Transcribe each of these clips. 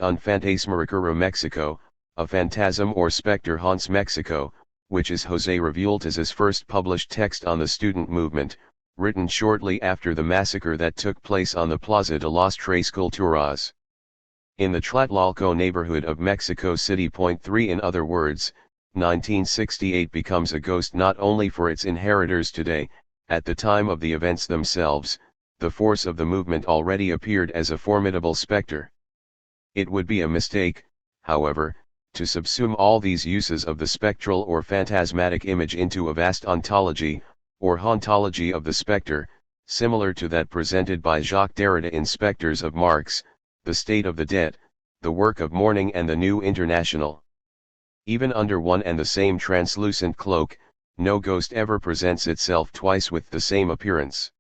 Un fantasmaricara Mexico, a phantasm or specter haunts Mexico, which is José Revueltas's first published text on the student movement, written shortly after the massacre that took place on the Plaza de las Tres Culturas. In the Tlatelolco neighborhood of Mexico City. 3 In other words, 1968 becomes a ghost not only for its inheritors today. At the time of the events themselves, the force of the movement already appeared as a formidable specter. It would be a mistake, however, to subsume all these uses of the spectral or phantasmatic image into a vast ontology, or hauntology of the specter, similar to that presented by Jacques Derrida in Spectres of Marx, The State of the Dead, The Work of Mourning and the New International. Even under one and the same translucent cloak, no ghost ever presents itself twice with the same appearance.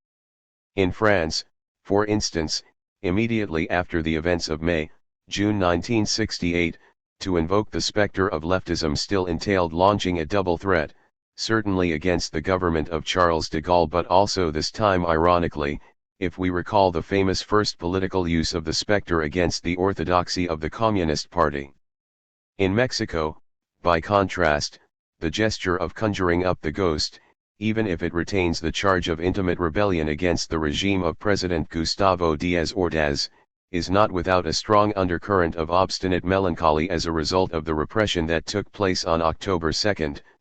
In France, for instance, immediately after the events of May-June 1968, to invoke the specter of leftism still entailed launching a double threat, certainly against the government of Charles de Gaulle, but also this time ironically, if we recall the famous first political use of the specter against the orthodoxy of the Communist Party. In Mexico, by contrast, the gesture of conjuring up the ghost, even if it retains the charge of intimate rebellion against the regime of President Gustavo Díaz Ordaz, is not without a strong undercurrent of obstinate melancholy as a result of the repression that took place on October 2,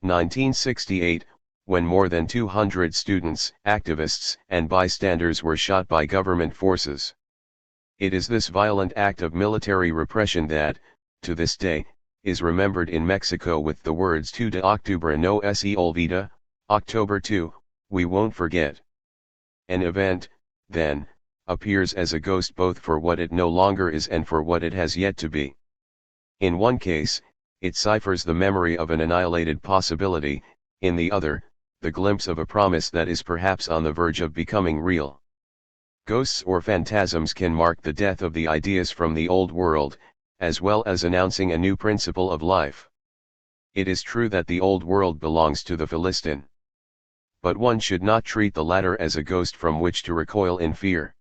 1968, when more than 200 students, activists, and bystanders were shot by government forces. It is this violent act of military repression that, to this day, is remembered in Mexico with the words 2 de octubre no se olvida, October 2, we won't forget. An event, then, appears as a ghost both for what it no longer is and for what it has yet to be. In one case, it ciphers the memory of an annihilated possibility, in the other, the glimpse of a promise that is perhaps on the verge of becoming real. Ghosts or phantasms can mark the death of the ideas from the old world, as well as announcing a new principle of life. It is true that the old world belongs to the Philistine. But one should not treat the latter as a ghost from which to recoil in fear.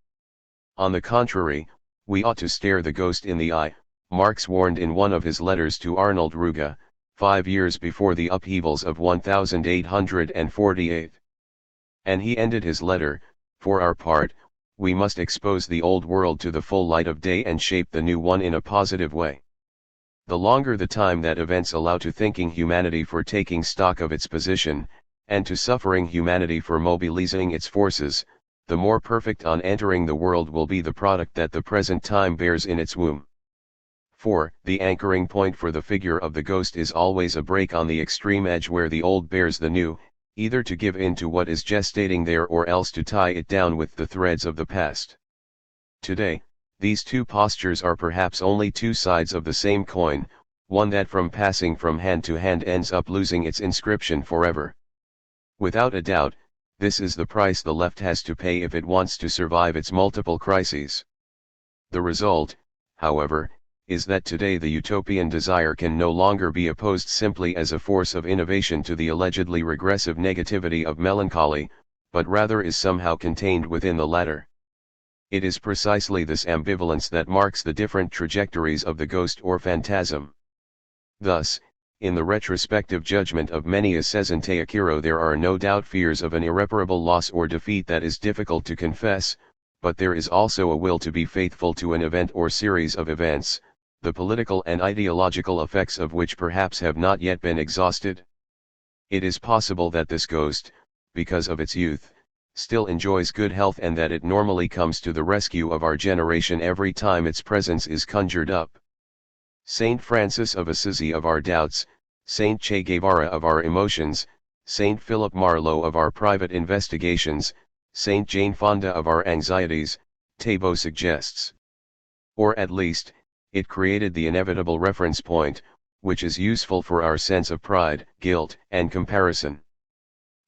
On the contrary, we ought to stare the ghost in the eye, Marx warned in one of his letters to Arnold Ruge, 5 years before the upheavals of 1848. And he ended his letter, for our part, we must expose the old world to the full light of day and shape the new one in a positive way. The longer the time that events allow to thinking humanity for taking stock of its position, and to suffering humanity for mobilizing its forces, the more perfect on entering the world will be the product that the present time bears in its womb. For, the anchoring point for the figure of the ghost is always a break on the extreme edge where the old bears the new, either to give in to what is gestating there or else to tie it down with the threads of the past. Today, these two postures are perhaps only two sides of the same coin, one that from passing from hand to hand ends up losing its inscription forever. Without a doubt, this is the price the left has to pay if it wants to survive its multiple crises. The result, however, is that today the utopian desire can no longer be opposed simply as a force of innovation to the allegedly regressive negativity of melancholy, but rather is somehow contained within the latter. It is precisely this ambivalence that marks the different trajectories of the ghost or phantasm. Thus, in the retrospective judgment of many a Sesenteakiro there are no doubt fears of an irreparable loss or defeat that is difficult to confess, but there is also a will to be faithful to an event or series of events, the political and ideological effects of which perhaps have not yet been exhausted. It is possible that this ghost, because of its youth, still enjoys good health and that it normally comes to the rescue of our generation every time its presence is conjured up. Saint Francis of Assisi of our doubts, Saint Che Guevara of our emotions, Saint Philip Marlowe of our private investigations, Saint Jane Fonda of our anxieties, Tabo suggests. Or at least, it created the inevitable reference point, which is useful for our sense of pride, guilt, and comparison.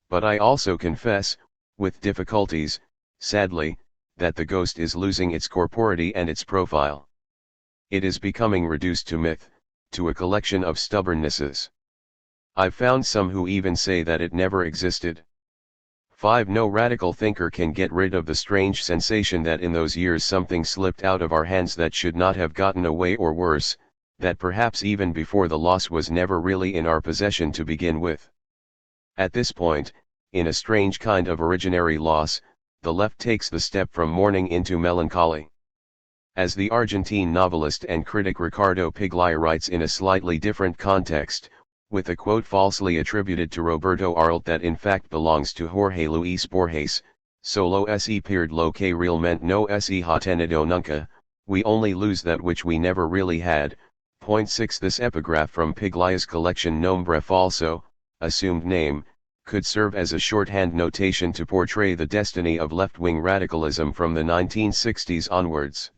But I also confess, with difficulties, sadly, that the ghost is losing its corporeity and its profile. It is becoming reduced to myth, to a collection of stubbornnesses. I've found some who even say that it never existed. 5. No radical thinker can get rid of the strange sensation that in those years something slipped out of our hands that should not have gotten away, or worse, that perhaps even before the loss was never really in our possession to begin with. At this point, in a strange kind of originary loss, the left takes the step from mourning into melancholy. As the Argentine novelist and critic Ricardo Piglia writes in a slightly different context, with a quote falsely attributed to Roberto Arlt that in fact belongs to Jorge Luis Borges, solo se pierde lo que realmente no se ha tenido nunca, we only lose that which we never really had. Point 6. This epigraph from Piglia's collection Nombre Falso, assumed name, could serve as a shorthand notation to portray the destiny of left-wing radicalism from the 1960s onwards.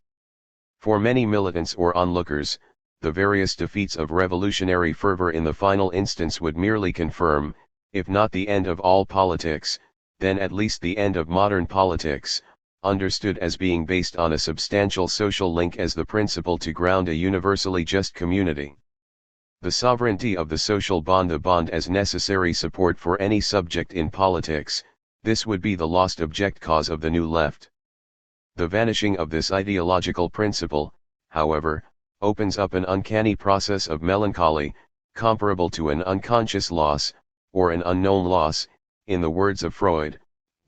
For many militants or onlookers, the various defeats of revolutionary fervor in the final instance would merely confirm, if not the end of all politics, then at least the end of modern politics, understood as being based on a substantial social link as the principle to ground a universally just community. The sovereignty of the social bond, the bond as necessary support for any subject in politics, this would be the lost object cause of the new left. The vanishing of this ideological principle, however, opens up an uncanny process of melancholy, comparable to an unconscious loss, or an unknown loss, in the words of Freud,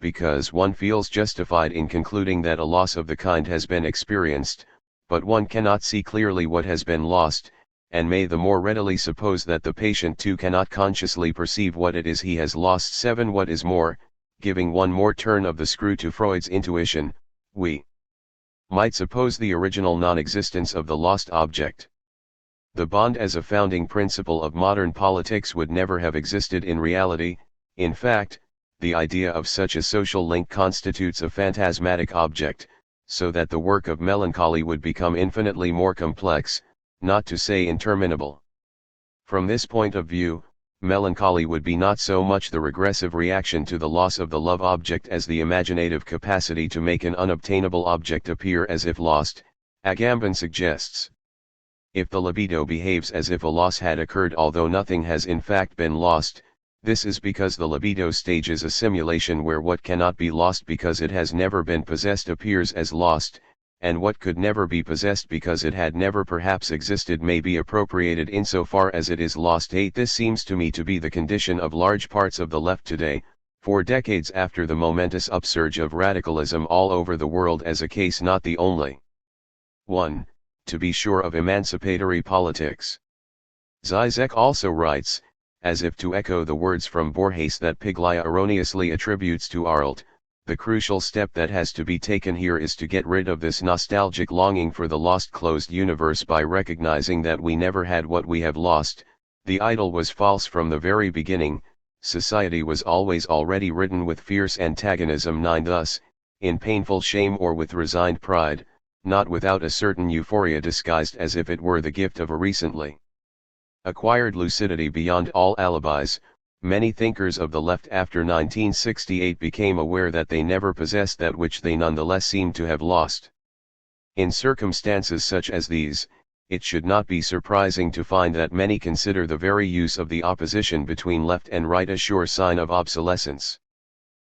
because one feels justified in concluding that a loss of the kind has been experienced, but one cannot see clearly what has been lost, and may the more readily suppose that the patient too cannot consciously perceive what it is he has lost. 7. What is more, giving one more turn of the screw to Freud's intuition, we might suppose the original non-existence of the lost object. The bond as a founding principle of modern politics would never have existed in reality. In fact, the idea of such a social link constitutes a phantasmatic object, so that the work of melancholy would become infinitely more complex, not to say interminable. From this point of view, melancholy would be not so much the regressive reaction to the loss of the love object as the imaginative capacity to make an unobtainable object appear as if lost, Agamben suggests. If the libido behaves as if a loss had occurred although nothing has in fact been lost, this is because the libido stage is a simulation where what cannot be lost because it has never been possessed appears as lost, and what could never be possessed because it had never perhaps existed may be appropriated insofar as it is lost. 8. This seems to me to be the condition of large parts of the left today, for decades after the momentous upsurge of radicalism all over the world, as a case not the only one, to be sure, of emancipatory politics. Zizek also writes, as if to echo the words from Borges that Piglia erroneously attributes to Arlt, the crucial step that has to be taken here is to get rid of this nostalgic longing for the lost closed universe by recognizing that we never had what we have lost. The idol was false from the very beginning, society was always already ridden with fierce antagonism. 9. Thus, in painful shame or with resigned pride, not without a certain euphoria disguised as if it were the gift of a recently acquired lucidity beyond all alibis, many thinkers of the left after 1968 became aware that they never possessed that which they nonetheless seemed to have lost. In circumstances such as these, it should not be surprising to find that many consider the very use of the opposition between left and right a sure sign of obsolescence.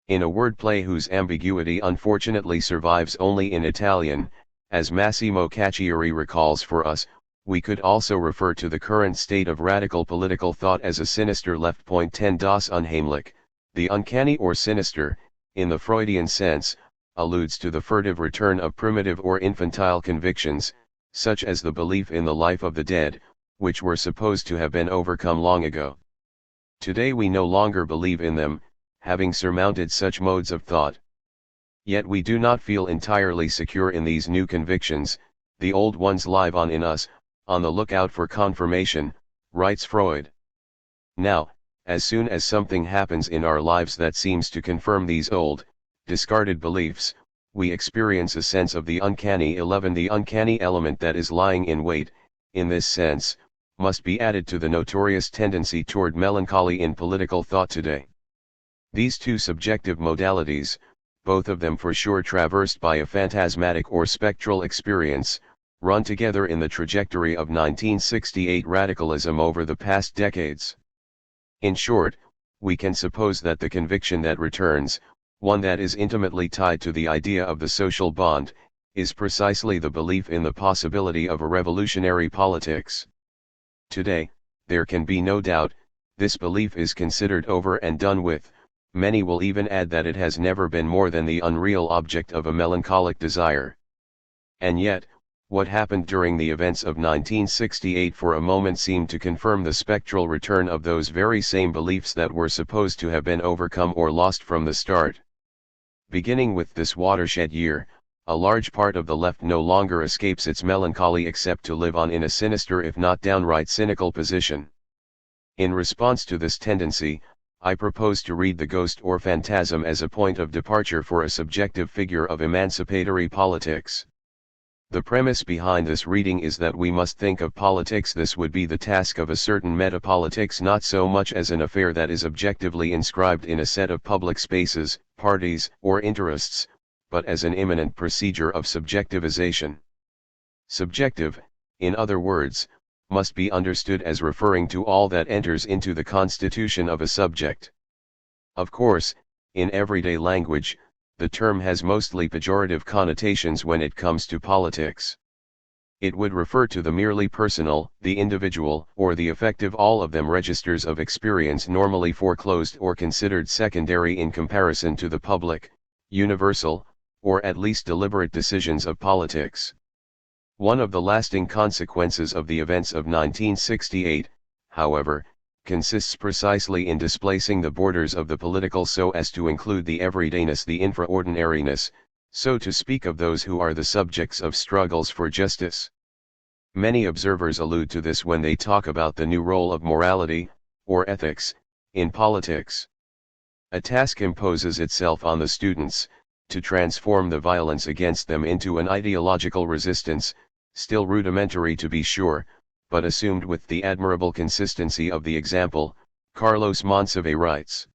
In a wordplay whose ambiguity unfortunately survives only in Italian, as Massimo Cacciari recalls for us, we could also refer to the current state of radical political thought as a sinister left. 10. Das Unheimlich, the uncanny or sinister, in the Freudian sense, alludes to the furtive return of primitive or infantile convictions, such as the belief in the life of the dead, which were supposed to have been overcome long ago. Today we no longer believe in them, having surmounted such modes of thought. Yet we do not feel entirely secure in these new convictions, the old ones live on in us, on the lookout for confirmation, writes Freud. Now, as soon as something happens in our lives that seems to confirm these old, discarded beliefs, we experience a sense of the uncanny. 11. The uncanny element that is lying in wait, in this sense, must be added to the notorious tendency toward melancholy in political thought today. These two subjective modalities, both of them for sure traversed by a phantasmatic or spectral experience, run together in the trajectory of 1968 radicalism over the past decades. In short, we can suppose that the conviction that returns, one that is intimately tied to the idea of the social bond, is precisely the belief in the possibility of a revolutionary politics. Today, there can be no doubt, this belief is considered over and done with. Many will even add that it has never been more than the unreal object of a melancholic desire. And yet, what happened during the events of 1968 for a moment seemed to confirm the spectral return of those very same beliefs that were supposed to have been overcome or lost from the start. Beginning with this watershed year, a large part of the left no longer escapes its melancholy except to live on in a sinister if not downright cynical position. In response to this tendency, I propose to read the ghost or phantasm as a point of departure for a subjective figure of emancipatory politics. The premise behind this reading is that we must think of politics. This would be the task of a certain metapolitics, not so much as an affair that is objectively inscribed in a set of public spaces, parties, or interests, but as an imminent procedure of subjectivization. Subjective, in other words, must be understood as referring to all that enters into the constitution of a subject. Of course, in everyday language, the term has mostly pejorative connotations when it comes to politics. It would refer to the merely personal, the individual, or the affective, all of them registers of experience normally foreclosed or considered secondary in comparison to the public, universal, or at least deliberate decisions of politics. One of the lasting consequences of the events of 1968, however, consists precisely in displacing the borders of the political so as to include the everydayness, the infraordinariness, so to speak, of those who are the subjects of struggles for justice. Many observers allude to this when they talk about the new role of morality, or ethics, in politics. A task imposes itself on the students, to transform the violence against them into an ideological resistance, still rudimentary to be sure, but assumed with the admirable consistency of the example. Carlos Monsivais writes,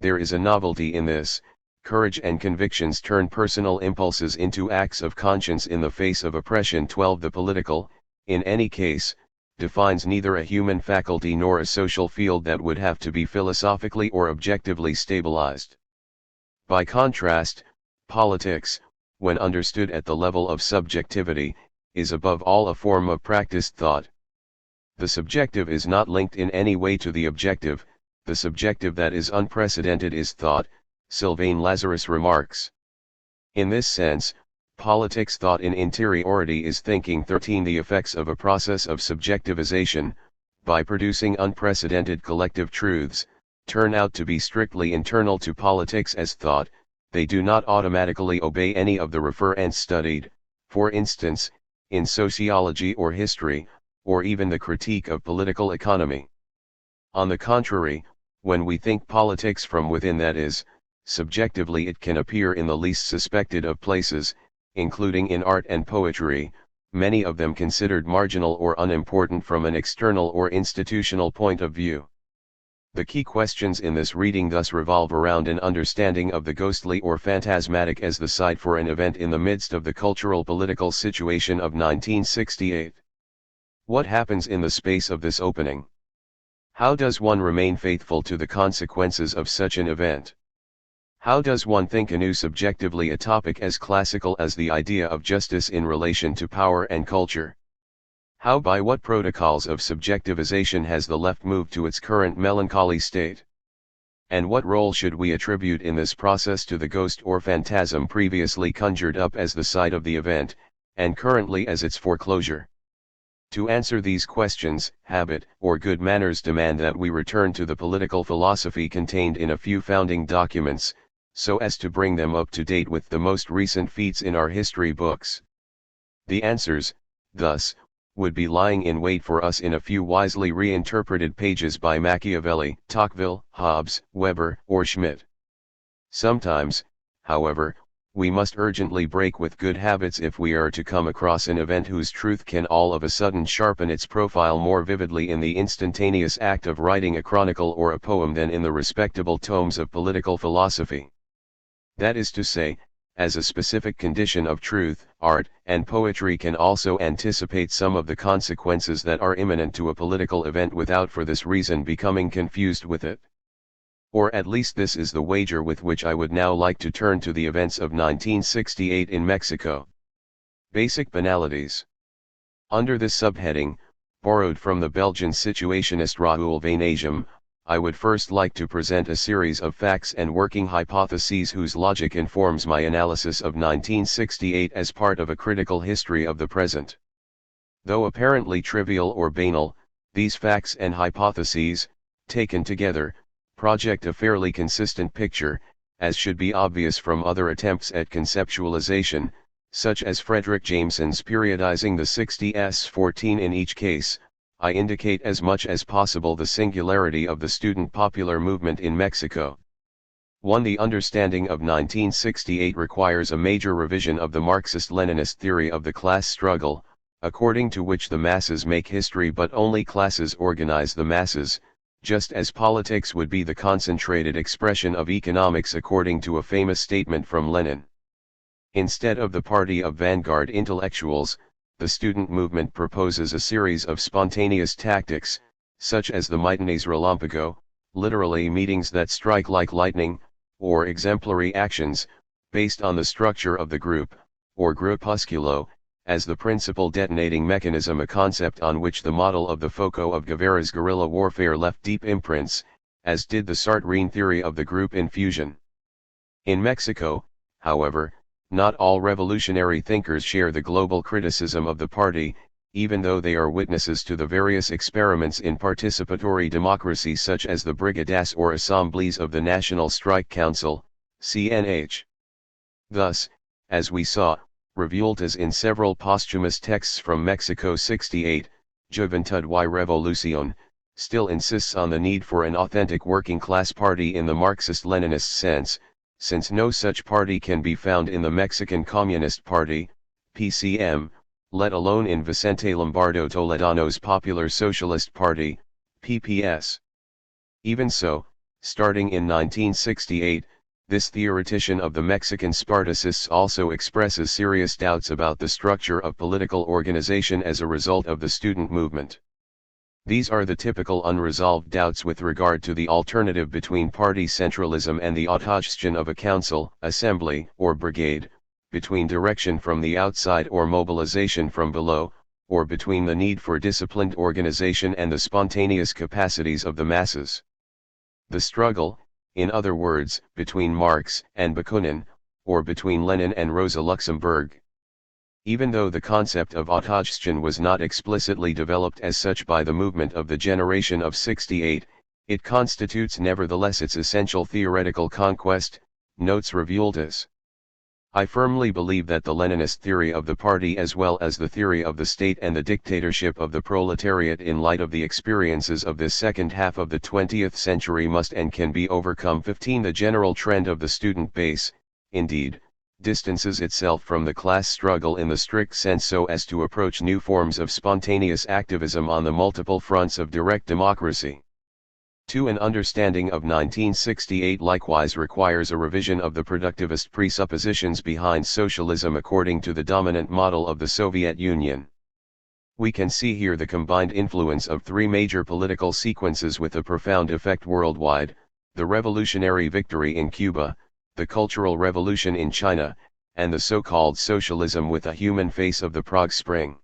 "There is a novelty in this. Courage and convictions turn personal impulses into acts of conscience in the face of oppression. 12 The political, in any case, defines neither a human faculty nor a social field that would have to be philosophically or objectively stabilized. By contrast, politics, when understood at the level of subjectivity, is above all a form of practiced thought. The subjective is not linked in any way to the objective. The subjective that is unprecedented is thought," Sylvain Lazarus remarks. In this sense, politics thought in interiority is thinking. 13 The effects of a process of subjectivization, by producing unprecedented collective truths, turn out to be strictly internal to politics as thought. They do not automatically obey any of the referents studied, for instance, in sociology or history, or even the critique of political economy. On the contrary, when we think politics from within, that is, subjectively, it can appear in the least suspected of places, including in art and poetry, many of them considered marginal or unimportant from an external or institutional point of view. The key questions in this reading thus revolve around an understanding of the ghostly or phantasmatic as the site for an event in the midst of the cultural political situation of 1968. What happens in the space of this opening? How does one remain faithful to the consequences of such an event? How does one think anew subjectively a topic as classical as the idea of justice in relation to power and culture? How, by what protocols of subjectivization has the left moved to its current melancholy state? And what role should we attribute in this process to the ghost or phantasm previously conjured up as the site of the event, and currently as its foreclosure? To answer these questions, habit or good manners demand that we return to the political philosophy contained in a few founding documents, so as to bring them up to date with the most recent feats in our history books. The answers, thus, would be lying in wait for us in a few wisely reinterpreted pages by Machiavelli, Tocqueville, Hobbes, Weber, or Schmidt. Sometimes, however, we must urgently break with good habits if we are to come across an event whose truth can all of a sudden sharpen its profile more vividly in the instantaneous act of writing a chronicle or a poem than in the respectable tomes of political philosophy. That is to say, as a specific condition of truth, art and poetry can also anticipate some of the consequences that are imminent to a political event without for this reason becoming confused with it. Or at least this is the wager with which I would now like to turn to the events of 1968 in Mexico. Basic banalities. Under this subheading, borrowed from the Belgian situationist Raoul Vaneigem, I would first like to present a series of facts and working hypotheses whose logic informs my analysis of 1968 as part of a critical history of the present. Though apparently trivial or banal, these facts and hypotheses, taken together, project a fairly consistent picture, as should be obvious from other attempts at conceptualization, such as Frederick Jameson's periodizing the 60s14 in each case. I indicate as much as possible the singularity of the student popular movement in Mexico. 1. The understanding of 1968 requires a major revision of the Marxist-Leninist theory of the class struggle, according to which the masses make history but only classes organize the masses, just as politics would be the concentrated expression of economics according to a famous statement from Lenin. Instead of the party of vanguard intellectuals, the student movement proposes a series of spontaneous tactics, such as the Mítines Relámpago, literally meetings that strike like lightning, or exemplary actions, based on the structure of the group, or grupusculo, as the principal detonating mechanism, a concept on which the model of the Foco of Guevara's guerrilla warfare left deep imprints, as did the Sartrine theory of the group infusion. In Mexico, however, not all revolutionary thinkers share the global criticism of the party, even though they are witnesses to the various experiments in participatory democracy such as the Brigadas or Assemblies of the National Strike Council, CNH. Thus, as we saw, Revueltas in several posthumous texts from Mexico 68, Juventud y Revolución, still insists on the need for an authentic working class party in the Marxist-Leninist sense, since no such party can be found in the Mexican Communist Party, PCM, let alone in Vicente Lombardo Toledano's Popular Socialist Party, PPS. Even so, starting in 1968, this theoretician of the Mexican Spartacists also expresses serious doubts about the structure of political organization as a result of the student movement. These are the typical unresolved doubts with regard to the alternative between party centralism and the autogestion of a council, assembly, or brigade, between direction from the outside or mobilization from below, or between the need for disciplined organization and the spontaneous capacities of the masses. The struggle, in other words, between Marx and Bakunin, or between Lenin and Rosa Luxemburg. Even though the concept of autogestion was not explicitly developed as such by the movement of the generation of 68, it constitutes nevertheless its essential theoretical conquest, notes Revueltas. I firmly believe that the Leninist theory of the party as well as the theory of the state and the dictatorship of the proletariat in light of the experiences of this second half of the 20th century must and can be overcome. 15. The general trend of the student base, indeed, distances itself from the class struggle in the strict sense so as to approach new forms of spontaneous activism on the multiple fronts of direct democracy. 2. An understanding of 1968 likewise requires a revision of the productivist presuppositions behind socialism according to the dominant model of the Soviet Union. We can see here the combined influence of three major political sequences with a profound effect worldwide: the revolutionary victory in Cuba, the Cultural Revolution in China, and the so-called socialism with a human face of the Prague Spring.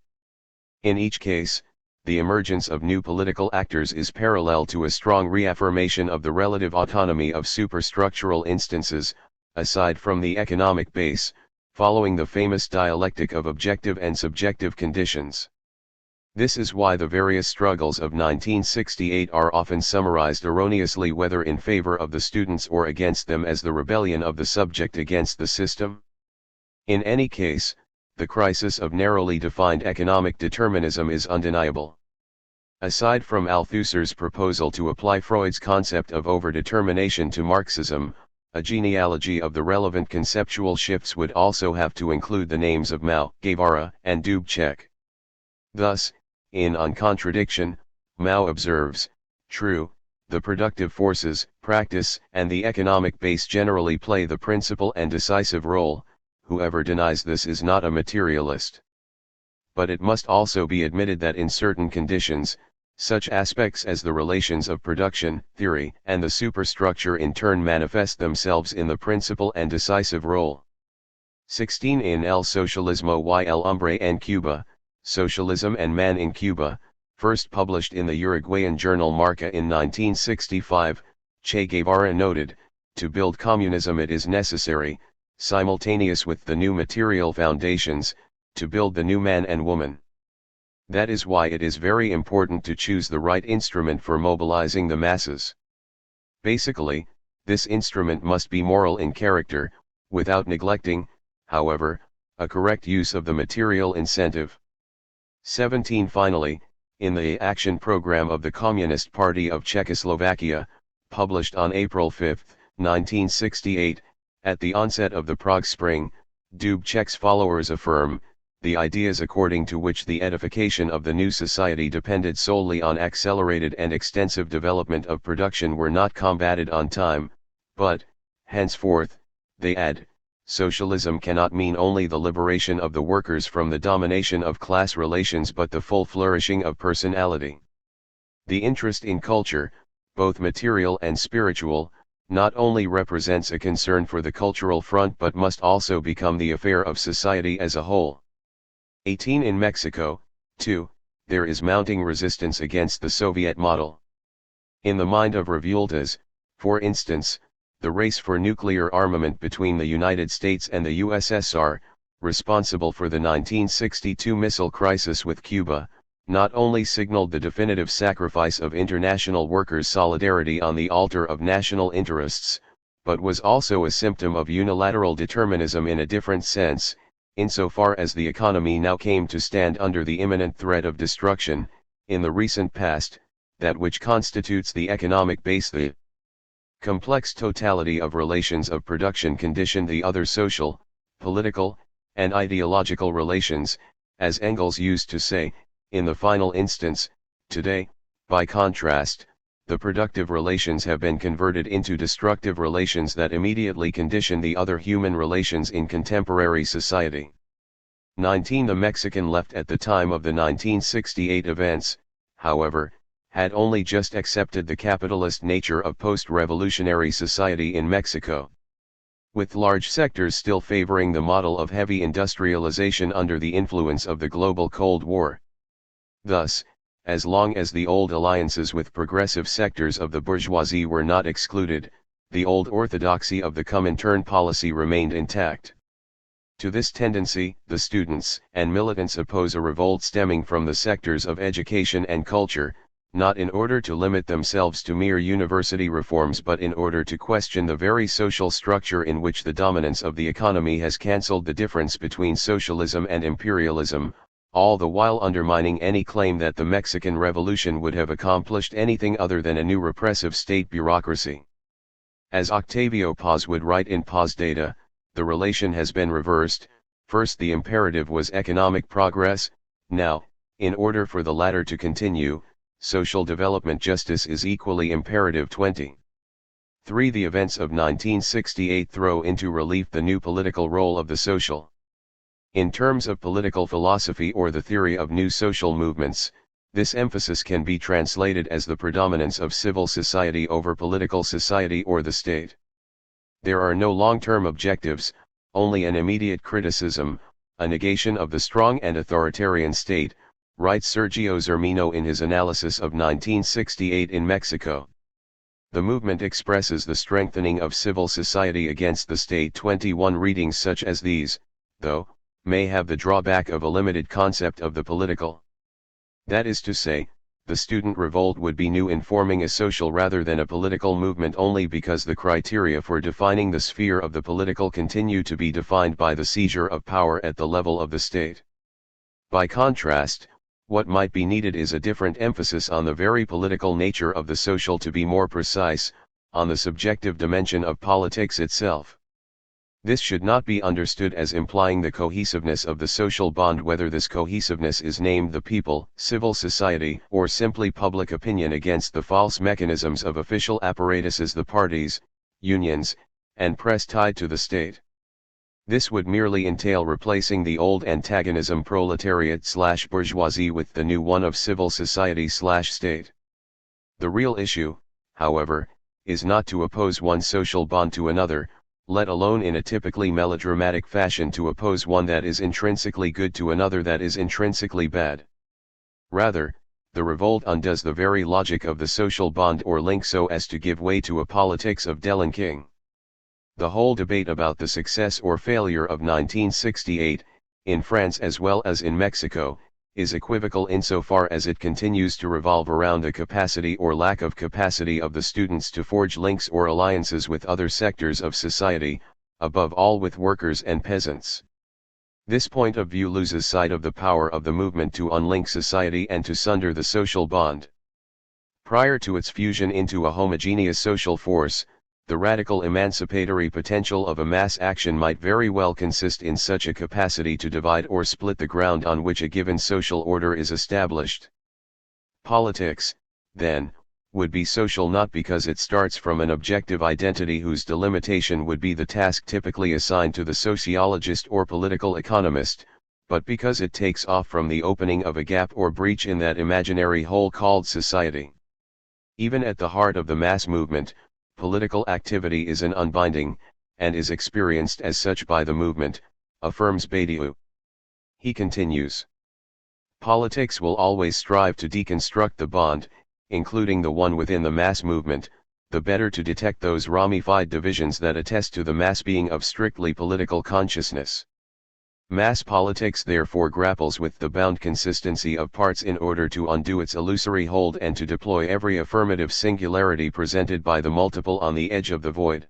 In each case, the emergence of new political actors is parallel to a strong reaffirmation of the relative autonomy of superstructural instances, aside from the economic base, following the famous dialectic of objective and subjective conditions. This is why the various struggles of 1968 are often summarized erroneously, whether in favor of the students or against them, as the rebellion of the subject against the system. In any case, the crisis of narrowly defined economic determinism is undeniable. Aside from Althusser's proposal to apply Freud's concept of overdetermination to Marxism, a genealogy of the relevant conceptual shifts would also have to include the names of Mao, Guevara, and Dubček. Thus, in On Contradiction, Mao observes, "True, the productive forces, practice, and the economic base generally play the principal and decisive role. Whoever denies this is not a materialist. But it must also be admitted that in certain conditions, Such aspects as the relations of production, theory, and the superstructure in turn manifest themselves in the principal and decisive role. 16 In El Socialismo y el Hombre en Cuba, Socialism and Man in Cuba, first published in the Uruguayan journal Marca in 1965, Che Guevara noted, to build communism it is necessary, simultaneous with the new material foundations, to build the new man and woman. That is why it is very important to choose the right instrument for mobilizing the masses. Basically, this instrument must be moral in character, without neglecting, however, a correct use of the material incentive. 17 Finally, in the action program of the Communist Party of Czechoslovakia, published on April 5, 1968, at the onset of the Prague Spring, Dubček's followers affirm, the ideas according to which the edification of the new society depended solely on accelerated and extensive development of production were not combated on time, but, henceforth, they add, socialism cannot mean only the liberation of the workers from the domination of class relations but the full flourishing of personality. The interest in culture, both material and spiritual, not only represents a concern for the cultural front but must also become the affair of society as a whole. 18 In Mexico, too, there is mounting resistance against the Soviet model. In the mind of Revueltas, for instance, the race for nuclear armament between the United States and the USSR, responsible for the 1962 missile crisis with Cuba, not only signaled the definitive sacrifice of international workers' solidarity on the altar of national interests, but was also a symptom of unilateral determinism in a different sense, insofar as the economy now came to stand under the imminent threat of destruction. In the recent past, that which constitutes the economic base, the complex totality of relations of production, conditioned the other social, political, and ideological relations, as Engels used to say. In the final instance, today, by contrast, the productive relations have been converted into destructive relations that immediately condition the other human relations in contemporary society. 19 The Mexican left at the time of the 1968 events, however, had only just accepted the capitalist nature of post-revolutionary society in Mexico, with large sectors still favoring the model of heavy industrialization under the influence of the global Cold War. Thus, as long as the old alliances with progressive sectors of the bourgeoisie were not excluded, the old orthodoxy of the Comintern policy remained intact. To this tendency, the students and militants oppose a revolt stemming from the sectors of education and culture, not in order to limit themselves to mere university reforms but in order to question the very social structure in which the dominance of the economy has cancelled the difference between socialism and imperialism, all the while undermining any claim that the Mexican Revolution would have accomplished anything other than a new repressive state bureaucracy. As Octavio Paz would write in Paz Data, the relation has been reversed. First the imperative was economic progress, now, in order for the latter to continue, social development justice is equally imperative. 23 The events of 1968 throw into relief the new political role of the social. In terms of political philosophy or the theory of new social movements, this emphasis can be translated as the predominance of civil society over political society or the state. There are no long-term objectives, only an immediate criticism, a negation of the strong and authoritarian state, writes Sergio Zermino in his analysis of 1968 in Mexico. The movement expresses the strengthening of civil society against the state. 21 Readings such as these, though, may have the drawback of a limited concept of the political. That is to say, the student revolt would be new in forming a social rather than a political movement only because the criteria for defining the sphere of the political continue to be defined by the seizure of power at the level of the state. By contrast, what might be needed is a different emphasis on the very political nature of the social, to be more precise, on the subjective dimension of politics itself. This should not be understood as implying the cohesiveness of the social bond, whether this cohesiveness is named the people, civil society, or simply public opinion against the false mechanisms of official apparatuses, the parties, unions, and press tied to the state. This would merely entail replacing the old antagonism proletariat/bourgeoisie with the new one of civil society/state. The real issue, however, is not to oppose one social bond to another, let alone in a typically melodramatic fashion to oppose one that is intrinsically good to another that is intrinsically bad. Rather, the revolt undoes the very logic of the social bond or link so as to give way to a politics of delinking. The whole debate about the success or failure of 1968, in France as well as in Mexico, is equivocal insofar as it continues to revolve around the capacity or lack of capacity of the students to forge links or alliances with other sectors of society, above all with workers and peasants. This point of view loses sight of the power of the movement to unlink society and to sunder the social bond. Prior to its fusion into a homogeneous social force, the radical emancipatory potential of a mass action might very well consist in such a capacity to divide or split the ground on which a given social order is established. Politics, then, would be social not because it starts from an objective identity whose delimitation would be the task typically assigned to the sociologist or political economist, but because it takes off from the opening of a gap or breach in that imaginary hole called society. Even at the heart of the mass movement, political activity is an unbinding, and is experienced as such by the movement, affirms Badiou. He continues. Politics will always strive to deconstruct the bond, including the one within the mass movement, the better to detect those ramified divisions that attest to the mass being of strictly political consciousness. Mass politics therefore grapples with the bound consistency of parts in order to undo its illusory hold and to deploy every affirmative singularity presented by the multiple on the edge of the void.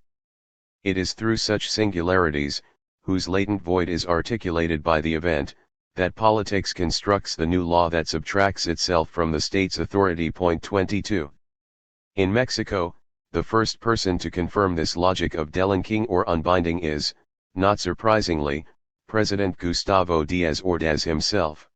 It is through such singularities, whose latent void is articulated by the event, that politics constructs the new law that subtracts itself from the state's authority. Point 22. In Mexico, the first person to confirm this logic of delinking or unbinding is, not surprisingly, President Gustavo Díaz Ordaz himself.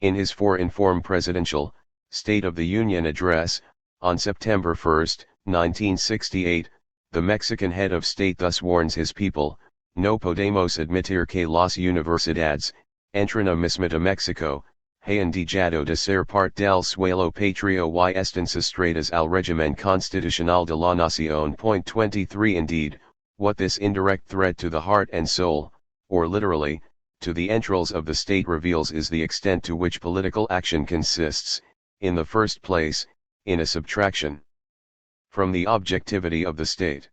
In his four-in-form presidential, State of the Union address, on September 1, 1968, the Mexican head of state thus warns his people, "No podemos admitir que las universidades, entran a mismita Mexico, hayan dejado de ser parte del suelo patrio y están sustraídas al régimen constitucional de la nación." Point 23. Indeed, what this indirect threat to the heart and soul, or literally, to the entrails of the state reveals is the extent to which political action consists, in the first place, in a subtraction from the objectivity of the state.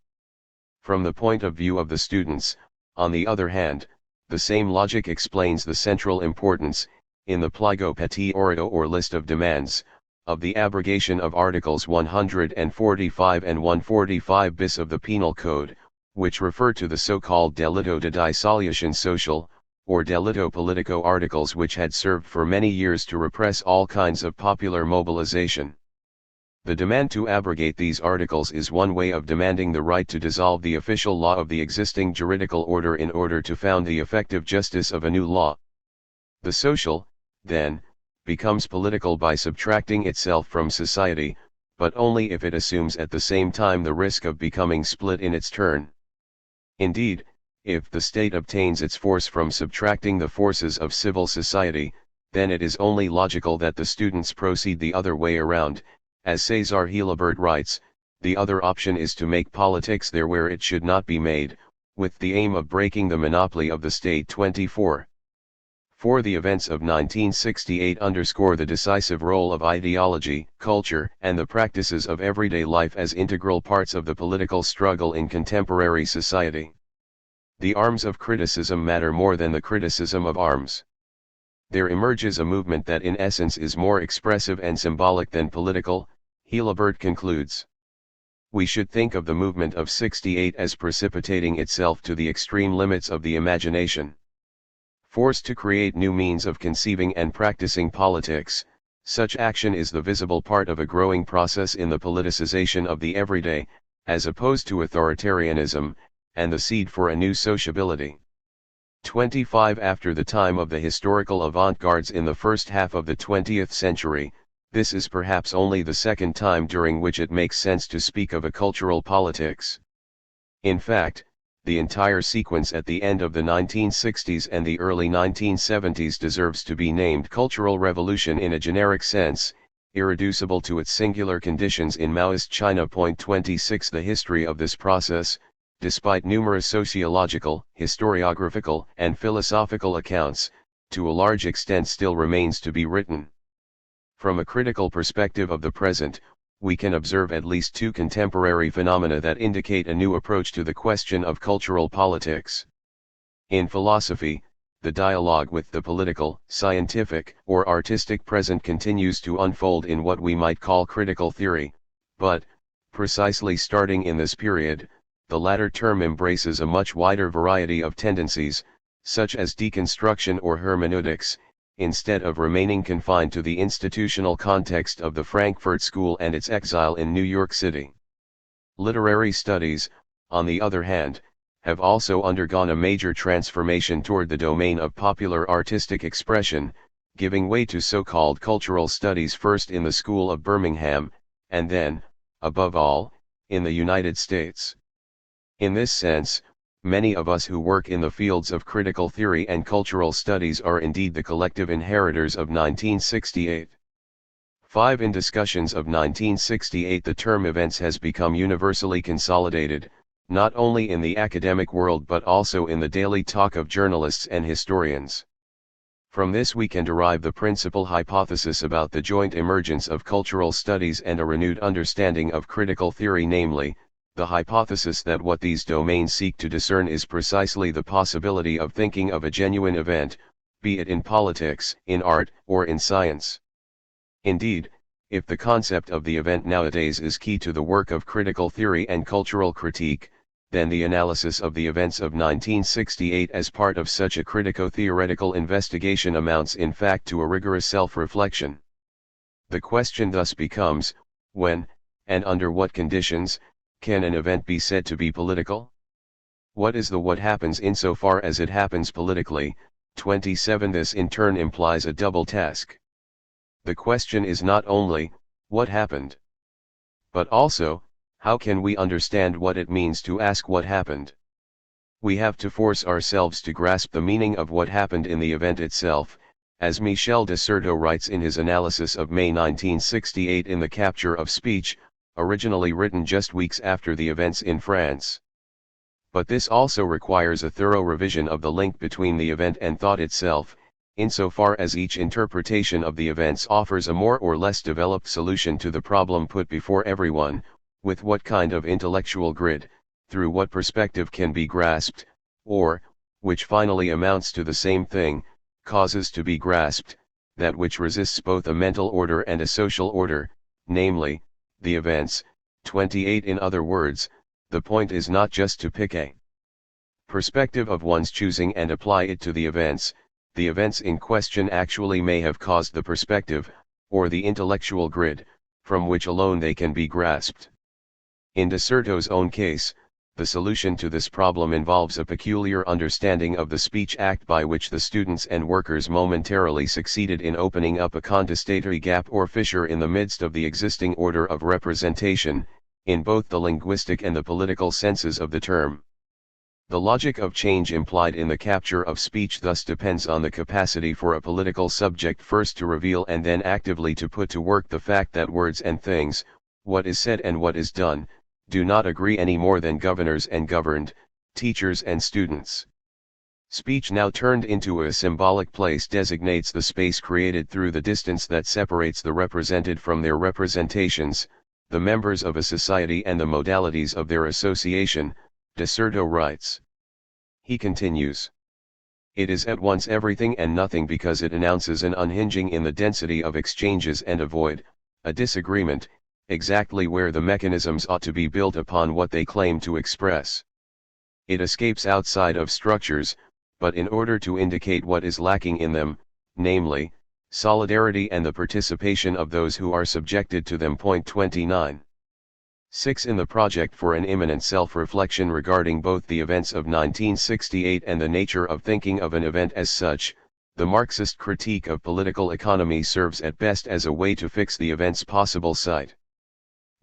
From the point of view of the students, on the other hand, the same logic explains the central importance, in the pliego petitorio or list of demands, of the abrogation of Articles 145 and 145 bis of the Penal Code, which refer to the so-called delito de disolución social, or delito politico articles which had served for many years to repress all kinds of popular mobilization. The demand to abrogate these articles is one way of demanding the right to dissolve the official law of the existing juridical order in order to found the effective justice of a new law. The social, then, becomes political by subtracting itself from society, but only if it assumes at the same time the risk of becoming split in its turn. Indeed, if the state obtains its force from subtracting the forces of civil society, then it is only logical that the students proceed the other way around. As César Hilabert writes, the other option is to make politics there where it should not be made, with the aim of breaking the monopoly of the state. 24. For the events of 1968 underscore the decisive role of ideology, culture, and the practices of everyday life as integral parts of the political struggle in contemporary society. The arms of criticism matter more than the criticism of arms. There emerges a movement that in essence is more expressive and symbolic than political, Hilabert concludes. We should think of the movement of 68 as precipitating itself to the extreme limits of the imagination. Forced to create new means of conceiving and practicing politics, such action is the visible part of a growing process in the politicization of the everyday, as opposed to authoritarianism, and the seed for a new sociability. 25. After the time of the historical avant-gardes in the first half of the 20th century, this is perhaps only the second time during which it makes sense to speak of a cultural politics. In fact, the entire sequence at the end of the 1960s and the early 1970s deserves to be named Cultural Revolution in a generic sense, irreducible to its singular conditions in Maoist China. 26 The history of this process, despite numerous sociological, historiographical, and philosophical accounts, to a large extent still remains to be written. From a critical perspective of the present, we can observe at least two contemporary phenomena that indicate a new approach to the question of cultural politics. In philosophy, the dialogue with the political, scientific, or artistic present continues to unfold in what we might call critical theory, but, precisely starting in this period, the latter term embraces a much wider variety of tendencies, such as deconstruction or hermeneutics, instead of remaining confined to the institutional context of the Frankfurt School and its exile in New York City. Literary studies, on the other hand, have also undergone a major transformation toward the domain of popular artistic expression, giving way to so-called cultural studies first in the School of Birmingham, and then, above all, in the United States. In this sense, many of us who work in the fields of critical theory and cultural studies are indeed the collective inheritors of 1968. 5. In discussions of 1968, the term events has become universally consolidated, not only in the academic world but also in the daily talk of journalists and historians. From this we can derive the principal hypothesis about the joint emergence of cultural studies and a renewed understanding of critical theory, namely, the hypothesis that what these domains seek to discern is precisely the possibility of thinking of a genuine event, be it in politics, in art, or in science. Indeed, if the concept of the event nowadays is key to the work of critical theory and cultural critique, then the analysis of the events of 1968 as part of such a critico-theoretical investigation amounts in fact to a rigorous self-reflection. The question thus becomes, when, and under what conditions, can an event be said to be political? What is the what happens insofar as it happens politically? 27 This in turn implies a double task. The question is not only, what happened? But also, how can we understand what it means to ask what happened? We have to force ourselves to grasp the meaning of what happened in the event itself, as Michel de Certeau writes in his analysis of May 1968 in The Capture of Speech, originally written just weeks after the events in France. But this also requires a thorough revision of the link between the event and thought itself, insofar as each interpretation of the events offers a more or less developed solution to the problem put before everyone: with what kind of intellectual grid, through what perspective can be grasped, or, which finally amounts to the same thing, causes to be grasped, that which resists both a mental order and a social order, namely, the events. 28 In other words, the point is not just to pick a perspective of one's choosing and apply it to the events in question actually may have caused the perspective, or the intellectual grid, from which alone they can be grasped. In de Certeau's own case, the solution to this problem involves a peculiar understanding of the speech act by which the students and workers momentarily succeeded in opening up a contestatory gap or fissure in the midst of the existing order of representation, in both the linguistic and the political senses of the term. The logic of change implied in the capture of speech thus depends on the capacity for a political subject first to reveal and then actively to put to work the fact that words and things, what is said and what is done, do not agree any more than governors and governed, teachers and students. Speech, now turned into a symbolic place, designates the space created through the distance that separates the represented from their representations, the members of a society and the modalities of their association, de Certeau writes. He continues. It is at once everything and nothing because it announces an unhinging in the density of exchanges and a void, a disagreement, exactly where the mechanisms ought to be built upon what they claim to express. It escapes outside of structures, but in order to indicate what is lacking in them, namely, solidarity and the participation of those who are subjected to them. 29. 6. In the project for an imminent self-reflection regarding both the events of 1968 and the nature of thinking of an event as such, the Marxist critique of political economy serves at best as a way to fix the event's possible site.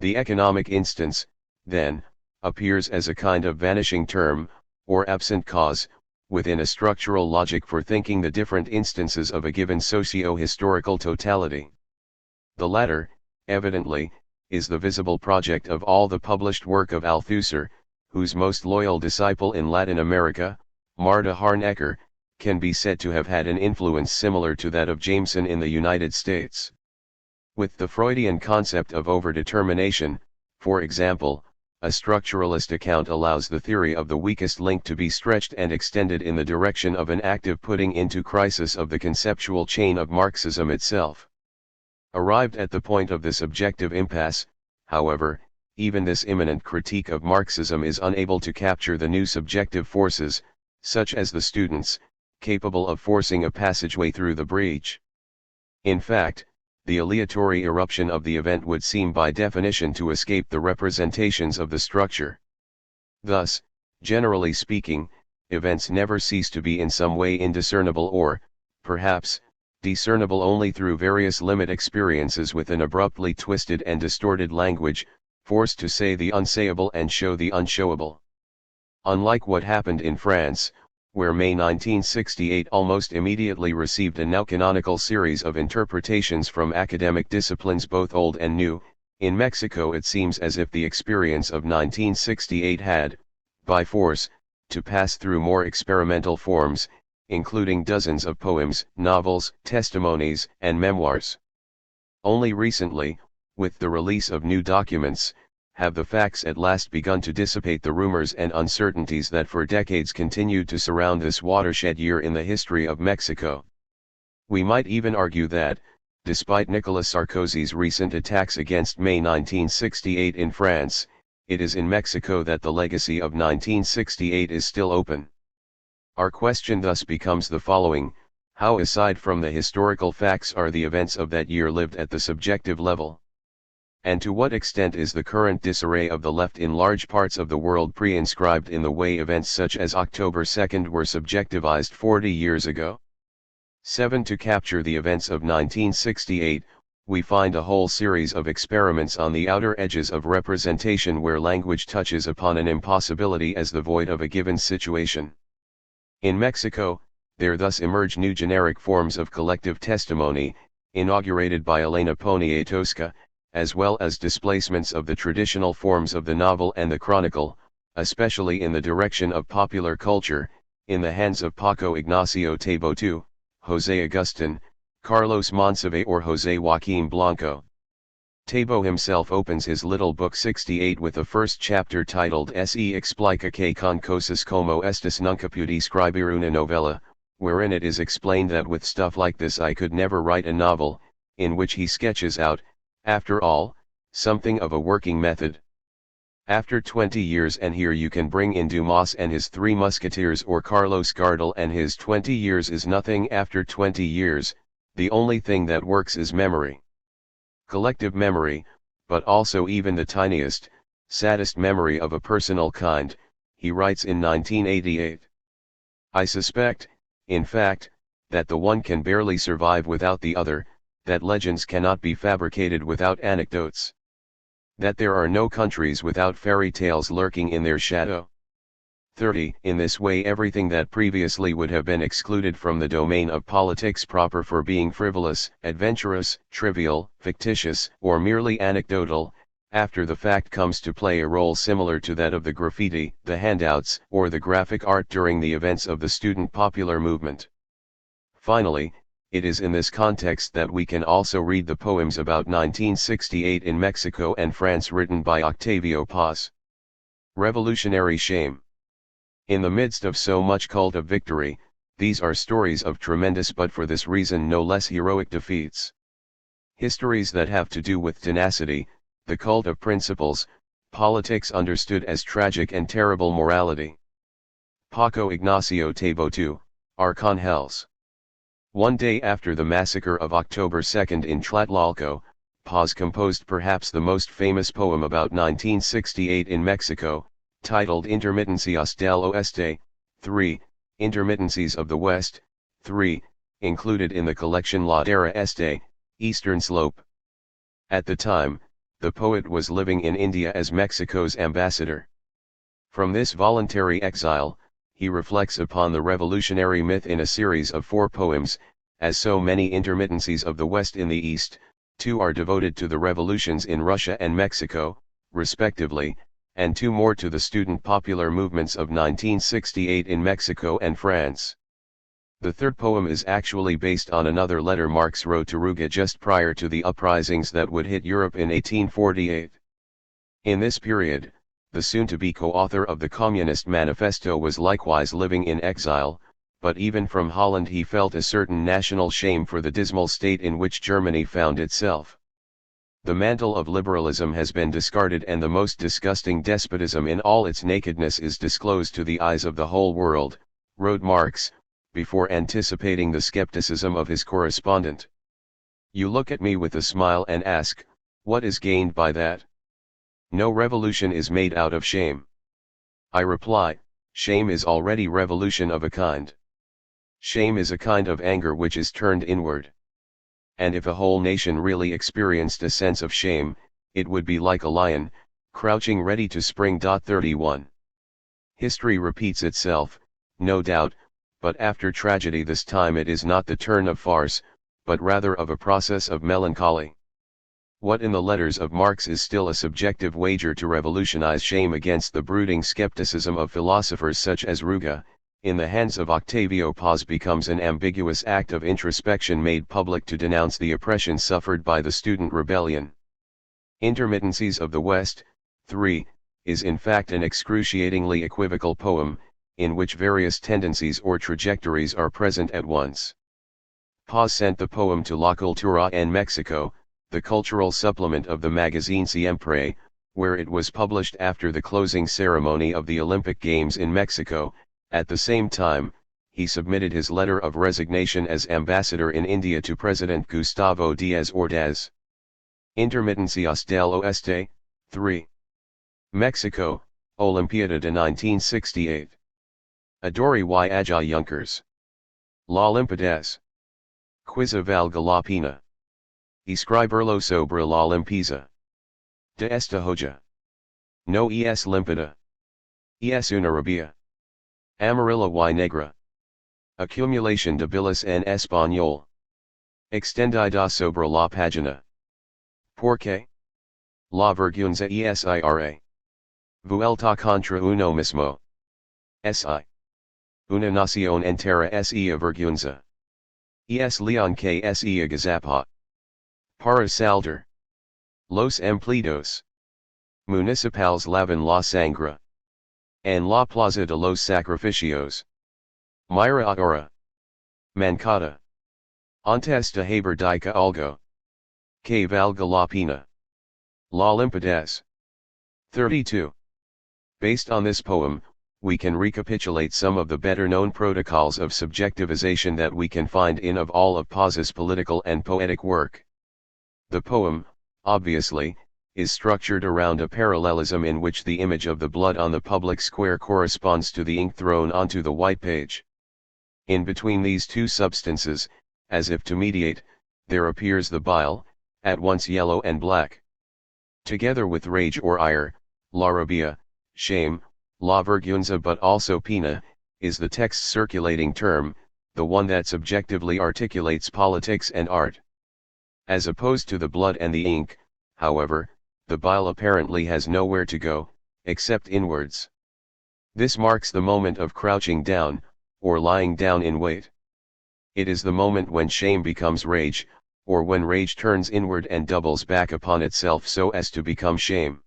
The economic instance, then, appears as a kind of vanishing term, or absent cause, within a structural logic for thinking the different instances of a given socio-historical totality. The latter, evidently, is the visible project of all the published work of Althusser, whose most loyal disciple in Latin America, Marta Harnecker, can be said to have had an influence similar to that of Jameson in the United States. With the Freudian concept of overdetermination, for example, a structuralist account allows the theory of the weakest link to be stretched and extended in the direction of an active putting into crisis of the conceptual chain of Marxism itself. Arrived at the point of this objective impasse, however, even this imminent critique of Marxism is unable to capture the new subjective forces, such as the students, capable of forcing a passageway through the breach. In fact, the aleatory eruption of the event would seem by definition to escape the representations of the structure. Thus, generally speaking, events never cease to be in some way indiscernible or, perhaps, discernible only through various limit experiences with an abruptly twisted and distorted language, forced to say the unsayable and show the unshowable. Unlike what happened in France, where May 1968 almost immediately received a now-canonical series of interpretations from academic disciplines both old and new, in Mexico it seems as if the experience of 1968 had, by force, to pass through more experimental forms, including dozens of poems, novels, testimonies, and memoirs. Only recently, with the release of new documents, have the facts at last begun to dissipate the rumors and uncertainties that for decades continued to surround this watershed year in the history of Mexico. We might even argue that, despite Nicolas Sarkozy's recent attacks against May 1968 in France, it is in Mexico that the legacy of 1968 is still open. Our question thus becomes the following: how, aside from the historical facts, are the events of that year lived at the subjective level? And to what extent is the current disarray of the left in large parts of the world pre-inscribed in the way events such as October 2nd were subjectivized 40 years ago? 7. To capture the events of 1968, we find a whole series of experiments on the outer edges of representation where language touches upon an impossibility as the void of a given situation. In Mexico, there thus emerge new generic forms of collective testimony, inaugurated by Elena Poniatowska, as well as displacements of the traditional forms of the novel and the chronicle, especially in the direction of popular culture, in the hands of Paco Ignacio Taibo II, José Agustín, Carlos Monsiváis or José Joaquín Blanco. Taibo himself opens his little book 68 with the first chapter titled Se explica que con cosas como estas nunca pude escribir una novela, wherein it is explained that with stuff like this I could never write a novel, in which he sketches out, after all, something of a working method. After 20 years, and here you can bring in Dumas and his Three Musketeers or Carlos Gardel and his 20 years is nothing. After 20 years, the only thing that works is memory. Collective memory, but also even the tiniest, saddest memory of a personal kind, he writes in 1988. I suspect, in fact, that the one can barely survive without the other, that legends cannot be fabricated without anecdotes. That there are no countries without fairy tales lurking in their shadow. 30. In this way everything that previously would have been excluded from the domain of politics proper for being frivolous, adventurous, trivial, fictitious, or merely anecdotal, after the fact comes to play a role similar to that of the graffiti, the handouts, or the graphic art during the events of the student popular movement. Finally, it is in this context that we can also read the poems about 1968 in Mexico and France written by Octavio Paz. Revolutionary shame. In the midst of so much cult of victory, these are stories of tremendous but for this reason no less heroic defeats. Histories that have to do with tenacity, the cult of principles, politics understood as tragic and terrible morality. Paco Ignacio Taibo II, Arcángeles. One day after the massacre of October 2nd in Tlatelolco, Paz composed perhaps the most famous poem about 1968 in Mexico, titled Intermitencias del Oeste, 3, Intermittencies of the West, 3, included in the collection Ladera Este, Eastern Slope. At the time, the poet was living in India as Mexico's ambassador. From this voluntary exile, he reflects upon the revolutionary myth in a series of 4 poems. As so many intermittencies of the West in the East, 2 are devoted to the revolutions in Russia and Mexico, respectively, and 2 more to the student popular movements of 1968 in Mexico and France. The third poem is actually based on another letter Marx wrote to Ruge just prior to the uprisings that would hit Europe in 1848. In this period, the soon-to-be co-author of the Communist Manifesto was likewise living in exile, but even from Holland he felt a certain national shame for the dismal state in which Germany found itself. The mantle of liberalism has been discarded and the most disgusting despotism in all its nakedness is disclosed to the eyes of the whole world, wrote Marx, before anticipating the skepticism of his correspondent. You look at me with a smile and ask, what is gained by that? No revolution is made out of shame. I reply, shame is already revolution of a kind. Shame is a kind of anger which is turned inward. And if a whole nation really experienced a sense of shame, it would be like a lion, crouching ready to spring. 31. History repeats itself, no doubt, but after tragedy this time it is not the turn of farce, but rather of a process of melancholy. What in the letters of Marx is still a subjective wager to revolutionize shame against the brooding skepticism of philosophers such as Ruge, in the hands of Octavio Paz becomes an ambiguous act of introspection made public to denounce the oppression suffered by the student rebellion. Intermittencies of the West, 3, is in fact an excruciatingly equivocal poem, in which various tendencies or trajectories are present at once. Paz sent the poem to La Cultura en Mexico, the cultural supplement of the magazine Siempre, where it was published after the closing ceremony of the Olympic Games in Mexico. At the same time, he submitted his letter of resignation as ambassador in India to President Gustavo Díaz Ordaz. Intermitencias del Oeste, 3. Mexico, Olimpiada de 1968. Adori y allá Junkers. La Limpidez. Quiza valga la pena. Escribirlo sobre la limpieza. De esta joya. No es límpida. Es una rabia. Amarilla y negra. Accumulación de bilis en español. Extendida sobre la página. ¿Por qué? La vergüenza es ira. Vuelta contra uno mismo. Si. Una nación entera es vergüenza. Es león que es agazapa. Para saldar. Los empleados municipales lavan la sangre. En la plaza de los sacrificios. Mira ahora. Mancada. Antes de haber dicho algo. Que valga la pena. La limpidez. 32. Based on this poem, we can recapitulate some of the better-known protocols of subjectivization that we can find in of all of Paz's political and poetic work. The poem, obviously, is structured around a parallelism in which the image of the blood on the public square corresponds to the ink thrown onto the white page. In between these two substances, as if to mediate, there appears the bile, at once yellow and black. Together with rage or ire, la rabia, shame, la vergüenza but also pena, is the text's circulating term, the one that subjectively articulates politics and art. As opposed to the blood and the ink, however, the bile apparently has nowhere to go, except inwards. This marks the moment of crouching down, or lying down in wait. It is the moment when shame becomes rage, or when rage turns inward and doubles back upon itself so as to become shame.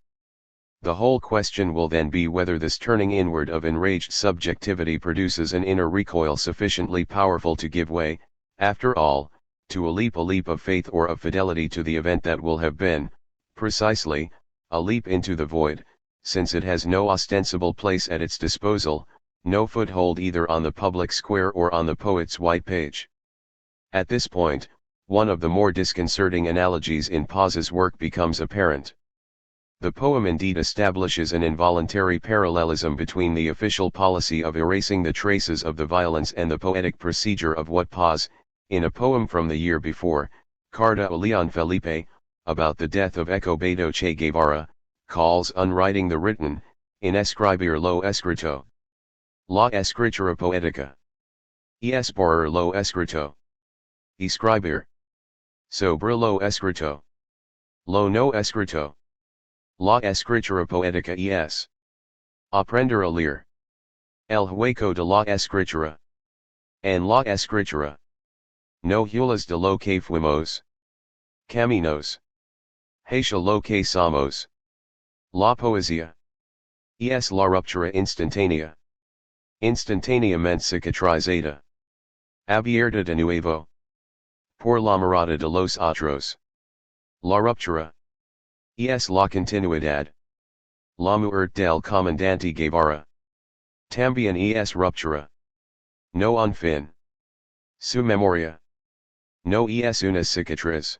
The whole question will then be whether this turning inward of enraged subjectivity produces an inner recoil sufficiently powerful to give way, after all, to a leap of faith or of fidelity to the event that will have been, precisely, a leap into the void, since it has no ostensible place at its disposal, no foothold either on the public square or on the poet's white page. At this point, one of the more disconcerting analogies in Paz's work becomes apparent. The poem indeed establishes an involuntary parallelism between the official policy of erasing the traces of the violence and the poetic procedure of what Paz, in a poem from the year before, Carta a Leon Felipe, about the death of Escobedo Che Guevara, calls unwriting the written, in escribir lo escrito. La escritura poética. Es por lo escrito. Escribir. Sobre lo escrito. Lo no escrito. La escritura poética es. Aprender a leer. El hueco de la escritura. En la escritura. No hulas de lo que fuimos. Caminos. Hacia lo que somos. La poesía. Es la ruptura instantánea. Instantáneamente cicatrizada. Abierta de nuevo. Por la mirada de los otros. La ruptura. Es la continuidad. La muerte del comandante Guevara. También es ruptura. No un fin. Su memoria. No es una cicatriz.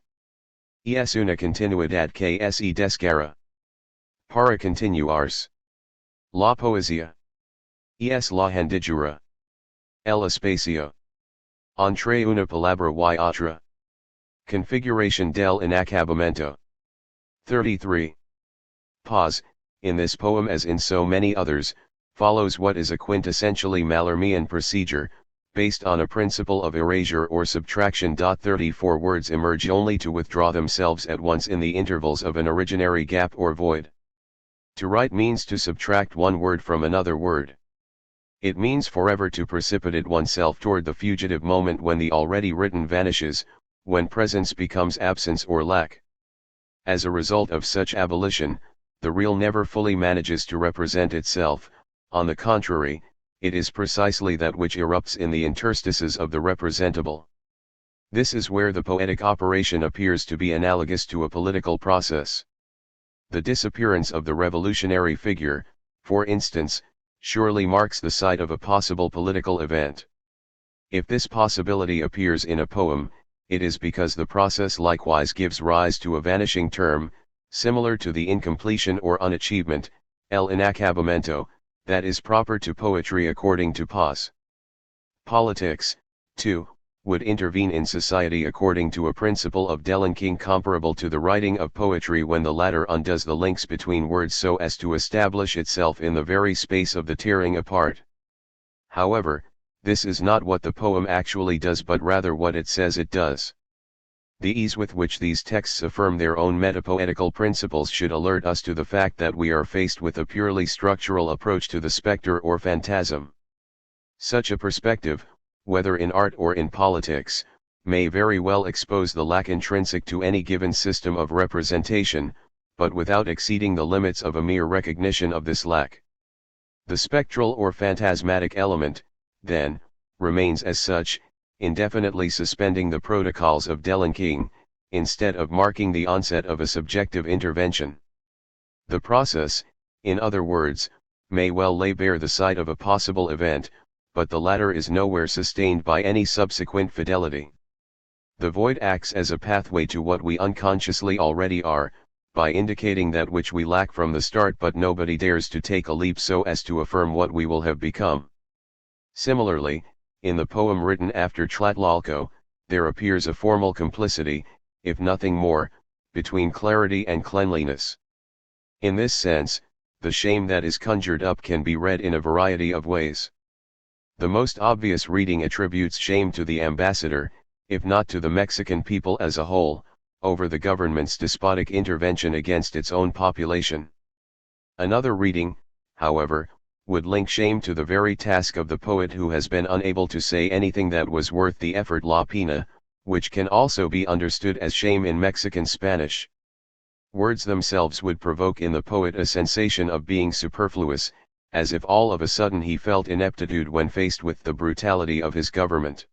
Es una continuidad que se desgarra. Para continuarse. La poesía. Es la hendidura. El espacio. Entre una palabra y otra. Configuration del inacabamiento. 33. Pause, in this poem as in so many others, follows what is a quintessentially Mallarmian procedure, based on a principle of erasure or subtraction. 34 words emerge only to withdraw themselves at once in the intervals of an originary gap or void. To write means to subtract one word from another word. It means forever to precipitate oneself toward the fugitive moment when the already written vanishes, when presence becomes absence or lack. As a result of such abolition, the real never fully manages to represent itself. On the contrary, it is precisely that which erupts in the interstices of the representable. This is where the poetic operation appears to be analogous to a political process. The disappearance of the revolutionary figure, for instance, surely marks the site of a possible political event. If this possibility appears in a poem, it is because the process likewise gives rise to a vanishing term, similar to the incompletion or unachievement, el inacabamiento, that is proper to poetry according to Paz. Politics, too, would intervene in society according to a principle of delinking comparable to the writing of poetry when the latter undoes the links between words so as to establish itself in the very space of the tearing apart. However, this is not what the poem actually does but rather what it says it does. The ease with which these texts affirm their own metapoetical principles should alert us to the fact that we are faced with a purely structural approach to the spectre or phantasm. Such a perspective, whether in art or in politics, may very well expose the lack intrinsic to any given system of representation, but without exceeding the limits of a mere recognition of this lack. The spectral or phantasmatic element, then, remains as such, indefinitely suspending the protocols of delinking, instead of marking the onset of a subjective intervention. The process, in other words, may well lay bare the site of a possible event, but the latter is nowhere sustained by any subsequent fidelity. The void acts as a pathway to what we unconsciously already are, by indicating that which we lack from the start, but nobody dares to take a leap so as to affirm what we will have become. Similarly, in the poem written after Tlatelolco, there appears a formal complicity, if nothing more, between clarity and cleanliness. In this sense, the shame that is conjured up can be read in a variety of ways. The most obvious reading attributes shame to the ambassador, if not to the Mexican people as a whole, over the government's despotic intervention against its own population. Another reading, however, would link shame to the very task of the poet who has been unable to say anything that was worth the effort, la pena, which can also be understood as shame in Mexican Spanish. Words themselves would provoke in the poet a sensation of being superfluous, as if all of a sudden he felt ineptitude when faced with the brutality of his government.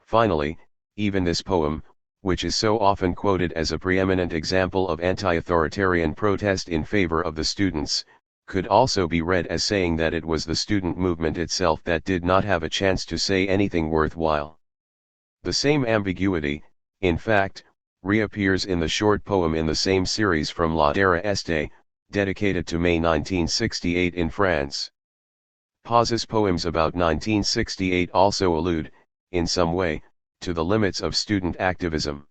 Finally, even this poem, which is so often quoted as a preeminent example of anti-authoritarian protest in favor of the students, could also be read as saying that it was the student movement itself that did not have a chance to say anything worthwhile. The same ambiguity, in fact, reappears in the short poem in the same series from La Terre Este, dedicated to May 1968 in France. Paz's poems about 1968 also allude, in some way, to the limits of student activism.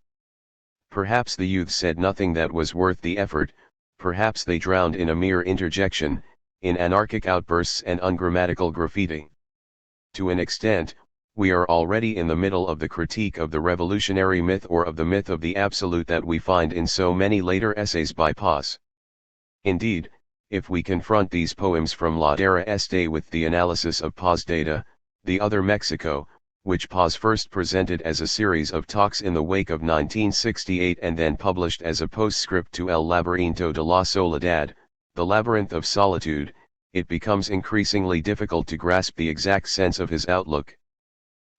Perhaps the youth said nothing that was worth the effort, perhaps they drowned in a mere interjection, in anarchic outbursts and ungrammatical graffiti. To an extent, we are already in the middle of the critique of the revolutionary myth or of the myth of the absolute that we find in so many later essays by Paz. Indeed, if we confront these poems from La Terra Este with the analysis of Paz data, the other Mexico, which Paz first presented as a series of talks in the wake of 1968 and then published as a postscript to El Laberinto de la Soledad, the Labyrinth of Solitude, it becomes increasingly difficult to grasp the exact sense of his outlook.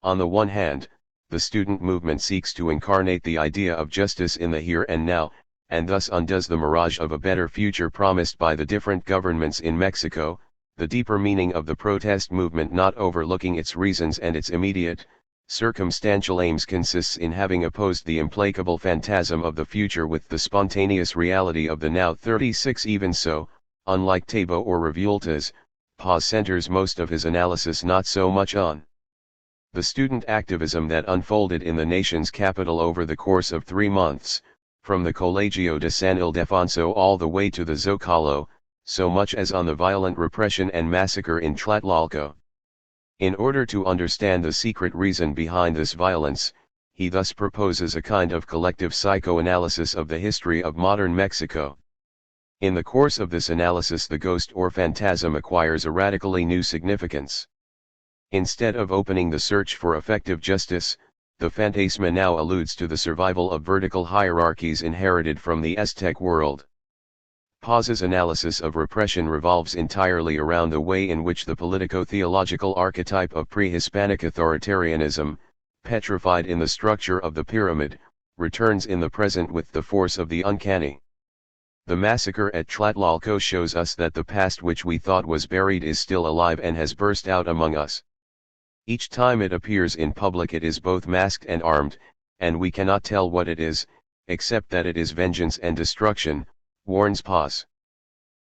On the one hand, the student movement seeks to incarnate the idea of justice in the here and now, and thus undoes the mirage of a better future promised by the different governments in Mexico, the deeper meaning of the protest movement not overlooking its reasons and its immediate, circumstantial aims consists in having opposed the implacable phantasm of the future with the spontaneous reality of the now. 36 Even so, unlike Tabo or Revueltas, Paz centers most of his analysis not so much on the student activism that unfolded in the nation's capital over the course of 3 months, from the Colegio de San Ildefonso all the way to the Zocalo, so much as on the violent repression and massacre in Tlatelolco. In order to understand the secret reason behind this violence, he thus proposes a kind of collective psychoanalysis of the history of modern Mexico. In the course of this analysis, the ghost or phantasm acquires a radically new significance. Instead of opening the search for effective justice, the phantasma now alludes to the survival of vertical hierarchies inherited from the Aztec world. Paz's analysis of repression revolves entirely around the way in which the politico-theological archetype of pre-Hispanic authoritarianism, petrified in the structure of the pyramid, returns in the present with the force of the uncanny. The massacre at Tlatelolco shows us that the past which we thought was buried is still alive and has burst out among us. Each time it appears in public it is both masked and armed, and we cannot tell what it is, except that it is vengeance and destruction, warns Paz.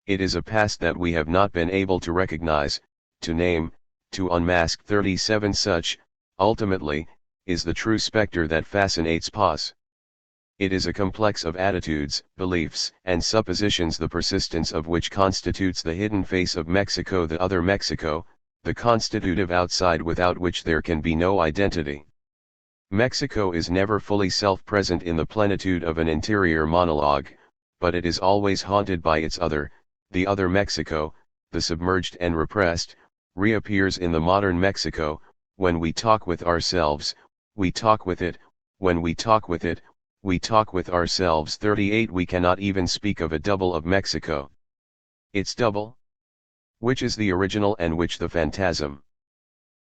It is a past that we have not been able to recognize, to name, to unmask. 37 Such, ultimately, is the true specter that fascinates Paz. It is a complex of attitudes, beliefs, and suppositions, the persistence of which constitutes the hidden face of Mexico, the other Mexico, the constitutive outside without which there can be no identity. Mexico is never fully self-present in the plenitude of an interior monologue, but it is always haunted by its other, the other Mexico, the submerged and repressed, reappears in the modern Mexico. When we talk with ourselves, we talk with it, when we talk with it, we talk with ourselves. 38 We cannot even speak of a double of Mexico. Its double? Which is the original and which the phantasm?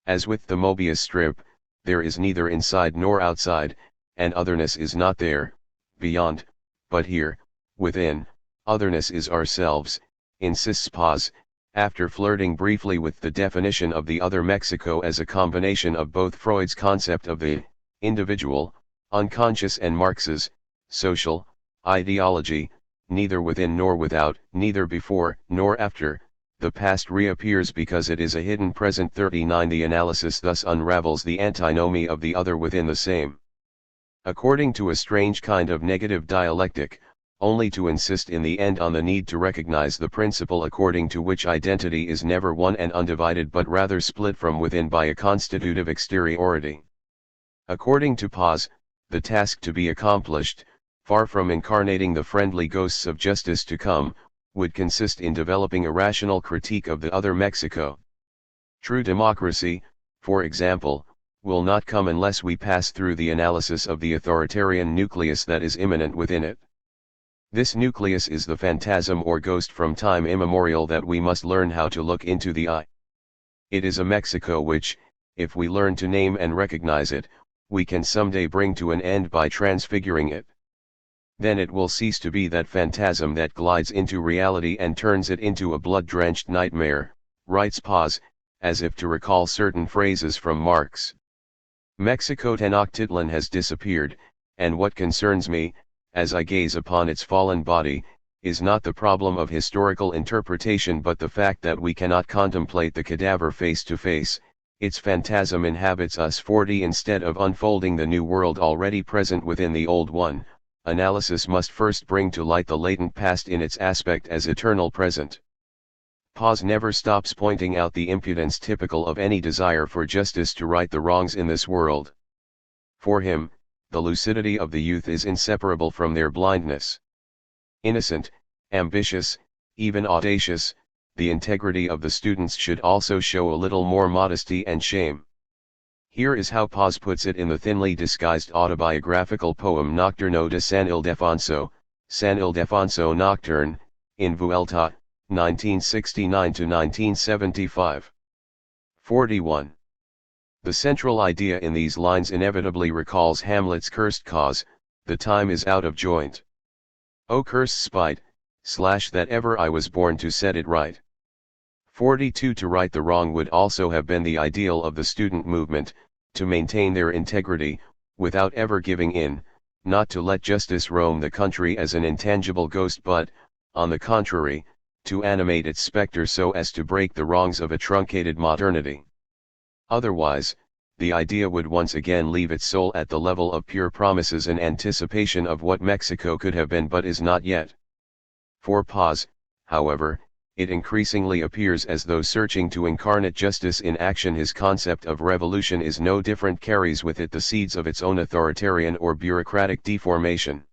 As with the Mobius strip, there is neither inside nor outside, and otherness is not there, beyond, but here, within. Otherness is ourselves, insists Paz, after flirting briefly with the definition of the other Mexico as a combination of both Freud's concept of the individual, unconscious, and Marx's social ideology. Neither within nor without, neither before nor after, the past reappears because it is a hidden present. 39 The analysis thus unravels the antinomy of the other within the same. According to a strange kind of negative dialectic, only to insist in the end on the need to recognize the principle according to which identity is never one and undivided but rather split from within by a constitutive exteriority. According to Paz, the task to be accomplished, far from incarnating the friendly ghosts of justice to come, would consist in developing a rational critique of the other Mexico. True democracy, for example, will not come unless we pass through the analysis of the authoritarian nucleus that is immanent within it. This nucleus is the phantasm or ghost from time immemorial that we must learn how to look into the eye. It is a Mexico which, if we learn to name and recognize it, we can someday bring to an end by transfiguring it. Then it will cease to be that phantasm that glides into reality and turns it into a blood-drenched nightmare, writes Paz, as if to recall certain phrases from Marx. Mexico Tenochtitlan has disappeared, and what concerns me, as I gaze upon its fallen body, is not the problem of historical interpretation but the fact that we cannot contemplate the cadaver face to face. Its phantasm inhabits us. 40 Instead of unfolding the new world already present within the old one, analysis must first bring to light the latent past in its aspect as eternal present. Paz never stops pointing out the impudence typical of any desire for justice to right the wrongs in this world. For him, the lucidity of the youth is inseparable from their blindness. Innocent, ambitious, even audacious, the integrity of the students should also show a little more modesty and shame. Here is how Paz puts it in the thinly disguised autobiographical poem Nocturno de San Ildefonso Nocturne, in Vuelta, 1969–1975. 41. The central idea in these lines inevitably recalls Hamlet's cursed cause, the time is out of joint. O cursed spite, that ever I was born to set it right. 42. To right the wrong would also have been the ideal of the student movement, to maintain their integrity, without ever giving in, not to let justice roam the country as an intangible ghost but, on the contrary, to animate its spectre so as to break the wrongs of a truncated modernity. Otherwise, the idea would once again leave its soul at the level of pure promises and anticipation of what Mexico could have been but is not yet. For Paz, however, it increasingly appears as though searching to incarnate justice in action, his concept of revolution is no different, carries with it the seeds of its own authoritarian or bureaucratic deformation.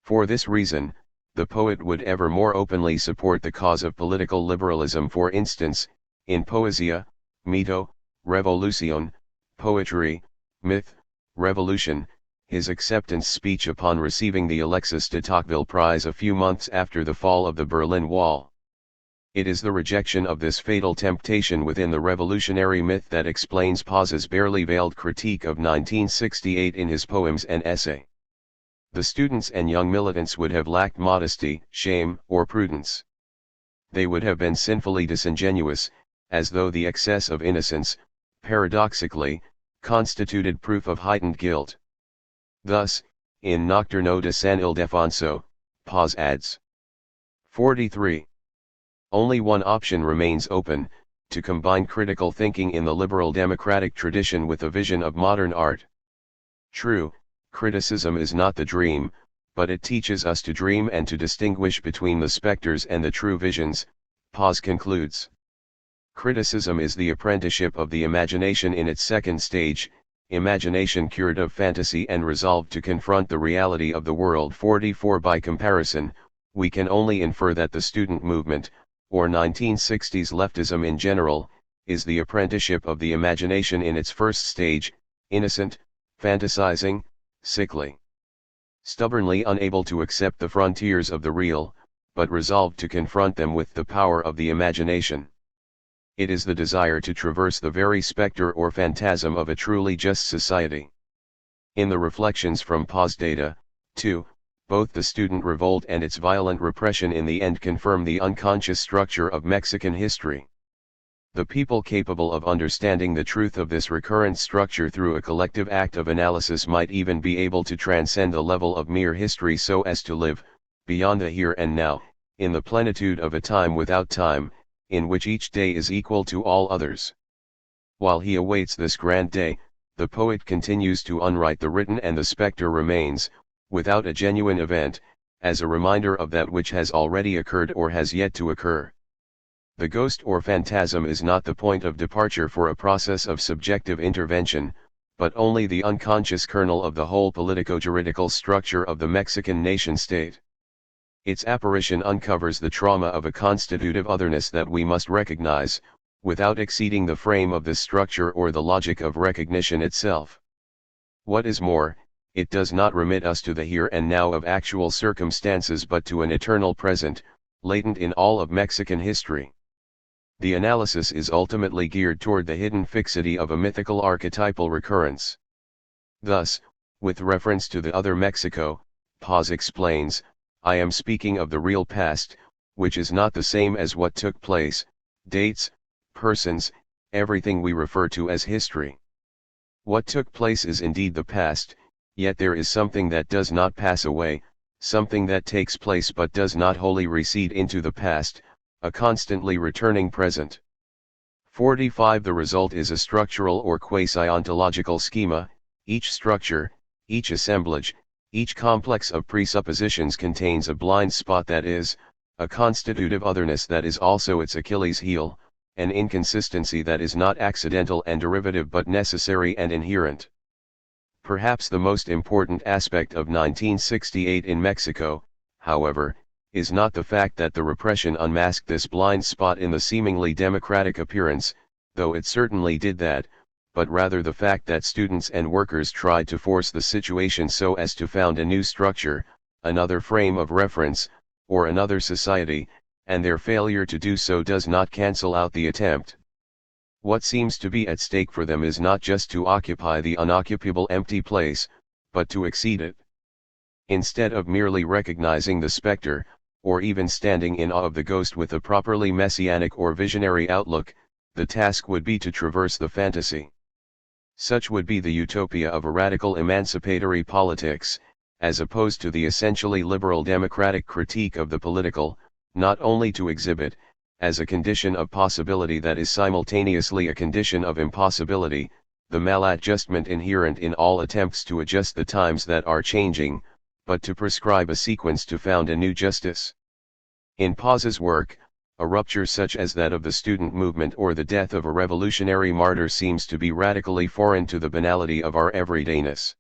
For this reason, the poet would ever more openly support the cause of political liberalism. For instance, in Poesia, Mito, Revolución, Poetry, Myth, Revolution, his acceptance speech upon receiving the Alexis de Tocqueville Prize a few months after the fall of the Berlin Wall. It is the rejection of this fatal temptation within the revolutionary myth that explains Paz's barely veiled critique of 1968 in his poems and essay. The students and young militants would have lacked modesty, shame, or prudence. They would have been sinfully disingenuous, as though the excess of innocence, paradoxically, constituted proof of heightened guilt. Thus, in Nocturno de San Ildefonso, Paz adds. 43. Only one option remains open, to combine critical thinking in the liberal democratic tradition with a vision of modern art. True, criticism is not the dream, but it teaches us to dream and to distinguish between the specters and the true visions, Paz concludes. Criticism is the apprenticeship of the imagination in its second stage, imagination cured of fantasy and resolved to confront the reality of the world. 44. By comparison, we can only infer that the student movement, or 1960s leftism in general, is the apprenticeship of the imagination in its first stage, innocent, fantasizing, sickly. Stubbornly unable to accept the frontiers of the real, but resolved to confront them with the power of the imagination. It is the desire to traverse the very specter or phantasm of a truly just society. In the Reflections from Paz Data, 2, both the student revolt and its violent repression in the end confirm the unconscious structure of Mexican history. The people capable of understanding the truth of this recurrent structure through a collective act of analysis might even be able to transcend the level of mere history so as to live, beyond the here and now, in the plenitude of a time without time, in which each day is equal to all others. While he awaits this grand day, the poet continues to unwrite the written, and the spectre remains, without a genuine event, as a reminder of that which has already occurred or has yet to occur. The ghost or phantasm is not the point of departure for a process of subjective intervention, but only the unconscious kernel of the whole politico-juridical structure of the Mexican nation-state. Its apparition uncovers the trauma of a constitutive otherness that we must recognize, without exceeding the frame of this structure or the logic of recognition itself. What is more, it does not remit us to the here and now of actual circumstances but to an eternal present, latent in all of Mexican history. The analysis is ultimately geared toward the hidden fixity of a mythical archetypal recurrence. Thus, with reference to the other Mexico, Paz explains, I am speaking of the real past, which is not the same as what took place, dates, persons, everything we refer to as history. What took place is indeed the past, yet there is something that does not pass away, something that takes place but does not wholly recede into the past, a constantly returning present. 45. The result is a structural or quasi-ontological schema. Each structure, each assemblage, each complex of presuppositions contains a blind spot that is, a constitutive otherness that is also its Achilles heel, an inconsistency that is not accidental and derivative but necessary and inherent. Perhaps the most important aspect of 1968 in Mexico, however, is not the fact that the repression unmasked this blind spot in the seemingly democratic appearance, though it certainly did that, but rather the fact that students and workers tried to force the situation so as to found a new structure, another frame of reference, or another society, and their failure to do so does not cancel out the attempt. What seems to be at stake for them is not just to occupy the unoccupable empty place, but to exceed it. Instead of merely recognizing the specter, or even standing in awe of the ghost with a properly messianic or visionary outlook, the task would be to traverse the fantasy. Such would be the utopia of a radical emancipatory politics, as opposed to the essentially liberal democratic critique of the political, not only to exhibit, as a condition of possibility that is simultaneously a condition of impossibility, the maladjustment inherent in all attempts to adjust the times that are changing, but to prescribe a sequence to found a new justice. In Paz's work, a rupture such as that of the student movement or the death of a revolutionary martyr seems to be radically foreign to the banality of our everydayness.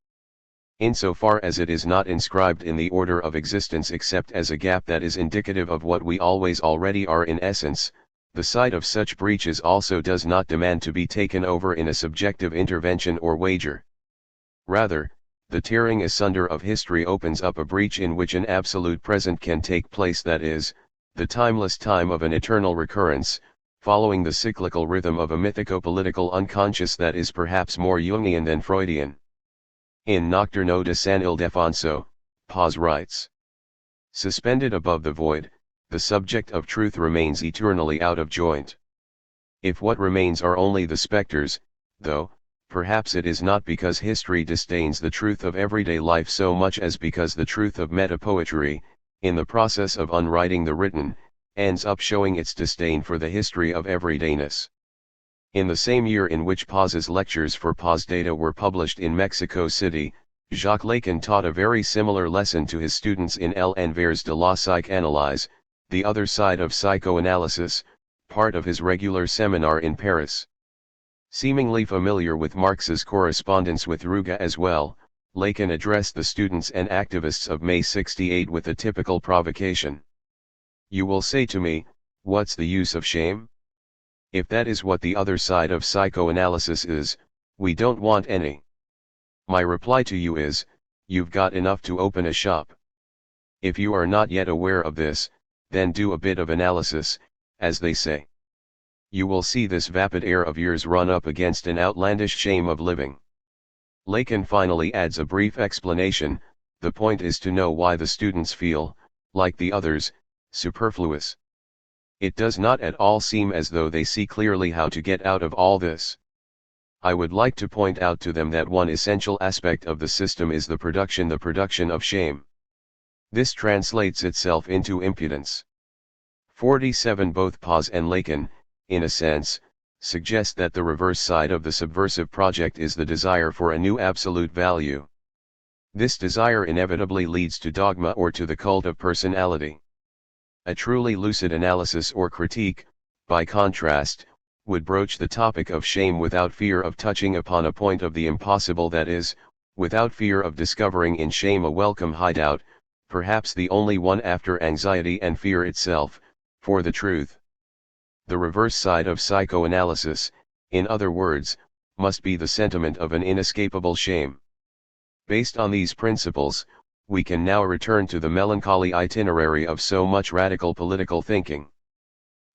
Insofar as it is not inscribed in the order of existence except as a gap that is indicative of what we always already are in essence, the sight of such breaches also does not demand to be taken over in a subjective intervention or wager. Rather, the tearing asunder of history opens up a breach in which an absolute present can take place, that is, the timeless time of an eternal recurrence, following the cyclical rhythm of a mythico-political unconscious that is perhaps more Jungian than Freudian. In Nocturno de San Ildefonso, Paz writes, "Suspended above the void, the subject of truth remains eternally out of joint. If what remains are only the specters, though, perhaps it is not because history disdains the truth of everyday life so much as because the truth of metapoetry, in the process of unwriting the written, ends up showing its disdain for the history of everydayness." In the same year in which Paz's lectures for Paz Data were published in Mexico City, Jacques Lacan taught a very similar lesson to his students in L'Envers de la Psychanalyse, the other side of psychoanalysis, part of his regular seminar in Paris. Seemingly familiar with Marx's correspondence with Ruga as well, Lacan addressed the students and activists of May 68 with a typical provocation. "You will say to me, what's the use of shame? If that is what the other side of psychoanalysis is, we don't want any. My reply to you is, you've got enough to open a shop. If you are not yet aware of this, then do a bit of analysis, as they say. You will see this vapid air of yours run up against an outlandish shame of living." Lacan finally adds a brief explanation: the point is to know why the students feel, like the others, superfluous. It does not at all seem as though they see clearly how to get out of all this. I would like to point out to them that one essential aspect of the system is the production of shame. This translates itself into impudence. 47 Both Paz and Lacan, in a sense, suggest that the reverse side of the subversive project is the desire for a new absolute value. This desire inevitably leads to dogma or to the cult of personality. A truly lucid analysis or critique, by contrast, would broach the topic of shame without fear of touching upon a point of the impossible, that is, without fear of discovering in shame a welcome hideout, perhaps the only one after anxiety and fear itself, for the truth. The reverse side of psychoanalysis, in other words, must be the sentiment of an inescapable shame. Based on these principles, we can now return to the melancholy itinerary of so much radical political thinking.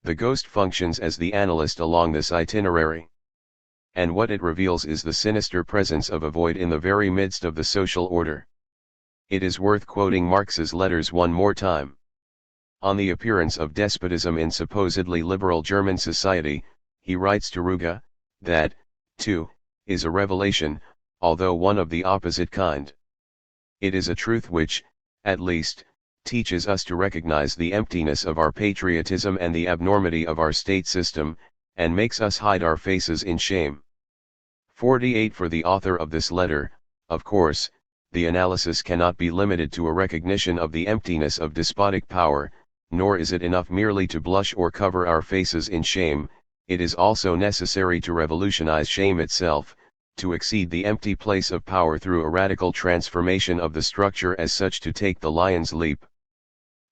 The ghost functions as the analyst along this itinerary. And what it reveals is the sinister presence of a void in the very midst of the social order. It is worth quoting Marx's letters one more time. On the appearance of despotism in supposedly liberal German society, he writes to Ruga, that, too, is a revelation, although one of the opposite kind. It is a truth which, at least, teaches us to recognize the emptiness of our patriotism and the abnormity of our state system, and makes us hide our faces in shame. 48 For the author of this letter, of course, the analysis cannot be limited to a recognition of the emptiness of despotic power, nor is it enough merely to blush or cover our faces in shame, it is also necessary to revolutionize shame itself, to exceed the empty place of power through a radical transformation of the structure as such to take the lion's leap.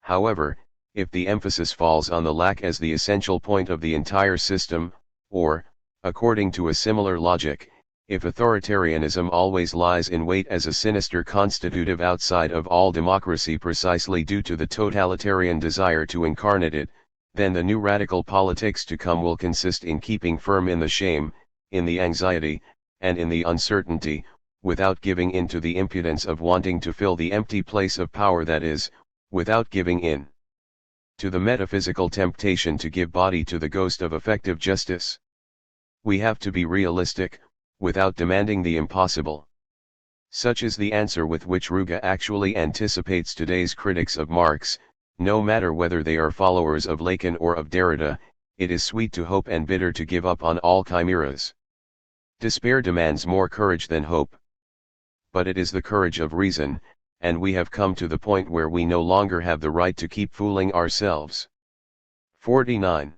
However, if the emphasis falls on the lack as the essential point of the entire system, or, according to a similar logic, if authoritarianism always lies in wait as a sinister constitutive outside of all democracy precisely due to the totalitarian desire to incarnate it, then the new radical politics to come will consist in keeping firm in the shame, in the anxiety, and in the uncertainty, without giving in to the impudence of wanting to fill the empty place of power, that is, without giving in to the metaphysical temptation to give body to the ghost of effective justice. We have to be realistic, without demanding the impossible. Such is the answer with which Ruge actually anticipates today's critics of Marx. No matter whether they are followers of Lacan or of Derrida, it is sweet to hope and bitter to give up on all chimeras. Despair demands more courage than hope. But it is the courage of reason, and we have come to the point where we no longer have the right to keep fooling ourselves. 49.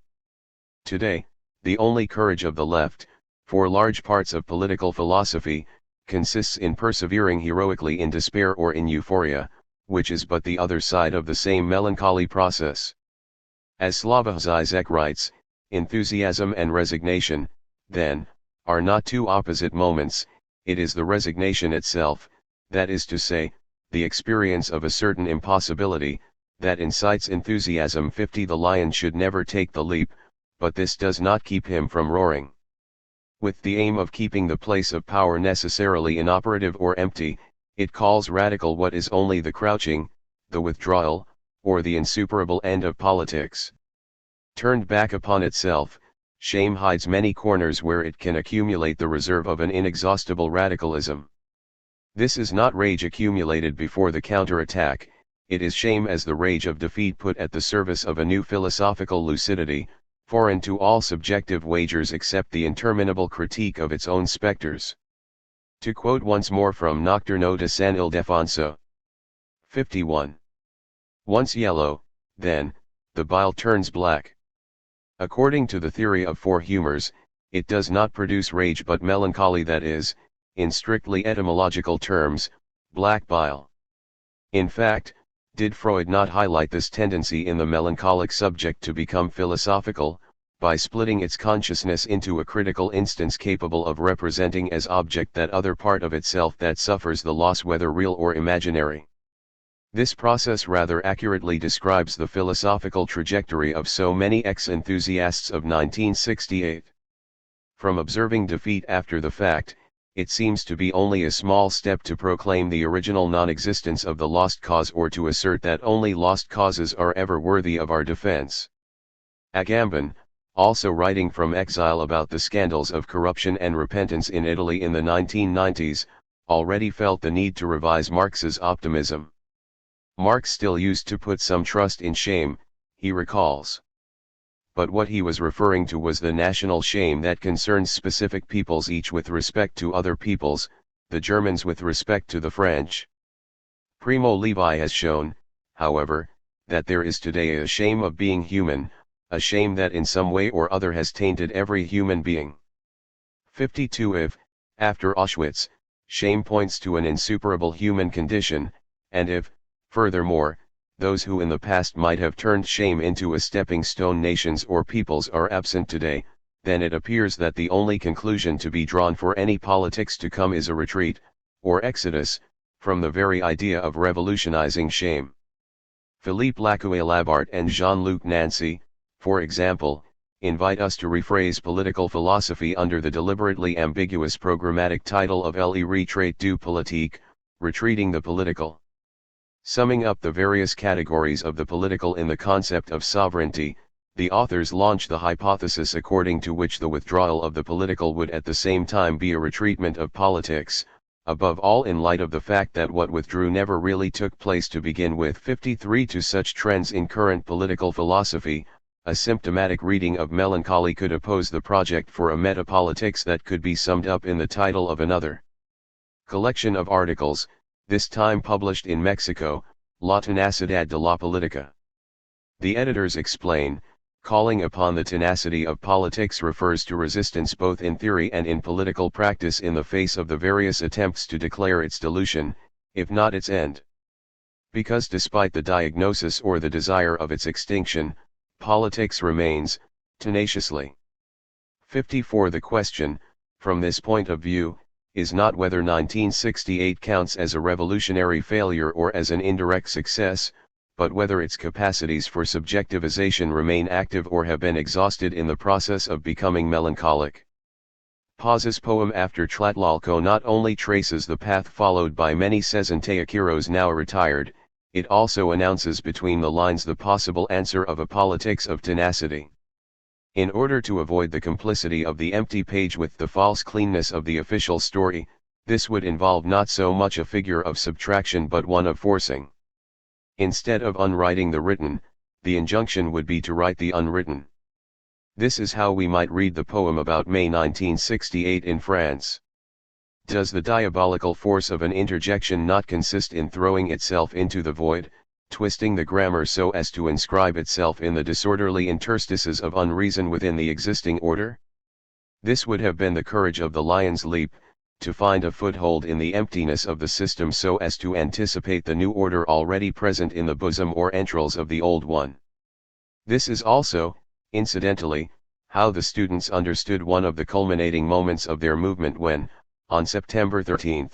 Today, the only courage of the left, for large parts of political philosophy, consists in persevering heroically in despair or in euphoria, which is but the other side of the same melancholy process. As Slavoj Žižek writes, enthusiasm and resignation, then, are not two opposite moments, it is the resignation itself, that is to say, the experience of a certain impossibility, that incites enthusiasm. 50. The lion should never take the leap, but this does not keep him from roaring. With the aim of keeping the place of power necessarily inoperative or empty, it calls radical what is only the crouching, the withdrawal, or the insuperable end of politics. Turned back upon itself, shame hides many corners where it can accumulate the reserve of an inexhaustible radicalism. This is not rage accumulated before the counterattack, it is shame as the rage of defeat put at the service of a new philosophical lucidity, foreign to all subjective wagers except the interminable critique of its own specters. To quote once more from Nocturno de San Ildefonso. 51. Once yellow, then, the bile turns black. According to the theory of four humors, it does not produce rage but melancholy, that is, in strictly etymological terms, black bile. In fact, did Freud not highlight this tendency in the melancholic subject to become philosophical, by splitting its consciousness into a critical instance capable of representing as object that other part of itself that suffers the loss whether real or imaginary? This process rather accurately describes the philosophical trajectory of so many ex-enthusiasts of 1968. From observing defeat after the fact, it seems to be only a small step to proclaim the original non-existence of the lost cause or to assert that only lost causes are ever worthy of our defense. Agamben, also writing from exile about the scandals of corruption and repentance in Italy in the 1990s, already felt the need to revise Marx's optimism. Marx still used to put some trust in shame, he recalls. But what he was referring to was the national shame that concerns specific peoples, each with respect to other peoples, the Germans with respect to the French. Primo Levi has shown, however, that there is today a shame of being human, a shame that in some way or other has tainted every human being. 52. If, after Auschwitz, shame points to an insuperable human condition, and if, furthermore, those who in the past might have turned shame into a stepping stone nations or peoples are absent today, then it appears that the only conclusion to be drawn for any politics to come is a retreat, or exodus, from the very idea of revolutionizing shame. Philippe Lacoué-Labart and Jean-Luc Nancy, for example, invite us to rephrase political philosophy under the deliberately ambiguous programmatic title of Le retrait du politique, retreating the political. Summing up the various categories of the political in the concept of sovereignty, the authors launch the hypothesis according to which the withdrawal of the political would at the same time be a retreatment of politics, above all in light of the fact that what withdrew never really took place to begin with. 53. To such trends in current political philosophy, a symptomatic reading of melancholy could oppose the project for a metapolitics that could be summed up in the title of another collection of articles, this time published in Mexico, La Tenacidad de la Política. The editors explain, calling upon the tenacity of politics refers to resistance both in theory and in political practice in the face of the various attempts to declare its dilution, if not its end. Because despite the diagnosis or the desire of its extinction, politics remains, tenaciously. 54. The question, from this point of view, is not whether 1968 counts as a revolutionary failure or as an indirect success, but whether its capacities for subjectivization remain active or have been exhausted in the process of becoming melancholic. Paz's poem after Tlatelolco not only traces the path followed by many Sesenteaquiros now retired, it also announces between the lines the possible answer of a politics of tenacity. In order to avoid the complicity of the empty page with the false cleanness of the official story, this would involve not so much a figure of subtraction but one of forcing. Instead of unwriting the written, the injunction would be to write the unwritten. This is how we might read the poem about May 1968 in France. Does the diabolical force of an interjection not consist in throwing itself into the void, twisting the grammar so as to inscribe itself in the disorderly interstices of unreason within the existing order? This would have been the courage of the lion's leap, to find a foothold in the emptiness of the system so as to anticipate the new order already present in the bosom or entrails of the old one. This is also, incidentally, how the students understood one of the culminating moments of their movement when, on September 13,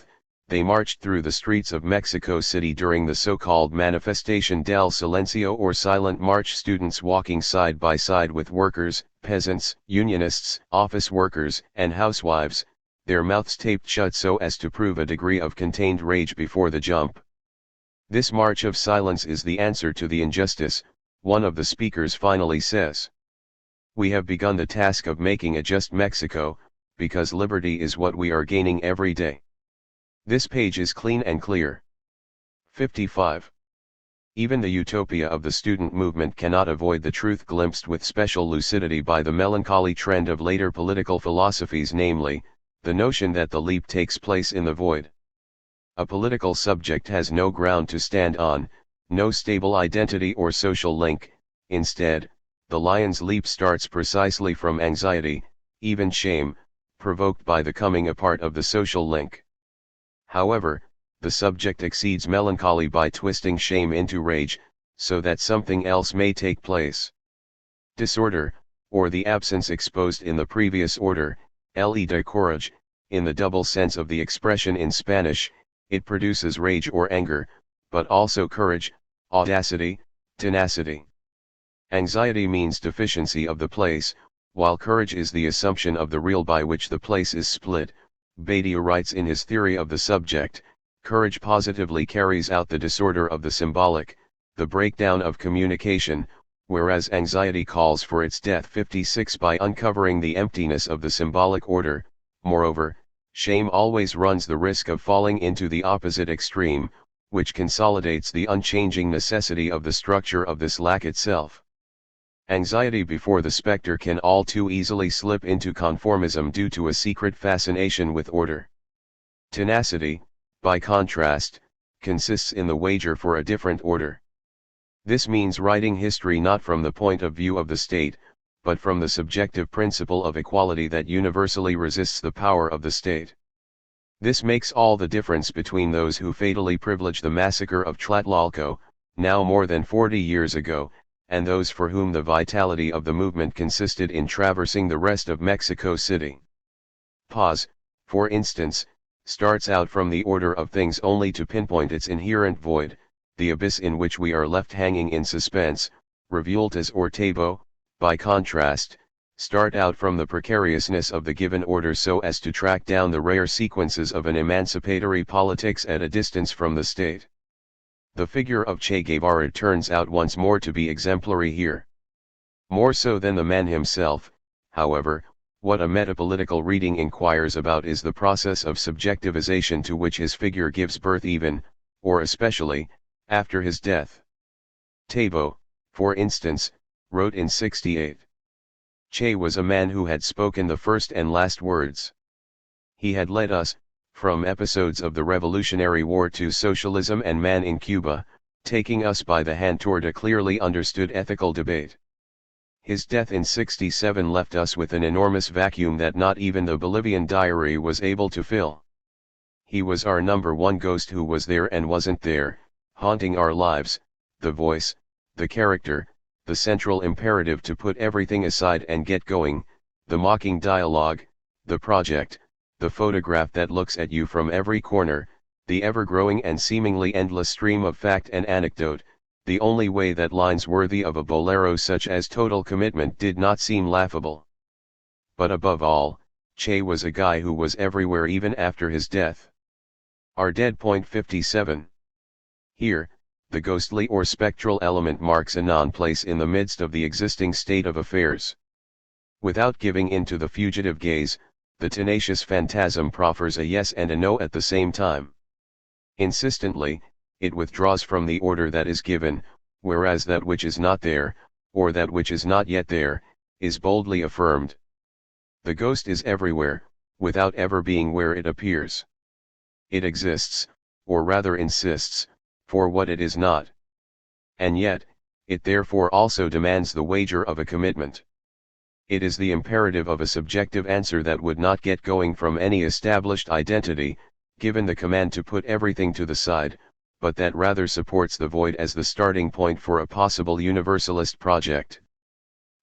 they marched through the streets of Mexico City during the so-called Manifestación del Silencio or Silent March, students walking side by side with workers, peasants, unionists, office workers, and housewives, their mouths taped shut so as to prove a degree of contained rage before the jump. This march of silence is the answer to the injustice, one of the speakers finally says. We have begun the task of making a just Mexico, because liberty is what we are gaining every day. This page is clean and clear. 55. Even the utopia of the student movement cannot avoid the truth glimpsed with special lucidity by the melancholy trend of later political philosophies, namely, the notion that the leap takes place in the void. A political subject has no ground to stand on, no stable identity or social link. Instead, the lion's leap starts precisely from anxiety, even shame, provoked by the coming apart of the social link. However, the subject exceeds melancholy by twisting shame into rage, so that something else may take place. Disorder, or the absence exposed in the previous order, le de courage, in the double sense of the expression in Spanish, it produces rage or anger, but also courage, audacity, tenacity. Anxiety means deficiency of the place, while courage is the assumption of the real by which the place is split. Badiou writes in his theory of the subject, courage positively carries out the disorder of the symbolic, the breakdown of communication, whereas anxiety calls for its death. 56. By uncovering the emptiness of the symbolic order, moreover, shame always runs the risk of falling into the opposite extreme, which consolidates the unchanging necessity of the structure of this lack itself. Anxiety before the spectre can all too easily slip into conformism due to a secret fascination with order. Tenacity, by contrast, consists in the wager for a different order. This means writing history not from the point of view of the state, but from the subjective principle of equality that universally resists the power of the state. This makes all the difference between those who fatally privilege the massacre of Tlatelolco, now more than 40 years ago, and those for whom the vitality of the movement consisted in traversing the rest of Mexico City. Paz, for instance, starts out from the order of things only to pinpoint its inherent void, the abyss in which we are left hanging in suspense. Revueltas or Tabo, by contrast, start out from the precariousness of the given order so as to track down the rare sequences of an emancipatory politics at a distance from the state. The figure of Che Guevara turns out once more to be exemplary here. More so than the man himself, however, what a metapolitical reading inquires about is the process of subjectivization to which his figure gives birth even, or especially, after his death. Tabo, for instance, wrote in 68. Che was a man who had spoken the first and last words. He had led us, from episodes of the Revolutionary War to socialism and man in Cuba, taking us by the hand toward a clearly understood ethical debate. His death in '67 left us with an enormous vacuum that not even the Bolivian diary was able to fill. He was our number one ghost who was there and wasn't there, haunting our lives, the voice, the character, the central imperative to put everything aside and get going, the mocking dialogue, the project, the photograph that looks at you from every corner, the ever-growing and seemingly endless stream of fact and anecdote, the only way that lines worthy of a bolero such as Total Commitment did not seem laughable. But above all, Che was a guy who was everywhere even after his death. Our dead. 57. Here, the ghostly or spectral element marks a non-place in the midst of the existing state of affairs. Without giving in to the fugitive gaze, the tenacious phantasm proffers a yes and a no at the same time. Insistently, it withdraws from the order that is given, whereas that which is not there, or that which is not yet there, is boldly affirmed. The ghost is everywhere, without ever being where it appears. It exists, or rather insists, for what it is not. And yet, it therefore also demands the wager of a commitment. It is the imperative of a subjective answer that would not get going from any established identity, given the command to put everything to the side, but that rather supports the void as the starting point for a possible universalist project.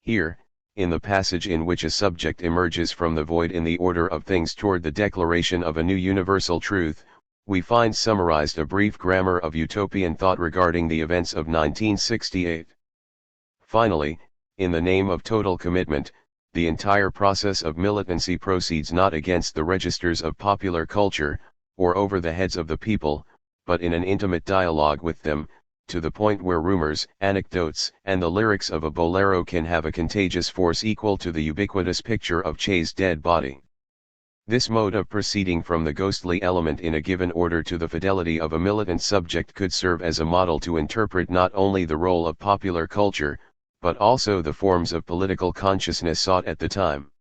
Here, in the passage in which a subject emerges from the void in the order of things toward the declaration of a new universal truth, we find summarized a brief grammar of utopian thought regarding the events of 1968. Finally, in the name of total commitment, the entire process of militancy proceeds not against the registers of popular culture, or over the heads of the people, but in an intimate dialogue with them, to the point where rumors, anecdotes, and the lyrics of a bolero can have a contagious force equal to the ubiquitous picture of Che's dead body. This mode of proceeding from the ghostly element in a given order to the fidelity of a militant subject could serve as a model to interpret not only the role of popular culture, but also the forms of political consciousness sought at the time.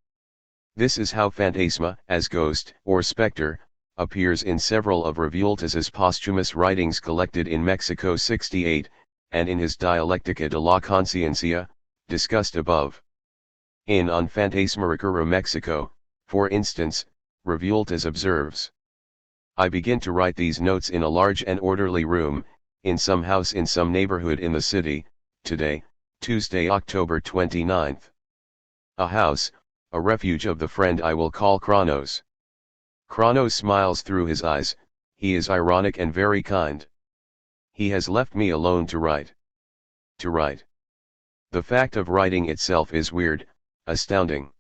This is how Phantasma, as ghost, or specter, appears in several of Revueltas's posthumous writings collected in Mexico 68, and in his Dialectica de la Conciencia, discussed above. In On Phantasmagorica Mexico, for instance, Revueltas observes: I begin to write these notes in a large and orderly room, in some house in some neighborhood in the city, today, Tuesday, October 29th. A house, a refuge of the friend I will call Kronos. Kronos smiles through his eyes, he is ironic and very kind. He has left me alone to write. To write. The fact of writing itself is weird, astounding.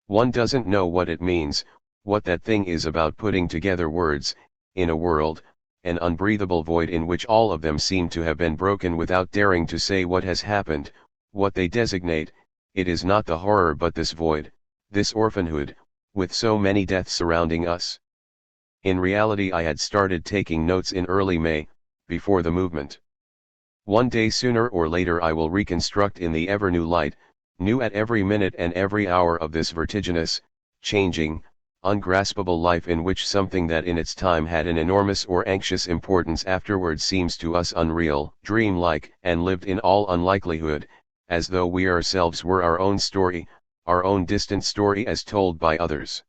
One doesn't know what it means, what that thing is about putting together words, in a world, an unbreathable void in which all of them seem to have been broken without daring to say what has happened, what they designate. It is not the horror but this void, this orphanhood, with so many deaths surrounding us. In reality I had started taking notes in early May, before the movement. One day sooner or later I will reconstruct in the ever new light, new at every minute and every hour of this vertiginous, changing, ungraspable life in which something that in its time had an enormous or anxious importance afterwards seems to us unreal, dreamlike, and lived in all unlikelihood, as though we ourselves were our own story, our own distant story as told by others.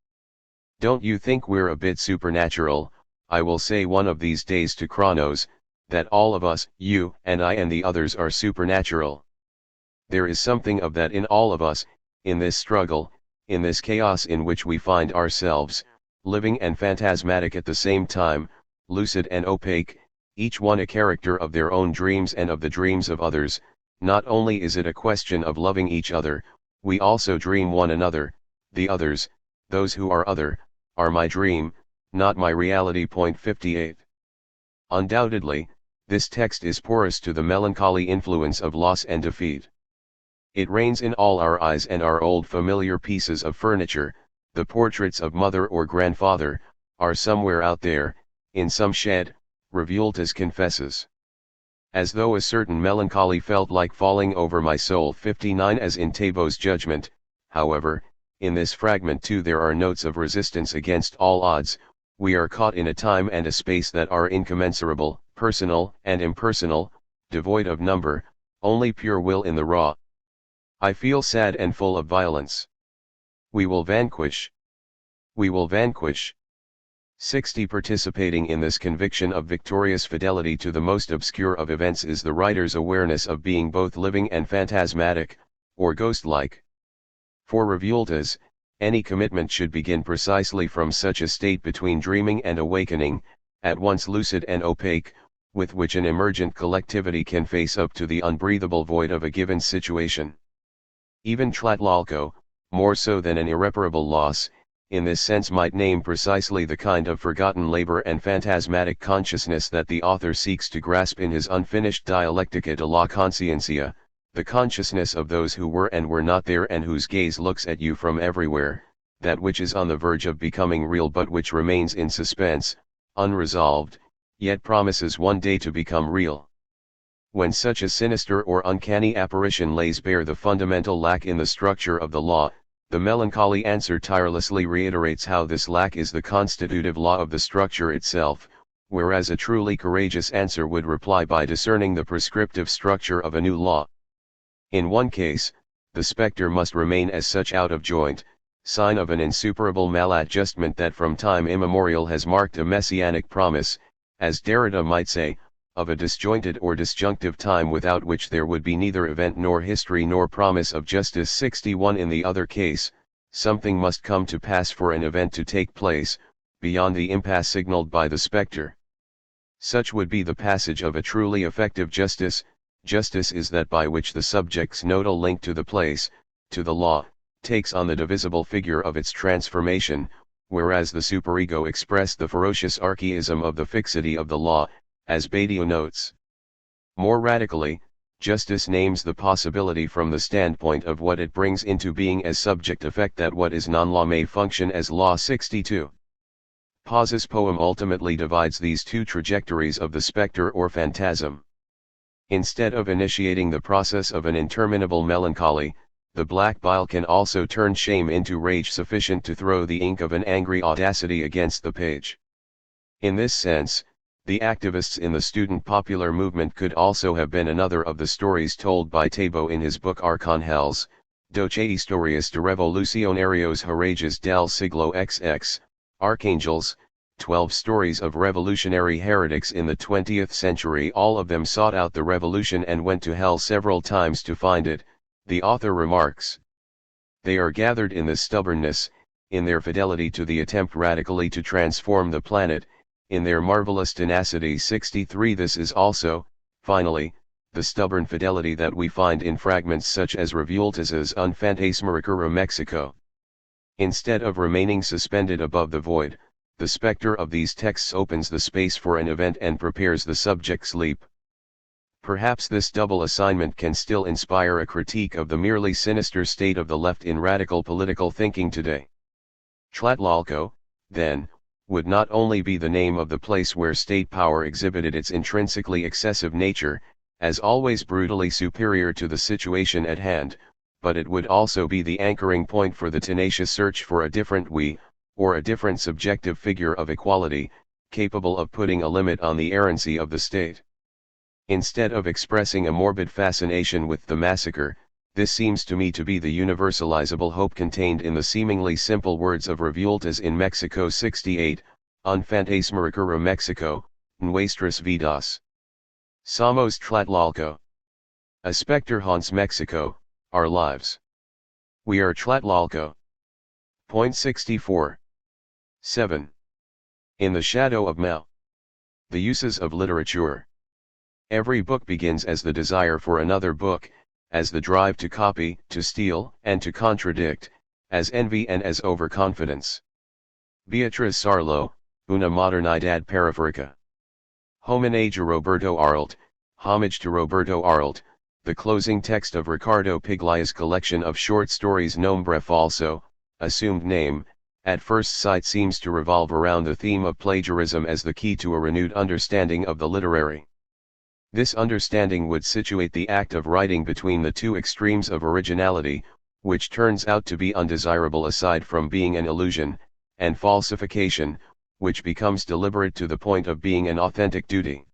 Don't you think we're a bit supernatural? I will say one of these days to Kronos, that all of us, you and I and the others, are supernatural. There is something of that in all of us, in this struggle, in this chaos in which we find ourselves, living and phantasmatic at the same time, lucid and opaque, each one a character of their own dreams and of the dreams of others. Not only is it a question of loving each other, we also dream one another. The others, those who are other, are my dream, not my reality. 58. Undoubtedly, this text is porous to the melancholy influence of loss and defeat. It reigns in all our eyes, and our old familiar pieces of furniture, the portraits of mother or grandfather, are somewhere out there, in some shed, Revueltas confesses. As though a certain melancholy felt like falling over my soul. 59. As in Tavo's judgment, however, in this fragment too there are notes of resistance against all odds. We are caught in a time and a space that are incommensurable, personal and impersonal, devoid of number, only pure will in the raw. I feel sad and full of violence. We will vanquish. We will vanquish. 60. Participating in this conviction of victorious fidelity to the most obscure of events is the writer's awareness of being both living and phantasmatic, or ghost-like. For Revueltas, any commitment should begin precisely from such a state between dreaming and awakening, at once lucid and opaque, with which an emergent collectivity can face up to the unbreathable void of a given situation. Even Tlatelolco, more so than an irreparable loss, in this sense might name precisely the kind of forgotten labor and phantasmatic consciousness that the author seeks to grasp in his unfinished Dialectica de la Conciencia, the consciousness of those who were and were not there and whose gaze looks at you from everywhere, that which is on the verge of becoming real but which remains in suspense, unresolved, yet promises one day to become real. When such a sinister or uncanny apparition lays bare the fundamental lack in the structure of the law, the melancholy answer tirelessly reiterates how this lack is the constitutive law of the structure itself, whereas a truly courageous answer would reply by discerning the prescriptive structure of a new law. In one case, the spectre must remain as such out of joint, sign of an insuperable maladjustment that from time immemorial has marked a messianic promise, as Derrida might say, of a disjointed or disjunctive time without which there would be neither event nor history nor promise of justice. 61. In the other case, something must come to pass for an event to take place, beyond the impasse signaled by the spectre. Such would be the passage of a truly effective justice. Justice is that by which the subject's nodal link to the place, to the law, takes on the divisible figure of its transformation, whereas the superego expressed the ferocious archaism of the fixity of the law, as Badiou notes. More radically, justice names the possibility from the standpoint of what it brings into being as subject effect that what is non-law may function as law. 62. Paz's poem ultimately divides these two trajectories of the spectre or phantasm. Instead of initiating the process of an interminable melancholy, the black bile can also turn shame into rage sufficient to throw the ink of an angry audacity against the page. In this sense, the activists in the student popular movement could also have been another of the stories told by Tabo in his book Arcángeles, Doce Historias de Revolucionarios Hereges del Siglo XX, Archangels, 12 stories of revolutionary heretics in the 20th century. All of them sought out the revolution and went to hell several times to find it, the author remarks. They are gathered in this stubbornness, in their fidelity to the attempt radically to transform the planet, in their marvelous tenacity. 63. This is also, finally, the stubborn fidelity that we find in fragments such as Revueltas's Un Fantasmarica Mexico. Instead of remaining suspended above the void, the spectre of these texts opens the space for an event and prepares the subject's leap. Perhaps this double assignment can still inspire a critique of the merely sinister state of the left in radical political thinking today. Tlatelolco, then, would not only be the name of the place where state power exhibited its intrinsically excessive nature, as always brutally superior to the situation at hand, but it would also be the anchoring point for the tenacious search for a different we, or a different subjective figure of equality, capable of putting a limit on the errancy of the state. Instead of expressing a morbid fascination with the massacre, this seems to me to be the universalizable hope contained in the seemingly simple words of Revueltas in Mexico. 68, Un Fantasmarica Mexico, Nuestras vidas. Somos Tlatelolco. A spectre haunts Mexico, our lives. We are Tlatelolco. Point 64. 7. In the shadow of Mao. The uses of literature. Every book begins as the desire for another book, as the drive to copy, to steal, and to contradict, as envy and as overconfidence. Beatriz Sarlo, Una Modernidad Periférica. Homenage a Roberto Arlt, Homage to Roberto Arlt, the closing text of Ricardo Piglia's collection of short stories Nombre Falso, assumed name, at first sight seems to revolve around the theme of plagiarism as the key to a renewed understanding of the literary. This understanding would situate the act of writing between the two extremes of originality, which turns out to be undesirable aside from being an illusion, and falsification, which becomes deliberate to the point of being an authentic duty.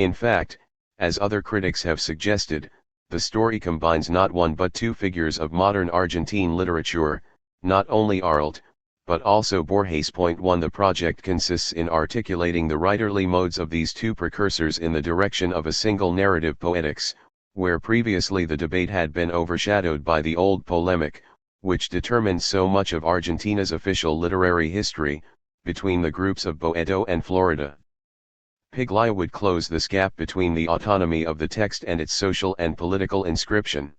In fact, as other critics have suggested, the story combines not one but two figures of modern Argentine literature, not only Arlt, but also Borges. 1 The project consists in articulating the writerly modes of these two precursors in the direction of a single narrative poetics, where previously the debate had been overshadowed by the old polemic, which determined so much of Argentina's official literary history, between the groups of Boedo and Florida. Piglia would close this gap between the autonomy of the text and its social and political inscription.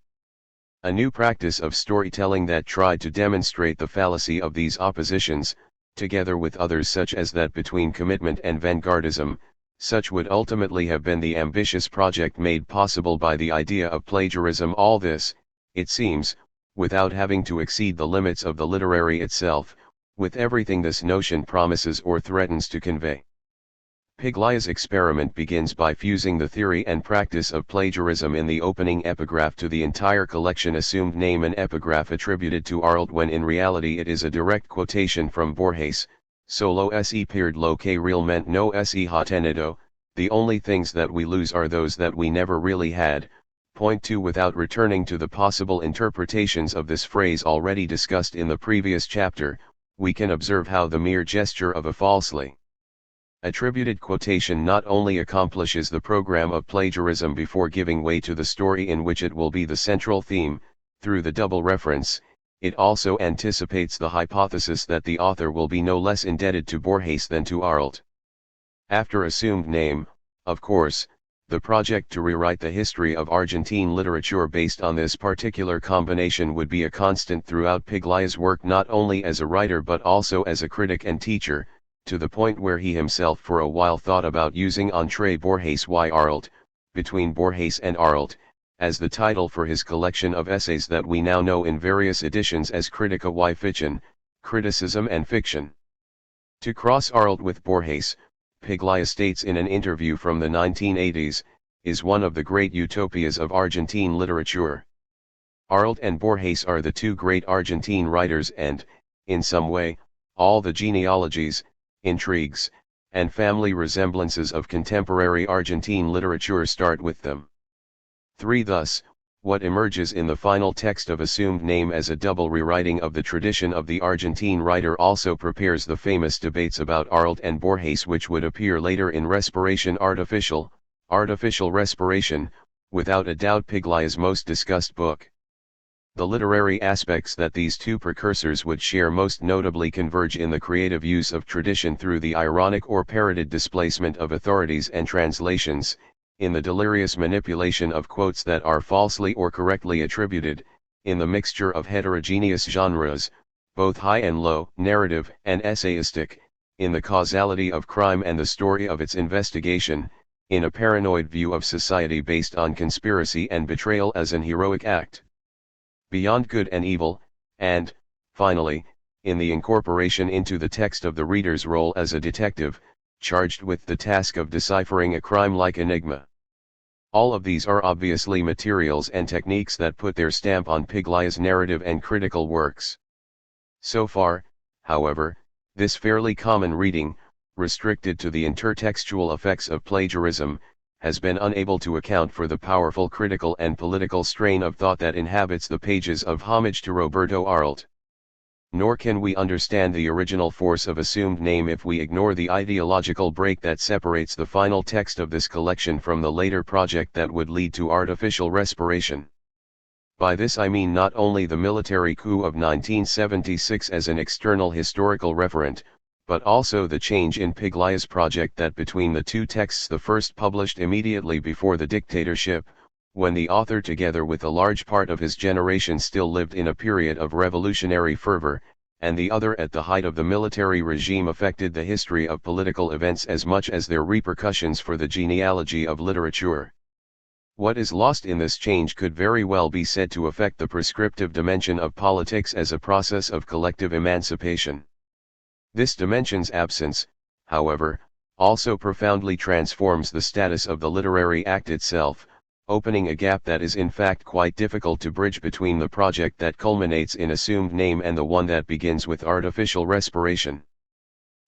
A new practice of storytelling that tried to demonstrate the fallacy of these oppositions, together with others such as that between commitment and vanguardism, such would ultimately have been the ambitious project made possible by the idea of plagiarism. All this, it seems, without having to exceed the limits of the literary itself, with everything this notion promises or threatens to convey. Piglia's experiment begins by fusing the theory and practice of plagiarism in the opening epigraph to the entire collection. Assumed name, an epigraph attributed to Arlt when in reality it is a direct quotation from Borges, solo se pierde lo que realmente no se ha tenido, the only things that we lose are those that we never really had. Point 2 Without returning to the possible interpretations of this phrase already discussed in the previous chapter, we can observe how the mere gesture of a falsely attributed quotation not only accomplishes the program of plagiarism before giving way to the story in which it will be the central theme, through the double reference, it also anticipates the hypothesis that the author will be no less indebted to Borges than to Arlt. After assumed name, of course, the project to rewrite the history of Argentine literature based on this particular combination would be a constant throughout Piglia's work, not only as a writer but also as a critic and teacher, to the point where he himself for a while thought about using Entre Borges y Arlt, Between Borges and Arlt, as the title for his collection of essays that we now know in various editions as Critica y Fiction, Criticism and Fiction. To cross Arlt with Borges, Piglia states in an interview from the 1980s, is one of the great utopias of Argentine literature. Arlt and Borges are the two great Argentine writers and, in some way, all the genealogies, intrigues, and family resemblances of contemporary Argentine literature start with them. 3 Thus, what emerges in the final text of Assumed Name as a double rewriting of the tradition of the Argentine writer also prepares the famous debates about Arlt and Borges, which would appear later in Respiration Artificial Respiration, without a doubt Piglia's most discussed book. The literary aspects that these two precursors would share most notably converge in the creative use of tradition through the ironic or parroted displacement of authorities and translations, in the delirious manipulation of quotes that are falsely or correctly attributed, in the mixture of heterogeneous genres, both high and low, narrative and essayistic, in the causality of crime and the story of its investigation, in a paranoid view of society based on conspiracy and betrayal as an heroic act beyond good and evil, and, finally, in the incorporation into the text of the reader's role as a detective, charged with the task of deciphering a crime-like enigma. All of these are obviously materials and techniques that put their stamp on Piglia's narrative and critical works. So far, however, this fairly common reading, restricted to the intertextual effects of plagiarism, has been unable to account for the powerful critical and political strain of thought that inhabits the pages of Homage to Roberto Arlt. Nor can we understand the original force of Assumed Name if we ignore the ideological break that separates the final text of this collection from the later project that would lead to Artificial Respiration. By this I mean not only the military coup of 1976 as an external historical referent, but also the change in Piglia's project that between the two texts, the first published immediately before the dictatorship, when the author together with a large part of his generation still lived in a period of revolutionary fervor, and the other at the height of the military regime, affected the history of political events as much as their repercussions for the genealogy of literature. What is lost in this change could very well be said to affect the prescriptive dimension of politics as a process of collective emancipation. This dimension's absence, however, also profoundly transforms the status of the literary act itself, opening a gap that is in fact quite difficult to bridge between the project that culminates in Assumed Name and the one that begins with Artificial Respiration.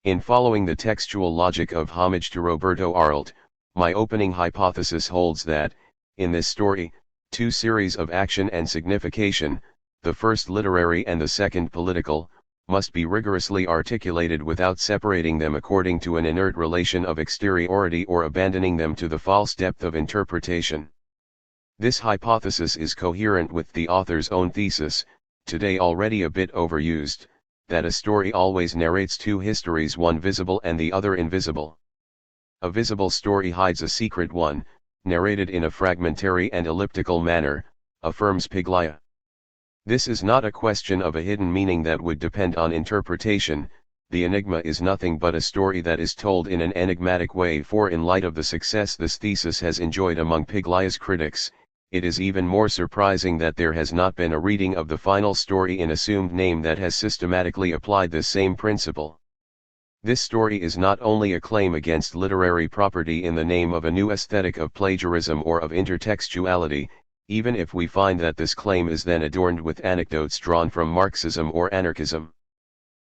In following the textual logic of Homage to Roberto Arlt, My opening hypothesis holds that, in this story, two series of action and signification, the first literary and the second political, must be rigorously articulated without separating them according to an inert relation of exteriority or abandoning them to the false depth of interpretation. This hypothesis is coherent with the author's own thesis, today already a bit overused, that a story always narrates two histories, one visible and the other invisible. A visible story hides a secret one, narrated in a fragmentary and elliptical manner, affirms Piglia. This is not a question of a hidden meaning that would depend on interpretation. The enigma is nothing but a story that is told in an enigmatic way, for in light of the success this thesis has enjoyed among Piglia's critics, it is even more surprising that there has not been a reading of the final story in assumed name that has systematically applied this same principle. This story is not only a claim against literary property in the name of a new aesthetic of plagiarism or of intertextuality, even if we find that this claim is then adorned with anecdotes drawn from Marxism or anarchism.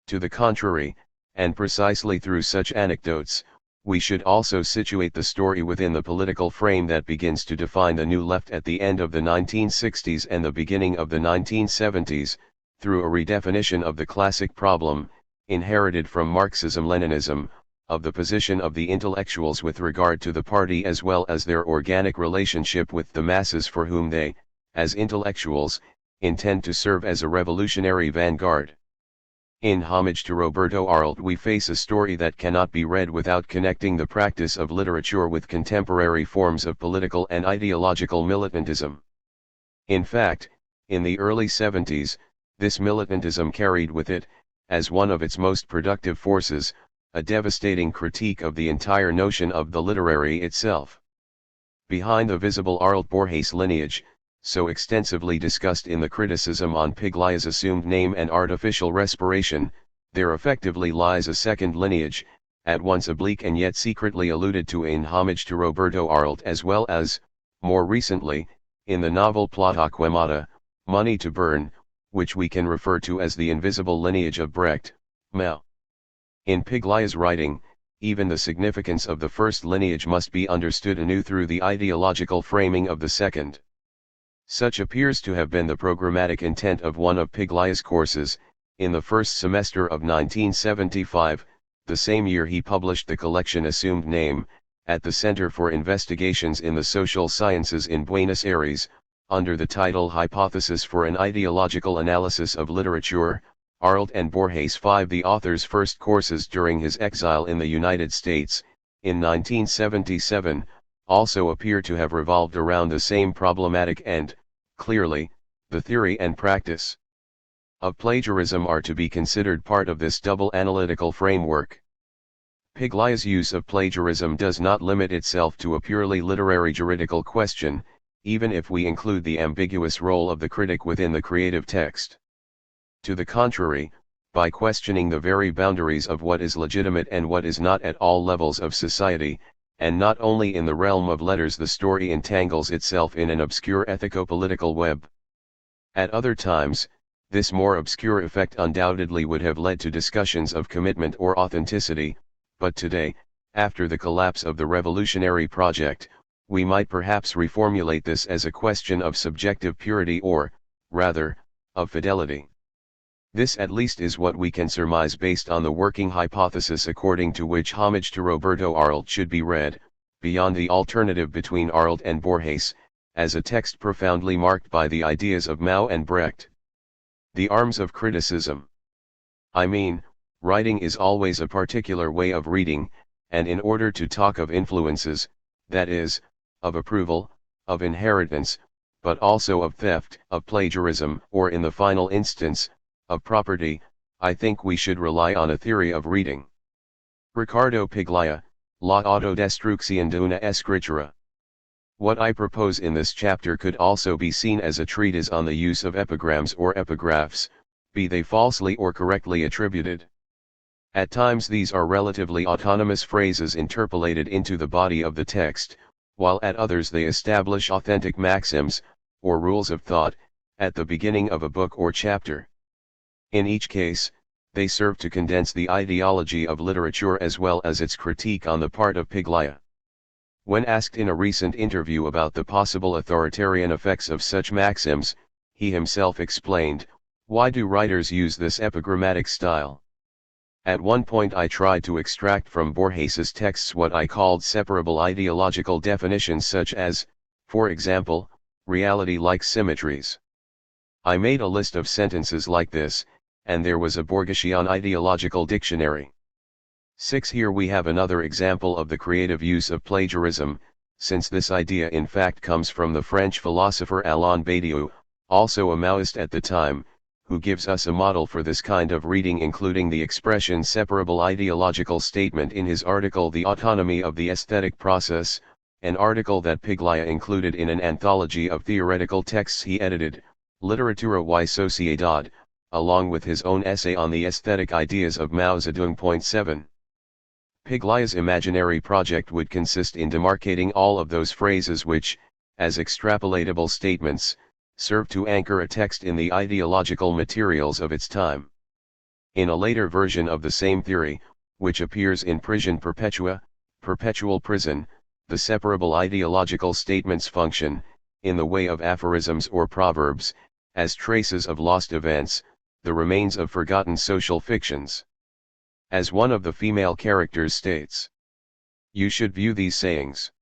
To the contrary, and precisely through such anecdotes, we should also situate the story within the political frame that begins to define the New Left at the end of the 1960s and the beginning of the 1970s, through a redefinition of the classic problem, inherited from Marxism-Leninism, of the position of the intellectuals with regard to the party as well as their organic relationship with the masses for whom they, as intellectuals, intend to serve as a revolutionary vanguard. In Homage to Roberto Arlt we face a story that cannot be read without connecting the practice of literature with contemporary forms of political and ideological militantism. In fact, in the early 70s, this militantism carried with it, as one of its most productive forces, a devastating critique of the entire notion of the literary itself. Behind the visible Arlt-Borges lineage, so extensively discussed in the criticism on Piglia's assumed name and artificial respiration, there effectively lies a second lineage, at once oblique and yet secretly alluded to in Homage to Roberto Arlt as well as, more recently, in the novel Plata Quemada, Money to Burn, which we can refer to as the invisible lineage of Brecht, Mao. In Piglia's writing, even the significance of the first lineage must be understood anew through the ideological framing of the second. Such appears to have been the programmatic intent of one of Piglia's courses, in the first semester of 1975, the same year he published the collection Assumed Name, at the Center for Investigations in the Social Sciences in Buenos Aires, under the title Hypothesis for an Ideological Analysis of Literature. Arlt and Borges, the author's first courses during his exile in the United States, in 1977, also appear to have revolved around the same problematic end. Clearly, the theory and practice of plagiarism are to be considered part of this double analytical framework. Piglia's use of plagiarism does not limit itself to a purely literary juridical question, even if we include the ambiguous role of the critic within the creative text. To the contrary, by questioning the very boundaries of what is legitimate and what is not at all levels of society, and not only in the realm of letters, the story entangles itself in an obscure ethico-political web. At other times, this more obscure effect undoubtedly would have led to discussions of commitment or authenticity, but today, after the collapse of the revolutionary project, we might perhaps reformulate this as a question of subjective purity or, rather, of fidelity. This at least is what we can surmise based on the working hypothesis according to which Homage to Roberto Arlt should be read, beyond the alternative between Arlt and Borges, as a text profoundly marked by the ideas of Mao and Brecht. The arms of criticism. I mean, writing is always a particular way of reading, and in order to talk of influences, that is, of approval, of inheritance, but also of theft, of plagiarism, or in the final instance, of property, I think we should rely on a theory of reading. Ricardo Piglia, La autodestrucción de una escritura. What I propose in this chapter could also be seen as a treatise on the use of epigrams or epigraphs, be they falsely or correctly attributed. At times these are relatively autonomous phrases interpolated into the body of the text, while at others they establish authentic maxims, or rules of thought, at the beginning of a book or chapter. In each case, they serve to condense the ideology of literature as well as its critique on the part of Piglia. When asked in a recent interview about the possible authoritarian effects of such maxims, he himself explained, "Why do writers use this epigrammatic style? At one point I tried to extract from Borges's texts what I called separable ideological definitions such as, for example, reality-like symmetries. I made a list of sentences like this, and there was a Borgesian ideological dictionary." 6. Here we have another example of the creative use of plagiarism, since this idea in fact comes from the French philosopher Alain Badiou, also a Maoist at the time, who gives us a model for this kind of reading, including the expression separable ideological statement in his article The Autonomy of the Aesthetic Process, an article that Piglia included in an anthology of theoretical texts he edited, Literatura y Sociedad, along with his own essay on the aesthetic ideas of Mao Zedong. 7. Piglia's imaginary project would consist in demarcating all of those phrases which, as extrapolatable statements, serve to anchor a text in the ideological materials of its time. In a later version of the same theory, which appears in Prisione Perpetua, Perpetual Prison, the separable ideological statements function, in the way of aphorisms or proverbs, as traces of lost events, the remains of forgotten social fictions. As one of the female characters states, "You should view these sayings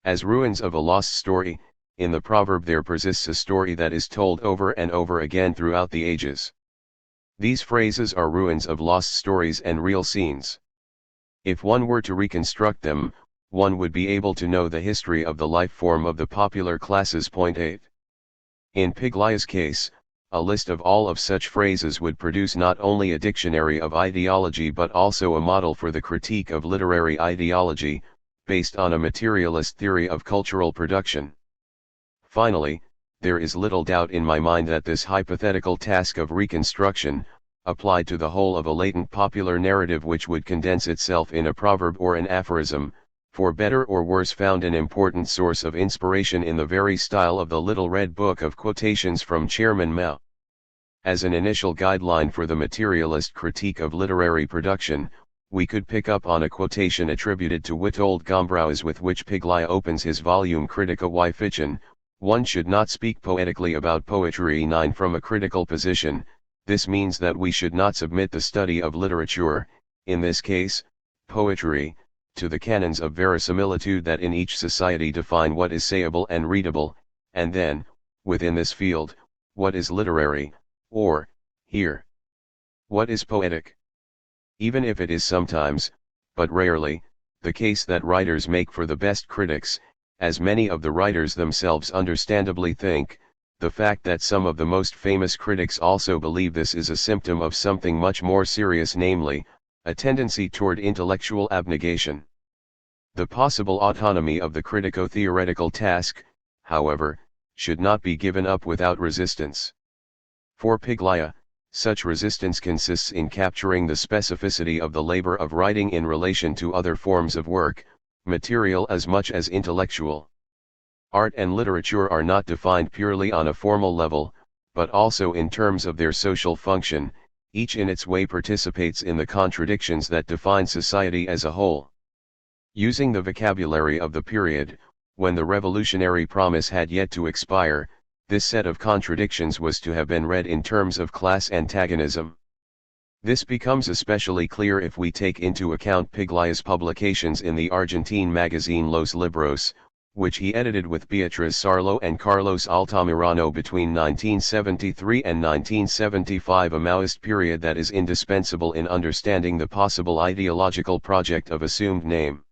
as ruins of a lost story. In the proverb there persists a story that is told over and over again throughout the ages. These phrases are ruins of lost stories and real scenes. If one were to reconstruct them, one would be able to know the history of the life form of the popular classes." 8. In Piglia's case, a list of all of such phrases would produce not only a dictionary of ideology but also a model for the critique of literary ideology, based on a materialist theory of cultural production. Finally, there is little doubt in my mind that this hypothetical task of reconstruction, applied to the whole of a latent popular narrative which would condense itself in a proverb or an aphorism, for better or worse found an important source of inspiration in the very style of the Little Red Book of quotations from Chairman Mao. As an initial guideline for the materialist critique of literary production, we could pick up on a quotation attributed to Witold Gombrowicz with which Piglia opens his volume Critica y Fiction: "One should not speak poetically about poetry." 9. From a critical position, this means that we should not submit the study of literature, in this case, poetry, to the canons of verisimilitude that in each society define what is sayable and readable, and then, within this field, what is literary, or, here, what is poetic. Even if it is sometimes, but rarely, the case that writers make for the best critics, as many of the writers themselves understandably think, the fact that some of the most famous critics also believe this is a symptom of something much more serious, namely, a tendency toward intellectual abnegation. The possible autonomy of the critico-theoretical task, however, should not be given up without resistance. For Piglia, such resistance consists in capturing the specificity of the labor of writing in relation to other forms of work, material as much as intellectual. Art and literature are not defined purely on a formal level, but also in terms of their social function. Each in its way participates in the contradictions that define society as a whole. Using the vocabulary of the period, when the revolutionary promise had yet to expire, this set of contradictions was to have been read in terms of class antagonism. This becomes especially clear if we take into account Piglia's publications in the Argentine magazine Los Libros, which he edited with Beatriz Sarlo and Carlos Altamirano between 1973 and 1975, a Maoist period that is indispensable in understanding the possible ideological project of assumed name.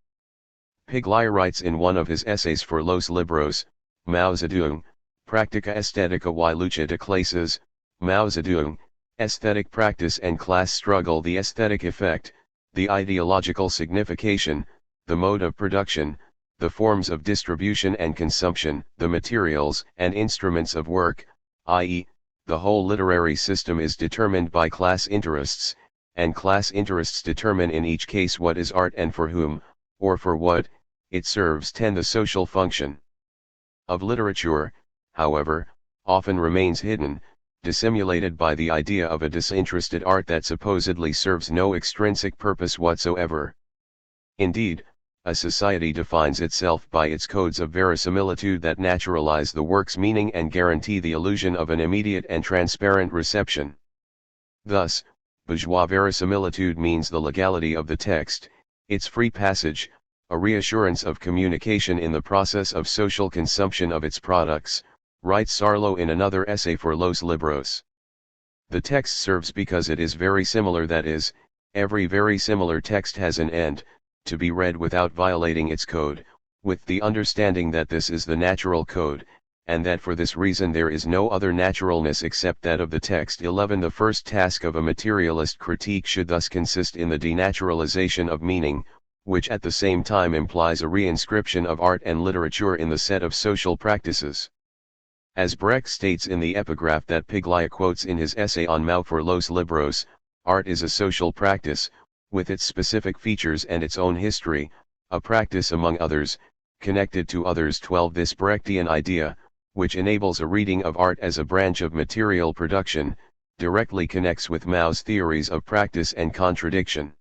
Piglia writes in one of his essays for Los Libros, Mao Zedong, Práctica Estética y Lucha de Clases, Mao Zedong, Aesthetic Practice and Class Struggle, the aesthetic effect, the ideological signification, the mode of production, the forms of distribution and consumption, the materials and instruments of work, i.e., the whole literary system is determined by class interests, and class interests determine in each case what is art and for whom, or for what, it serves. 10. The social function of literature, however, often remains hidden, dissimulated by the idea of a disinterested art that supposedly serves no extrinsic purpose whatsoever. Indeed, a society defines itself by its codes of verisimilitude that naturalize the work's meaning and guarantee the illusion of an immediate and transparent reception. Thus, bourgeois verisimilitude means the legality of the text, its free passage, a reassurance of communication in the process of social consumption of its products, writes Sarlo in another essay for Los Libros. The text serves because it is very similar, that is, every very similar text has an end, to be read without violating its code, with the understanding that this is the natural code, and that for this reason there is no other naturalness except that of the text. 11. The first task of a materialist critique should thus consist in the denaturalization of meaning, which at the same time implies a reinscription of art and literature in the set of social practices. As Brecht states in the epigraph that Piglia quotes in his essay on Mao for Los Libros, art is a social practice, with its specific features and its own history, a practice among others, connected to others. 12. This Brechtian idea, which enables a reading of art as a branch of material production, directly connects with Mao's theories of practice and contradiction.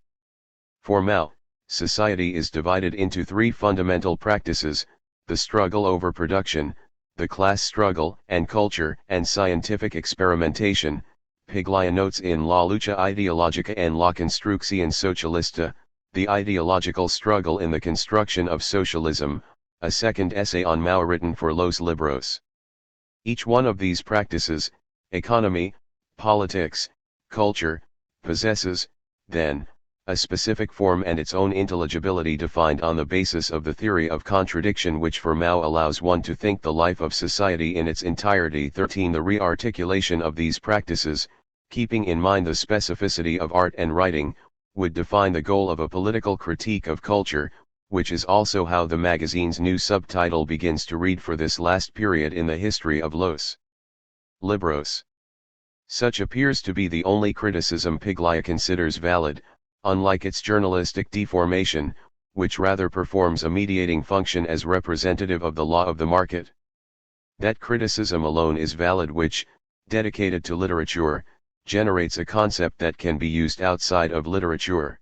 For Mao, society is divided into three fundamental practices: the struggle over production, the class struggle, and culture and scientific experimentation. Piglia notes in La lucha ideológica en la construcción socialista, the ideological struggle in the construction of socialism, a second essay on Mao written for Los Libros. Each one of these practices, economy, politics, culture, possesses, then, a specific form and its own intelligibility defined on the basis of the theory of contradiction, which for Mao allows one to think the life of society in its entirety. 13. The re-articulation of these practices, keeping in mind the specificity of art and writing, would define the goal of a political critique of culture, which is also how the magazine's new subtitle begins to read for this last period in the history of Los Libros. Such appears to be the only criticism Piglia considers valid, unlike its journalistic deformation, which rather performs a mediating function as representative of the law of the market. That criticism alone is valid which, dedicated to literature, generates a concept that can be used outside of literature.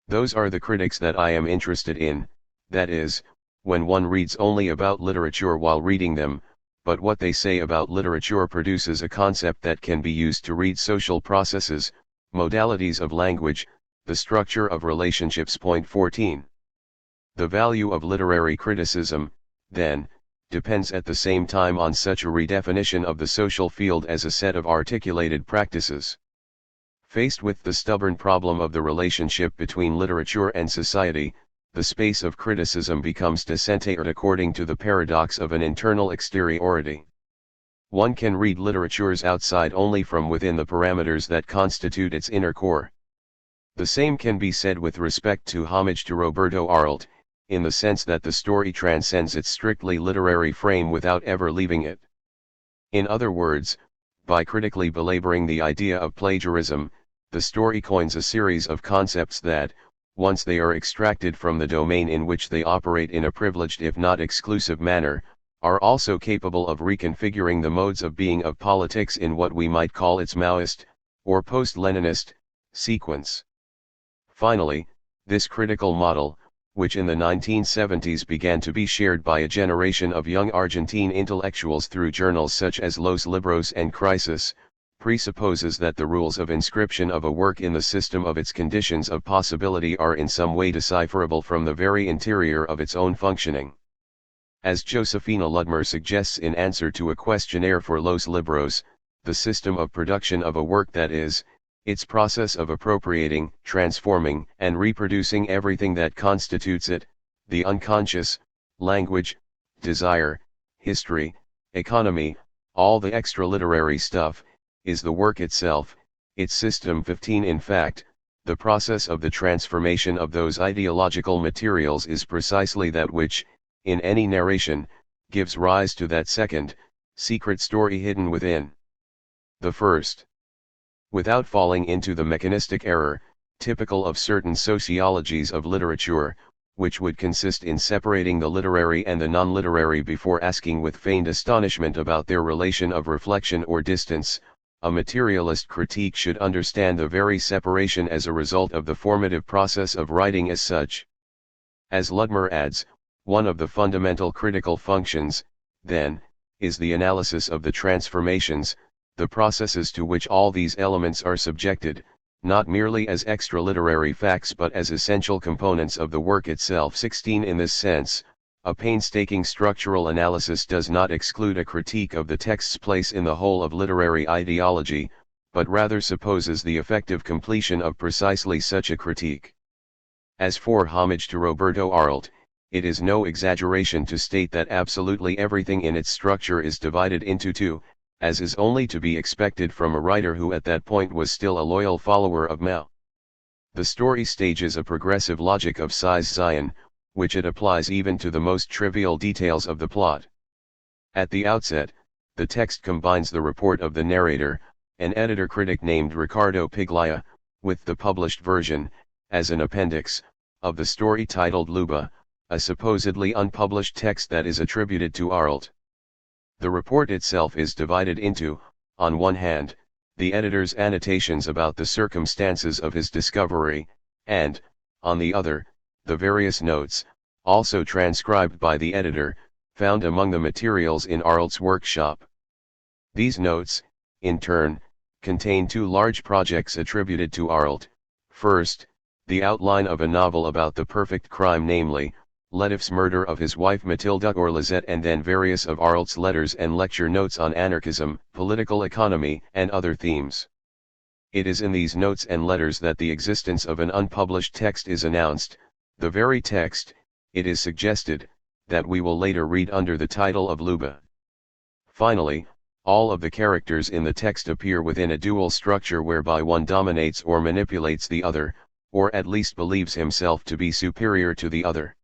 Those are the critics that I am interested in, that is, when one reads only about literature while reading them, but what they say about literature produces a concept that can be used to read social processes, modalities of language, the structure of relationships. Point 14. The value of literary criticism, then, depends at the same time on such a redefinition of the social field as a set of articulated practices. Faced with the stubborn problem of the relationship between literature and society, the space of criticism becomes decentered according to the paradox of an internal exteriority. One can read literature's outside only from within the parameters that constitute its inner core. The same can be said with respect to Homage to Roberto Arlt, in the sense that the story transcends its strictly literary frame without ever leaving it. In other words, by critically belaboring the idea of plagiarism, the story coins a series of concepts that, once they are extracted from the domain in which they operate in a privileged if not exclusive manner, are also capable of reconfiguring the modes of being of politics in what we might call its Maoist, or post-Leninist, sequence. Finally, this critical model, which in the 1970s began to be shared by a generation of young Argentine intellectuals through journals such as Los Libros and Crisis, presupposes that the rules of inscription of a work in the system of its conditions of possibility are in some way decipherable from the very interior of its own functioning. As Josefina Ludmer suggests in answer to a questionnaire for Los Libros, the system of production of a work, that is, its process of appropriating, transforming, and reproducing everything that constitutes it, the unconscious, language, desire, history, economy, all the extra-literary stuff, is the work itself, its system. 15. In fact, the process of the transformation of those ideological materials is precisely that which, in any narration, gives rise to that second, secret story hidden within the first. Without falling into the mechanistic error, typical of certain sociologies of literature, which would consist in separating the literary and the non-literary before asking with feigned astonishment about their relation of reflection or distance, a materialist critique should understand the very separation as a result of the formative process of writing as such. As Ludmer adds, one of the fundamental critical functions, then, is the analysis of the transformations, the processes to which all these elements are subjected, not merely as extra-literary facts but as essential components of the work itself. 16 In this sense, a painstaking structural analysis does not exclude a critique of the text's place in the whole of literary ideology, but rather supposes the effective completion of precisely such a critique. As for Homage to Roberto Arlt, it is no exaggeration to state that absolutely everything in its structure is divided into two, as is only to be expected from a writer who at that point was still a loyal follower of Mao. The story stages a progressive logic of size Zion, which it applies even to the most trivial details of the plot. At the outset, the text combines the report of the narrator, an editor-critic named Ricardo Piglia, with the published version, as an appendix, of the story titled Luba, a supposedly unpublished text that is attributed to Arlt. The report itself is divided into, on one hand, the editor's annotations about the circumstances of his discovery, and, on the other, the various notes, also transcribed by the editor, found among the materials in Arlt's workshop. These notes, in turn, contain two large projects attributed to Arlt. First, the outline of a novel about the perfect crime, namely, Letef's murder of his wife Matilda Orlizet, and then various of Arlt's letters and lecture notes on anarchism, political economy, and other themes. It is in these notes and letters that the existence of an unpublished text is announced, the very text, it is suggested, that we will later read under the title of Luba. Finally, all of the characters in the text appear within a dual structure whereby one dominates or manipulates the other, or at least believes himself to be superior to the other.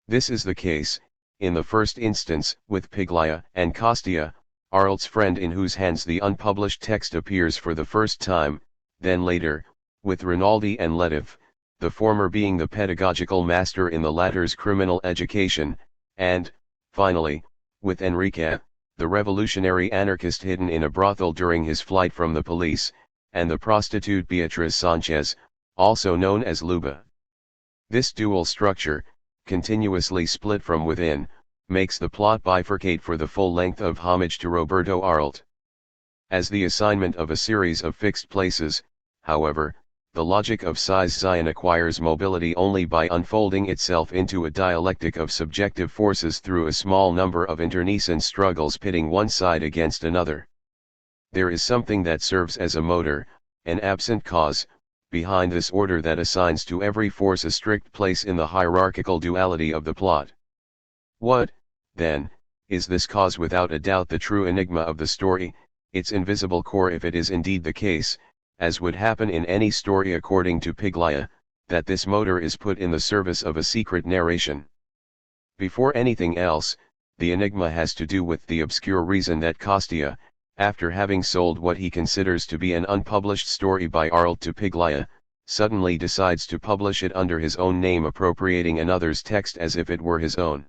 This is the case, in the first instance, with Piglia and Costia, Arlt's friend in whose hands the unpublished text appears for the first time, then later, with Rinaldi and Letef, the former being the pedagogical master in the latter's criminal education, and, finally, with Enrique, the revolutionary anarchist hidden in a brothel during his flight from the police, and the prostitute Beatriz Sanchez, also known as Luba. This dual structure, continuously split from within, makes the plot bifurcate for the full length of Homage to Roberto Arlt. As the assignment of a series of fixed places, however, the logic of size Zion acquires mobility only by unfolding itself into a dialectic of subjective forces through a small number of internecine struggles pitting one side against another. There is something that serves as a motor, an absent cause, behind this order that assigns to every force a strict place in the hierarchical duality of the plot. What, then, is this cause? Without a doubt the true enigma of the story, its invisible core, if it is indeed the case, as would happen in any story according to Piglia, that this motor is put in the service of a secret narration. Before anything else, the enigma has to do with the obscure reason that Costia, after having sold what he considers to be an unpublished story by Arlt to Piglia, suddenly decides to publish it under his own name, appropriating another's text as if it were his own.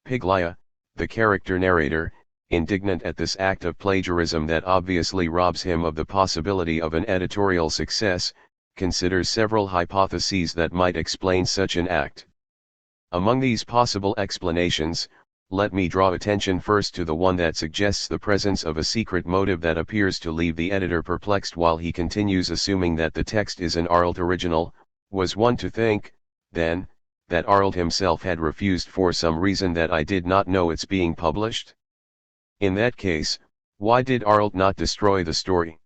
Piglia, the character narrator, indignant at this act of plagiarism that obviously robs him of the possibility of an editorial success, considers several hypotheses that might explain such an act. Among these possible explanations, let me draw attention first to the one that suggests the presence of a secret motive that appears to leave the editor perplexed while he continues assuming that the text is an Arlt original. Was one to think, then, that Arlt himself had refused for some reason that I did not know its being published? In that case, why did Arlt not destroy the story?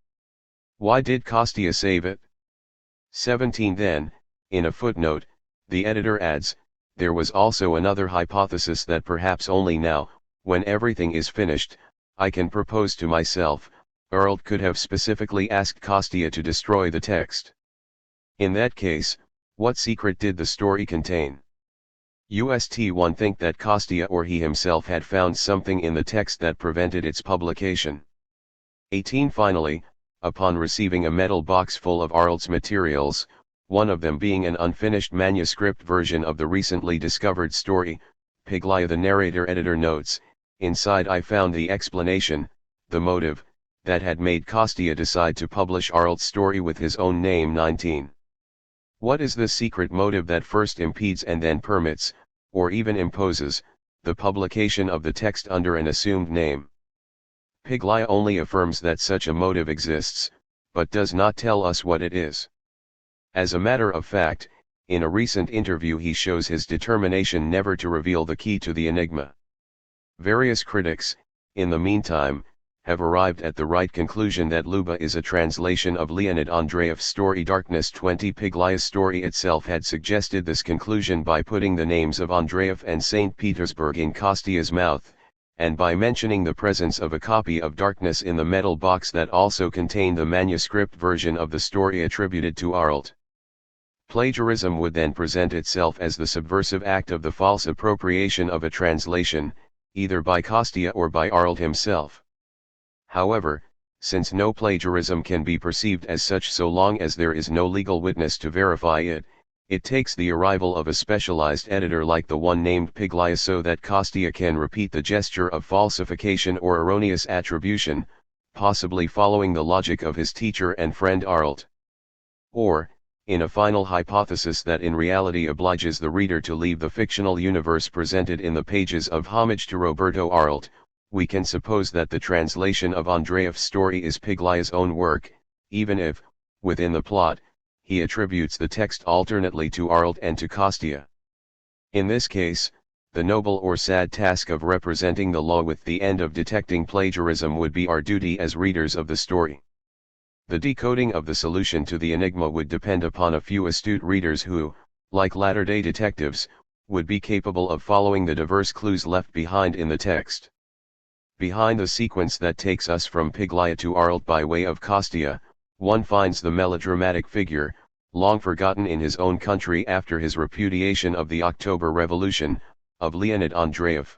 Why did Costia save it? 17 Then, in a footnote, the editor adds, there was also another hypothesis that perhaps only now, when everything is finished, I can propose to myself. Arlt could have specifically asked Costia to destroy the text. In that case, what secret did the story contain? One think that Costia or he himself had found something in the text that prevented its publication. 18 Finally, upon receiving a metal box full of Arlt's materials, one of them being an unfinished manuscript version of the recently discovered story, Piglia the narrator editor notes, inside I found the explanation, the motive, that had made Costia decide to publish Arlt's story with his own name. 19. What is the secret motive that first impedes and then permits, or even imposes, the publication of the text under an assumed name? Piglia only affirms that such a motive exists, but does not tell us what it is. As a matter of fact, in a recent interview he shows his determination never to reveal the key to the enigma. Various critics, in the meantime, have arrived at the right conclusion that Luba is a translation of Leonid Andreev's story Darkness 20. Piglia's story itself had suggested this conclusion by putting the names of Andreev and St. Petersburg in Kostia's mouth, and by mentioning the presence of a copy of Darkness in the metal box that also contained the manuscript version of the story attributed to Arlt. Plagiarism would then present itself as the subversive act of the false appropriation of a translation, either by Kostia or by Arlt himself. However, since no plagiarism can be perceived as such so long as there is no legal witness to verify it, it takes the arrival of a specialized editor like the one named Piglia so that Kostia can repeat the gesture of falsification or erroneous attribution, possibly following the logic of his teacher and friend Arlt. Or, in a final hypothesis that in reality obliges the reader to leave the fictional universe presented in the pages of Homage to Roberto Arlt, we can suppose that the translation of Andreev's story is Piglia's own work, even if, within the plot, he attributes the text alternately to Arlt and to Kostia. In this case, the noble or sad task of representing the law with the end of detecting plagiarism would be our duty as readers of the story. The decoding of the solution to the enigma would depend upon a few astute readers who, like latter-day detectives, would be capable of following the diverse clues left behind in the text. Behind the sequence that takes us from Piglia to Arlt by way of Kostia, one finds the melodramatic figure, long forgotten in his own country after his repudiation of the October Revolution, of Leonid Andreev.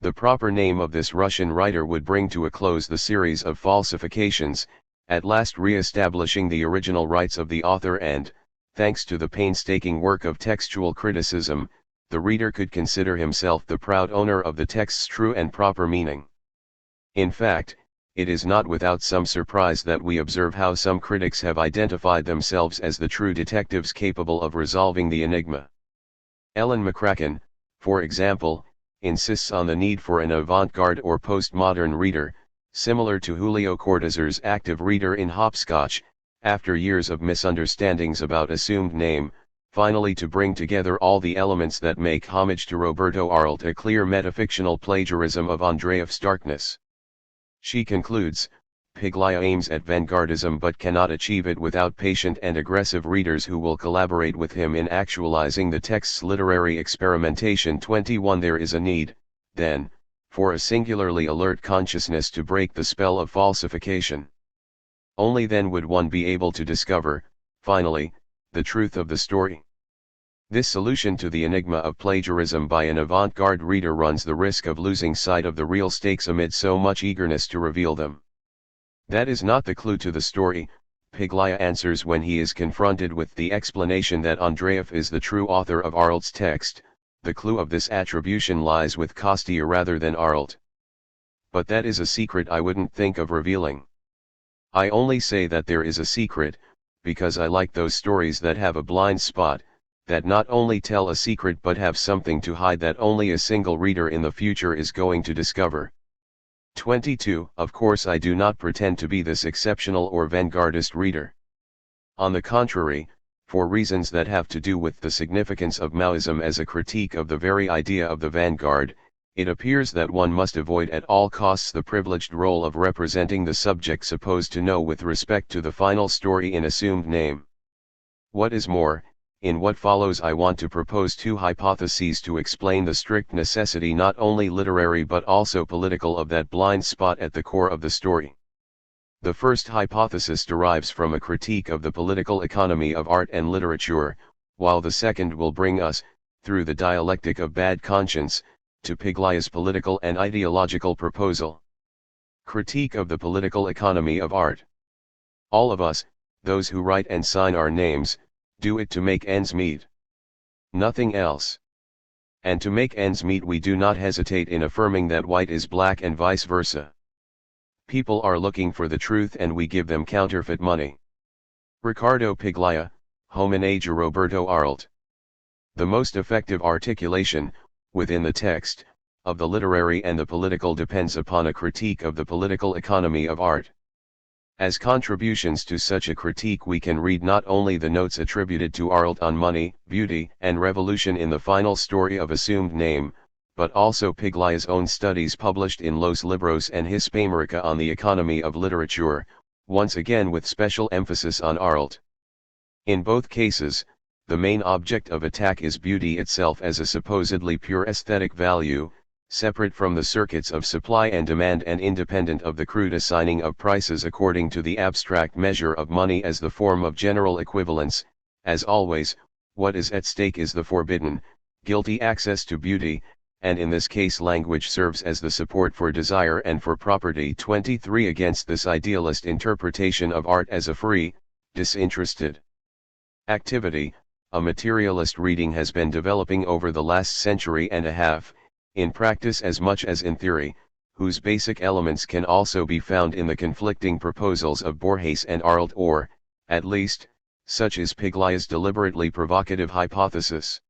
The proper name of this Russian writer would bring to a close the series of falsifications, at last re-establishing the original rights of the author and, thanks to the painstaking work of textual criticism, the reader could consider himself the proud owner of the text's true and proper meaning. In fact, it is not without some surprise that we observe how some critics have identified themselves as the true detectives capable of resolving the enigma. Ellen McCracken, for example, insists on the need for an avant-garde or postmodern reader, similar to Julio Cortázar's active reader in Hopscotch, after years of misunderstandings about assumed name, finally to bring together all the elements that make Homage to Roberto Arlt a clear metafictional plagiarism of Andreev's Darkness. She concludes, Piglia aims at vanguardism but cannot achieve it without patient and aggressive readers who will collaborate with him in actualizing the text's literary experimentation. 21 There is a need, then, for a singularly alert consciousness to break the spell of falsification. Only then would one be able to discover, finally, the truth of the story. This solution to the enigma of plagiarism by an avant-garde reader runs the risk of losing sight of the real stakes amid so much eagerness to reveal them. That is not the clue to the story, Piglia answers when he is confronted with the explanation that Andreev is the true author of Arlt's text. The clue of this attribution lies with Kostia rather than Arlt. But that is a secret I wouldn't think of revealing. I only say that there is a secret, because I like those stories that have a blind spot, that not only tell a secret but have something to hide that only a single reader in the future is going to discover. 22 Of course I do not pretend to be this exceptional or vanguardist reader. On the contrary, for reasons that have to do with the significance of Maoism as a critique of the very idea of the vanguard, it appears that one must avoid at all costs the privileged role of representing the subject supposed to know with respect to the final story in assumed name. What is more, in what follows I want to propose two hypotheses to explain the strict necessity not only literary but also political of that blind spot at the core of the story. The first hypothesis derives from a critique of the political economy of art and literature, while the second will bring us, through the dialectic of bad conscience, to Piglia's political and ideological proposal. Critique of the political economy of art. All of us, those who write and sign our names, do it to make ends meet. Nothing else. And to make ends meet we do not hesitate in affirming that white is black and vice versa. People are looking for the truth and we give them counterfeit money. Ricardo Piglia, Homenage a Roberto Arlt. The most effective articulation, within the text, of the literary and the political depends upon a critique of the political economy of art. As contributions to such a critique we can read not only the notes attributed to Arlt on money, beauty, and revolution in the final story of assumed name, but also Piglaya's own studies published in Los Libros and Hispamerica on the economy of literature, once again with special emphasis on Arlt. In both cases, the main object of attack is beauty itself as a supposedly pure aesthetic value, separate from the circuits of supply and demand and independent of the crude assigning of prices according to the abstract measure of money as the form of general equivalence. As always, what is at stake is the forbidden, guilty access to beauty, and in this case language serves as the support for desire and for property. 23 Against this idealist interpretation of art as a free, disinterested activity, a materialist reading has been developing over the last century and a half, in practice as much as in theory, whose basic elements can also be found in the conflicting proposals of Borges and Arlt, or, at least, such is Piglaya's deliberately provocative hypothesis.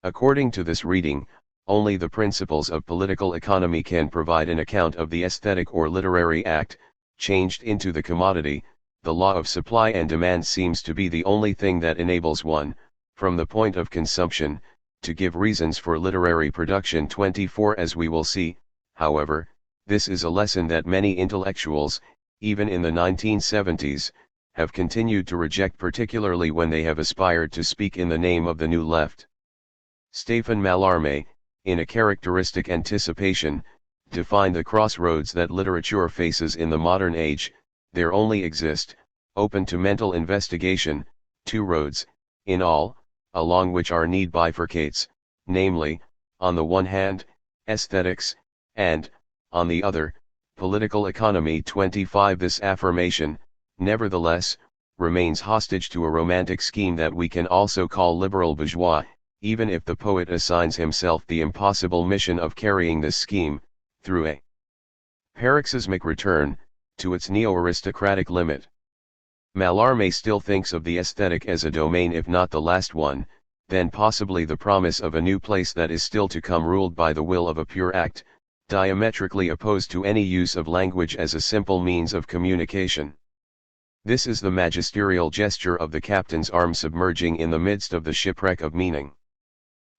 According to this reading, only the principles of political economy can provide an account of the aesthetic or literary act, changed into the commodity. The law of supply and demand seems to be the only thing that enables one, from the point of consumption, to give reasons for literary production. 24 As we will see, however, this is a lesson that many intellectuals, even in the 1970s, have continued to reject, particularly when they have aspired to speak in the name of the New Left. Stéphane Mallarmé, in a characteristic anticipation, defined the crossroads that literature faces in the modern age. There only exist, open to mental investigation, two roads, in all, along which our need bifurcates, namely, on the one hand, aesthetics, and, on the other, political economy. 25 This affirmation, nevertheless, remains hostage to a romantic scheme that we can also call liberal bourgeois, even if the poet assigns himself the impossible mission of carrying this scheme, through a paroxysmic return, to its neo-aristocratic limit. Mallarmé still thinks of the aesthetic as a domain, if not the last one, then possibly the promise of a new place that is still to come, ruled by the will of a pure act, diametrically opposed to any use of language as a simple means of communication. This is the magisterial gesture of the captain's arm submerging in the midst of the shipwreck of meaning.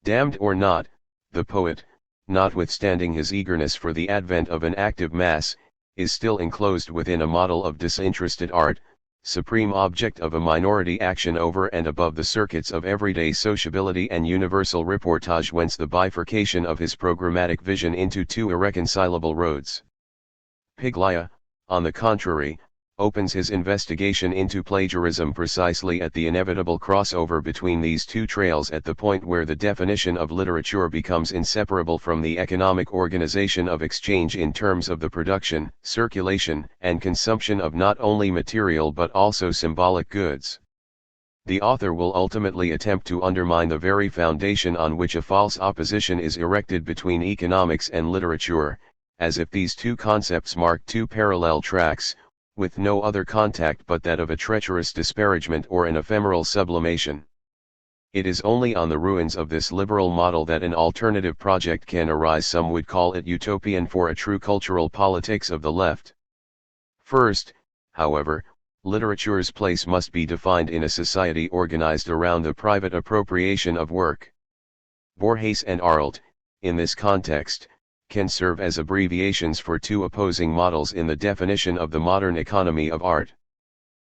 Damned or not, the poet, notwithstanding his eagerness for the advent of an active mass, is still enclosed within a model of disinterested art, supreme object of a minority action over and above the circuits of everyday sociability and universal reportage, whence the bifurcation of his programmatic vision into two irreconcilable roads. Piglaya, on the contrary, opens his investigation into plagiarism precisely at the inevitable crossover between these two trails, at the point where the definition of literature becomes inseparable from the economic organization of exchange in terms of the production, circulation, and consumption of not only material but also symbolic goods. The author will ultimately attempt to undermine the very foundation on which a false opposition is erected between economics and literature, as if these two concepts mark two parallel tracks, with no other contact but that of a treacherous disparagement or an ephemeral sublimation. It is only on the ruins of this liberal model that an alternative project can arise. Some would call it utopian for a true cultural politics of the left. First, however, literature's place must be defined in a society organized around the private appropriation of work. Borges and Arlt, in this context, can serve as abbreviations for two opposing models in the definition of the modern economy of art.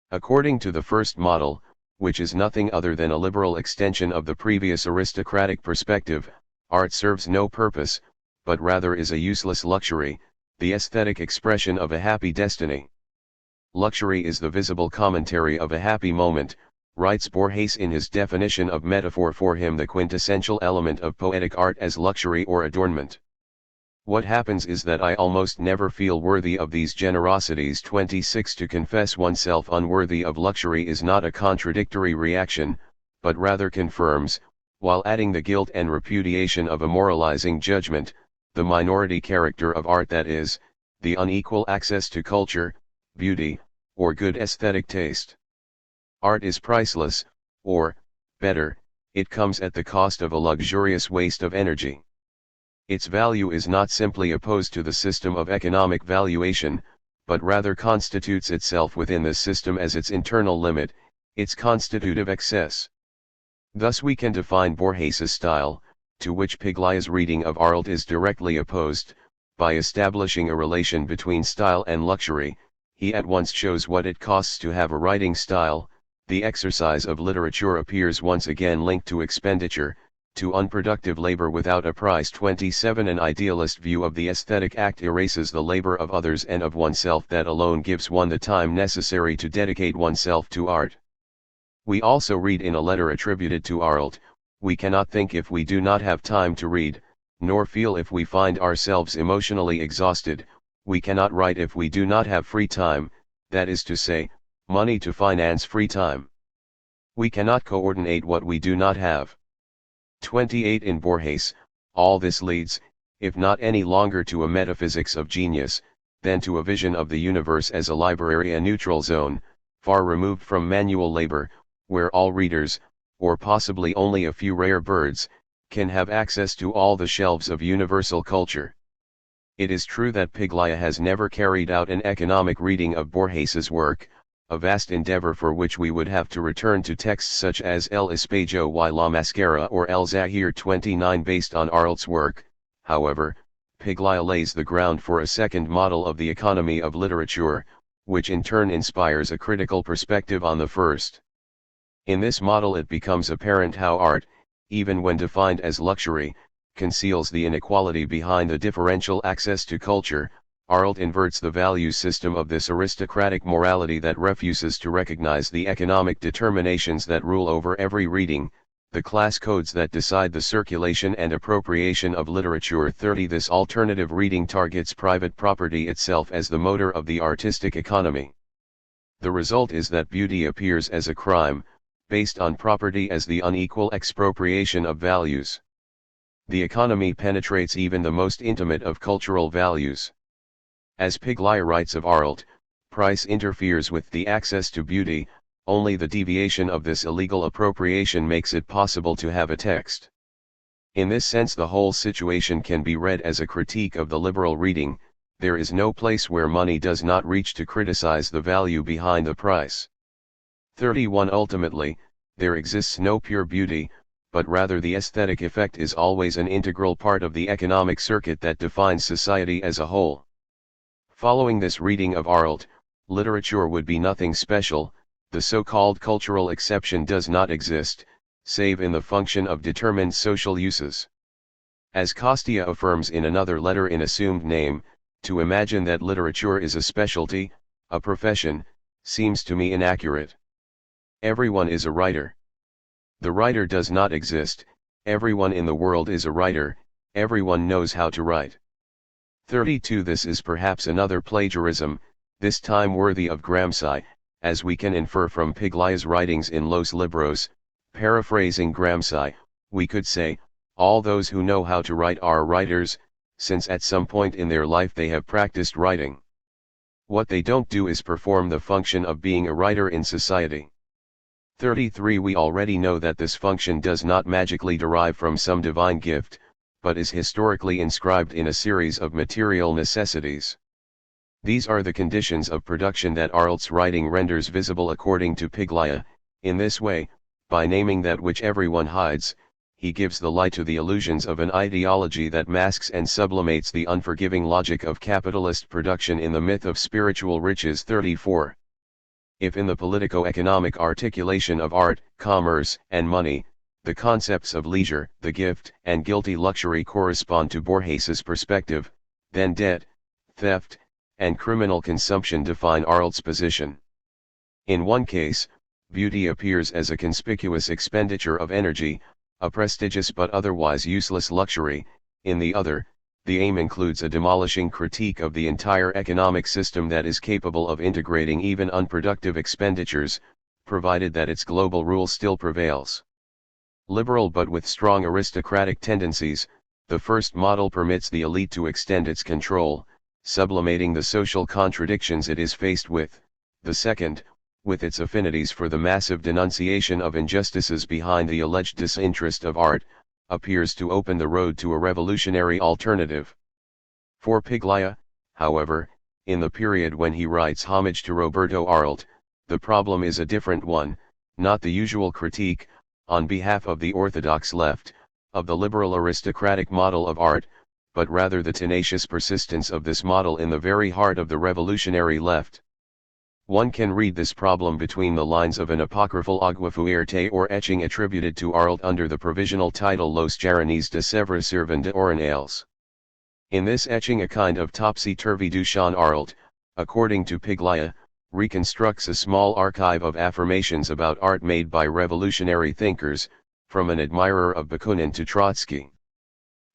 According to the first model, which is nothing other than a liberal extension of the previous aristocratic perspective, art serves no purpose, but rather is a useless luxury, the aesthetic expression of a happy destiny. Luxury is the visible commentary of a happy moment, writes Borges in his definition of metaphor. For him, the quintessential element of poetic art as luxury or adornment. What happens is that I almost never feel worthy of these generosities. 26 To confess oneself unworthy of luxury is not a contradictory reaction, but rather confirms, while adding the guilt and repudiation of a moralizing judgment, the minority character of art, that is, the unequal access to culture, beauty, or good aesthetic taste. Art is priceless, or, better, it comes at the cost of a luxurious waste of energy. Its value is not simply opposed to the system of economic valuation, but rather constitutes itself within the system as its internal limit, its constitutive excess. Thus we can define Borges's style, to which Piglia's reading of Arlt is directly opposed, by establishing a relation between style and luxury. He at once shows what it costs to have a writing style. The exercise of literature appears once again linked to expenditure, to unproductive labor without a price. 27 An idealist view of the aesthetic act erases the labor of others and of oneself that alone gives one the time necessary to dedicate oneself to art. We also read in a letter attributed to Arlt, we cannot think if we do not have time to read, nor feel if we find ourselves emotionally exhausted. We cannot write if we do not have free time, that is to say, money to finance free time. We cannot coordinate what we do not have. 28 In Borges, all this leads, if not any longer to a metaphysics of genius, then to a vision of the universe as a library, a neutral zone, far removed from manual labor, where all readers, or possibly only a few rare birds, can have access to all the shelves of universal culture. It is true that Piglia has never carried out an economic reading of Borges's work, a vast endeavor for which we would have to return to texts such as El Espejo y la Máscara or El Zahir 29 based on Arlt's work. However, Piglia lays the ground for a second model of the economy of literature, which in turn inspires a critical perspective on the first. In this model it becomes apparent how art, even when defined as luxury, conceals the inequality behind the differential access to culture. Arlt inverts the value system of this aristocratic morality that refuses to recognize the economic determinations that rule over every reading, the class codes that decide the circulation and appropriation of literature. 30 This alternative reading targets private property itself as the motor of the artistic economy. The result is that beauty appears as a crime, based on property as the unequal expropriation of values. The economy penetrates even the most intimate of cultural values. As Piglia writes of Arlt, price interferes with the access to beauty. Only the deviation of this illegal appropriation makes it possible to have a text. In this sense the whole situation can be read as a critique of the liberal reading. There is no place where money does not reach to criticize the value behind the price. 31 Ultimately, there exists no pure beauty, but rather the aesthetic effect is always an integral part of the economic circuit that defines society as a whole. Following this reading of Arlt, literature would be nothing special. The so-called cultural exception does not exist, save in the function of determined social uses. As Costia affirms in another letter in assumed name, to imagine that literature is a specialty, a profession, seems to me inaccurate. Everyone is a writer. The writer does not exist. Everyone in the world is a writer, everyone knows how to write. 32 This is perhaps another plagiarism, this time worthy of Gramsci, as we can infer from Piglia's writings in Los Libros. Paraphrasing Gramsci, we could say, all those who know how to write are writers, since at some point in their life they have practiced writing. What they don't do is perform the function of being a writer in society. 33 We already know that this function does not magically derive from some divine gift, but is historically inscribed in a series of material necessities. These are the conditions of production that Arlt's writing renders visible according to Piglia. In this way, by naming that which everyone hides, he gives the lie to the illusions of an ideology that masks and sublimates the unforgiving logic of capitalist production in the myth of spiritual riches. 34 If in the politico-economic articulation of art, commerce, and money, the concepts of leisure, the gift, and guilty luxury correspond to Borges's perspective, then debt, theft, and criminal consumption define Arlt's position. In one case, beauty appears as a conspicuous expenditure of energy, a prestigious but otherwise useless luxury. In the other, the aim includes a demolishing critique of the entire economic system that is capable of integrating even unproductive expenditures, provided that its global rule still prevails. Liberal but with strong aristocratic tendencies, the first model permits the elite to extend its control, sublimating the social contradictions it is faced with. The second, with its affinities for the massive denunciation of injustices behind the alleged disinterest of art, appears to open the road to a revolutionary alternative. For Piglia, however, in the period when he writes homage to Roberto Arlt, the problem is a different one, not the usual critique, on behalf of the orthodox left, of the liberal aristocratic model of art, but rather the tenacious persistence of this model in the very heart of the revolutionary left. One can read this problem between the lines of an apocryphal aguafuerte or etching attributed to Arlt under the provisional title Los Jarrones de Sevres Servan de Oronales. In this etching, a kind of topsy-turvy Duchamp Arlt, according to Piglia, reconstructs a small archive of affirmations about art made by revolutionary thinkers, from an admirer of Bakunin to Trotsky.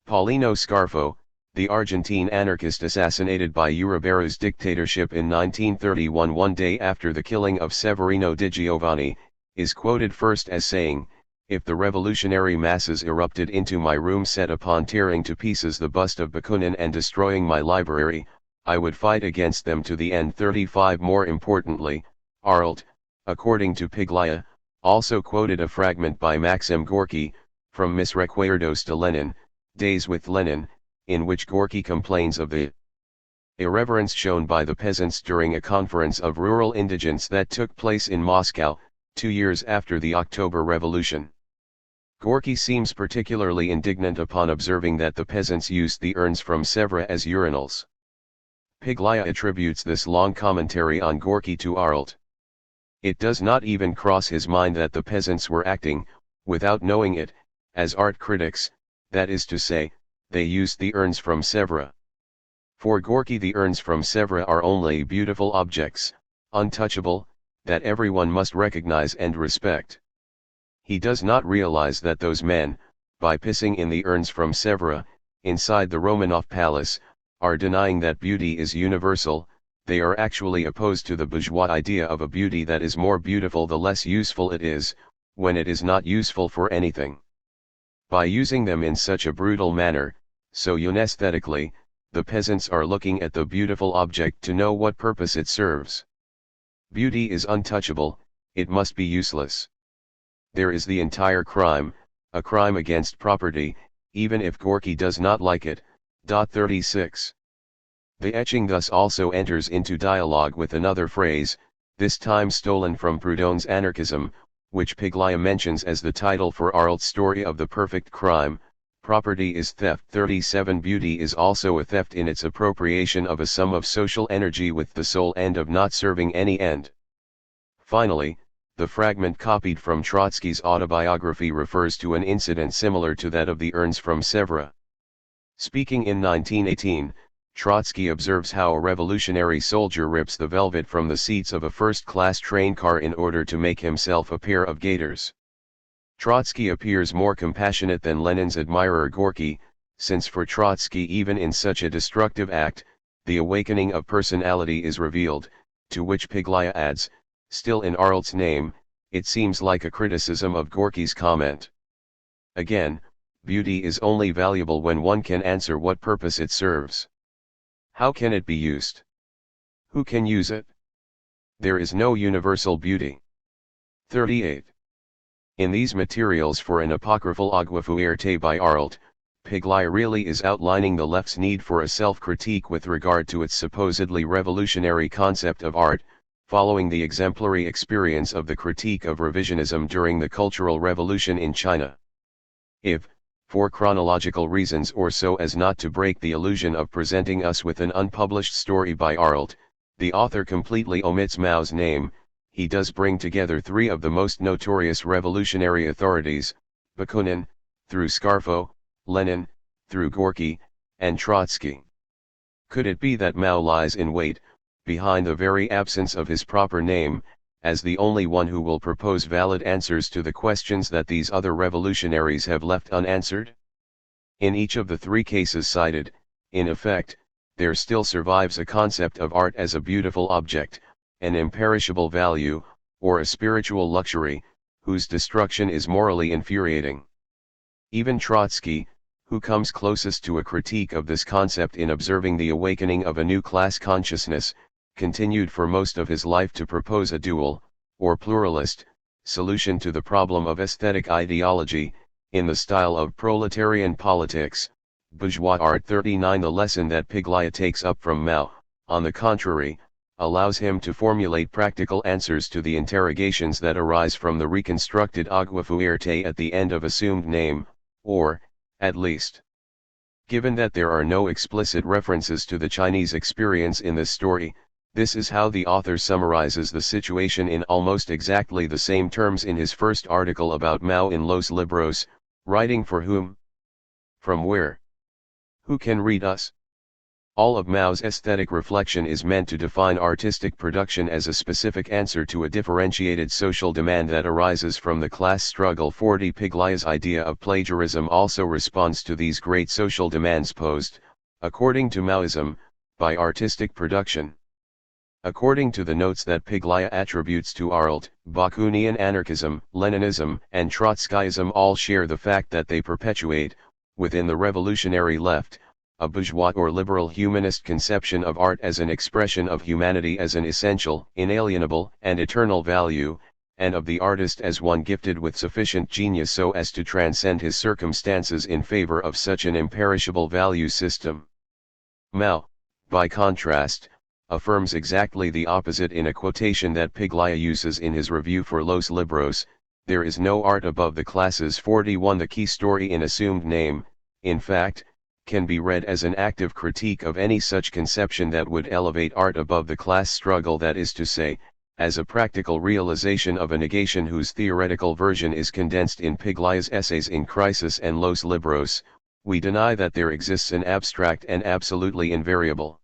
Paulino Scarfo, the Argentine anarchist assassinated by Uriberu's dictatorship in 1931, one day after the killing of Severino di Giovanni, is quoted first as saying, "If the revolutionary masses erupted into my room set upon tearing to pieces the bust of Bakunin and destroying my library, I would fight against them to the end." 35 More importantly, Arlt, according to Piglia, also quoted a fragment by Maxim Gorky, from Mis Recuerdos de Lenin, Days with Lenin, in which Gorky complains of the irreverence shown by the peasants during a conference of rural indigents that took place in Moscow, 2 years after the October Revolution. Gorky seems particularly indignant upon observing that the peasants used the urns from Sèvres as urinals. Piglia attributes this long commentary on Gorky to Arlt. It does not even cross his mind that the peasants were acting, without knowing it, as art critics, that is to say, they used the urns from Sèvres. For Gorky, the urns from Sèvres are only beautiful objects, untouchable, that everyone must recognize and respect. He does not realize that those men, by pissing in the urns from Sèvres, inside the Romanov palace, are denying that beauty is universal. They are actually opposed to the bourgeois idea of a beauty that is more beautiful the less useful it is, when it is not useful for anything. By using them in such a brutal manner, so unesthetically, the peasants are looking at the beautiful object to know what purpose it serves. Beauty is untouchable, it must be useless. There is the entire crime, a crime against property, even if Gorky does not like it. 36. The etching thus also enters into dialogue with another phrase, this time stolen from Proudhon's Anarchism, which Piglia mentions as the title for Arlt's story of the perfect crime. Property is theft. 37. Beauty is also a theft in its appropriation of a sum of social energy with the sole end of not serving any end. Finally, the fragment copied from Trotsky's autobiography refers to an incident similar to that of the urns from Sèvres. Speaking in 1918, Trotsky observes how a revolutionary soldier rips the velvet from the seats of a first-class train car in order to make himself a pair of gaiters. Trotsky appears more compassionate than Lenin's admirer Gorky, since for Trotsky even in such a destructive act, the awakening of personality is revealed, to which Piglia adds, still in Arlt's name, it seems like a criticism of Gorky's comment. Again, beauty is only valuable when one can answer what purpose it serves. How can it be used? Who can use it? There is no universal beauty. 38. In these materials for an apocryphal Aguafuerte by Arlt, Piglia really is outlining the left's need for a self-critique with regard to its supposedly revolutionary concept of art, following the exemplary experience of the critique of revisionism during the Cultural Revolution in China. If, for chronological reasons or so as not to break the illusion of presenting us with an unpublished story by Arlt, the author completely omits Mao's name, he does bring together three of the most notorious revolutionary authorities, Bakunin, through Scarfo, Lenin, through Gorky, and Trotsky. Could it be that Mao lies in wait, behind the very absence of his proper name, as the only one who will propose valid answers to the questions that these other revolutionaries have left unanswered? In each of the three cases cited, in effect, there still survives a concept of art as a beautiful object, an imperishable value, or a spiritual luxury, whose destruction is morally infuriating. Even Trotsky, who comes closest to a critique of this concept in observing the awakening of a new class consciousness, continued for most of his life to propose a dual, or pluralist, solution to the problem of aesthetic ideology, in the style of proletarian politics, bourgeois art. 39. The lesson that Piglia takes up from Mao, on the contrary, allows him to formulate practical answers to the interrogations that arise from the reconstructed agua fuerte at the end of assumed name, or, at least, given that there are no explicit references to the Chinese experience in this story, this is how the author summarizes the situation in almost exactly the same terms in his first article about Mao in Los Libros, writing for whom? From where? Who can read us? All of Mao's aesthetic reflection is meant to define artistic production as a specific answer to a differentiated social demand that arises from the class struggle. 40. Piglia's idea of plagiarism also responds to these great social demands posed, according to Maoism, by artistic production. According to the notes that Piglia attributes to Arlt, Bakunin's anarchism, Leninism, and Trotskyism all share the fact that they perpetuate, within the revolutionary left, a bourgeois or liberal humanist conception of art as an expression of humanity as an essential, inalienable, and eternal value, and of the artist as one gifted with sufficient genius so as to transcend his circumstances in favor of such an imperishable value system. Mao, by contrast, affirms exactly the opposite in a quotation that Piglia uses in his review for Los Libros: "There is no art above the classes." 41. The key story in Assumed Name, in fact, can be read as an active critique of any such conception that would elevate art above the class struggle, that is to say, as a practical realization of a negation whose theoretical version is condensed in Piglia's essays in Crisis and Los Libros. We deny that there exists an abstract and absolutely invariable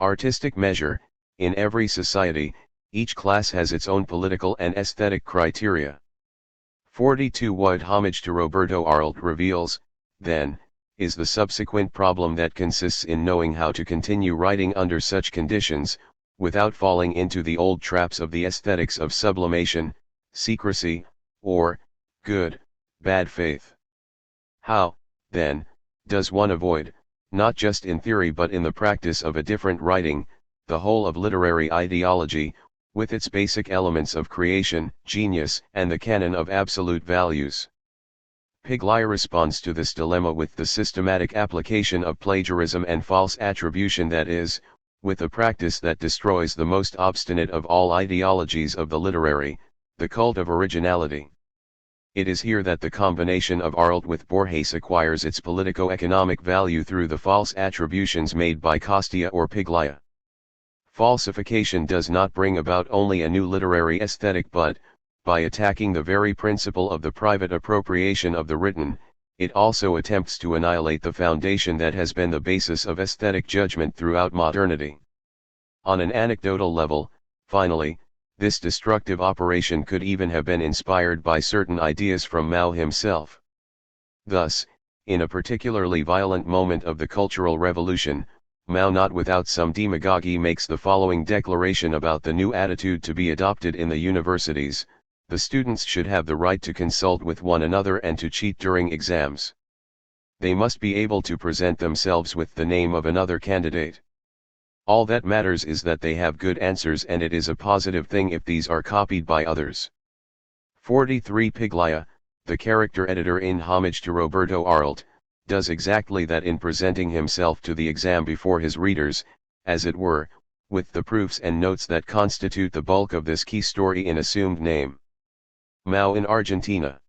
artistic measure. In every society, each class has its own political and aesthetic criteria. 42. What Homage to Roberto Arlt reveals, then, is the subsequent problem that consists in knowing how to continue writing under such conditions, without falling into the old traps of the aesthetics of sublimation, secrecy, or bad faith. How, then, does one avoid, not just in theory but in the practice of a different writing, the whole of literary ideology, with its basic elements of creation, genius, and the canon of absolute values? Piglia responds to this dilemma with the systematic application of plagiarism and false attribution, that is, with a practice that destroys the most obstinate of all ideologies of the literary, the cult of originality. It is here that the combination of Arlt with Borges acquires its politico-economic value through the false attributions made by Costia or Piglia. Falsification does not bring about only a new literary aesthetic but, by attacking the very principle of the private appropriation of the written, it also attempts to annihilate the foundation that has been the basis of aesthetic judgment throughout modernity. On an anecdotal level, finally, this destructive operation could even have been inspired by certain ideas from Mao himself. Thus, in a particularly violent moment of the Cultural Revolution, Mao, not without some demagogy, makes the following declaration about the new attitude to be adopted in the universities: the students should have the right to consult with one another and to cheat during exams. They must be able to present themselves with the name of another candidate. All that matters is that they have good answers, and it is a positive thing if these are copied by others. 43. Piglia, the character editor in Homage to Roberto Arlt, does exactly that in presenting himself to the exam before his readers, as it were, with the proofs and notes that constitute the bulk of this key story in Assumed Name. Mao in Argentina.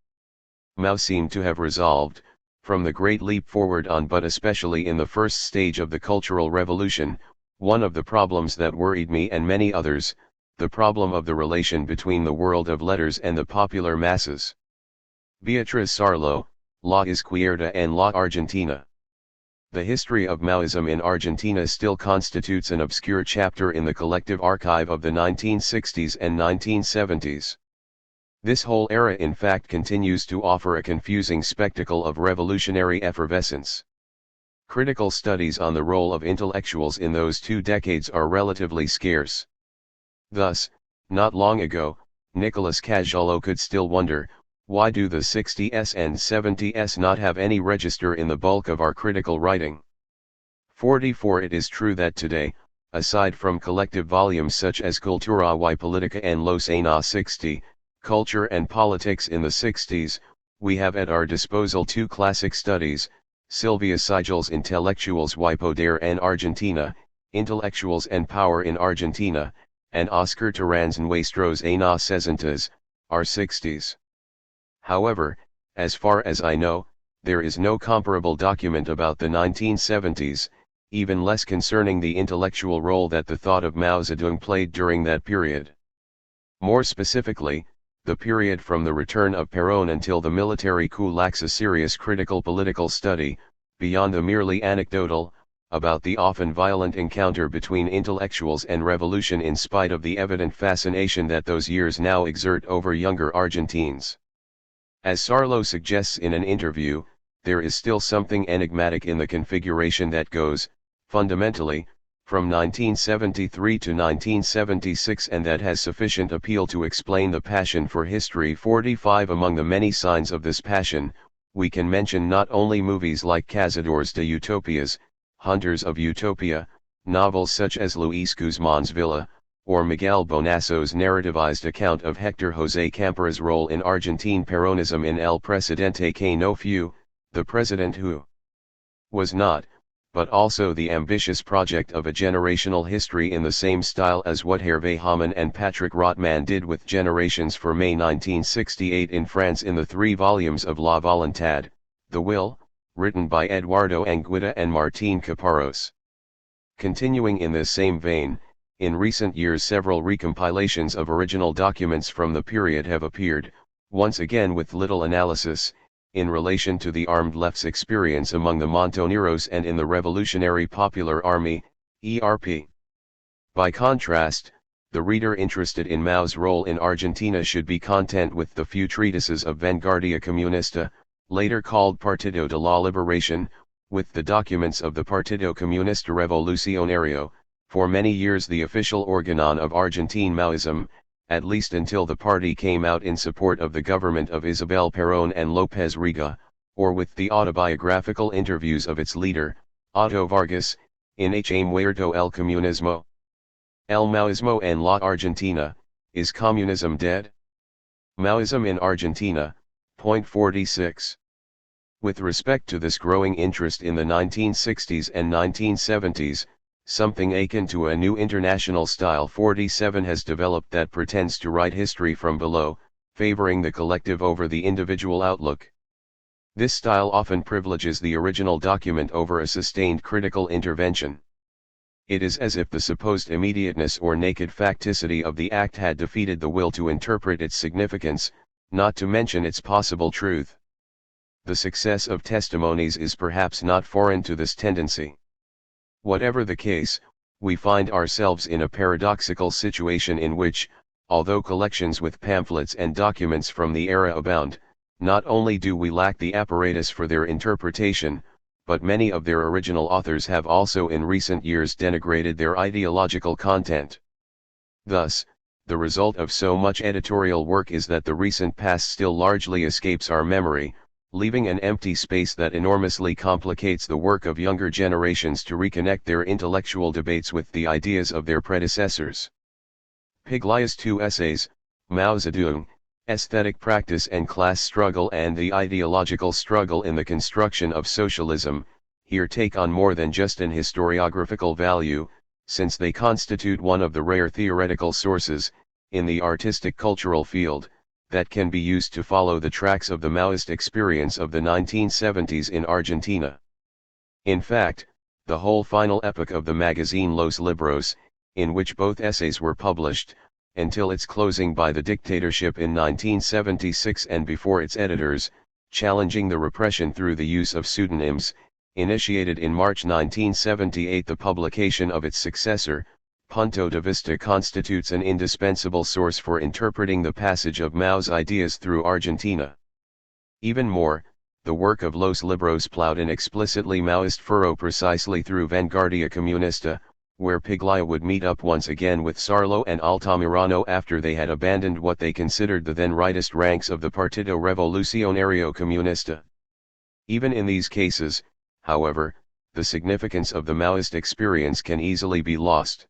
Mao seemed to have resolved, from the great leap forward on but especially in the first stage of the Cultural Revolution, one of the problems that worried me and many others, the problem of the relation between the world of letters and the popular masses. Beatriz Sarlo, La Izquierda en la Argentina. The history of Maoism in Argentina still constitutes an obscure chapter in the collective archive of the 1960s and 1970s. This whole era in fact continues to offer a confusing spectacle of revolutionary effervescence. Critical studies on the role of intellectuals in those 2 decades are relatively scarce. Thus, not long ago, Nicolas Caggiolo could still wonder, why do the 60s and 70s not have any register in the bulk of our critical writing? 44. It is true that today, aside from collective volumes such as Cultura y Política en los años 60, Culture and Politics in the 60s, we have at our disposal two classic studies, Silvia Seigel's Intellectuals y Poder en Argentina, Intellectuals and Power in Argentina, and Oscar Terán's Nuestros años 60s, our 60s. However, as far as I know, there is no comparable document about the 1970s, even less concerning the intellectual role that the thought of Mao Zedong played during that period. More specifically, the period from the return of Perón until the military coup lacks a serious critical political study, beyond the merely anecdotal, about the often violent encounter between intellectuals and revolution in spite of the evident fascination that those years now exert over younger Argentines. As Sarlo suggests in an interview, there is still something enigmatic in the configuration that goes, fundamentally, from 1973 to 1976, and that has sufficient appeal to explain the passion for history. 45 Among the many signs of this passion, we can mention not only movies like Cazadores de Utopias, Hunters of Utopia, novels such as Luis Guzmán's Villa, or Miguel Bonasso's narrativized account of Héctor José Campera's role in Argentine Peronism in El Presidente que no fue, The President Who Was Not, but also the ambitious project of a generational history in the same style as what Hervé Hamann and Patrick Rotman did with Generations for May 1968 in France in the 3 volumes of La Voluntad, The Will, written by Eduardo Anguita and Martín Caparrós. Continuing in this same vein, in recent years several recompilations of original documents from the period have appeared, once again with little analysis, in relation to the armed left's experience among the Montoneros and in the Revolutionary Popular Army, ERP. By contrast, the reader interested in Mao's role in Argentina should be content with the few treatises of Vanguardia Comunista, later called Partido de la Liberación, with the documents of the Partido Comunista Revolucionario, for many years the official organon of Argentine Maoism, at least until the party came out in support of the government of Isabel Perón and López Rega, or with the autobiographical interviews of its leader, Otto Vargas, in Ha Muerto el Comunismo. El Maoismo en la Argentina, Is Communism Dead? Maoism in Argentina, point 46. With respect to this growing interest in the 1960s and 1970s, something akin to a new international style 47 has developed that pretends to write history from below, favoring the collective over the individual outlook. This style often privileges the original document over a sustained critical intervention. It is as if the supposed immediateness or naked facticity of the act had defeated the will to interpret its significance, not to mention its possible truth. The success of testimonies is perhaps not foreign to this tendency. Whatever the case, we find ourselves in a paradoxical situation in which, although collections with pamphlets and documents from the era abound, not only do we lack the apparatus for their interpretation, but many of their original authors have also in recent years denigrated their ideological content. Thus, the result of so much editorial work is that the recent past still largely escapes our memory, leaving an empty space that enormously complicates the work of younger generations to reconnect their intellectual debates with the ideas of their predecessors. Piglia's 2 essays, Mao Zedong, Aesthetic Practice and Class Struggle and the Ideological Struggle in the Construction of Socialism, here take on more than just an historiographical value, since they constitute one of the rare theoretical sources, in the artistic cultural field, that can be used to follow the tracks of the Maoist experience of the 1970s in Argentina. In fact, the whole final epoch of the magazine Los Libros, in which both essays were published, until its closing by the dictatorship in 1976 and before its editors, challenging the repression through the use of pseudonyms, initiated in March 1978 the publication of its successor, Punto de Vista, constitutes an indispensable source for interpreting the passage of Mao's ideas through Argentina. Even more, the work of Los Libros plowed an explicitly Maoist furrow precisely through Vanguardia Comunista, where Piglia would meet up once again with Sarlo and Altamirano after they had abandoned what they considered the then rightist ranks of the Partido Revolucionario Comunista. Even in these cases, however, the significance of the Maoist experience can easily be lost.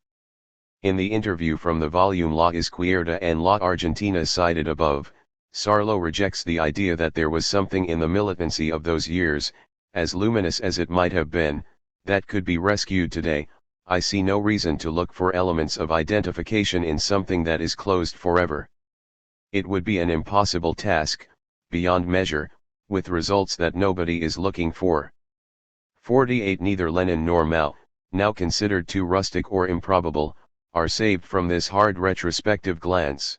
In the interview from the volume La Izquierda en la Argentina cited above, Sarlo rejects the idea that there was something in the militancy of those years, as luminous as it might have been, that could be rescued today. I see no reason to look for elements of identification in something that is closed forever. It would be an impossible task, beyond measure, with results that nobody is looking for. 48 Neither Lenin nor Mao, now considered too rustic or improbable, are saved from this hard retrospective glance.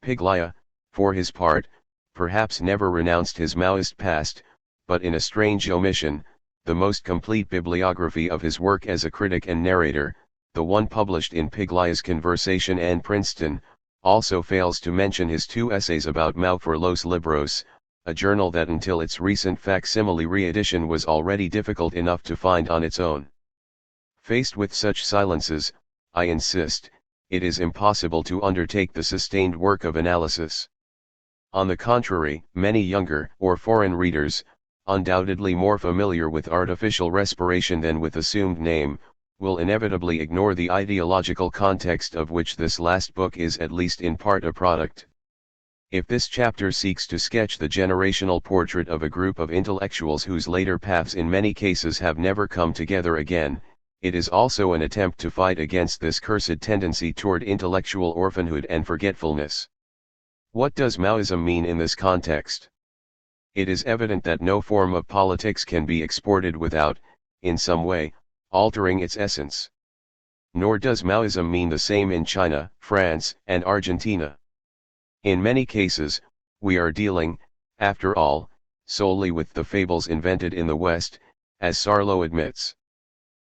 Piglia, for his part, perhaps never renounced his Maoist past, but in a strange omission, the most complete bibliography of his work as a critic and narrator, the one published in Piglia's Conversation and Princeton, also fails to mention his 2 essays about Mao for Los Libros, a journal that until its recent facsimile re-edition was already difficult enough to find on its own. Faced with such silences, I insist, it is impossible to undertake the sustained work of analysis. On the contrary, many younger or foreign readers, undoubtedly more familiar with artificial respiration than with assumed name, will inevitably ignore the ideological context of which this last book is at least in part a product. If this chapter seeks to sketch the generational portrait of a group of intellectuals whose later paths in many cases have never come together again, it is also an attempt to fight against this cursed tendency toward intellectual orphanhood and forgetfulness. What does Maoism mean in this context? It is evident that no form of politics can be exported without, in some way, altering its essence. Nor does Maoism mean the same in China, France, and Argentina. In many cases, we are dealing, after all, solely with the fables invented in the West, as Sarlo admits.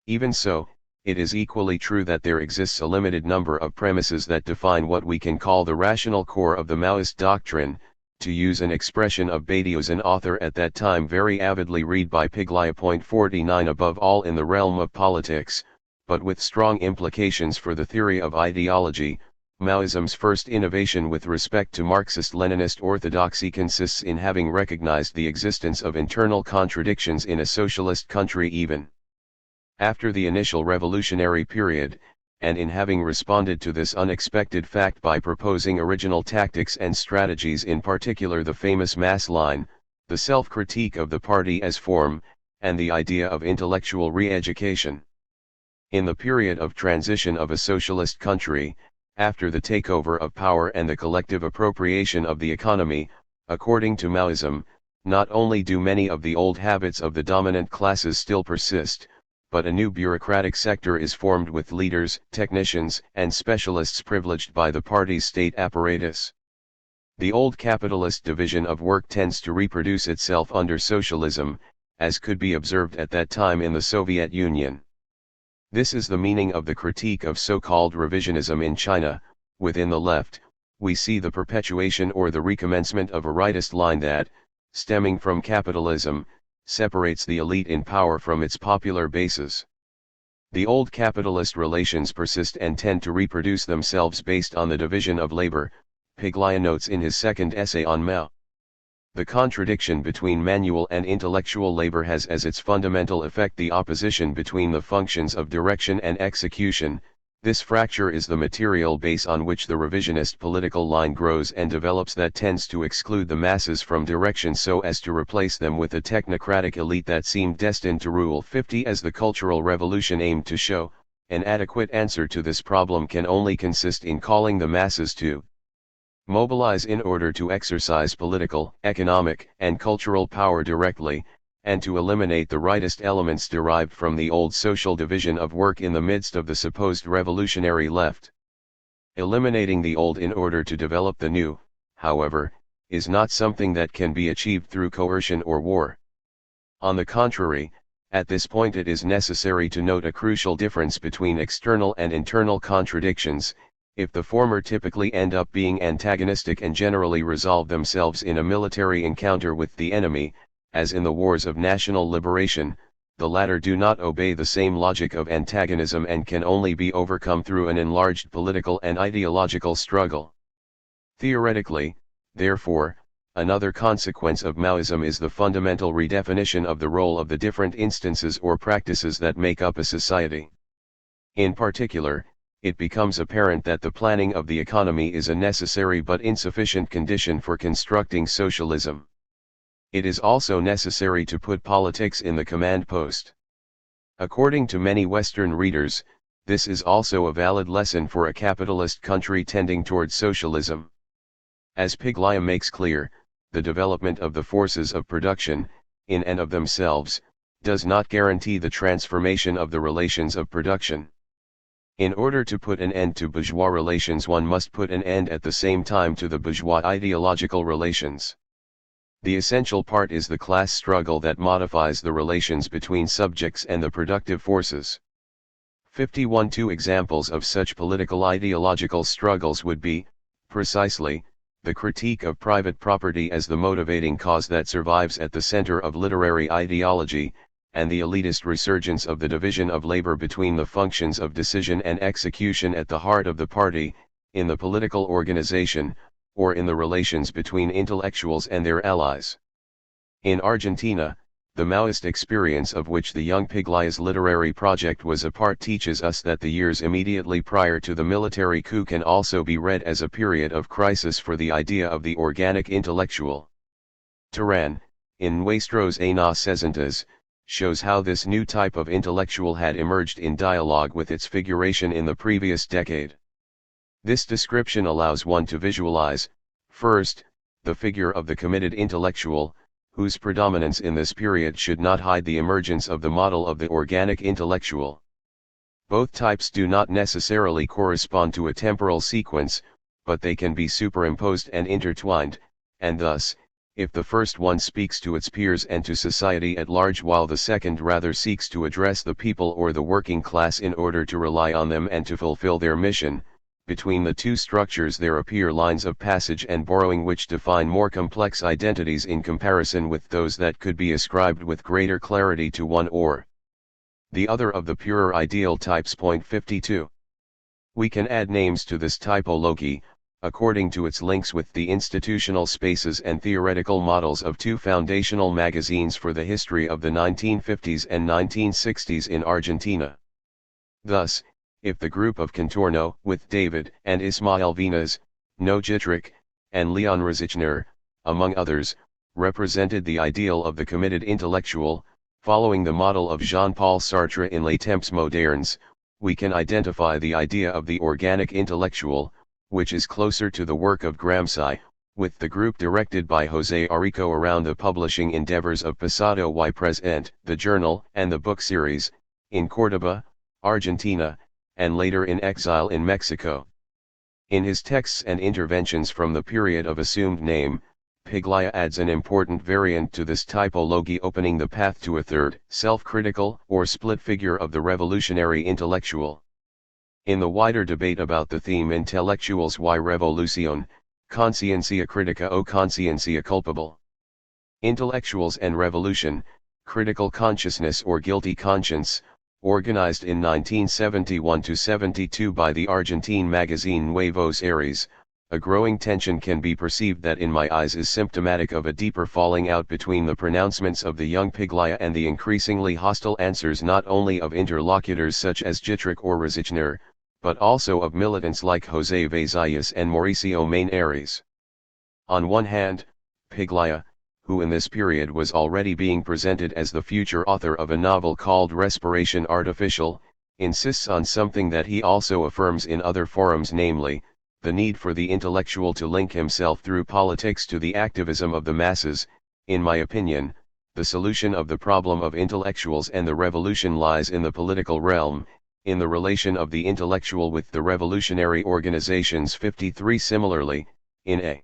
Even so, it is equally true that there exists a limited number of premises that define what we can call the rational core of the Maoist doctrine, to use an expression of Badiou's, an author at that time very avidly read by Piglia. 49 Above all in the realm of politics, but with strong implications for the theory of ideology, Maoism's first innovation with respect to Marxist-Leninist orthodoxy consists in having recognized the existence of internal contradictions in a socialist country even after the initial revolutionary period, and in having responded to this unexpected fact by proposing original tactics and strategies, in particular the famous mass line, the self-critique of the party as form, and the idea of intellectual re-education. In the period of transition of a socialist country, after the takeover of power and the collective appropriation of the economy, according to Maoism, not only do many of the old habits of the dominant classes still persist, but a new bureaucratic sector is formed with leaders, technicians, and specialists privileged by the party's state apparatus. The old capitalist division of work tends to reproduce itself under socialism, as could be observed at that time in the Soviet Union. This is the meaning of the critique of so-called revisionism in China. Within the left, we see the perpetuation or the recommencement of a rightist line that, stemming from capitalism, separates the elite in power from its popular bases. The old capitalist relations persist and tend to reproduce themselves based on the division of labor, Piglia notes in his second essay on Mao. The contradiction between manual and intellectual labor has as its fundamental effect the opposition between the functions of direction and execution. This fracture is the material base on which the revisionist political line grows and develops that tends to exclude the masses from direction so as to replace them with a technocratic elite that seemed destined to rule. 50 As the Cultural Revolution aimed to show, an adequate answer to this problem can only consist in calling the masses to mobilize in order to exercise political, economic, and cultural power directly, and to eliminate the rightist elements derived from the old social division of work in the midst of the supposed revolutionary left. Eliminating the old in order to develop the new, however, is not something that can be achieved through coercion or war. On the contrary, at this point it is necessary to note a crucial difference between external and internal contradictions. If the former typically end up being antagonistic and generally resolve themselves in a military encounter with the enemy, as in the wars of national liberation, the latter do not obey the same logic of antagonism and can only be overcome through an enlarged political and ideological struggle. Theoretically, therefore, Another consequence of Maoism is the fundamental redefinition of the role of the different instances or practices that make up a society. In particular, it becomes apparent that the planning of the economy is a necessary but insufficient condition for constructing socialism. It is also necessary to put politics in the command post. According to many Western readers, this is also a valid lesson for a capitalist country tending towards socialism. As Piglia makes clear, the development of the forces of production, in and of themselves, does not guarantee the transformation of the relations of production. In order to put an end to bourgeois relations, one must put an end at the same time to the bourgeois ideological relations. The essential part is the class struggle that modifies the relations between subjects and the productive forces. 51 Two examples of such political ideological struggles would be, precisely, the critique of private property as the motivating cause that survives at the center of literary ideology, and the elitist resurgence of the division of labor between the functions of decision and execution at the heart of the party, in the political organization, or in the relations between intellectuals and their allies. In Argentina, the Maoist experience of which the young Piglia's literary project was a part teaches us that the years immediately prior to the military coup can also be read as a period of crisis for the idea of the organic intellectual. Turan, in Nuestros Años Sesentas, shows how this new type of intellectual had emerged in dialogue with its figuration in the previous decade. This description allows one to visualize, first, the figure of the committed intellectual, whose predominance in this period should not hide the emergence of the model of the organic intellectual. Both types do not necessarily correspond to a temporal sequence, but they can be superimposed and intertwined, and thus, if the first one speaks to its peers and to society at large while the second rather seeks to address the people or the working class in order to rely on them and to fulfill their mission, between the two structures there appear lines of passage and borrowing which define more complex identities in comparison with those that could be ascribed with greater clarity to one or the other of the purer ideal types. 52. We can add names to this typology, according to its links with the institutional spaces and theoretical models of two foundational magazines for the history of the 1950s and 1960s in Argentina. Thus, if the group of Contorno, with David and Ismael Vinas, No Jitrick, and Leon Rosichner, among others, represented the ideal of the committed intellectual, following the model of Jean-Paul Sartre in Les Temps Modernes, we can identify the idea of the organic intellectual, which is closer to the work of Gramsci, with the group directed by José Arrico around the publishing endeavors of Pasado y Presente, the journal and the book series, in Córdoba, Argentina, and later in exile in Mexico. In his texts and interventions from the period of assumed name, Piglia adds an important variant to this typology, opening the path to a third, self-critical or split figure of the revolutionary intellectual. In the wider debate about the theme Intellectuals y Revolución, Conciencia Crítica o Conciencia Culpable. Intellectuals and Revolution, Critical Consciousness or Guilty Conscience, organized in 1971-72 by the Argentine magazine Nuevos Aires, a growing tension can be perceived that in my eyes is symptomatic of a deeper falling out between the pronouncements of the young Piglia and the increasingly hostile answers not only of interlocutors such as Jitrick or Rosichner, but also of militants like José Vasallas and Mauricio Maneres. On one hand, Piglia, who in this period was already being presented as the future author of a novel called Respiration Artificial, insists on something that he also affirms in other forums, namely, the need for the intellectual to link himself through politics to the activism of the masses. In my opinion, the solution of the problem of intellectuals and the revolution lies in the political realm, in the relation of the intellectual with the revolutionary organizations. 53 Similarly, in a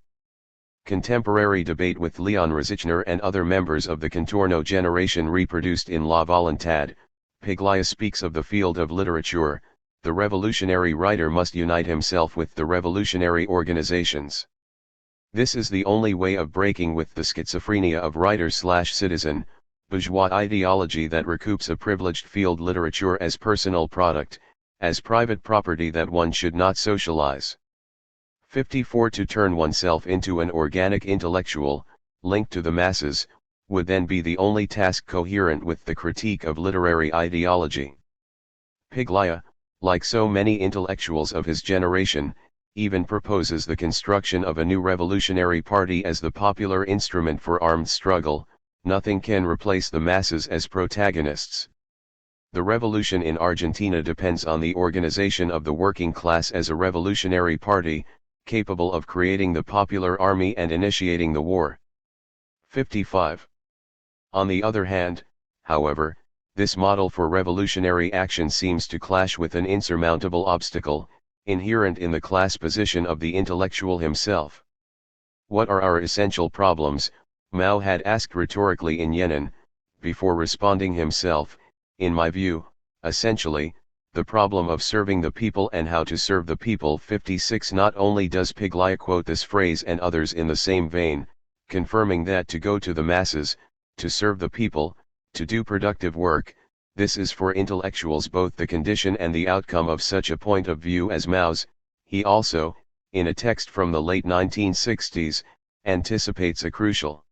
contemporary debate with Leon Rosichner and other members of the Contorno generation reproduced in La Voluntad, Piglia speaks of the field of literature. The revolutionary writer must unite himself with the revolutionary organizations. This is the only way of breaking with the schizophrenia of writer/citizen, bourgeois ideology that recoups a privileged field literature as personal product, as private property that one should not socialize. 54. To turn oneself into an organic intellectual, linked to the masses, would then be the only task coherent with the critique of literary ideology. Piglia, like so many intellectuals of his generation, even proposes the construction of a new revolutionary party as the popular instrument for armed struggle. Nothing can replace the masses as protagonists. The revolution in Argentina depends on the organization of the working class as a revolutionary party, capable of creating the popular army and initiating the war. 55. On the other hand, however, this model for revolutionary action seems to clash with an insurmountable obstacle, inherent in the class position of the intellectual himself. What are our essential problems? Mao had asked rhetorically in Yenin, before responding himself. In my view, essentially, the problem of serving the people and how to serve the people. 56. Not only does Piglia quote this phrase and others in the same vein, confirming that to go to the masses, to serve the people, to do productive work, this is for intellectuals both the condition and the outcome of such a point of view as Mao's. He also, in a text from the late 1960s, anticipates a crucial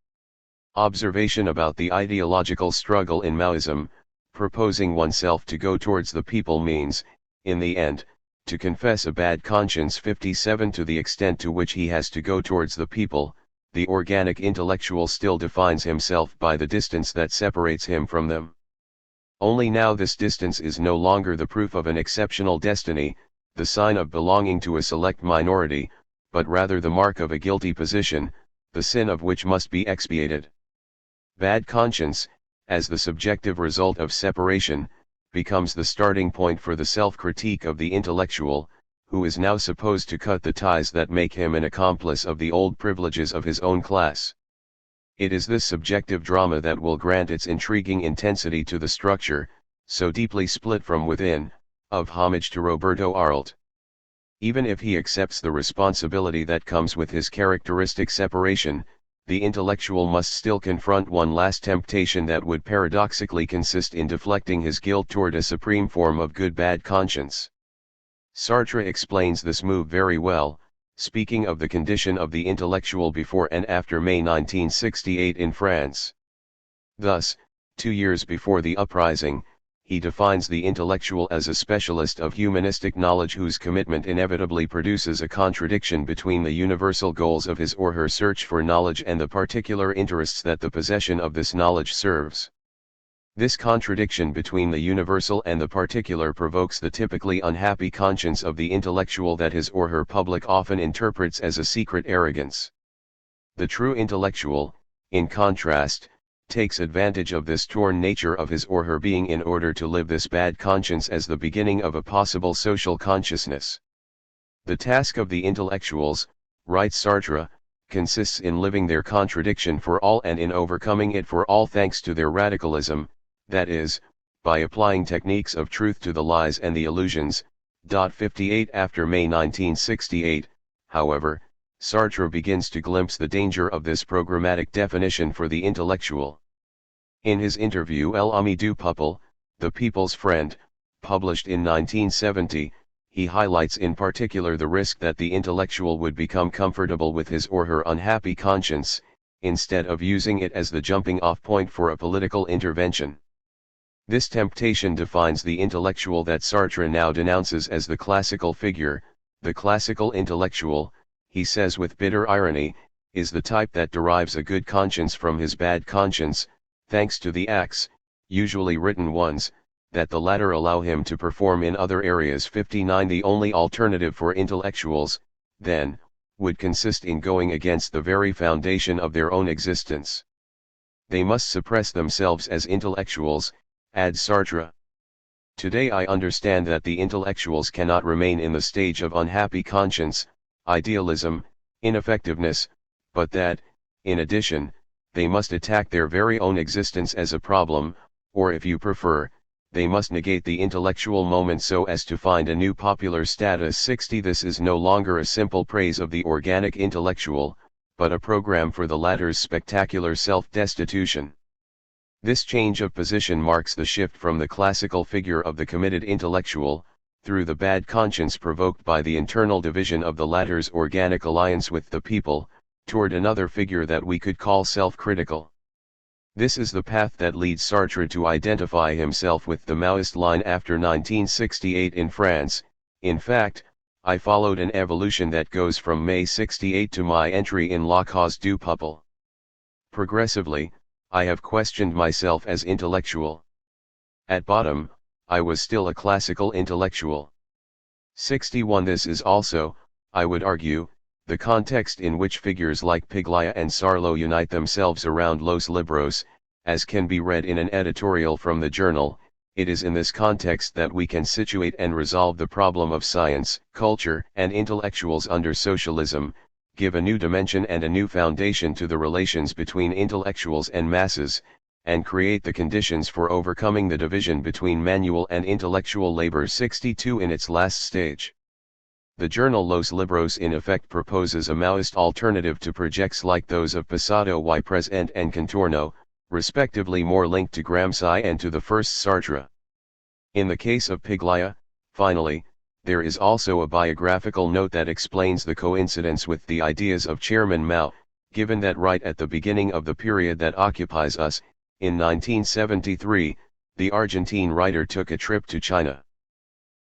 observation about the ideological struggle in Maoism, proposing oneself to go towards the people means, in the end, to confess a bad conscience. 57. To the extent to which he has to go towards the people, the organic intellectual still defines himself by the distance that separates him from them. Only now this distance is no longer the proof of an exceptional destiny, the sign of belonging to a select minority, but rather the mark of a guilty position, the sin of which must be expiated. Bad conscience, as the subjective result of separation, becomes the starting point for the self-critique of the intellectual, who is now supposed to cut the ties that make him an accomplice of the old privileges of his own class. It is this subjective drama that will grant its intriguing intensity to the structure, so deeply split from within, of Homage to Roberto Arlt. Even if he accepts the responsibility that comes with his characteristic separation, the intellectual must still confront one last temptation that would paradoxically consist in deflecting his guilt toward a supreme form of good-bad conscience. Sartre explains this move very well, speaking of the condition of the intellectual before and after May 1968 in France. Thus, 2 years before the uprising, he defines the intellectual as a specialist of humanistic knowledge whose commitment inevitably produces a contradiction between the universal goals of his or her search for knowledge and the particular interests that the possession of this knowledge serves. This contradiction between the universal and the particular provokes the typically unhappy conscience of the intellectual that his or her public often interprets as a secret arrogance. The true intellectual, in contrast, takes advantage of this torn nature of his or her being in order to live this bad conscience as the beginning of a possible social consciousness. The task of the intellectuals, writes Sartre, consists in living their contradiction for all and in overcoming it for all thanks to their radicalism, that is, by applying techniques of truth to the lies and the illusions. 58 After May 1968, however, Sartre begins to glimpse the danger of this programmatic definition for the intellectual. In his interview El Ami du Peuple, The People's Friend, published in 1970, he highlights in particular the risk that the intellectual would become comfortable with his or her unhappy conscience, instead of using it as the jumping-off point for a political intervention. This temptation defines the intellectual that Sartre now denounces as the classical figure. The classical intellectual, he says with bitter irony, is the type that derives a good conscience from his bad conscience, thanks to the acts, usually written ones, that the latter allow him to perform in other areas. 59 The only alternative for intellectuals, then, would consist in going against the very foundation of their own existence. They must suppress themselves as intellectuals, adds Sartre. Today I understand that the intellectuals cannot remain in the stage of unhappy conscience, idealism, ineffectiveness, but that, in addition, they must attack their very own existence as a problem, or if you prefer, they must negate the intellectual moment so as to find a new popular status. 60 This is no longer a simple praise of the organic intellectual, but a program for the latter's spectacular self-destitution. This change of position marks the shift from the classical figure of the committed intellectual, through the bad conscience provoked by the internal division of the latter's organic alliance with the people, toward another figure that we could call self-critical. This is the path that leads Sartre to identify himself with the Maoist line after 1968 in France. In fact, I followed an evolution that goes from May 68 to my entry in La Cause du Peuple. Progressively, I have questioned myself as intellectual. At bottom, I was still a classical intellectual. 61 This is also, I would argue, the context in which figures like Piglia and Sarlo unite themselves around Los Libros, as can be read in an editorial from the journal. It is in this context that we can situate and resolve the problem of science, culture, and intellectuals under socialism, give a new dimension and a new foundation to the relations between intellectuals and masses, and create the conditions for overcoming the division between manual and intellectual labor. 62 In its last stage, the journal Los Libros in effect proposes a Maoist alternative to projects like those of Pasado y Presente and Contorno, respectively more linked to Gramsci and to the first Sartre. In the case of Piglia, finally, there is also a biographical note that explains the coincidence with the ideas of Chairman Mao, given that right at the beginning of the period that occupies us, in 1973, the Argentine writer took a trip to China.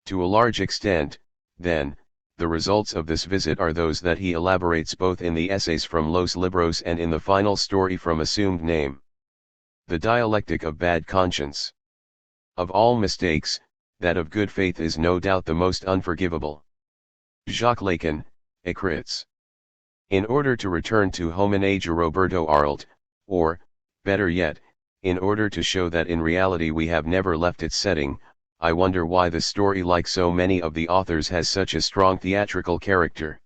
To a large extent, then, the results of this visit are those that he elaborates both in the essays from Los Libros and in the final story from Assumed Name. The dialectic of bad conscience. Of all mistakes, that of good faith is no doubt the most unforgivable. Jacques Lacan, Écrits. In order to return to Homenage a Roberto Arlt, or, better yet, in order to show that in reality we have never left its setting, I wonder why the story, like so many of the authors, has such a strong theatrical character.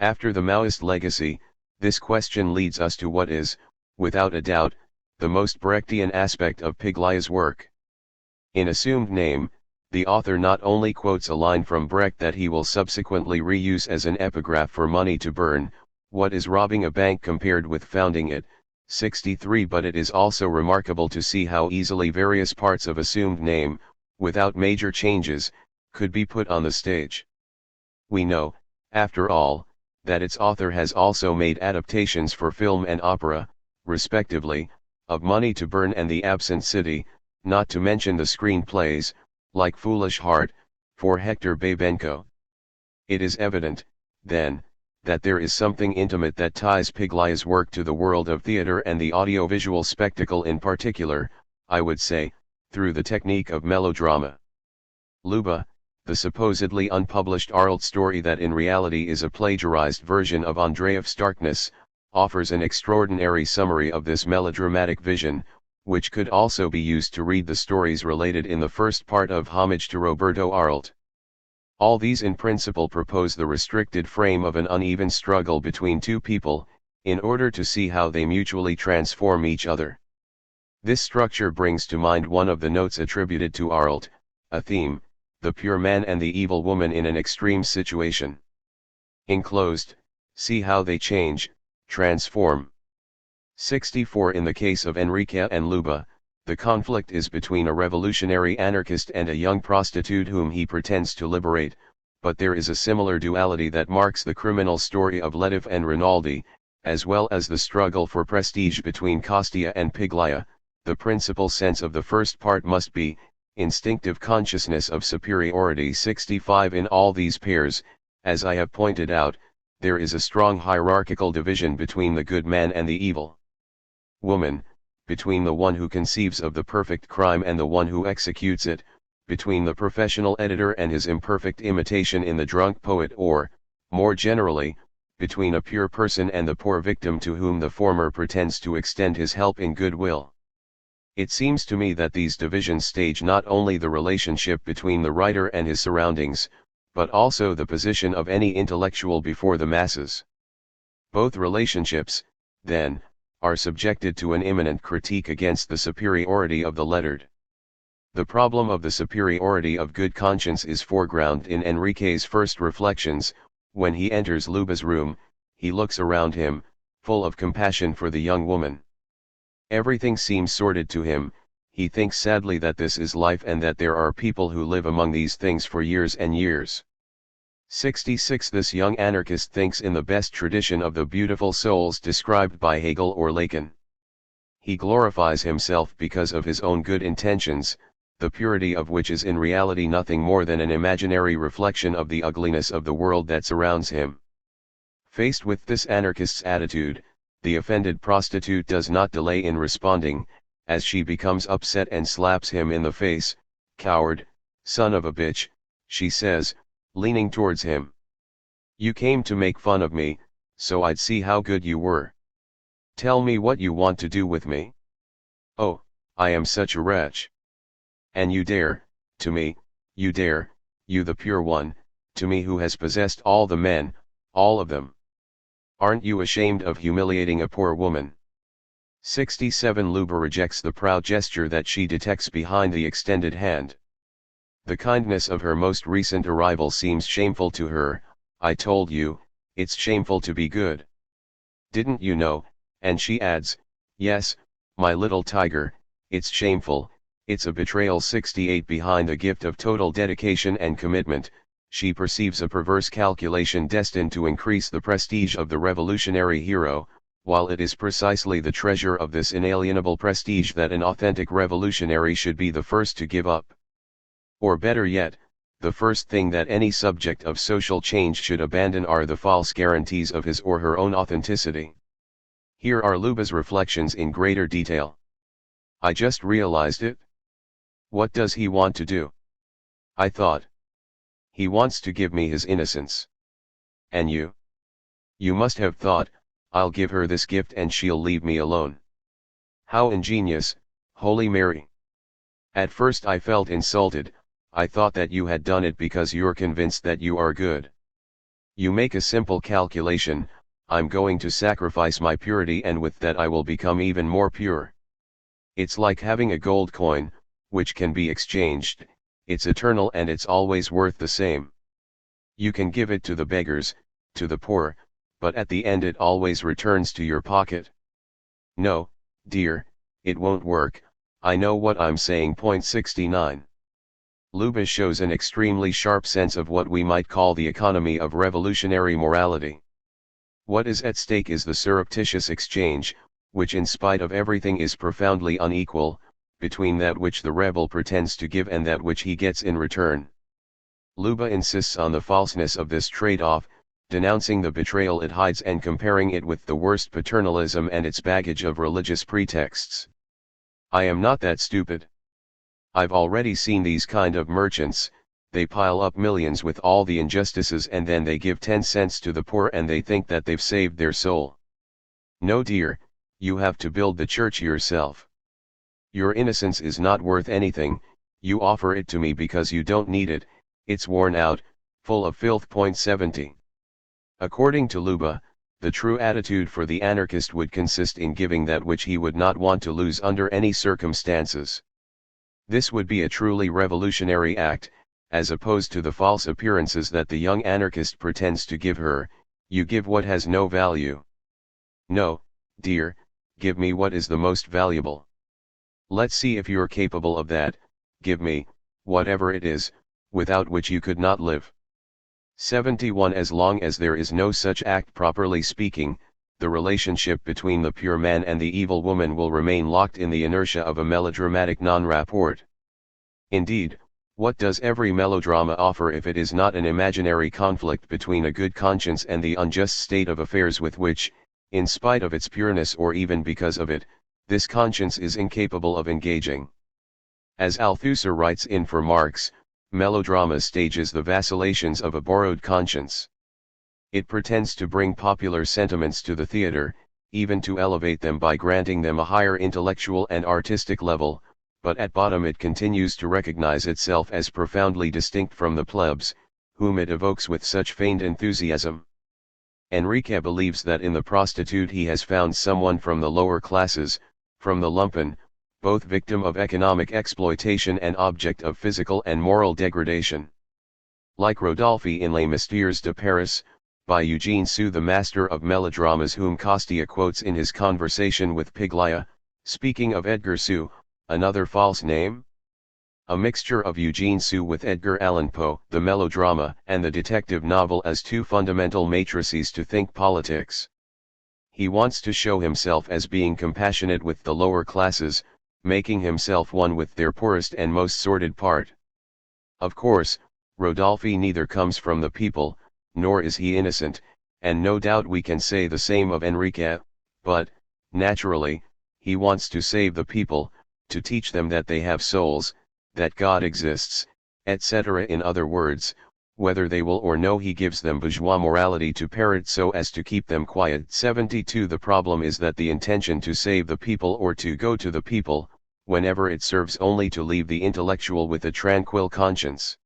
After the Maoist legacy, this question leads us to what is, without a doubt, the most Brechtian aspect of Piglia's work. In Assumed Name, the author not only quotes a line from Brecht that he will subsequently reuse as an epigraph for Money to Burn, what is robbing a bank compared with founding it, 63, but it is also remarkable to see how easily various parts of Assumed Name, without major changes, could be put on the stage. We know, after all, that its author has also made adaptations for film and opera, respectively, of Money to Burn and The Absent City, not to mention the screenplays, like Foolish Heart, for Hector Babenco. It is evident, then, that there is something intimate that ties Piglia's work to the world of theater and the audiovisual spectacle in particular, I would say, through the technique of melodrama. Luba, the supposedly unpublished Arlt story that in reality is a plagiarized version of Andreev's Darkness, offers an extraordinary summary of this melodramatic vision, which could also be used to read the stories related in the first part of Homage to Roberto Arlt. All these in principle propose the restricted frame of an uneven struggle between two people, in order to see how they mutually transform each other. This structure brings to mind one of the notes attributed to Arlt, a theme, the pure man and the evil woman in an extreme situation. Enclosed, see how they change, transform. 64 In the case of Enrique and Luba, the conflict is between a revolutionary anarchist and a young prostitute whom he pretends to liberate, but there is a similar duality that marks the criminal story of Letov and Rinaldi, as well as the struggle for prestige between Costia and Piglia. The principal sense of the first part must be instinctive consciousness of superiority. 65 In all these pairs, as I have pointed out, there is a strong hierarchical division between the good man and the evil woman, between the one who conceives of the perfect crime and the one who executes it, between the professional editor and his imperfect imitation in the drunk poet, or, more generally, between a pure person and the poor victim to whom the former pretends to extend his help in goodwill. It seems to me that these divisions stage not only the relationship between the writer and his surroundings, but also the position of any intellectual before the masses. Both relationships, then, are subjected to an imminent critique against the superiority of the lettered. The problem of the superiority of good conscience is foregrounded in Enrique's first reflections. When he enters Luba's room, he looks around him, full of compassion for the young woman. Everything seems sordid to him, he thinks sadly that this is life and that there are people who live among these things for years and years. 66. This young anarchist thinks in the best tradition of the beautiful souls described by Hegel or Lacan. He glorifies himself because of his own good intentions, the purity of which is in reality nothing more than an imaginary reflection of the ugliness of the world that surrounds him. Faced with this anarchist's attitude, the offended prostitute does not delay in responding, as she becomes upset and slaps him in the face. "Coward, son of a bitch," she says, leaning towards him. "You came to make fun of me, so I'd see how good you were. Tell me what you want to do with me. Oh, I am such a wretch. And you dare, to me, you dare, you the pure one, to me who has possessed all the men, all of them. Aren't you ashamed of humiliating a poor woman?" 67. Luba rejects the proud gesture that she detects behind the extended hand. The kindness of her most recent arrival seems shameful to her. "I told you, it's shameful to be good. Didn't you know?" And she adds, "Yes, my little tiger, it's shameful, it's a betrayal." 68. Behind the gift of total dedication and commitment, she perceives a perverse calculation destined to increase the prestige of the revolutionary hero, while it is precisely the treasure of this inalienable prestige that an authentic revolutionary should be the first to give up. Or better yet, the first thing that any subject of social change should abandon are the false guarantees of his or her own authenticity. Here are Luba's reflections in greater detail. "I just realized it. What does he want to do? I thought. He wants to give me his innocence. And you? You must have thought, I'll give her this gift and she'll leave me alone. How ingenious, Holy Mary! At first I felt insulted. I thought that you had done it because you're convinced that you are good. You make a simple calculation, I'm going to sacrifice my purity and with that I will become even more pure. It's like having a gold coin, which can be exchanged, it's eternal and it's always worth the same. You can give it to the beggars, to the poor, but at the end it always returns to your pocket. No, dear, it won't work, I know what I'm saying." 69. Luba shows an extremely sharp sense of what we might call the economy of revolutionary morality. What is at stake is the surreptitious exchange, which in spite of everything is profoundly unequal, between that which the rebel pretends to give and that which he gets in return. Luba insists on the falseness of this trade-off, denouncing the betrayal it hides and comparing it with the worst paternalism and its baggage of religious pretexts. "I am not that stupid. I've already seen these kind of merchants, they pile up millions with all the injustices and then they give 10 cents to the poor and they think that they've saved their soul. No dear, you have to build the church yourself. Your innocence is not worth anything, you offer it to me because you don't need it, it's worn out, full of filth." 70. According to Luba, the true attitude for the anarchist would consist in giving that which he would not want to lose under any circumstances. This would be a truly revolutionary act, as opposed to the false appearances that the young anarchist pretends to give her. You give what has no value. No, dear, give me what is the most valuable. Let's see if you're capable of that. Give me, whatever it is, without which you could not live. 71. As long as there is no such act properly speaking, the relationship between the pure man and the evil woman will remain locked in the inertia of a melodramatic non-rapport. Indeed, what does every melodrama offer if it is not an imaginary conflict between a good conscience and the unjust state of affairs with which, in spite of its pureness or even because of it, this conscience is incapable of engaging? As Althusser writes in For Marx, melodrama stages the vacillations of a borrowed conscience. It pretends to bring popular sentiments to the theater, even to elevate them by granting them a higher intellectual and artistic level, but at bottom it continues to recognize itself as profoundly distinct from the plebs, whom it evokes with such feigned enthusiasm. Enrique believes that in the prostitute he has found someone from the lower classes, from the lumpen, both victim of economic exploitation and object of physical and moral degradation. Like Rodolphe in Les Mystères de Paris, by Eugene Sue, the master of melodramas whom Costia quotes in his conversation with Piglia, speaking of Edgar Sue, Another false name? A mixture of Eugene Sue with Edgar Allan Poe, the melodrama and the detective novel as two fundamental matrices to think politics. He wants to show himself as being compassionate with the lower classes, making himself one with their poorest and most sordid part. Of course, Rodolphe neither comes from the people, nor is he innocent, and no doubt we can say the same of Enrique, but, naturally, he wants to save the people, to teach them that they have souls, that God exists, etc. In other words, whether they will or no, he gives them bourgeois morality to parrot so as to keep them quiet. 72. The problem is that the intention to save the people or to go to the people, whenever it serves only to leave the intellectual with a tranquil conscience,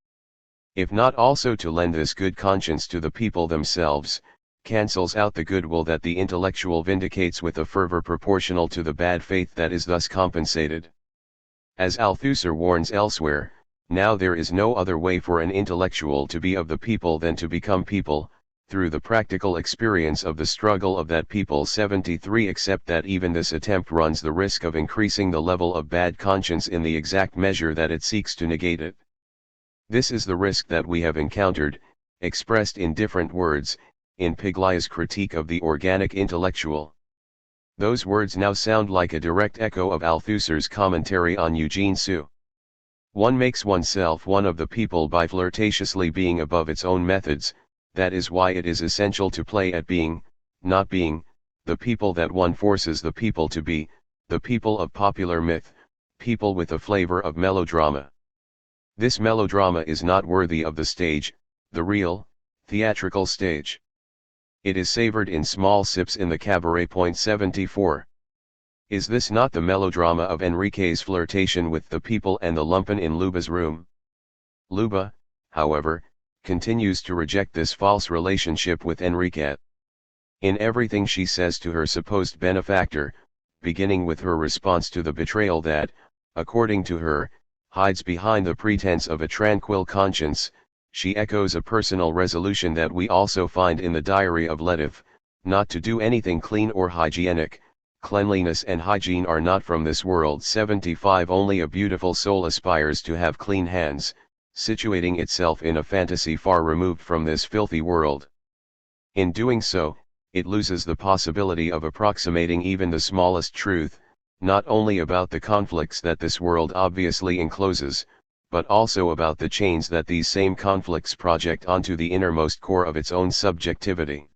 if not also to lend this good conscience to the people themselves, cancels out the goodwill that the intellectual vindicates with a fervor proportional to the bad faith that is thus compensated. As Althusser warns elsewhere, now there is no other way for an intellectual to be of the people than to become people, through the practical experience of the struggle of that people. 73. Except that even this attempt runs the risk of increasing the level of bad conscience in the exact measure that it seeks to negate it. This is the risk that we have encountered, expressed in different words, in Piglia's critique of the organic intellectual. Those words now sound like a direct echo of Althusser's commentary on Eugene Sue. One makes oneself one of the people by flirtatiously being above its own methods. That is why it is essential to play at being, not being, the people that one forces the people to be, the people of popular myth, people with a flavor of melodrama. This melodrama is not worthy of the stage, the real, theatrical stage. It is savored in small sips in the cabaret. 74. Is this not the melodrama of Enrique's flirtation with the people and the lumpen in Luba's room? Luba, however, continues to reject this false relationship with Enrique. In everything she says to her supposed benefactor, beginning with her response to the betrayal that, according to her, hides behind the pretense of a tranquil conscience, she echoes a personal resolution that we also find in the diary of Letef, not to do anything clean or hygienic. Cleanliness and hygiene are not from this world. 75. Only a beautiful soul aspires to have clean hands, situating itself in a fantasy far removed from this filthy world. In doing so, it loses the possibility of approximating even the smallest truth, not only about the conflicts that this world obviously encloses, but also about the chains that these same conflicts project onto the innermost core of its own subjectivity.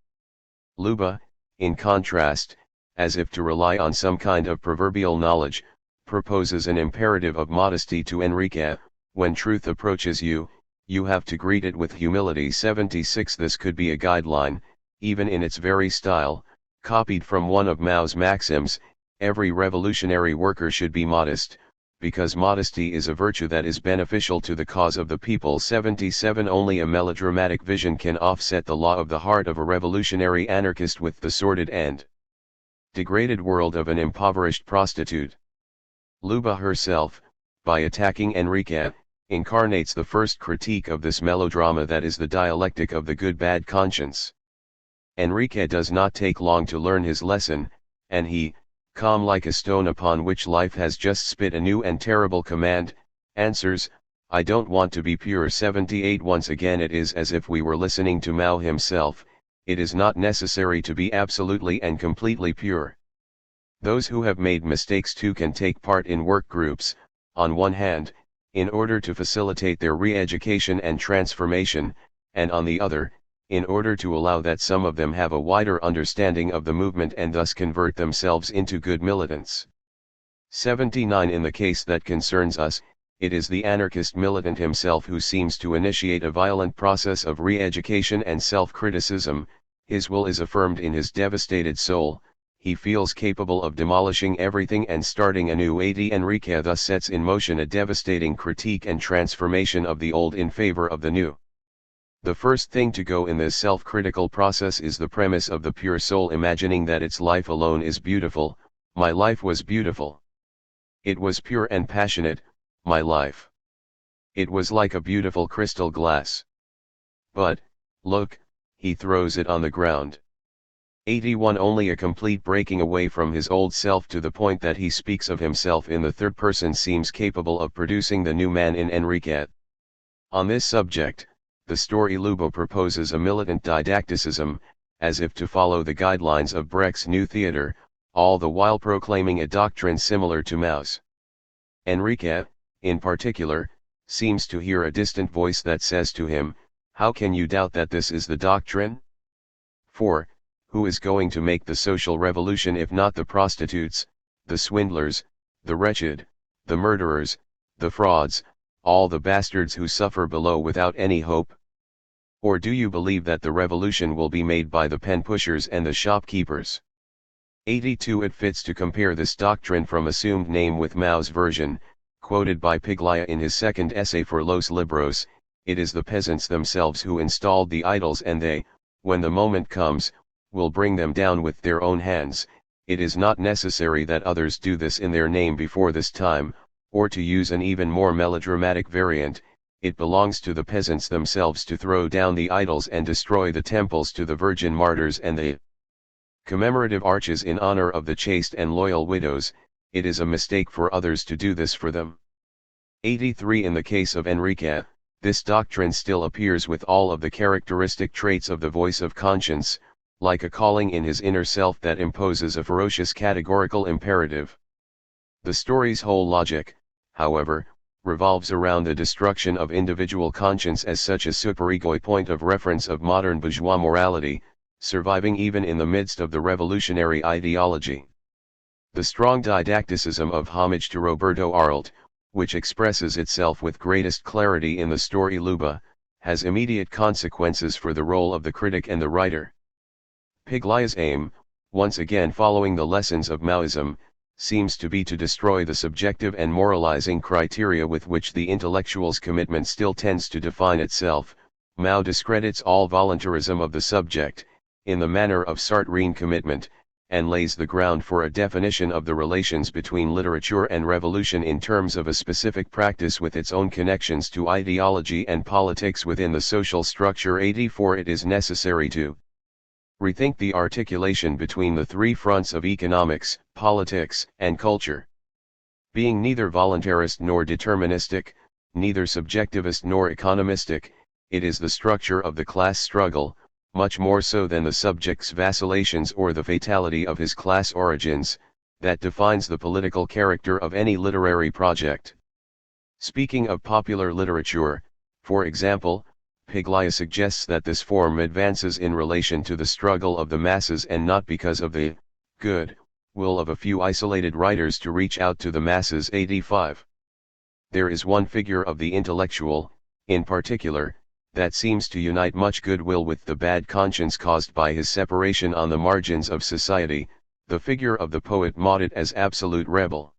Luba, in contrast, as if to rely on some kind of proverbial knowledge, proposes an imperative of modesty to Enrique. When truth approaches you, you have to greet it with humility. 76. This could be a guideline, even in its very style, copied from one of Mao's maxims: every revolutionary worker should be modest, because modesty is a virtue that is beneficial to the cause of the people. 77. Only a melodramatic vision can offset the law of the heart of a revolutionary anarchist with the sordid and degraded world of an impoverished prostitute. Luba herself, by attacking Enrique, incarnates the first critique of this melodrama that is the dialectic of the good-bad conscience. Enrique does not take long to learn his lesson, and he, calm like a stone upon which life has just spit a new and terrible command, answers, "I don't want to be pure." 78. Once again it is as if we were listening to Mao himself. It is not necessary to be absolutely and completely pure. Those who have made mistakes too can take part in work groups, on one hand, in order to facilitate their re-education and transformation, and on the other, in order to allow that some of them have a wider understanding of the movement and thus convert themselves into good militants. 79. In the case that concerns us, it is the anarchist militant himself who seems to initiate a violent process of re-education and self-criticism. His will is affirmed in his devastated soul, he feels capable of demolishing everything and starting anew. 80. Enrique thus sets in motion a devastating critique and transformation of the old in favor of the new. The first thing to go in this self-critical process is the premise of the pure soul imagining that its life alone is beautiful. My life was beautiful. It was pure and passionate, my life. It was like a beautiful crystal glass. But, look, he throws it on the ground. 81 Only a complete breaking away from his old self to the point that he speaks of himself in the third person seems capable of producing the new man in Enriquet. On this subject, the story Lubo proposes a militant didacticism, as if to follow the guidelines of Brecht's New Theatre, all the while proclaiming a doctrine similar to Mau's. Enriquet, in particular, seems to hear a distant voice that says to him, "How can you doubt that this is the doctrine? For, who is going to make the social revolution if not the prostitutes, the swindlers, the wretched, the murderers, the frauds, all the bastards who suffer below without any hope? Or do you believe that the revolution will be made by the pen-pushers and the shopkeepers?" 82 It fits to compare this doctrine from assumed name with Mau's version, quoted by Piglia in his second essay for Los Libros. It is the peasants themselves who installed the idols, and they, when the moment comes, will bring them down with their own hands. It is not necessary that others do this in their name before this time, or to use an even more melodramatic variant, it belongs to the peasants themselves to throw down the idols and destroy the temples to the virgin martyrs and the commemorative arches in honor of the chaste and loyal widows. It is a mistake for others to do this for them. 83 In the case of Enriquet, this doctrine still appears with all of the characteristic traits of the voice of conscience, like a calling in his inner self that imposes a ferocious categorical imperative. The story's whole logic, however, revolves around the destruction of individual conscience as such a superego point of reference of modern bourgeois morality, surviving even in the midst of the revolutionary ideology. The strong didacticism of Homage to Roberto Arlt, which expresses itself with greatest clarity in the story Luba, has immediate consequences for the role of the critic and the writer. Piglia's aim, once again following the lessons of Maoism, seems to be to destroy the subjective and moralizing criteria with which the intellectual's commitment still tends to define itself. Mao discredits all voluntarism of the subject, in the manner of Sartrine commitment, and lays the ground for a definition of the relations between literature and revolution in terms of a specific practice with its own connections to ideology and politics within the social structure. 84 It is necessary to rethink the articulation between the three fronts of economics, politics, and culture. Being neither voluntarist nor deterministic, neither subjectivist nor economistic, it is the structure of the class struggle, much more so than the subject's vacillations or the fatality of his class origins, that defines the political character of any literary project. Speaking of popular literature, for example, Piglia suggests that this form advances in relation to the struggle of the masses and not because of the good will of a few isolated writers to reach out to the masses. 85 There is one figure of the intellectual, in particular, that seems to unite much goodwill with the bad conscience caused by his separation on the margins of society, the figure of the poet maudit as absolute rebel.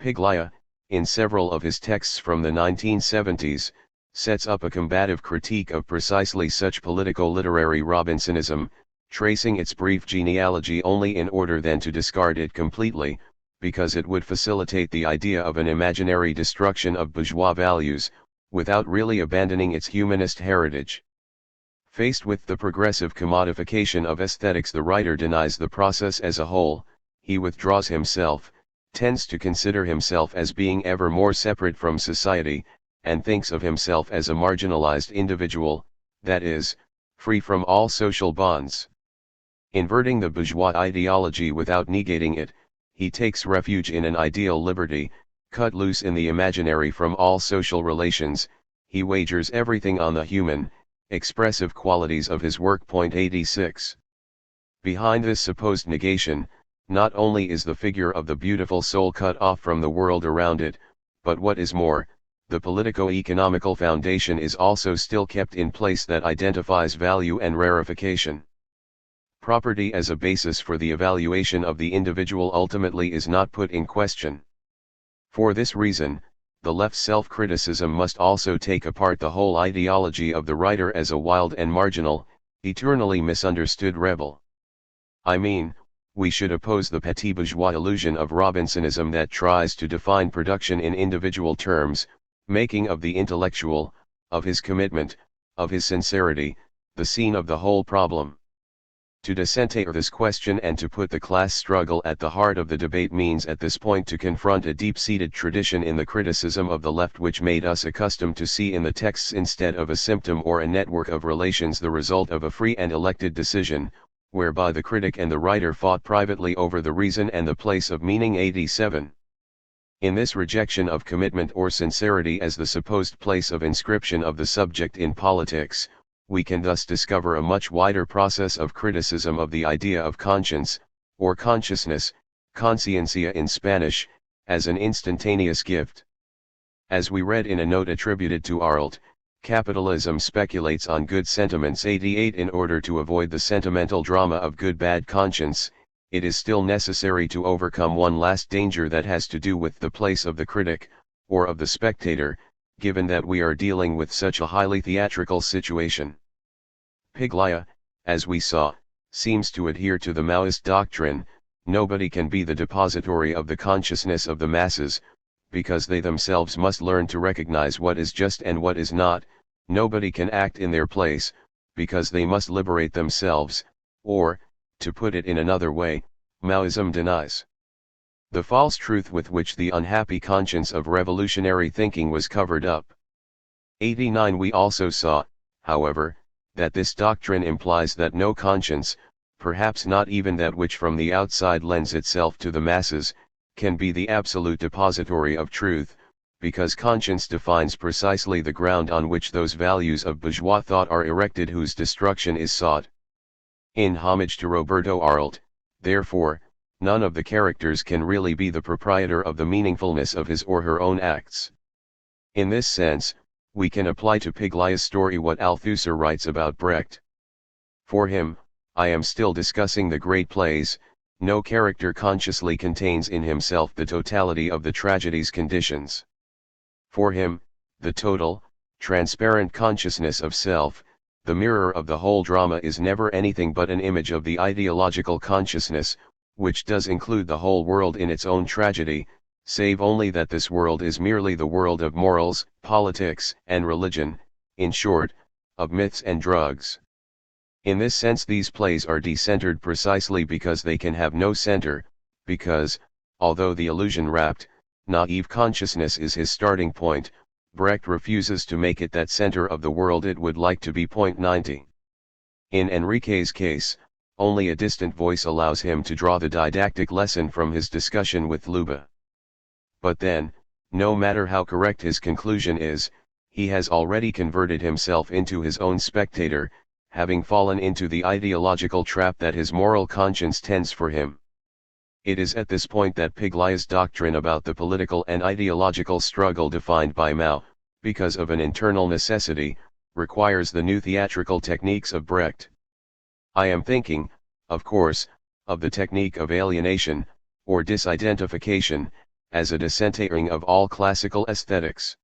Piglia, in several of his texts from the 1970s, sets up a combative critique of precisely such politico-literary Robinsonism, tracing its brief genealogy only in order then to discard it completely, because it would facilitate the idea of an imaginary destruction of bourgeois values, without really abandoning its humanist heritage. Faced with the progressive commodification of aesthetics, the writer denies the process as a whole, he withdraws himself, tends to consider himself as being ever more separate from society, and thinks of himself as a marginalized individual, that is, free from all social bonds. Inverting the bourgeois ideology without negating it, he takes refuge in an ideal liberty, cut loose in the imaginary from all social relations. He wagers everything on the human, expressive qualities of his work. 86 Behind this supposed negation, not only is the figure of the beautiful soul cut off from the world around it, but what is more, the politico-economical foundation is also still kept in place that identifies value and rarefication. Property as a basis for the evaluation of the individual ultimately is not put in question. For this reason, the left's self-criticism must also take apart the whole ideology of the writer as a wild and marginal, eternally misunderstood rebel. I mean, we should oppose the petit bourgeois illusion of Robinsonism that tries to define production in individual terms, making of the intellectual, of his commitment, of his sincerity, the scene of the whole problem. To decenter this question and to put the class struggle at the heart of the debate means at this point to confront a deep-seated tradition in the criticism of the left which made us accustomed to see in the texts instead of a symptom or a network of relations the result of a free and elected decision, whereby the critic and the writer fought privately over the reason and the place of meaning. 87. In this rejection of commitment or sincerity as the supposed place of inscription of the subject in politics, we can thus discover a much wider process of criticism of the idea of conscience, or consciousness, conciencia in Spanish, as an instantaneous gift. As we read in a note attributed to Arlt, capitalism speculates on good sentiments. 88. In order to avoid the sentimental drama of good-bad conscience, it is still necessary to overcome one last danger that has to do with the place of the critic, or of the spectator, given that we are dealing with such a highly theatrical situation. Piglia, as we saw, seems to adhere to the Maoist doctrine: nobody can be the depository of the consciousness of the masses, because they themselves must learn to recognize what is just and what is not. Nobody can act in their place, because they must liberate themselves, or, to put it in another way, Maoism denies the false truth with which the unhappy conscience of revolutionary thinking was covered up. 89. We also saw, however, that this doctrine implies that no conscience, perhaps not even that which from the outside lends itself to the masses, can be the absolute depository of truth, because conscience defines precisely the ground on which those values of bourgeois thought are erected whose destruction is sought. In homage to Roberto Arlt, therefore, none of the characters can really be the proprietor of the meaningfulness of his or her own acts. In this sense, we can apply to Piglia's story what Althusser writes about Brecht. For him, I am still discussing the great plays, no character consciously contains in himself the totality of the tragedy's conditions. For him, the total, transparent consciousness of self, the mirror of the whole drama, is never anything but an image of the ideological consciousness, which does include the whole world in its own tragedy, save only that this world is merely the world of morals, politics, and religion, in short, of myths and drugs. In this sense these plays are decentered precisely because they can have no center, because, although the illusion-wrapped, naive consciousness is his starting point, Brecht refuses to make it that center of the world it would like to be. 90. In Enrique's case, only a distant voice allows him to draw the didactic lesson from his discussion with Luba. But then, no matter how correct his conclusion is, he has already converted himself into his own spectator, having fallen into the ideological trap that his moral conscience tends for him. It is at this point that Piglia's doctrine about the political and ideological struggle defined by Mao, because of an internal necessity, requires the new theatrical techniques of Brecht. I am thinking, of course, of the technique of alienation, or disidentification, as a decentering of all classical aesthetics.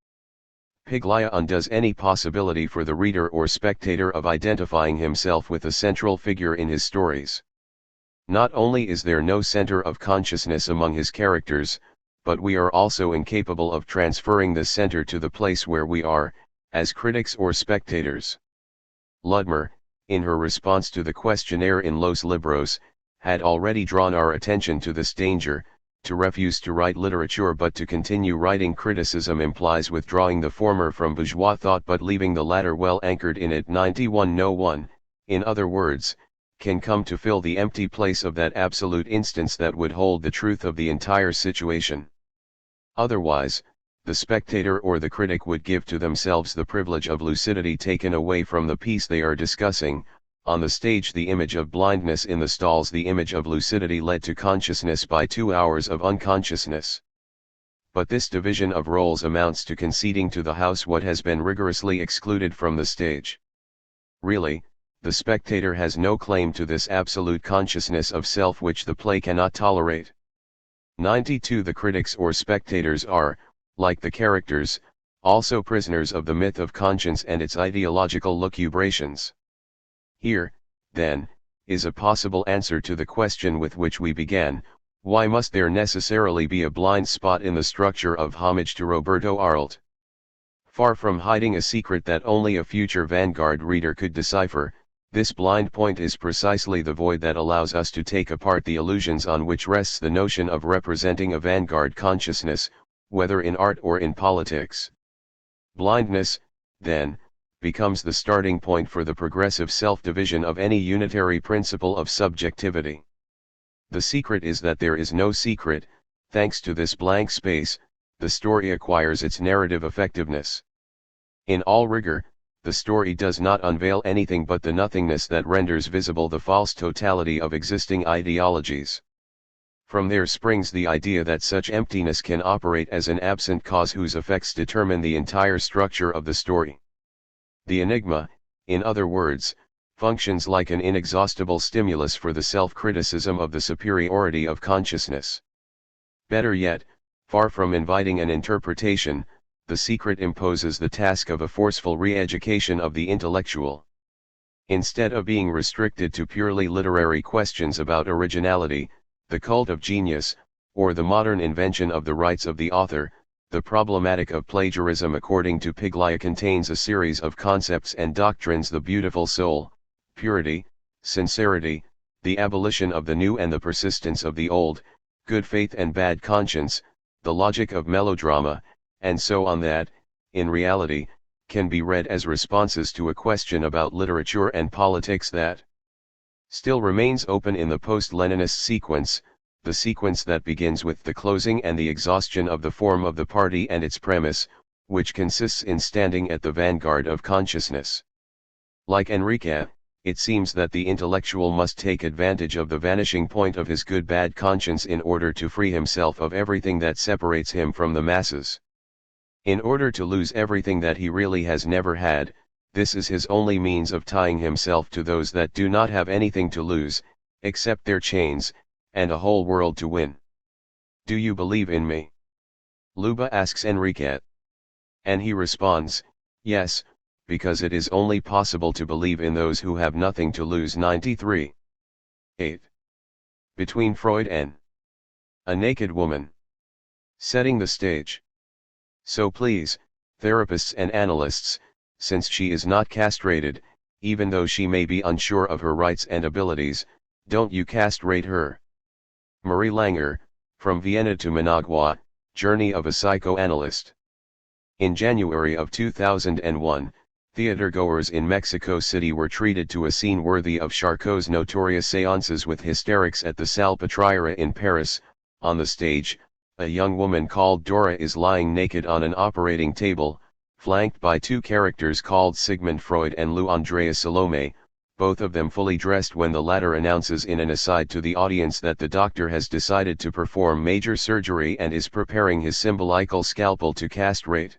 Piglia undoes any possibility for the reader or spectator of identifying himself with a central figure in his stories. Not only is there no center of consciousness among his characters, but we are also incapable of transferring this center to the place where we are, as critics or spectators. Ludmer, in her response to the questionnaire in Los Libros, had already drawn our attention to this danger. To refuse to write literature but to continue writing criticism implies withdrawing the former from bourgeois thought but leaving the latter well anchored in it. 91. No one, in other words, can come to fill the empty place of that absolute instance that would hold the truth of the entire situation. Otherwise, the spectator or the critic would give to themselves the privilege of lucidity taken away from the piece they are discussing. On the stage the image of blindness, in the stalls the image of lucidity led to consciousness by 2 hours of unconsciousness. But this division of roles amounts to conceding to the house what has been rigorously excluded from the stage. Really, the spectator has no claim to this absolute consciousness of self which the play cannot tolerate. 92. The critics or spectators are, like the characters, also prisoners of the myth of conscience and its ideological lucubrations. Here, then, is a possible answer to the question with which we began: why must there necessarily be a blind spot in the structure of Homage to Roberto Arlt? Far from hiding a secret that only a future vanguard reader could decipher, This blind point is precisely the void that allows us to take apart the illusions on which rests the notion of representing a vanguard consciousness, whether in art or in politics. Blindness, then, becomes the starting point for the progressive self-division of any unitary principle of subjectivity. The secret is that there is no secret. Thanks to this blank space, the story acquires its narrative effectiveness. In all rigor, the story does not unveil anything but the nothingness that renders visible the false totality of existing ideologies. From there springs the idea that such emptiness can operate as an absent cause whose effects determine the entire structure of the story. The enigma, in other words, functions like an inexhaustible stimulus for the self-criticism of the superiority of consciousness. Better yet, far from inviting an interpretation, the secret imposes the task of a forceful re-education of the intellectual. Instead of being restricted to purely literary questions about originality, the cult of genius, or the modern invention of the rights of the author, the problematic of plagiarism according to Piglia contains a series of concepts and doctrines: the beautiful soul, purity, sincerity, the abolition of the new and the persistence of the old, good faith and bad conscience, the logic of melodrama, and so on, that, in reality, can be read as responses to a question about literature and politics that still remains open in the post-Leninist sequence, the sequence that begins with the closing and the exhaustion of the form of the party and its premise, which consists in standing at the vanguard of consciousness. Like Enrique, it seems that the intellectual must take advantage of the vanishing point of his good-bad conscience in order to free himself of everything that separates him from the masses. In order to lose everything that he really has never had, this is his only means of tying himself to those that do not have anything to lose, except their chains, and a whole world to win. "Do you believe in me?" Luba asks Enrique. And he responds, "Yes, because it is only possible to believe in those who have nothing to lose." 93. 8. Between Freud and a naked woman. Setting the stage. So please, therapists and analysts, since she is not castrated, even though she may be unsure of her rights and abilities, don't you castrate her. Marie Langer, From Vienna to Managua, Journey of a Psychoanalyst. In January of 2001, theatergoers in Mexico City were treated to a scene worthy of Charcot's notorious séances with hysterics at the Salpêtrière in Paris. On the stage, a young woman called Dora is lying naked on an operating table, flanked by two characters called Sigmund Freud and Lou Andrea Salome, both of them fully dressed, when the latter announces in an aside to the audience that the doctor has decided to perform major surgery and is preparing his symbolical scalpel to castrate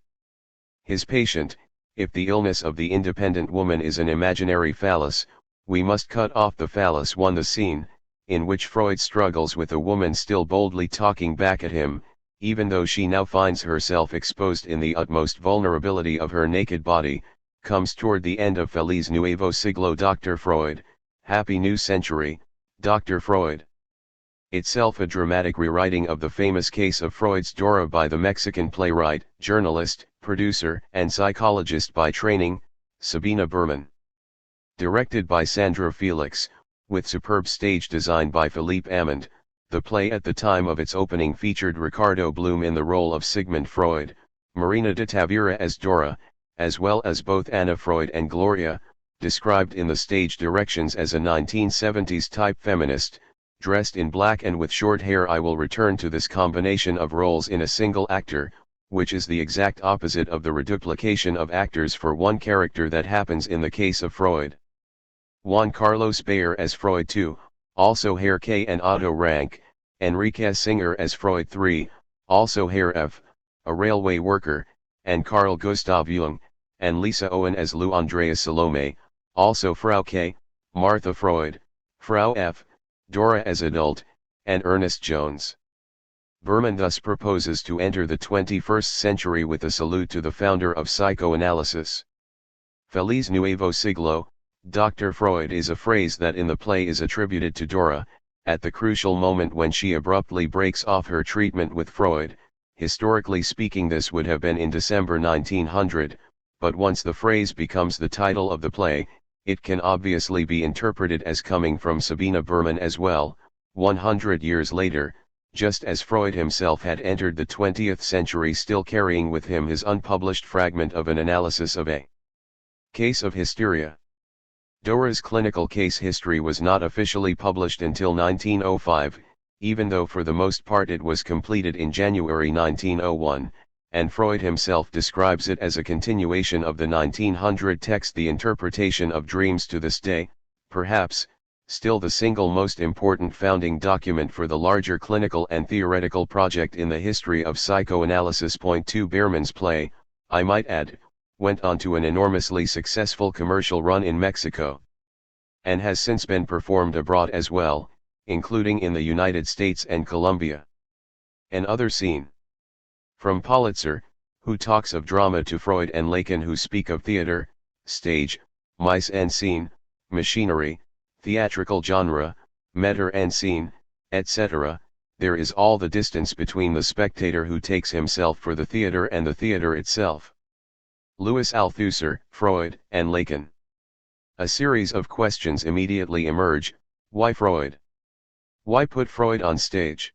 his patient. If the illness of the independent woman is an imaginary phallus, we must cut off the phallus. 1. The scene, in which Freud struggles with a woman still boldly talking back at him, even though she now finds herself exposed in the utmost vulnerability of her naked body, comes toward the end of Feliz Nuevo Siglo. Dr. Freud, Happy New Century, Dr. Freud. Itself a dramatic rewriting of the famous case of Freud's Dora by the Mexican playwright, journalist, producer, and psychologist by training, Sabina Berman. Directed by Sandra Felix, with superb stage design by Philippe Amand, the play at the time of its opening featured Ricardo Bloom in the role of Sigmund Freud, Marina de Tavira as Dora, as well as both Anna Freud and Gloria, described in the stage directions as a 1970s type feminist, dressed in black and with short hair. I will return to this combination of roles in a single actor, which is the exact opposite of the reduplication of actors for one character that happens in the case of Freud. Juan Carlos Bayer as Freud 2, also Herr K, and Otto Rank, Enrique Singer as Freud 3, also Herr F, a railway worker, and Carl Gustav Jung, and Lisa Owen as Lou Andrea Salome, also Frau K, Martha Freud, Frau F, Dora as adult, and Ernest Jones. Berman thus proposes to enter the 21st century with a salute to the founder of psychoanalysis. Feliz Nuevo Siglo, Dr. Freud is a phrase that in the play is attributed to Dora, at the crucial moment when she abruptly breaks off her treatment with Freud. Historically speaking, this would have been in December 1900, but once the phrase becomes the title of the play, it can obviously be interpreted as coming from Sabina Berman as well, 100 years later, just as Freud himself had entered the 20th century still carrying with him his unpublished fragment of an analysis of a case of hysteria. Dora's clinical case history was not officially published until 1905, even though for the most part it was completed in January 1901, and Freud himself describes it as a continuation of the 1900 text The Interpretation of Dreams to this day, perhaps, still the single most important founding document for the larger clinical and theoretical project in the history of psychoanalysis. 2 Berman's play, I might add, went on to an enormously successful commercial run in Mexico, and has since been performed abroad as well, including in the United States and Colombia. Another scene. From Politzer, who talks of drama, to Freud and Lacan, who speak of theater, stage, mise en scene, machinery, theatrical genre, metteur en scene, etc., there is all the distance between the spectator who takes himself for the theater and the theater itself. Louis Althusser, Freud, and Lacan. A series of questions immediately emerge. Why Freud? Why put Freud on stage?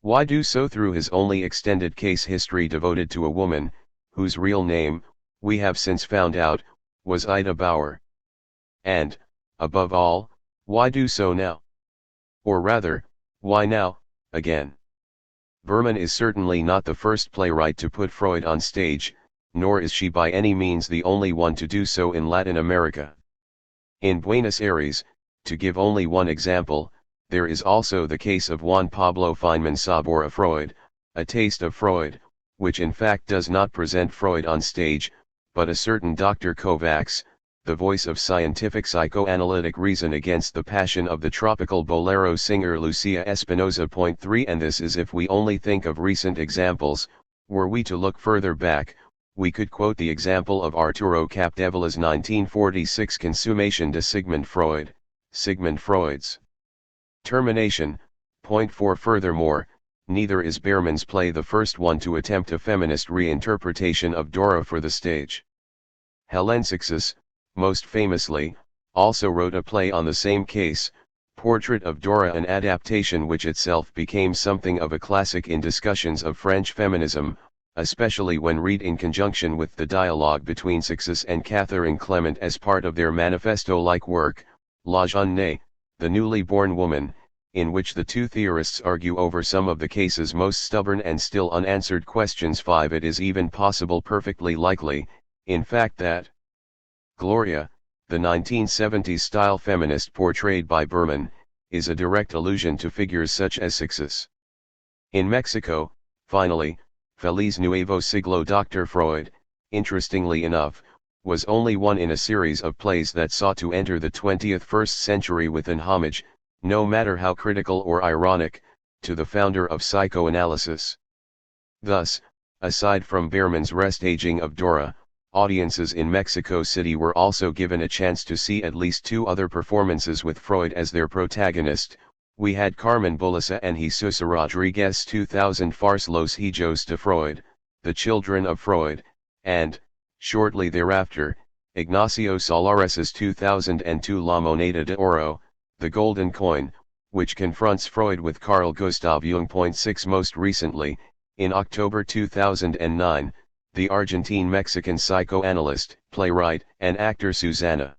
Why do so through his only extended case history devoted to a woman, whose real name, we have since found out, was Ida Bauer? And, above all, why do so now? Or rather, why now, again? Berman is certainly not the first playwright to put Freud on stage, nor is she by any means the only one to do so in Latin America. In Buenos Aires, to give only one example, there is also the case of Juan Pablo Feynman's Sabor a Freud, A Taste of Freud, which in fact does not present Freud on stage, but a certain Dr. Kovacs, the voice of scientific psychoanalytic reason against the passion of the tropical bolero singer Lucia Espinosa. 3 And this is if we only think of recent examples. Were we to look further back, we could quote the example of Arturo Capdevilla's 1946 Consummation de Sigmund Freud, Sigmund Freud's termination. 4 Furthermore, neither is Berman's play the first one to attempt a feminist reinterpretation of Dora for the stage. Helen Sixus, most famously, also wrote a play on the same case, Portrait of Dora, an adaptation which itself became something of a classic in discussions of French feminism, especially when read in conjunction with the dialogue between Sixus and Catherine Clement as part of their manifesto-like work, La Jeune Née, the newly born woman, in which the two theorists argue over some of the case's most stubborn and still unanswered questions. 5 It is even possible, perfectly likely, in fact, that Gloria, the 1970s style feminist portrayed by Berman, is a direct allusion to figures such as Sixus. In Mexico, finally, Feliz Nuevo Siglo. Dr. Freud, interestingly enough, was only one in a series of plays that sought to enter the 21st century with an homage, no matter how critical or ironic, to the founder of psychoanalysis. Thus, aside from Berman's restaging of Dora, audiences in Mexico City were also given a chance to see at least two other performances with Freud as their protagonist. We had Carmen Bulosa and Jesus Rodriguez's 2000 farce Los Hijos de Freud, The Children of Freud, and, shortly thereafter, Ignacio Solares's 2002 La Moneda de Oro, The Golden Coin, which confronts Freud with Carl Gustav Jung. 6 Most recently, in October 2009, the Argentine-Mexican psychoanalyst, playwright, and actor Susana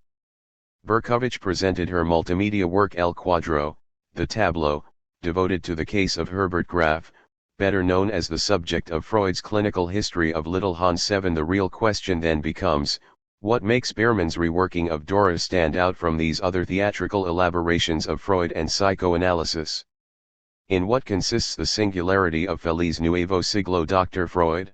Berkovich presented her multimedia work El Cuadro, The Tableau, devoted to the case of Herbert Graf, better known as the subject of Freud's clinical history of Little Hans. 7 The real question then becomes, what makes Berman's reworking of Dora stand out from these other theatrical elaborations of Freud and psychoanalysis? In what consists the singularity of Feliz Nuevo Siglo? Dr. Freud?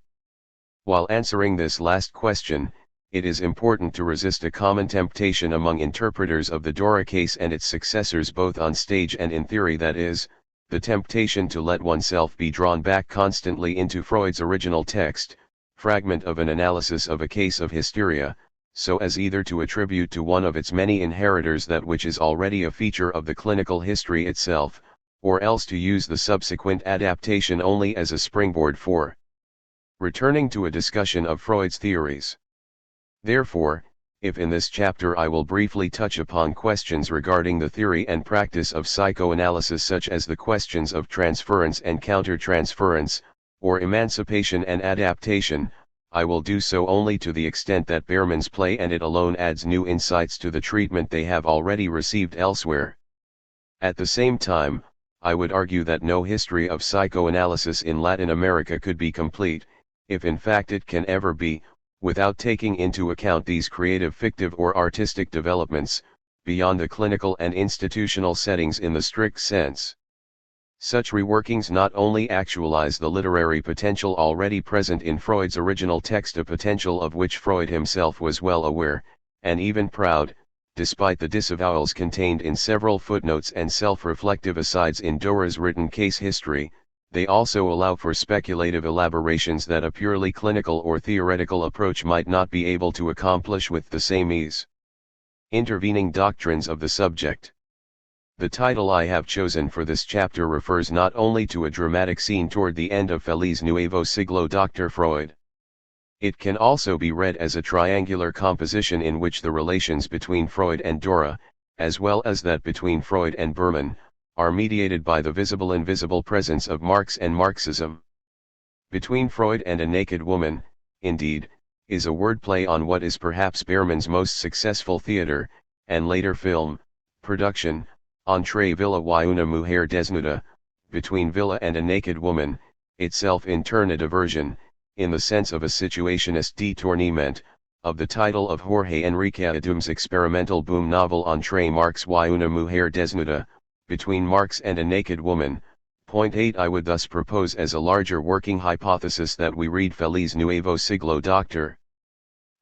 While answering this last question, it is important to resist a common temptation among interpreters of the Dora case and its successors both on stage and in theory, that is, the temptation to let oneself be drawn back constantly into Freud's original text, fragment of an analysis of a case of hysteria, so as either to attribute to one of its many inheritors that which is already a feature of the clinical history itself, or else to use the subsequent adaptation only as a springboard for returning to a discussion of Freud's theories. Therefore, If in this chapter I will briefly touch upon questions regarding the theory and practice of psychoanalysis, such as the questions of transference and counter-transference, or emancipation and adaptation, I will do so only to the extent that Behrman's play and it alone adds new insights to the treatment they have already received elsewhere. At the same time, I would argue that no history of psychoanalysis in Latin America could be complete, if in fact it can ever be, without taking into account these creative, fictive or artistic developments, beyond the clinical and institutional settings in the strict sense. Such reworkings not only actualize the literary potential already present in Freud's original text, a potential of which Freud himself was well aware, and even proud, despite the disavowals contained in several footnotes and self-reflective asides in Dora's written case history, they also allow for speculative elaborations that a purely clinical or theoretical approach might not be able to accomplish with the same ease. Intervening doctrines of the subject. The title I have chosen for this chapter refers not only to a dramatic scene toward the end of Feliz Nuevo Siglo Dr. Freud. It can also be read as a triangular composition in which the relations between Freud and Dora, as well as that between Freud and Berman, are mediated by the visible-invisible presence of Marx and Marxism. Between Freud and a Naked Woman, indeed, is a wordplay on what is perhaps Behrman's most successful theater, and later film, production, Entre Villa y una mujer desnuda, Between Villa and a Naked Woman, itself in turn a diversion, in the sense of a situationist détournement, of the title of Jorge Enrique Adum's experimental boom novel Entre Marx y una mujer desnuda, Between Marx and a Naked Woman. Point 8. I would thus propose as a larger working hypothesis that we read Feliz Nuevo Siglo Dr.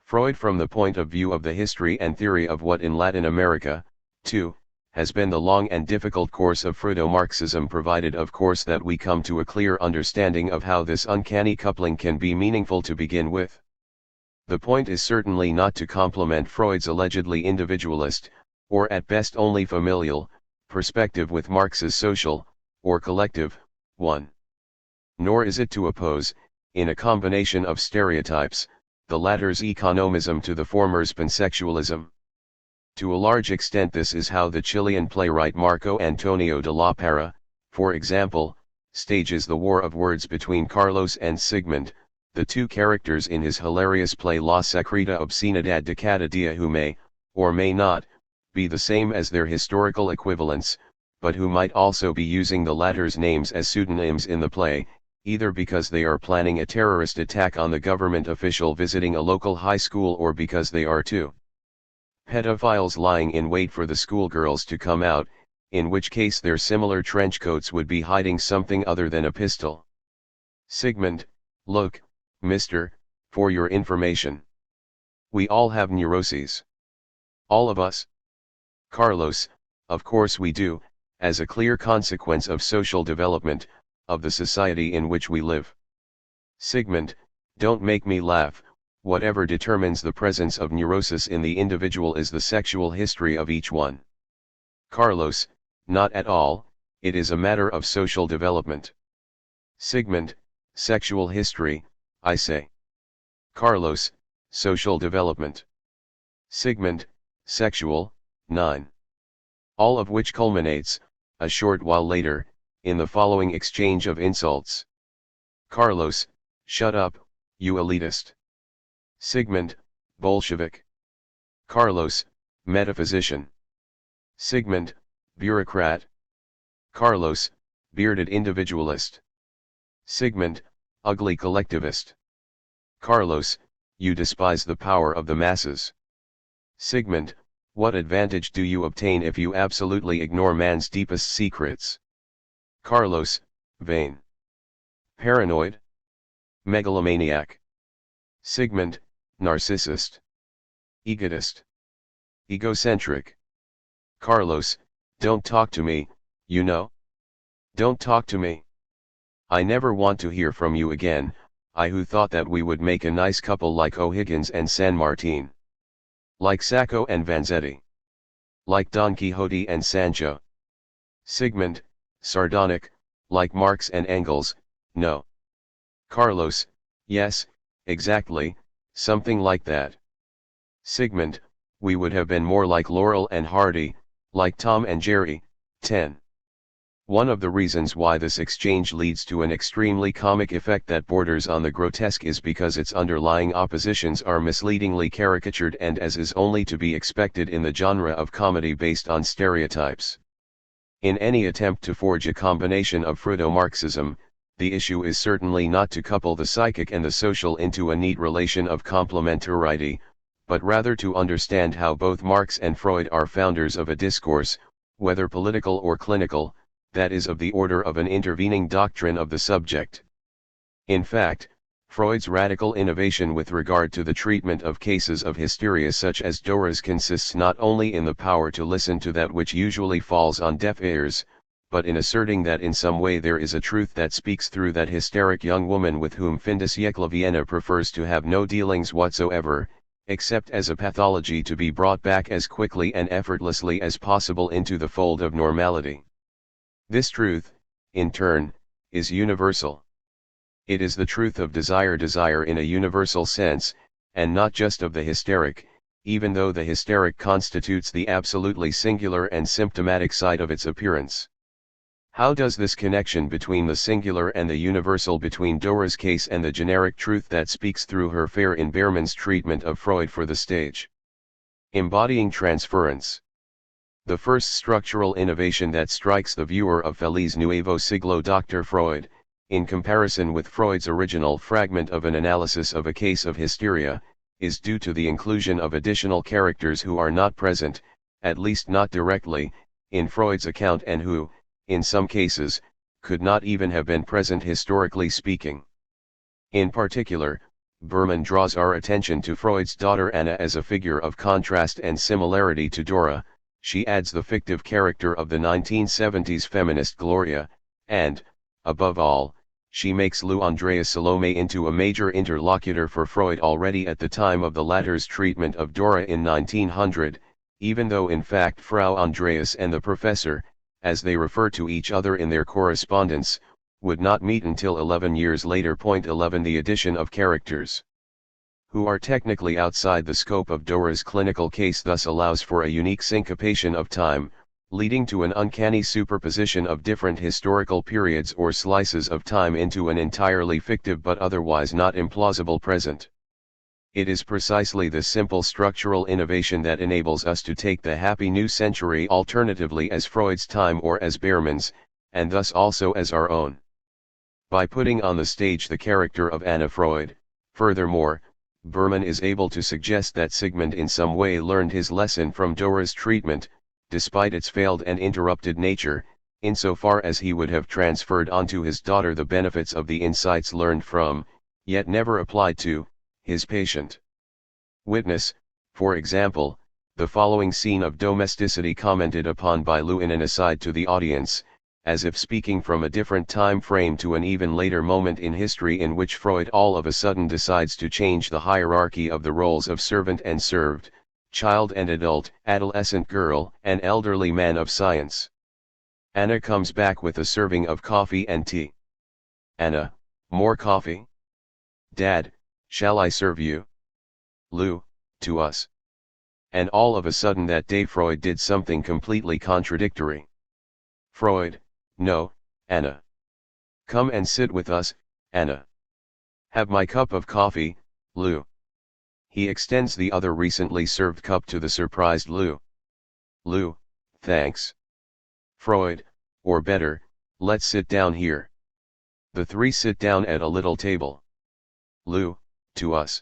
Freud from the point of view of the history and theory of what in Latin America, 2, has been the long and difficult course of Freudo-Marxism, provided of course that we come to a clear understanding of how this uncanny coupling can be meaningful to begin with. The point is certainly not to complement Freud's allegedly individualist, or at best only familial, perspective with Marx's social, or collective, one. Nor is it to oppose, in a combination of stereotypes, the latter's economism to the former's pansexualism. To a large extent this is how the Chilean playwright Marco Antonio de la Parra, for example, stages the war of words between Carlos and Sigmund, the two characters in his hilarious play La Secreta Obscenidad de Cada Dia, who may, or may not, be the same as their historical equivalents, but who might also be using the latter's names as pseudonyms in the play, either because they are planning a terrorist attack on the government official visiting a local high school, or because they are two pedophiles lying in wait for the schoolgirls to come out, in which case their similar trench coats would be hiding something other than a pistol. Sigmund: look, mister, for your information. We all have neuroses. All of us. Carlos: of course we do, as a clear consequence of social development, of the society in which we live. Sigmund: don't make me laugh. Whatever determines the presence of neurosis in the individual is the sexual history of each one. Carlos: not at all, it is a matter of social development. Sigmund: sexual history, I say. Carlos: social development. Sigmund: sexual, 9. All of which culminates, a short while later, in the following exchange of insults. Carlos: shut up, you elitist. Sigmund: Bolshevik. Carlos: metaphysician. Sigmund: bureaucrat. Carlos: bearded individualist. Sigmund: ugly collectivist. Carlos: you despise the power of the masses. Sigmund: what advantage do you obtain if you absolutely ignore man's deepest secrets? Carlos: vain. Paranoid. Megalomaniac. Sigmund: narcissist. Egotist. Egocentric. Carlos: don't talk to me, you know? Don't talk to me. I never want to hear from you again, I who thought that we would make a nice couple like O'Higgins and San Martin. Like Sacco and Vanzetti. Like Don Quixote and Sancho. Sigmund: sardonic, like Marx and Engels, no. Carlos: yes, exactly, something like that. Sigmund, we would have been more like Laurel and Hardy, like Tom and Jerry. 10. One of the reasons why this exchange leads to an extremely comic effect that borders on the grotesque is because its underlying oppositions are misleadingly caricatured, and as is only to be expected in the genre of comedy based on stereotypes. In any attempt to forge a combination of Freudo-Marxism, the issue is certainly not to couple the psychic and the social into a neat relation of complementarity, but rather to understand how both Marx and Freud are founders of a discourse, whether political or clinical, that is of the order of an intervening doctrine of the subject. In fact, Freud's radical innovation with regard to the treatment of cases of hysteria such as Dora's consists not only in the power to listen to that which usually falls on deaf ears, but in asserting that in some way there is a truth that speaks through that hysteric young woman with whom fin de siècle Vienna prefers to have no dealings whatsoever, except as a pathology to be brought back as quickly and effortlessly as possible into the fold of normality. This truth, in turn, is universal. It is the truth of desire in a universal sense, and not just of the hysteric, even though the hysteric constitutes the absolutely singular and symptomatic side of its appearance. How does this connection between the singular and the universal between Dora's case and the generic truth that speaks through her fare in Behrmann's treatment of Freud for the stage? Embodying transference. The first structural innovation that strikes the viewer of Feliz Nuevo Siglo Dr. Freud, in comparison with Freud's original fragment of an analysis of a case of hysteria, is due to the inclusion of additional characters who are not present, at least not directly, in Freud's account and who, in some cases, could not even have been present historically speaking. In particular, Behrmann draws our attention to Freud's daughter Anna as a figure of contrast and similarity to Dora. She adds the fictive character of the 1970s feminist Gloria, and, above all, she makes Lou Andrea Salome into a major interlocutor for Freud already at the time of the latter's treatment of Dora in 1900, even though in fact Frau Andreas and the professor, as they refer to each other in their correspondence, would not meet until 11 years later. 11 The addition of characters who are technically outside the scope of Dora's clinical case thus allows for a unique syncopation of time, leading to an uncanny superposition of different historical periods or slices of time into an entirely fictive but otherwise not implausible present. It is precisely this simple structural innovation that enables us to take the happy new century alternatively as Freud's time or as Behrmann's, and thus also as our own. By putting on the stage the character of Anna Freud, furthermore, Behrmann is able to suggest that Sigmund in some way learned his lesson from Dora's treatment, despite its failed and interrupted nature, insofar as he would have transferred onto his daughter the benefits of the insights learned from, yet never applied to, his patient. Witness, for example, the following scene of domesticity commented upon by Lou in an aside to the audience, as if speaking from a different time frame to an even later moment in history in which Freud all of a sudden decides to change the hierarchy of the roles of servant and served, child and adult, adolescent girl, and elderly man of science. Anna comes back with a serving of coffee and tea. Anna, more coffee? Dad, shall I serve you? Lou, to us. And all of a sudden that day Freud did something completely contradictory. Freud, no, Anna. Come and sit with us, Anna. Have my cup of coffee, Lou. He extends the other recently served cup to the surprised Lou. Lou, thanks. Freud, or better, let's sit down here. The three sit down at a little table. Lou, to us.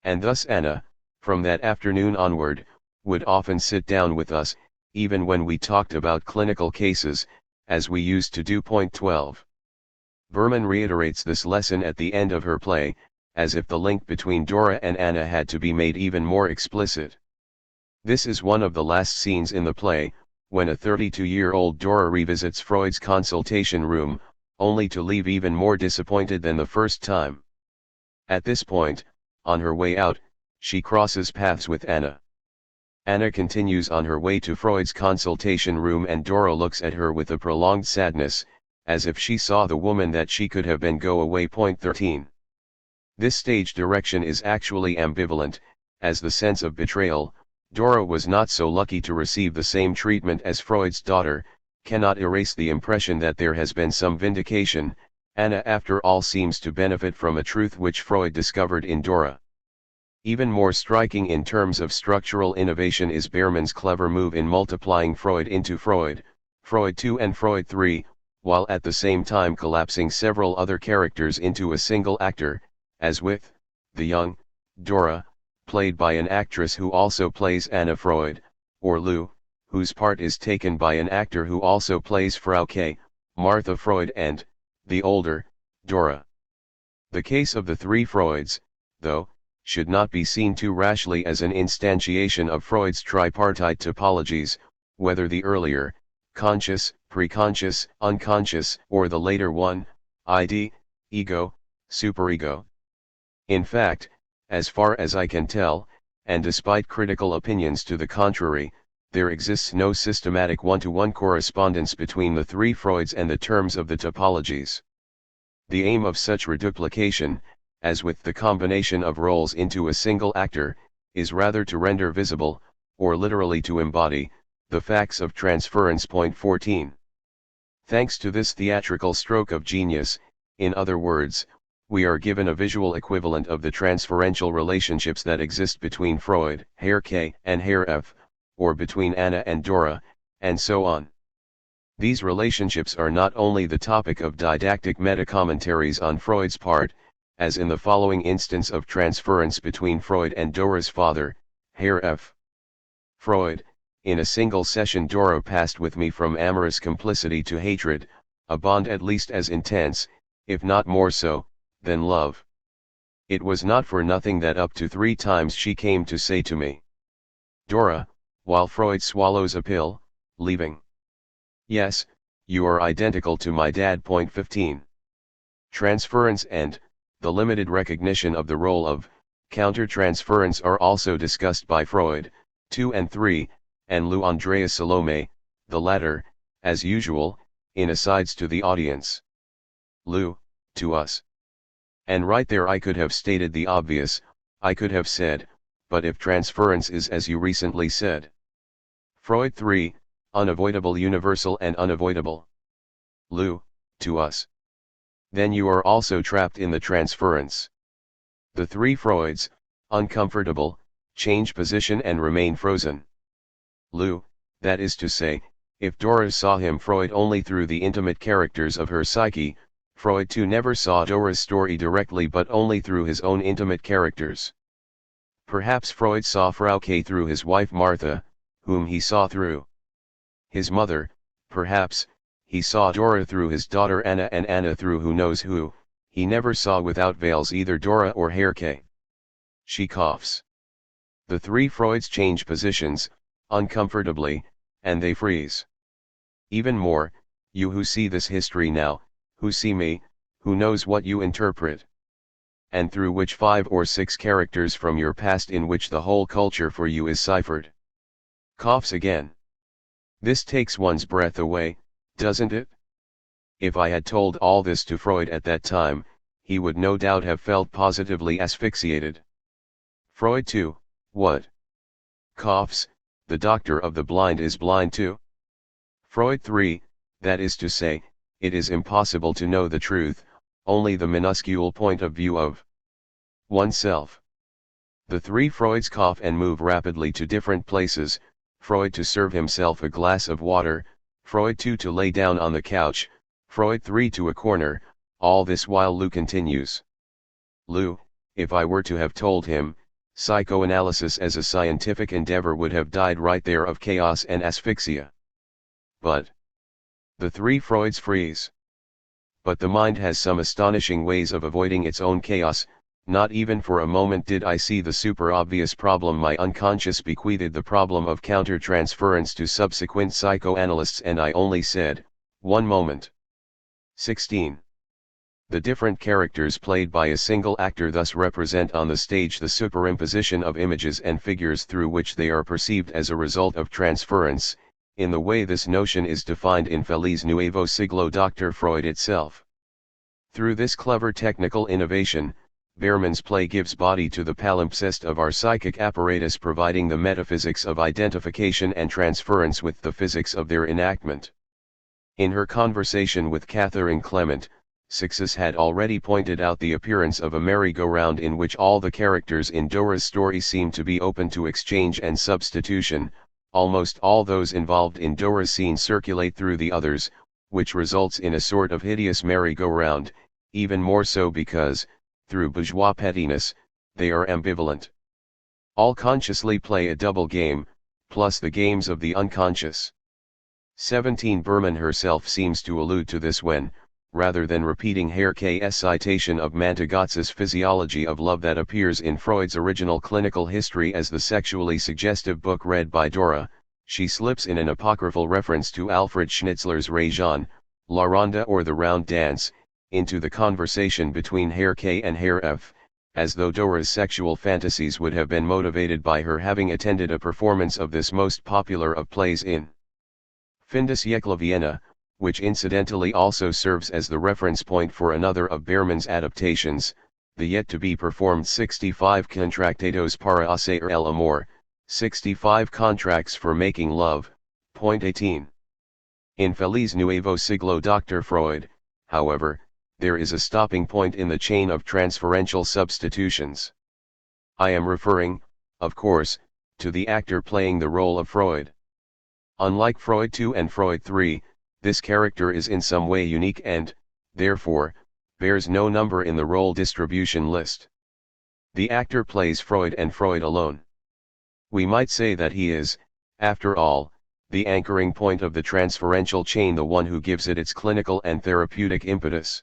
And thus Anna, from that afternoon onward, would often sit down with us, even when we talked about clinical cases, as we used to do. 12. Behrmann reiterates this lesson at the end of her play, as if the link between Dora and Anna had to be made even more explicit. This is one of the last scenes in the play, when a 32-year-old Dora revisits Freud's consultation room, only to leave even more disappointed than the first time. At this point, on her way out, she crosses paths with Anna. Anna continues on her way to Freud's consultation room and Dora looks at her with a prolonged sadness, as if she saw the woman that she could have been go away. 13. This stage direction is actually ambivalent, as the sense of betrayal, Dora was not so lucky to receive the same treatment as Freud's daughter, cannot erase the impression that there has been some vindication. Anna after all seems to benefit from a truth which Freud discovered in Dora. Even more striking in terms of structural innovation is Behrman's clever move in multiplying Freud into Freud, Freud 2 and Freud 3, while at the same time collapsing several other characters into a single actor, as with the young Dora, played by an actress who also plays Anna Freud, or Lou, whose part is taken by an actor who also plays Frau K, Martha Freud, and the older Dora. The case of the three Freuds, though, should not be seen too rashly as an instantiation of Freud's tripartite topologies, whether the earlier, conscious, preconscious, unconscious, or the later one, id, ego, superego. In fact, as far as I can tell, and despite critical opinions to the contrary, there exists no systematic one-to-one correspondence between the three Freuds and the terms of the topologies. The aim of such reduplication, as with the combination of roles into a single actor, is rather to render visible, or literally to embody, the facts of transference. Point 14. Thanks to this theatrical stroke of genius, in other words, we are given a visual equivalent of the transferential relationships that exist between Freud, Herr K, and Herr F, or between Anna and Dora, and so on. These relationships are not only the topic of didactic meta-commentaries on Freud's part, as in the following instance of transference between Freud and Dora's father, Herr F. Freud, in a single session Dora passed with me from amorous complicity to hatred, a bond at least as intense, if not more so, than love. It was not for nothing that up to 3 times she came to say to me, "Dora, while Freud swallows a pill, leaving. Yes, you are identical to my dad." Point 15. Transference and the limited recognition of the role of countertransference are also discussed by Freud, 2 and 3, and Lou Andrea Salome, the latter, as usual, in asides to the audience. Lou, to us. And right there I could have stated the obvious, I could have said, but if transference is as you recently said. Freud 3, unavoidable, universal and unavoidable. Lou, to us. Then you are also trapped in the transference. The three Freuds, uncomfortable, change position and remain frozen. Lou, that is to say, if Dora saw him Freud only through the intimate characters of her psyche, Freud too never saw Dora's story directly but only through his own intimate characters. Perhaps Freud saw Frau K through his wife Martha, whom he saw through his mother, perhaps, he saw Dora through his daughter Anna and Anna through who knows who, he never saw without veils either Dora or Herr K. She coughs. The three Freuds change positions, uncomfortably, and they freeze. Even more, you who see this history now, who see me, who knows what you interpret, and through which 5 or 6 characters from your past in which the whole culture for you is ciphered. Coughs again. This takes one's breath away, doesn't it? If I had told all this to Freud at that time, he would no doubt have felt positively asphyxiated. Freud 2, what? Coughs, the doctor of the blind is blind too? Freud 3, that is to say, it is impossible to know the truth, only the minuscule point of view of oneself. The three Freuds cough and move rapidly to different places, Freud to serve himself a glass of water, Freud 2 to lay down on the couch, Freud 3 to a corner, all this while Lou continues. Lou, if I were to have told him, psychoanalysis as a scientific endeavor would have died right there of chaos and asphyxia. But the three Freuds freeze. But the mind has some astonishing ways of avoiding its own chaos. Not even for a moment did I see the super-obvious problem my unconscious bequeathed the problem of counter-transference to subsequent psychoanalysts, and I only said, one moment. 16. The different characters played by a single actor thus represent on the stage the superimposition of images and figures through which they are perceived as a result of transference, in the way this notion is defined in Feliz Nuevo Siglo Dr. Freud itself. Through this clever technical innovation, Behrman's play gives body to the palimpsest of our psychic apparatus, providing the metaphysics of identification and transference with the physics of their enactment. In her conversation with Catherine Clement, Success had already pointed out the appearance of a merry-go-round in which all the characters in Dora's story seem to be open to exchange and substitution. Almost all those involved in Dora's scene circulate through the others, which results in a sort of hideous merry-go-round, even more so because, through bourgeois pettiness, they are ambivalent. All consciously play a double game, plus the games of the unconscious. 17 Berman herself seems to allude to this when, rather than repeating Herr K.'s citation of Mantegazza's Physiology of Love that appears in Freud's original clinical history as the sexually suggestive book read by Dora, she slips in an apocryphal reference to Alfred Schnitzler's Région, La Ronde or the Round Dance, into the conversation between Herr K and Herr F, as though Dora's sexual fantasies would have been motivated by her having attended a performance of this most popular of plays in Fin de siècle Vienna, which incidentally also serves as the reference point for another of Behrman's adaptations, the yet-to-be-performed 65 Contratados para hacer el amor, 65 Contracts for Making Love, point 18. In Feliz Nuevo Siglo Dr. Freud, however, there is a stopping point in the chain of transferential substitutions. I am referring, of course, to the actor playing the role of Freud. Unlike Freud II and Freud III, this character is in some way unique and, therefore, bears no number in the role distribution list. The actor plays Freud and Freud alone. We might say that he is, after all, the anchoring point of the transferential chain, the one who gives it its clinical and therapeutic impetus.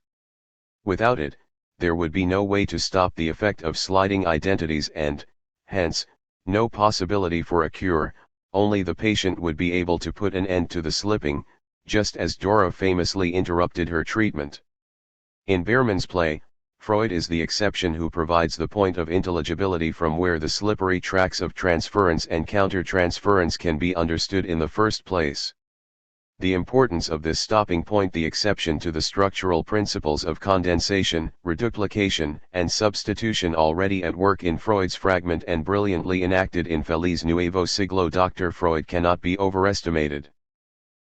Without it, there would be no way to stop the effect of sliding identities and, hence, no possibility for a cure. Only the patient would be able to put an end to the slipping, just as Dora famously interrupted her treatment. In Behrman's play, Freud is the exception who provides the point of intelligibility from where the slippery tracks of transference and counter-transference can be understood in the first place. The importance of this stopping point, the exception to the structural principles of condensation, reduplication, and substitution already at work in Freud's fragment and brilliantly enacted in Feliz Nuevo Siglo Dr. Freud, cannot be overestimated.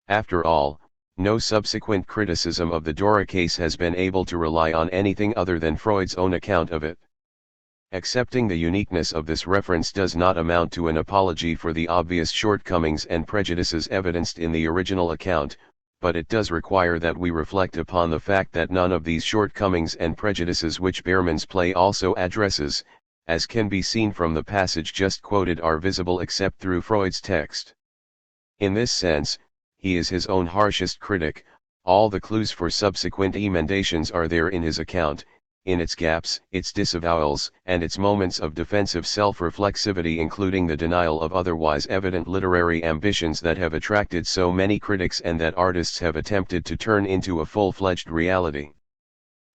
After all, no subsequent criticism of the Dora case has been able to rely on anything other than Freud's own account of it. Accepting the uniqueness of this reference does not amount to an apology for the obvious shortcomings and prejudices evidenced in the original account, but it does require that we reflect upon the fact that none of these shortcomings and prejudices which Behrman's play also addresses, as can be seen from the passage just quoted, are visible except through Freud's text. In this sense, he is his own harshest critic. All the clues for subsequent emendations are there in his account, in its gaps, its disavowals, and its moments of defensive self-reflexivity, including the denial of otherwise evident literary ambitions that have attracted so many critics and that artists have attempted to turn into a full-fledged reality.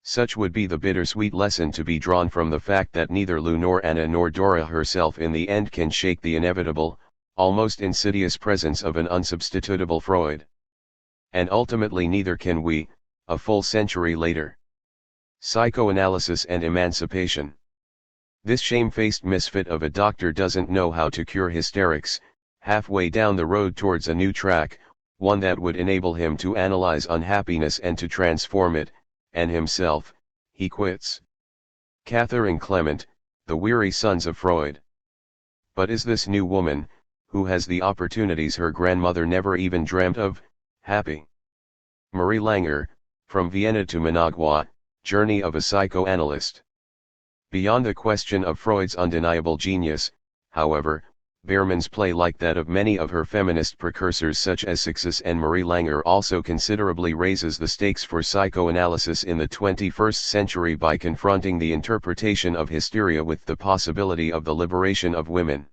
Such would be the bittersweet lesson to be drawn from the fact that neither Lou nor Anna nor Dora herself in the end can shake the inevitable, almost insidious presence of an unsubstitutable Freud. And ultimately neither can we, a full century later. Psychoanalysis and emancipation. This shamefaced misfit of a doctor doesn't know how to cure hysterics. Halfway down the road towards a new track, one that would enable him to analyze unhappiness and to transform it, and himself, he quits. Catherine Clement, The Weary Sons of Freud. But is this new woman, who has the opportunities her grandmother never even dreamt of, happy? Marie Langer, From Vienna to Managua, Journey of a Psychoanalyst. Beyond the question of Freud's undeniable genius, however, Behrman's play, like that of many of her feminist precursors such as Success and Marie Langer, also considerably raises the stakes for psychoanalysis in the 21st century by confronting the interpretation of hysteria with the possibility of the liberation of women.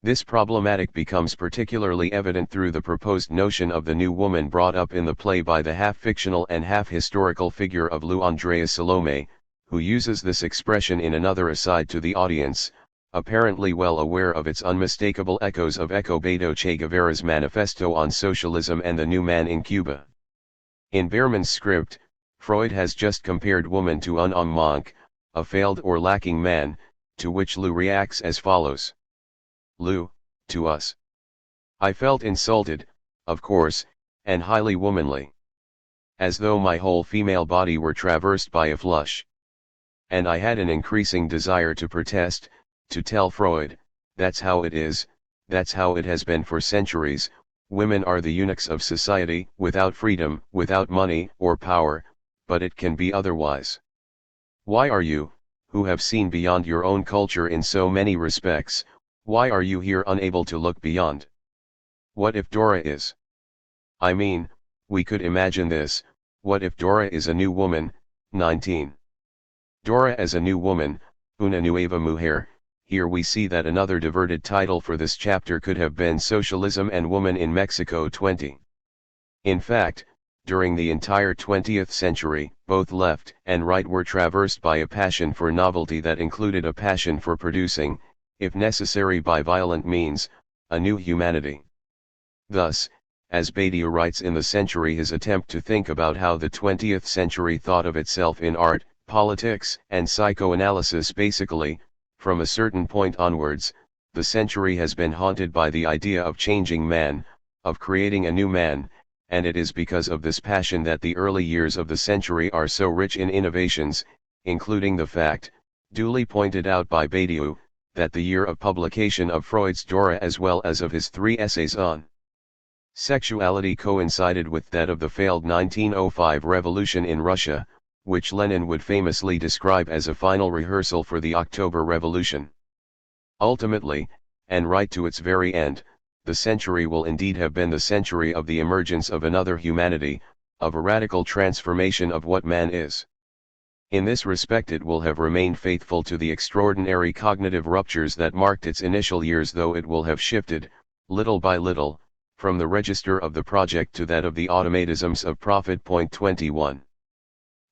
This problematic becomes particularly evident through the proposed notion of the new woman brought up in the play by the half-fictional and half-historical figure of Lou Andrea Salome, who uses this expression in another aside to the audience, apparently well aware of its unmistakable echoes of Beto Che Guevara's Manifesto on Socialism and the New Man in Cuba. In Behrman's script, Freud has just compared woman to un homme manque, a failed or lacking man, to which Lu reacts as follows. Lu, to us. I felt insulted, of course, and highly womanly. As though my whole female body were traversed by a flush. And I had an increasing desire to protest, to tell Freud, that's how it is, that's how it has been for centuries, women are the eunuchs of society, without freedom, without money or power, but it can be otherwise. Why are you, who have seen beyond your own culture in so many respects, why are you here unable to look beyond? What if Dora is? I mean, we could imagine this, what if Dora is a new woman, 19. Dora as a new woman, una nueva mujer. Here we see that another diverted title for this chapter could have been Socialism and Woman in Mexico 20. In fact, during the entire 20th century, both left and right were traversed by a passion for novelty that included a passion for producing, if necessary by violent means, a new humanity. Thus, as Badiou writes in The Century, his attempt to think about how the 20th century thought of itself in art, politics, and psychoanalysis basically, from a certain point onwards, the century has been haunted by the idea of changing man, of creating a new man, and it is because of this passion that the early years of the century are so rich in innovations, including the fact, duly pointed out by Badiou, that the year of publication of Freud's Dora as well as of his 3 essays on sexuality coincided with that of the failed 1905 revolution in Russia, which Lenin would famously describe as a final rehearsal for the October Revolution. Ultimately, and right to its very end, the century will indeed have been the century of the emergence of another humanity, of a radical transformation of what man is. In this respect it will have remained faithful to the extraordinary cognitive ruptures that marked its initial years, though it will have shifted, little by little, from the register of the project to that of the automatisms of profit. 21.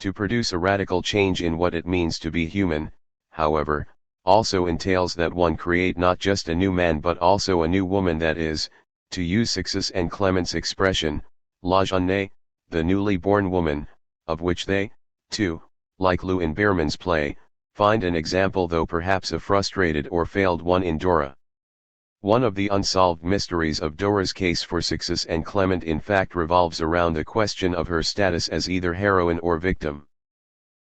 To produce a radical change in what it means to be human, however, also entails that one create not just a new man but also a new woman, that is, to use Sixus and Clement's expression, la jeune née, the newly born woman, of which they, too, like Lou in Behrman's play, find an example, though perhaps a frustrated or failed one, in Dora. One of the unsolved mysteries of Dora's case for Sixus and Clement in fact revolves around the question of her status as either heroine or victim.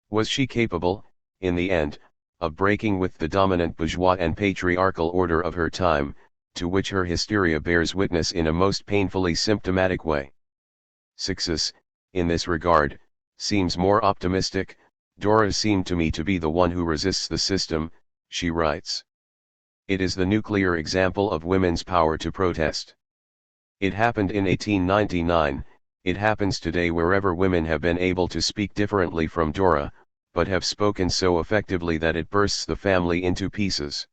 Was she capable, in the end, of breaking with the dominant bourgeois and patriarchal order of her time, to which her hysteria bears witness in a most painfully symptomatic way? Sixus, in this regard, seems more optimistic. Dora seemed to me to be the one who resists the system, she writes. It is the nuclear example of women's power to protest. It happened in 1899, it happens today wherever women have been able to speak differently from Dora, but have spoken so effectively that it bursts the family into pieces.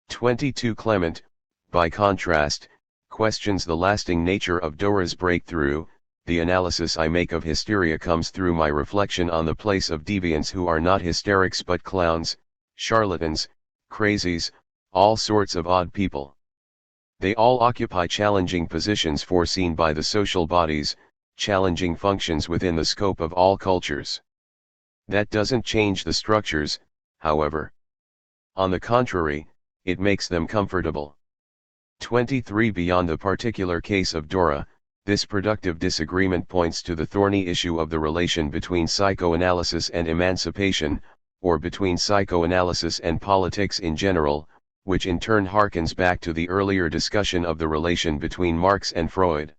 22. Clement, by contrast, questions the lasting nature of Dora's breakthrough. The analysis I make of hysteria comes through my reflection on the place of deviants who are not hysterics but clowns, charlatans, crazies, all sorts of odd people. They all occupy challenging positions foreseen by the social bodies, challenging functions within the scope of all cultures. That doesn't change the structures, however. On the contrary, it makes them comfortable. 23. Beyond the particular case of Dora, this productive disagreement points to the thorny issue of the relation between psychoanalysis and emancipation, or between psychoanalysis and politics in general, which in turn harkens back to the earlier discussion of the relation between Marx and Freud.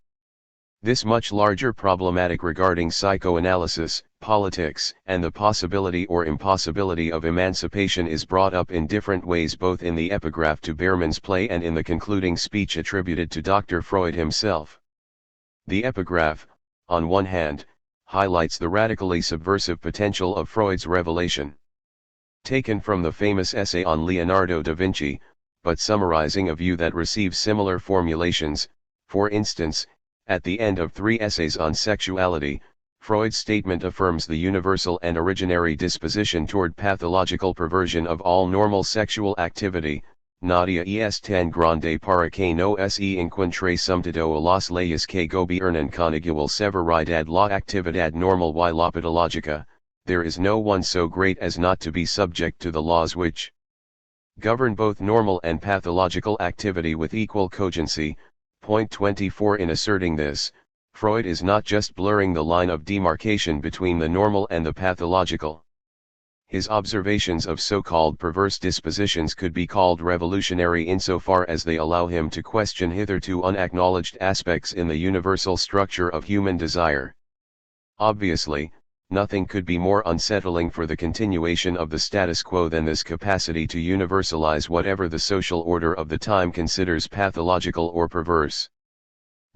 This much larger problematic regarding psychoanalysis, politics, and the possibility or impossibility of emancipation is brought up in different ways both in the epigraph to Behrman's play and in the concluding speech attributed to Dr. Freud himself. The epigraph, on one hand, highlights the radically subversive potential of Freud's revelation. Taken from the famous essay on Leonardo da Vinci, but summarizing a view that receives similar formulations, for instance, at the end of 3 essays on sexuality, Freud's statement affirms the universal and originary disposition toward pathological perversion of all normal sexual activity. Nadia es tan grande para que no se encuentre sumtido a las leyes que gobiernan con igual severidad la actividad normal y la patológica. there is no one so great as not to be subject to the laws which govern both normal and pathological activity with equal cogency. Point 24. In asserting this, Freud is not just blurring the line of demarcation between the normal and the pathological. His observations of so-called perverse dispositions could be called revolutionary insofar as they allow him to question hitherto unacknowledged aspects in the universal structure of human desire. Obviously, nothing could be more unsettling for the continuation of the status quo than this capacity to universalize whatever the social order of the time considers pathological or perverse.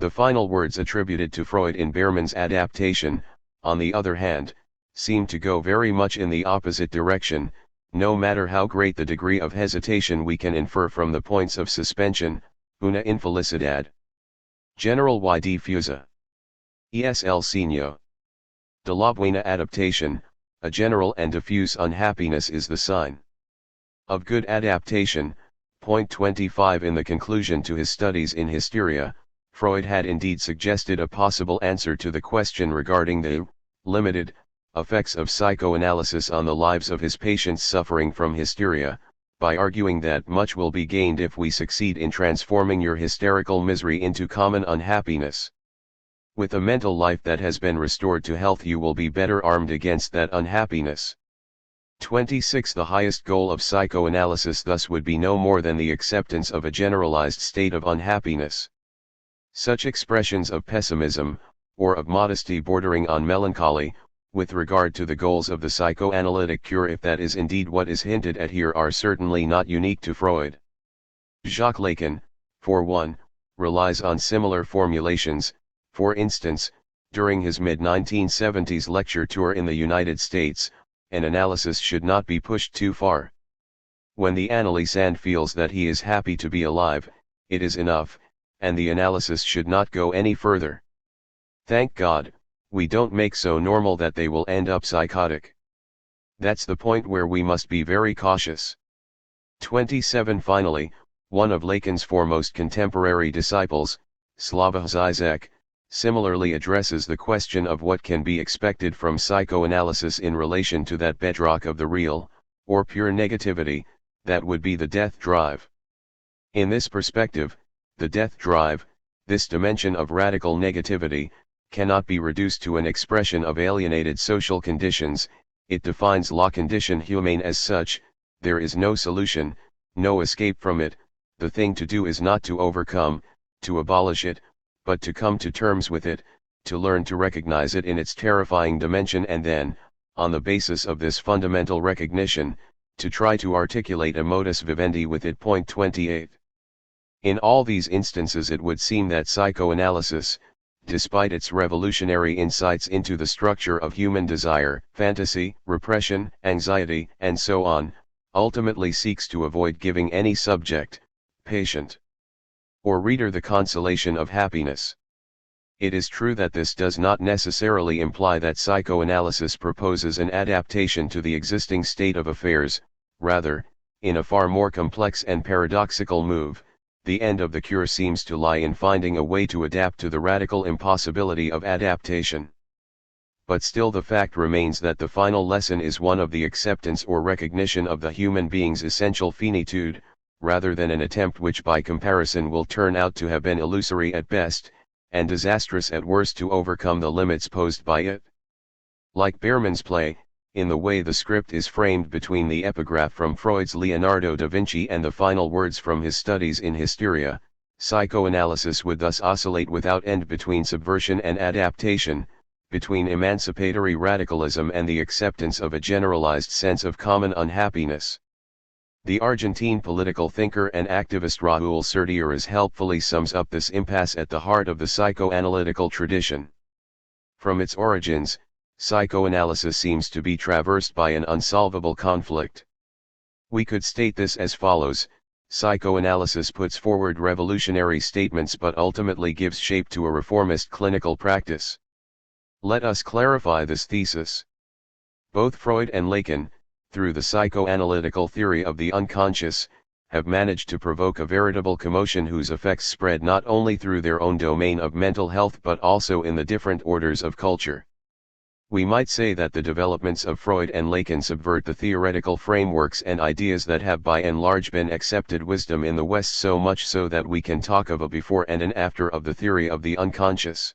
The final words attributed to Freud in Behrman's adaptation, on the other hand, seem to go very much in the opposite direction, no matter how great the degree of hesitation we can infer from the points of suspension. Una infelicidad general y difusa. Es el signo de la buena adaptación, a general and diffuse unhappiness is the sign of good adaptation. Point 25. In the conclusion to his studies in hysteria, Freud had indeed suggested a possible answer to the question regarding the limited effects of psychoanalysis on the lives of his patients suffering from hysteria, by arguing that much will be gained if we succeed in transforming your hysterical misery into common unhappiness. With a mental life that has been restored to health, you will be better armed against that unhappiness. 26. The highest goal of psychoanalysis thus would be no more than the acceptance of a generalized state of unhappiness. Such expressions of pessimism, or of modesty bordering on melancholy, with regard to the goals of the psychoanalytic cure, if that is indeed what is hinted at here, are certainly not unique to Freud. Jacques Lacan, for one, relies on similar formulations. For instance, during his mid-1970s lecture tour in the United States, an analysis should not be pushed too far. When the analysand feels that he is happy to be alive, it is enough, and the analysis should not go any further. Thank God, we don't make so normal that they will end up psychotic. That's the point where we must be very cautious. 27. Finally, one of Lacan's foremost contemporary disciples, Slavoj Žižek, similarly addresses the question of what can be expected from psychoanalysis in relation to that bedrock of the real, or pure negativity, that would be the death drive. In this perspective, the death drive, this dimension of radical negativity, cannot be reduced to an expression of alienated social conditions. It defines la condition humaine as such. There is no solution, no escape from it. The thing to do is not to overcome, to abolish it, but to come to terms with it, to learn to recognize it in its terrifying dimension, and then, on the basis of this fundamental recognition, to try to articulate a modus vivendi with it. Point 28. In all these instances it would seem that psychoanalysis, despite its revolutionary insights into the structure of human desire, fantasy, repression, anxiety, and so on, ultimately seeks to avoid giving any subject, patient, or reader the consolation of happiness. It is true that this does not necessarily imply that psychoanalysis proposes an adaptation to the existing state of affairs. Rather, in a far more complex and paradoxical move, the end of the cure seems to lie in finding a way to adapt to the radical impossibility of adaptation. But still the fact remains that the final lesson is one of the acceptance or recognition of the human being's essential finitude, rather than an attempt which by comparison will turn out to have been illusory at best, and disastrous at worst, to overcome the limits posed by it. Like Behrman's play, in the way the script is framed between the epigraph from Freud's Leonardo da Vinci and the final words from his studies in hysteria, psychoanalysis would thus oscillate without end between subversion and adaptation, between emancipatory radicalism and the acceptance of a generalized sense of common unhappiness. The Argentine political thinker and activist Raúl Serdíñas helpfully sums up this impasse at the heart of the psychoanalytical tradition. From its origins, psychoanalysis seems to be traversed by an unsolvable conflict. We could state this as follows: psychoanalysis puts forward revolutionary statements but ultimately gives shape to a reformist clinical practice. Let us clarify this thesis. Both Freud and Lacan, through the psychoanalytical theory of the unconscious, have managed to provoke a veritable commotion whose effects spread not only through their own domain of mental health but also in the different orders of culture. We might say that the developments of Freud and Lacan subvert the theoretical frameworks and ideas that have by and large been accepted wisdom in the West, so much so that we can talk of a before and an after of the theory of the unconscious.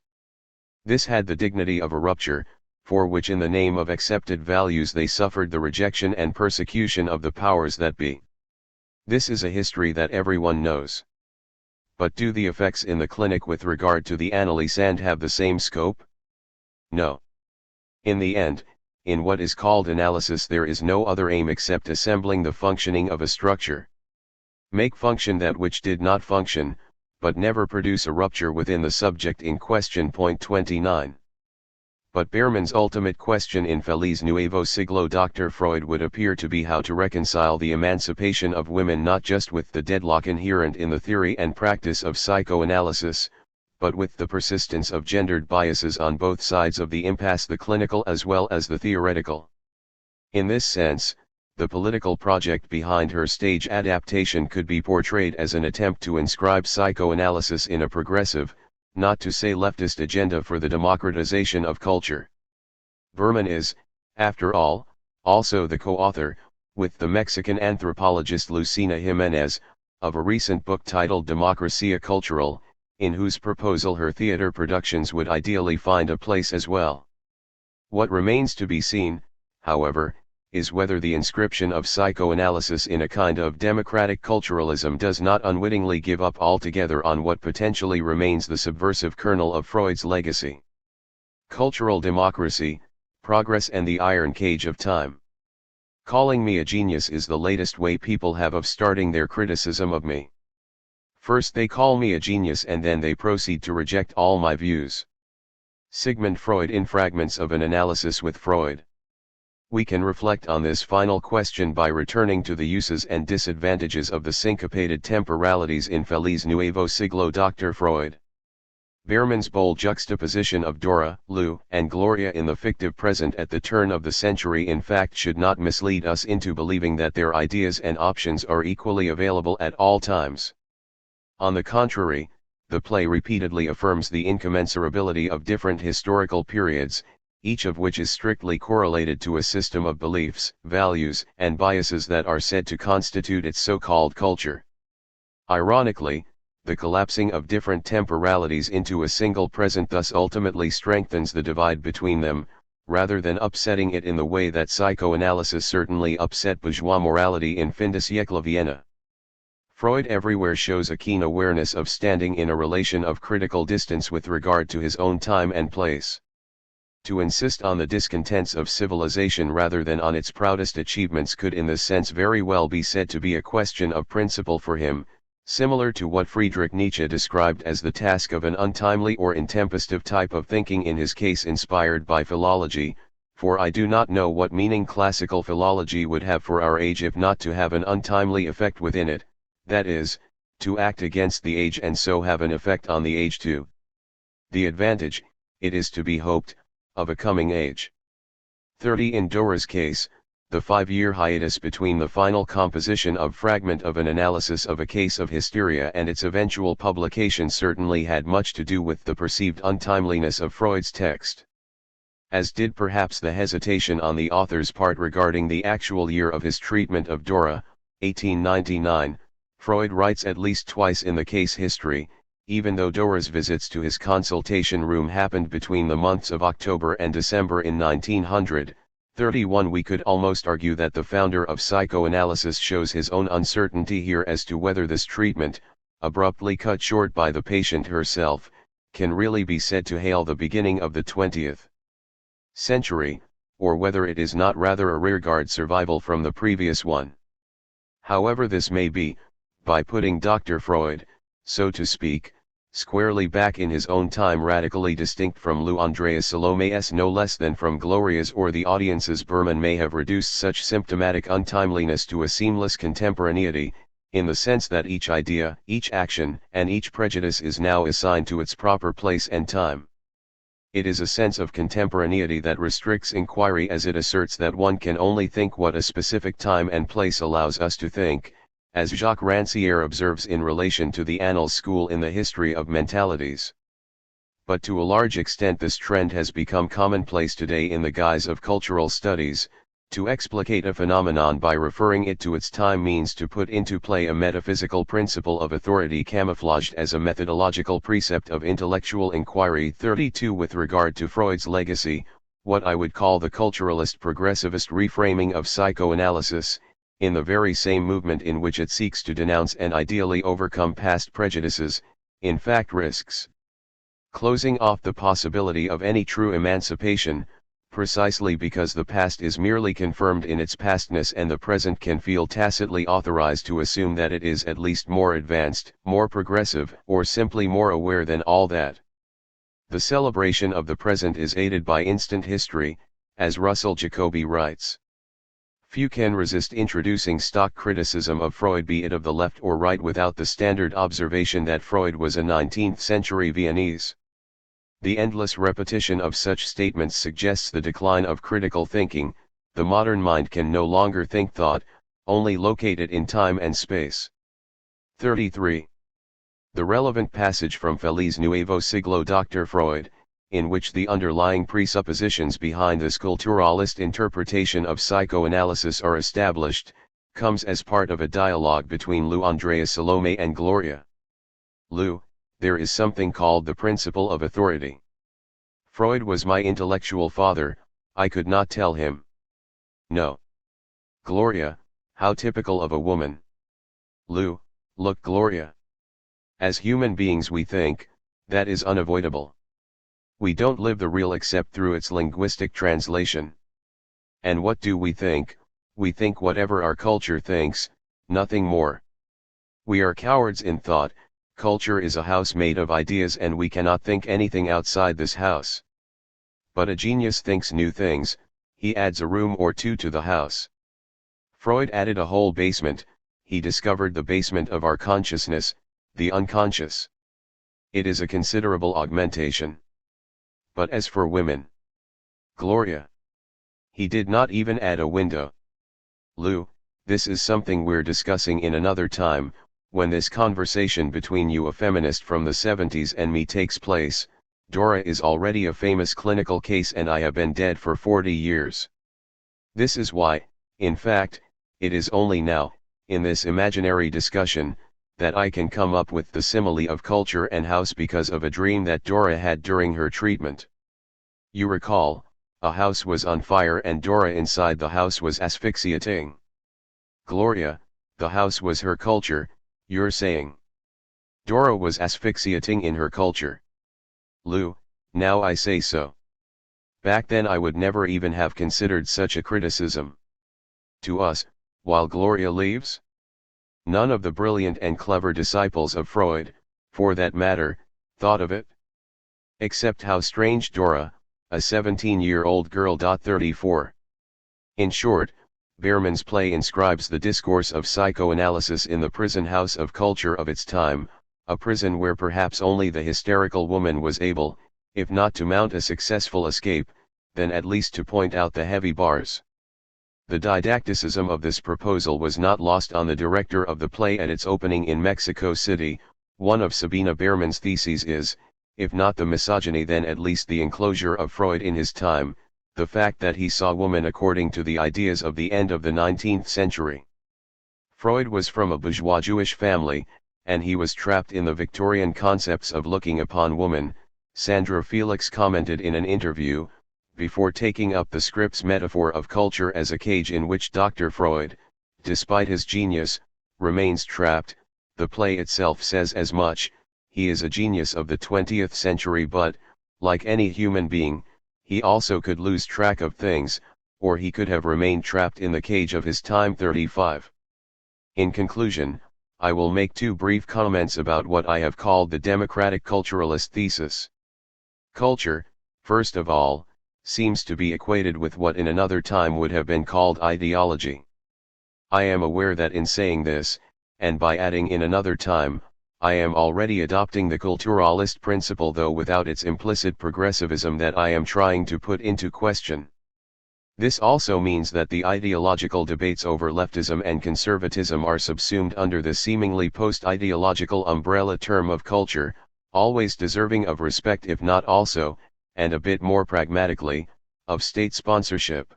This had the dignity of a rupture, for which in the name of accepted values they suffered the rejection and persecution of the powers that be. This is a history that everyone knows. But do the effects in the clinic with regard to the analyse have the same scope? No. In the end, in what is called analysis there is no other aim except assembling the functioning of a structure. Make function that which did not function, but never produce a rupture within the subject in question. Point 29. But Behrman's ultimate question in Feliz Nuevo Siglo Dr. Freud would appear to be how to reconcile the emancipation of women not just with the deadlock inherent in the theory and practice of psychoanalysis, but with the persistence of gendered biases on both sides of the impasse, the clinical as well as the theoretical. In this sense, the political project behind her stage adaptation could be portrayed as an attempt to inscribe psychoanalysis in a progressive, not to say leftist agenda for the democratization of culture. Behrman is, after all, also the co-author, with the Mexican anthropologist Lucina Jimenez, of a recent book titled Democracia Cultural, in whose proposal her theater productions would ideally find a place as well. What remains to be seen, however, is whether the inscription of psychoanalysis in a kind of democratic culturalism does not unwittingly give up altogether on what potentially remains the subversive kernel of Freud's legacy. Cultural democracy, progress and the iron cage of time. Calling me a genius is the latest way people have of starting their criticism of me. First they call me a genius and then they proceed to reject all my views. Sigmund Freud in Fragments of an Analysis with Freud. We can reflect on this final question by returning to the uses and disadvantages of the syncopated temporalities in Feliz Nuevo Siglo Dr. Freud. Behrman's bold juxtaposition of Dora, Lou, and Gloria in the fictive present at the turn of the century in fact should not mislead us into believing that their ideas and options are equally available at all times. On the contrary, the play repeatedly affirms the incommensurability of different historical periods, each of which is strictly correlated to a system of beliefs, values, and biases that are said to constitute its so-called culture. Ironically, the collapsing of different temporalities into a single present thus ultimately strengthens the divide between them, rather than upsetting it in the way that psychoanalysis certainly upset bourgeois morality in fin de siècle Vienna. Freud everywhere shows a keen awareness of standing in a relation of critical distance with regard to his own time and place. To insist on the discontents of civilization rather than on its proudest achievements could in this sense very well be said to be a question of principle for him, similar to what Friedrich Nietzsche described as the task of an untimely or intempestive type of thinking, in his case inspired by philology, for I do not know what meaning classical philology would have for our age if not to have an untimely effect within it, that is, to act against the age and so have an effect on the age too. The advantage, it is to be hoped, of a coming age. 30. In Dora's case, the 5-year hiatus between the final composition of Fragment of an Analysis of a Case of Hysteria and its eventual publication certainly had much to do with the perceived untimeliness of Freud's text. As did perhaps the hesitation on the author's part regarding the actual year of his treatment of Dora, 1899, Freud writes at least twice in the case history, even though Dora's visits to his consultation room happened between the months of October and December in 1931, we could almost argue that the founder of psychoanalysis shows his own uncertainty here as to whether this treatment, abruptly cut short by the patient herself, can really be said to hail the beginning of the 20th century, or whether it is not rather a rearguard survival from the previous one. However this may be, by putting Dr. Freud, so to speak, squarely back in his own time, radically distinct from Lou Andreas Salome's no less than from Gloria's or the audience's, Behrman may have reduced such symptomatic untimeliness to a seamless contemporaneity, in the sense that each idea, each action, and each prejudice is now assigned to its proper place and time. It is a sense of contemporaneity that restricts inquiry, as it asserts that one can only think what a specific time and place allows us to think, as Jacques Rancière observes in relation to the Annales school in the history of mentalities. but to a large extent this trend has become commonplace today in the guise of cultural studies. To explicate a phenomenon by referring it to its time means to put into play a metaphysical principle of authority camouflaged as a methodological precept of intellectual inquiry. 32 With regard to Freud's legacy, what I would call the culturalist progressivist reframing of psychoanalysis, in the very same movement in which it seeks to denounce and ideally overcome past prejudices, in fact risks closing off the possibility of any true emancipation, precisely because the past is merely confirmed in its pastness and the present can feel tacitly authorized to assume that it is at least more advanced, more progressive, or simply more aware than all that. The celebration of the present is aided by instant history, as Russell Jacoby writes. Few can resist introducing stock criticism of Freud, be it of the left or right, without the standard observation that Freud was a 19th-century Viennese. The endless repetition of such statements suggests the decline of critical thinking. The modern mind can no longer think thought, only locate it in time and space. 33. The relevant passage from Feliz Nuevo Siglo Dr. Freud, in which the underlying presuppositions behind this culturalist interpretation of psychoanalysis are established, comes as part of a dialogue between Lou Andrea Salome and Gloria. Lou, there is something called the principle of authority. Freud was my intellectual father, I could not tell him. No. Gloria, how typical of a woman. Lou, look Gloria. As human beings we think, that is unavoidable. We don't live the real except through its linguistic translation. And what do we think? We think whatever our culture thinks, nothing more. We are cowards in thought. Culture is a house made of ideas and we cannot think anything outside this house. But a genius thinks new things, he adds a room or two to the house. Freud added a whole basement, he discovered the basement of our consciousness, the unconscious. It is a considerable augmentation. But as for women, Gloria, he did not even add a window. Lou, this is something we're discussing in another time. When this conversation between you, a feminist from the 70s, and me takes place, Dora is already a famous clinical case and I have been dead for 40 years. This is why, in fact, it is only now, in this imaginary discussion, that I can come up with the simile of culture and house because of a dream that Dora had during her treatment. You recall, a house was on fire and Dora inside the house was asphyxiating. Gloria, the house was her culture. You're saying Dora was asphyxiating in her culture. Lou, now I say so. Back then I would never even have considered such a criticism. To us, while Gloria leaves? None of the brilliant and clever disciples of Freud, for that matter, thought of it. Except how strange Dora, a 17-year-old girl. 34. In short, Behrman's play inscribes the discourse of psychoanalysis in the prison house of culture of its time, a prison where perhaps only the hysterical woman was able, if not to mount a successful escape, then at least to point out the heavy bars. The didacticism of this proposal was not lost on the director of the play at its opening in Mexico City. One of Sabina Behrman's theses is, if not the misogyny then at least the enclosure of Freud in his time, the fact that he saw woman according to the ideas of the end of the 19th century. Freud was from a bourgeois Jewish family, and he was trapped in the Victorian concepts of looking upon woman, Sandra Felix commented in an interview, before taking up the script's metaphor of culture as a cage in which Dr. Freud, despite his genius, remains trapped. The play itself says as much. He is a genius of the 20th century, but, like any human being, he also could lose track of things, or he could have remained trapped in the cage of his time. 35. In conclusion, I will make two brief comments about what I have called the democratic culturalist thesis. Culture, first of all, seems to be equated with what in another time would have been called ideology. I am aware that in saying this, and by adding in another time, I am already adopting the culturalist principle, though without its implicit progressivism that I am trying to put into question. This also means that the ideological debates over leftism and conservatism are subsumed under the seemingly post-ideological umbrella term of culture. always deserving of respect if not also, and a bit more pragmatically, of state sponsorship.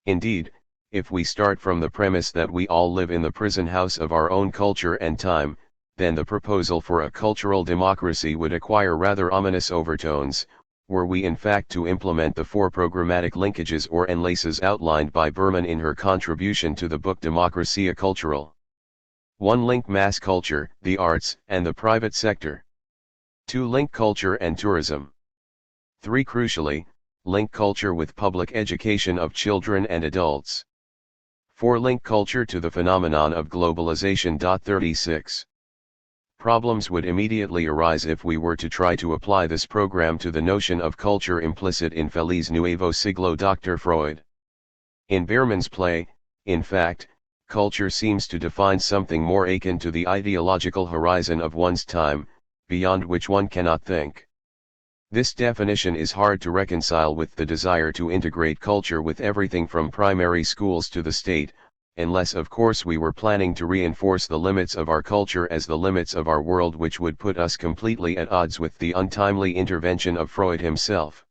Indeed, if we start from the premise that we all live in the prison house of our own culture and time, then the proposal for a cultural democracy would acquire rather ominous overtones, were we in fact to implement the four programmatic linkages or enlaces outlined by Berman in her contribution to the book Democracia Cultural. 1. Link mass culture, the arts, and the private sector. 2. Link culture and tourism. 3. Crucially, link culture with public education of children and adults. 4. Link culture to the phenomenon of globalization. 36. Problems would immediately arise if we were to try to apply this program to the notion of culture implicit in Feliz Nuevo Siglo. Dr. Freud. In Berman's play, in fact, culture seems to define something more akin to the ideological horizon of one's time, beyond which one cannot think. This definition is hard to reconcile with the desire to integrate culture with everything from primary schools to the state, unless of course we were planning to reinforce the limits of our culture as the limits of our world, which would put us completely at odds with the untimely intervention of Freud himself.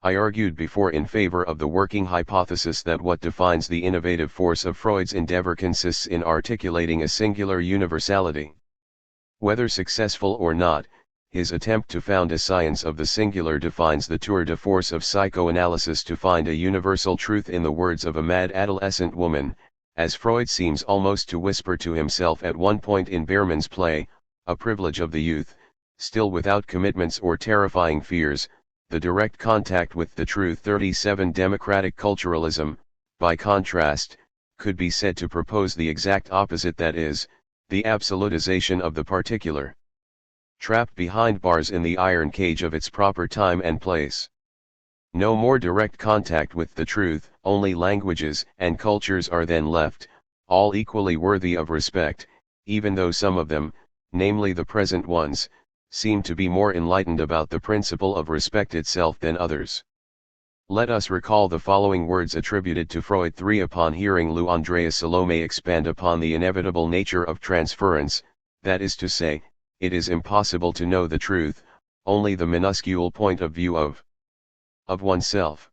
I argued before in favor of the working hypothesis that what defines the innovative force of Freud's endeavor consists in articulating a singular universality. Whether successful or not, his attempt to found a science of the singular defines the tour de force of psychoanalysis to find a universal truth in the words of a mad adolescent woman, as Freud seems almost to whisper to himself at one point in Berman's play, a privilege of the youth, still without commitments or terrifying fears, the direct contact with the truth. 37. Democratic culturalism, by contrast, could be said to propose the exact opposite, that is, the absolutization of the particular. Trapped behind bars in the iron cage of its proper time and place. No more direct contact with the truth, only languages and cultures are then left, all equally worthy of respect, even though some of them, namely the present ones, seem to be more enlightened about the principle of respect itself than others. Let us recall the following words attributed to Freud. 3. Upon hearing Lou Andreas Salome expand upon the inevitable nature of transference, that is to say, it is impossible to know the truth, only the minuscule point of view of oneself.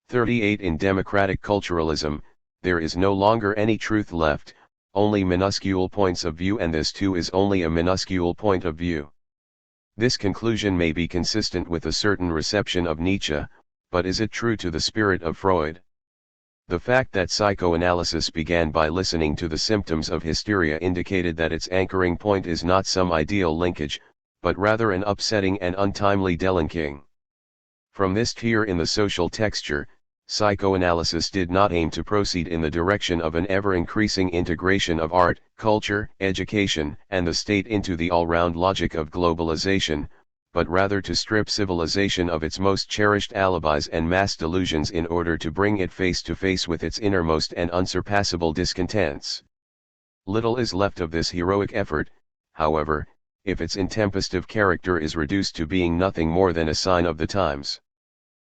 38. In democratic culturalism, there is no longer any truth left, only minuscule points of view, and this too is only a minuscule point of view. This conclusion may be consistent with a certain reception of Nietzsche, but is it true to the spirit of Freud? The fact that psychoanalysis began by listening to the symptoms of hysteria indicated that its anchoring point is not some ideal linkage, but rather an upsetting and untimely delinking. From this tier in the social texture, psychoanalysis did not aim to proceed in the direction of an ever-increasing integration of art, culture, education, and the state into the all-round logic of globalization, but rather to strip civilization of its most cherished alibis and mass delusions in order to bring it face to face with its innermost and unsurpassable discontents. Little is left of this heroic effort, however, if its intempestive character is reduced to being nothing more than a sign of the times.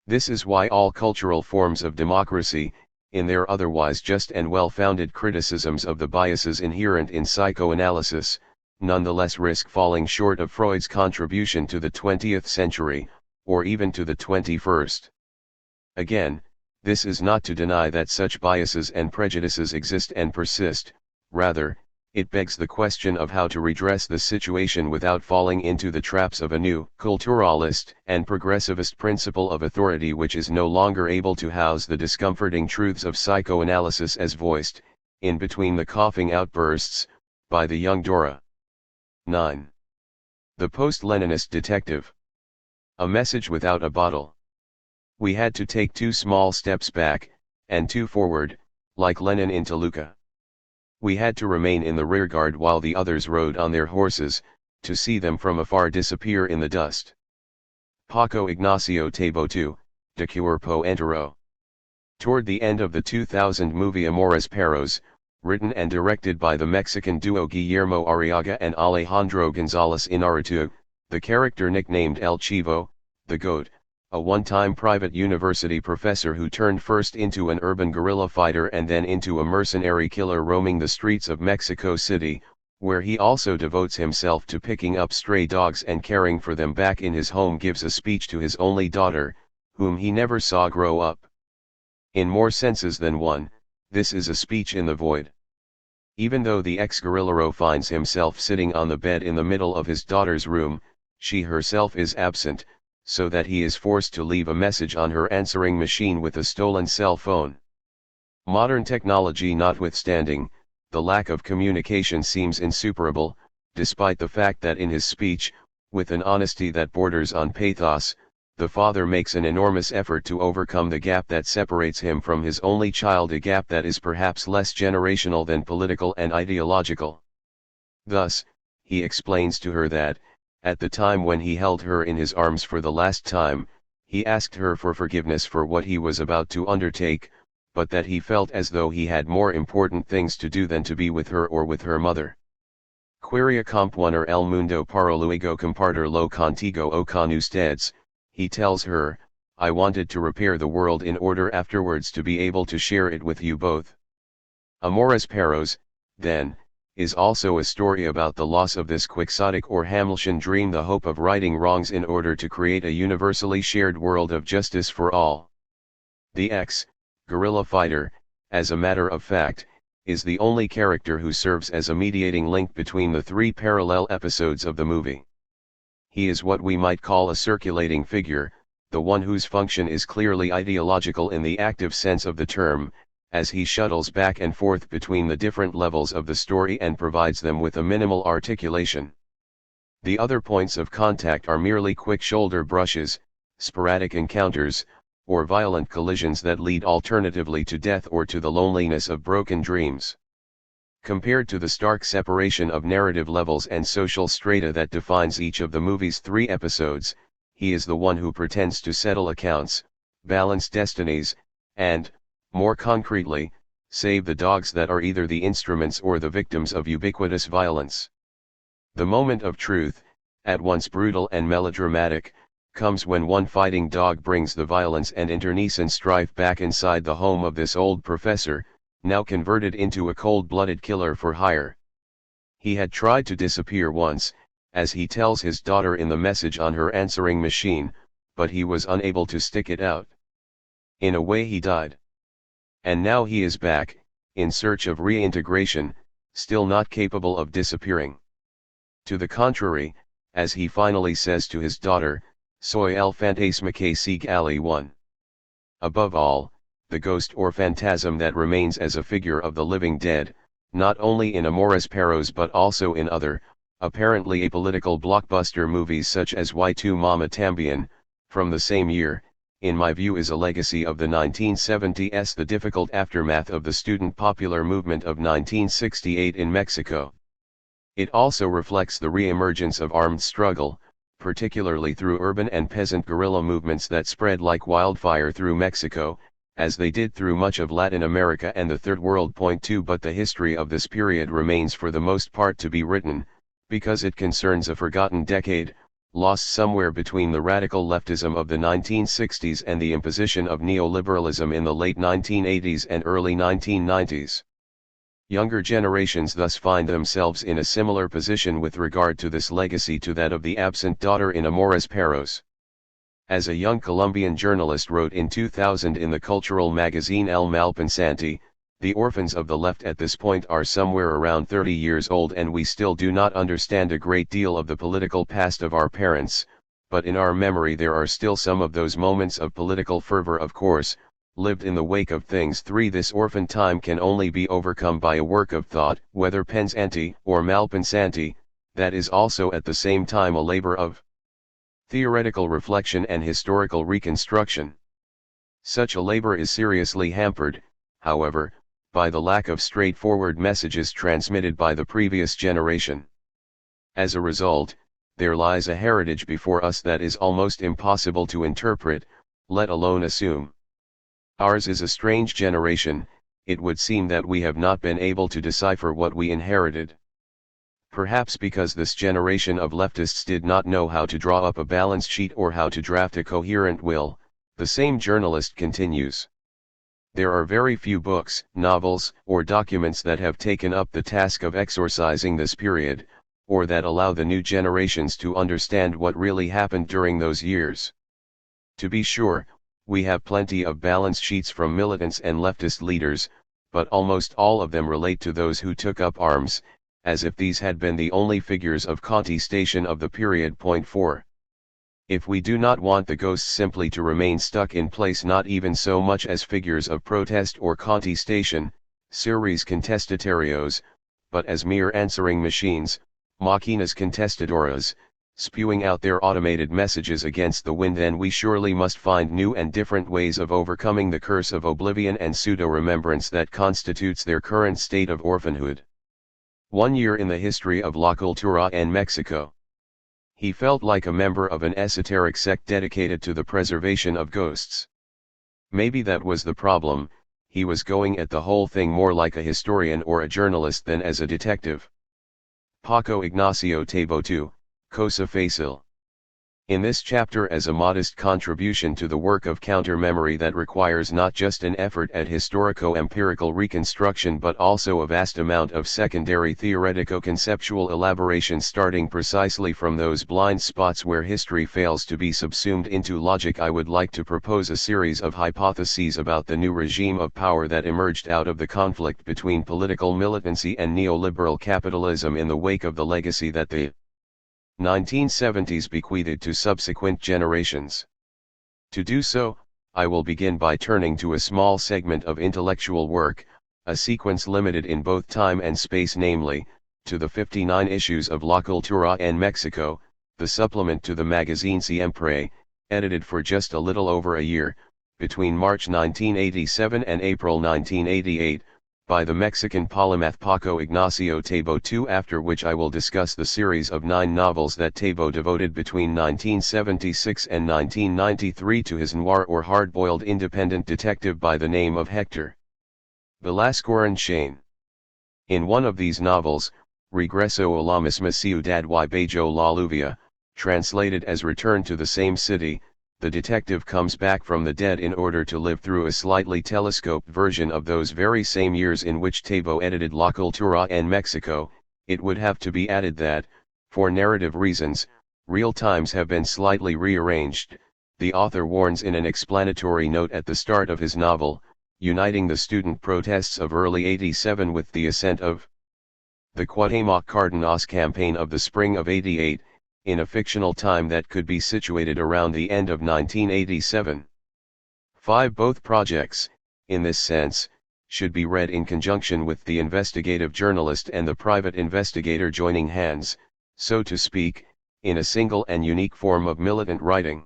This is why all cultural forms of democracy, in their otherwise just and well-founded criticisms of the biases inherent in psychoanalysis, nonetheless risk falling short of Freud's contribution to the 20th century, or even to the 21st. Again, this is not to deny that such biases and prejudices exist and persist, rather, it begs the question of how to redress the situation without falling into the traps of a new, culturalist and progressivist principle of authority which is no longer able to house the discomforting truths of psychoanalysis as voiced, in between the coughing outbursts, by the young Dora. 9. The Post-Leninist Detective. A message without a bottle. We had to take 2 small steps back, and 2 forward, like Lenin in Toluca. We had to remain in the rearguard while the others rode on their horses, to see them from afar disappear in the dust. Paco Ignacio Tabo II, De Cuerpo Entero. Toward the end of the 2000 movie Amores Perros, written and directed by the Mexican duo Guillermo Arriaga and Alejandro González Inarritu, the character nicknamed El Chivo, the Goat, a one-time private university professor who turned first into an urban guerrilla fighter and then into a mercenary killer roaming the streets of Mexico City, where he also devotes himself to picking up stray dogs and caring for them back in his home, gives a speech to his only daughter, whom he never saw grow up. In more senses than one, this is a speech in the void. Even though the ex-guerrillero finds himself sitting on the bed in the middle of his daughter's room, she herself is absent, so that he is forced to leave a message on her answering machine with a stolen cell phone. Modern technology notwithstanding, the lack of communication seems insuperable, despite the fact that in his speech, with an honesty that borders on pathos, the father makes an enormous effort to overcome the gap that separates him from his only child, a gap that is perhaps less generational than political and ideological. Thus, he explains to her that, at the time when he held her in his arms for the last time, he asked her for forgiveness for what he was about to undertake, but that he felt as though he had more important things to do than to be with her or with her mother. Queria componer el mundo para luego compartir lo contigo o con ustedes, he tells her, I wanted to repair the world in order afterwards to be able to share it with you both. Amores Perros, then, is also a story about the loss of this quixotic or Hamiltian dream, the hope of righting wrongs in order to create a universally shared world of justice for all. The ex-guerrilla fighter, as a matter of fact, is the only character who serves as a mediating link between the three parallel episodes of the movie. He is what we might call a circulating figure, the one whose function is clearly ideological in the active sense of the term, as he shuttles back and forth between the different levels of the story and provides them with a minimal articulation. The other points of contact are merely quick shoulder brushes, sporadic encounters, or violent collisions that lead alternatively to death or to the loneliness of broken dreams. Compared to the stark separation of narrative levels and social strata that defines each of the movie's three episodes, he is the one who pretends to settle accounts, balance destinies, and, more concretely, save the dogs that are either the instruments or the victims of ubiquitous violence. The moment of truth, at once brutal and melodramatic, comes when one fighting dog brings the violence and internecine strife back inside the home of this old professor, now converted into a cold-blooded killer for hire. He had tried to disappear once, as he tells his daughter in the message on her answering machine, but he was unable to stick it out. In a way he died. And now he is back, in search of reintegration, still not capable of disappearing. To the contrary, as he finally says to his daughter, Soy el fantasma que sigue ali one. Above all, the ghost or phantasm that remains as a figure of the living dead, not only in Amores Perros but also in other, apparently apolitical blockbuster movies such as Y Tu Mama Tambien, from the same year, in my view is a legacy of the 1970s, the difficult aftermath of the student popular movement of 1968 in Mexico. It also reflects the re-emergence of armed struggle, particularly through urban and peasant guerrilla movements that spread like wildfire through Mexico, as they did through much of Latin America and the Third World. 2 But the history of this period remains for the most part to be written, because it concerns a forgotten decade, lost somewhere between the radical leftism of the 1960s and the imposition of neoliberalism in the late 1980s and early 1990s. Younger generations thus find themselves in a similar position with regard to this legacy to that of the absent daughter in Amores Perros. As a young Colombian journalist wrote in 2000 in the cultural magazine El Malpensante, the orphans of the left at this point are somewhere around 30 years old, and we still do not understand a great deal of the political past of our parents, but in our memory there are still some of those moments of political fervor, of course, lived in the wake of things. 3 This orphan time can only be overcome by a work of thought, whether pensante or malpensante, that is also at the same time a labor of theoretical reflection and historical reconstruction. Such a labor is seriously hampered, however, by the lack of straightforward messages transmitted by the previous generation. As a result, there lies a heritage before us that is almost impossible to interpret, let alone assume. Ours is a strange generation. It would seem that we have not been able to decipher what we inherited. Perhaps because this generation of leftists did not know how to draw up a balance sheet or how to draft a coherent will, the same journalist continues. There are very few books, novels, or documents that have taken up the task of exorcising this period, or that allow the new generations to understand what really happened during those years. To be sure, we have plenty of balance sheets from militants and leftist leaders, but almost all of them relate to those who took up arms, as if these had been the only figures of contestation of the period. Point 4. If we do not want the ghosts simply to remain stuck in place, not even so much as figures of protest or contestation, seres contestatarios, but as mere answering machines, machinas contestadoras, spewing out their automated messages against the wind, then we surely must find new and different ways of overcoming the curse of oblivion and pseudo-remembrance that constitutes their current state of orphanhood. 1 year in the history of La Cultura en Mexico. He felt like a member of an esoteric sect dedicated to the preservation of ghosts. Maybe that was the problem, he was going at the whole thing more like a historian or a journalist than as a detective. Paco Ignacio Tabo II, Cosa Fácil. In this chapter, as a modest contribution to the work of counter-memory that requires not just an effort at historico-empirical reconstruction but also a vast amount of secondary theoretico-conceptual elaboration, starting precisely from those blind spots where history fails to be subsumed into logic, I would like to propose a series of hypotheses about the new regime of power that emerged out of the conflict between political militancy and neoliberal capitalism in the wake of the legacy that the 1970s bequeathed to subsequent generations. To do so, I will begin by turning to a small segment of intellectual work, a sequence limited in both time and space, namely, to the 59 issues of La Cultura en Mexico, the supplement to the magazine Siempre, edited for just a little over a year, between March 1987 and April 1988, by the Mexican polymath Paco Ignacio Tabo II, after which I will discuss the series of 9 novels that Tabo devoted between 1976 and 1993 to his noir or hard-boiled independent detective by the name of Hector Velascoren Shane. In one of these novels, Regreso a la misma ciudad y Bajo la lluvia, translated as Return to the Same City, the detective comes back from the dead in order to live through a slightly telescoped version of those very same years in which Tabo edited La Cultura en Mexico. It would have to be added that, for narrative reasons, real times have been slightly rearranged, the author warns in an explanatory note at the start of his novel, uniting the student protests of early '87 with the ascent of the Cuauhtémoc Cárdenas campaign of the spring of '88, in a fictional time that could be situated around the end of 1987. 5. Both projects, in this sense, should be read in conjunction with the investigative journalist and the private investigator joining hands, so to speak, in a single and unique form of militant writing.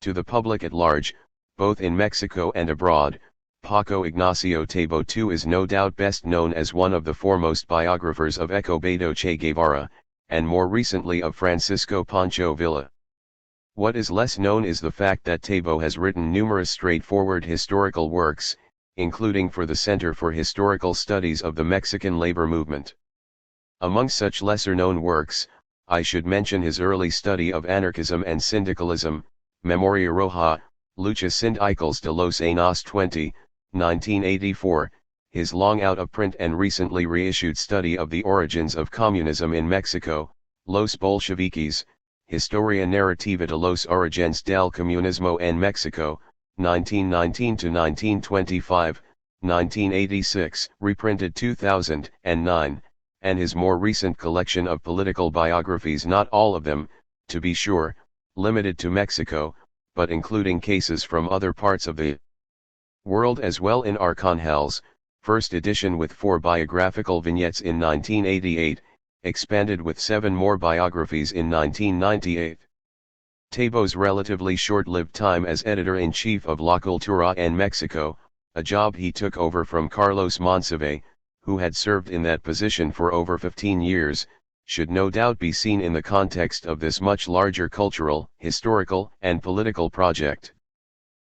To the public at large, both in Mexico and abroad, Paco Ignacio Tabo II is no doubt best known as one of the foremost biographers of Ecobedo Che Guevara, and more recently of Francisco Pancho Villa. What is less known is the fact that Tabo has written numerous straightforward historical works, including for the Center for Historical Studies of the Mexican Labor Movement. Among such lesser-known works, I should mention his early study of anarchism and syndicalism, Memoria Roja, Lucha Sindicales de los Años 20, 1984, his long out-of-print and recently reissued study of the origins of communism in Mexico, Los Bolcheviques, Historia Narrativa de los Orígenes del Comunismo en Mexico, 1919-1925, 1986, reprinted 2009, and his more recent collection of political biographies, not all of them, to be sure, limited to Mexico, but including cases from other parts of the world as well, in Arcángel's first edition with 4 biographical vignettes in 1988, expanded with 7 more biographies in 1998. Tabo's relatively short-lived time as editor-in-chief of La Cultura en Mexico, a job he took over from Carlos Monsiváis, who had served in that position for over 15 years, should no doubt be seen in the context of this much larger cultural, historical, and political project.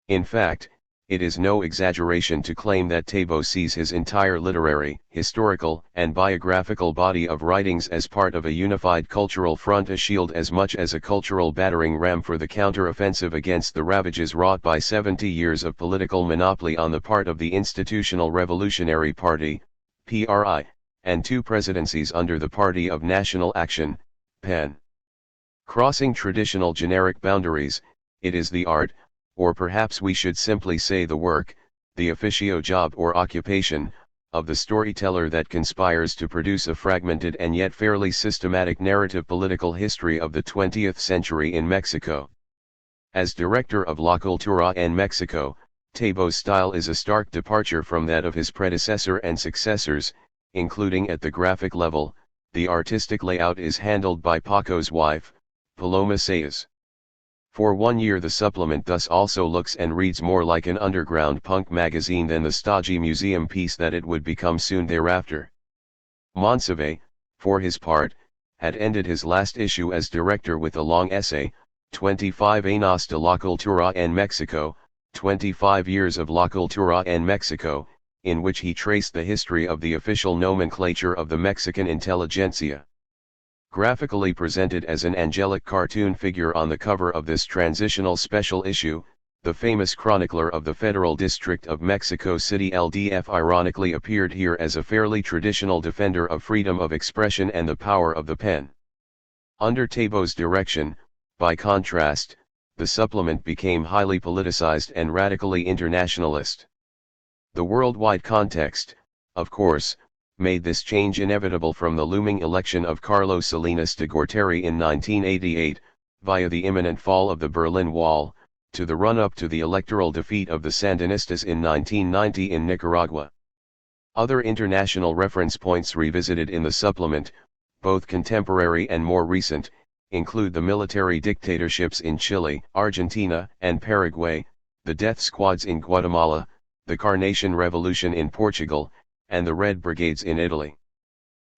In fact, it is no exaggeration to claim that Tabo sees his entire literary, historical, and biographical body of writings as part of a unified cultural front, a shield as much as a cultural battering ram for the counter-offensive against the ravages wrought by 70 years of political monopoly on the part of the Institutional Revolutionary Party, PRI, and 2 presidencies under the Party of National Action, PEN. Crossing traditional generic boundaries, it is the art, or perhaps we should simply say the work, the officio job or occupation, of the storyteller that conspires to produce a fragmented and yet fairly systematic narrative political history of the 20th century in Mexico. As director of La Cultura en Mexico, Tabo's style is a stark departure from that of his predecessor and successors, including at the graphic level. The artistic layout is handled by Paco's wife, Paloma Sayas. For 1 year the supplement thus also looks and reads more like an underground punk magazine than the stodgy museum piece that it would become soon thereafter. Monsive, for his part, had ended his last issue as director with a long essay, 25 años de la Cultura en Mexico, 25 years of La Cultura en Mexico, in which he traced the history of the official nomenclature of the Mexican intelligentsia. Graphically presented as an angelic cartoon figure on the cover of this transitional special issue, the famous chronicler of the Federal District of Mexico City LDF ironically appeared here as a fairly traditional defender of freedom of expression and the power of the pen. Under Tabo's direction, by contrast, the supplement became highly politicized and radically internationalist. The worldwide context, of course, made this change inevitable, from the looming election of Carlos Salinas de Gortari in 1988, via the imminent fall of the Berlin Wall, to the run-up to the electoral defeat of the Sandinistas in 1990 in Nicaragua. Other international reference points revisited in the supplement, both contemporary and more recent, include the military dictatorships in Chile, Argentina, and Paraguay, the death squads in Guatemala, the Carnation Revolution in Portugal, and the Red Brigades in Italy.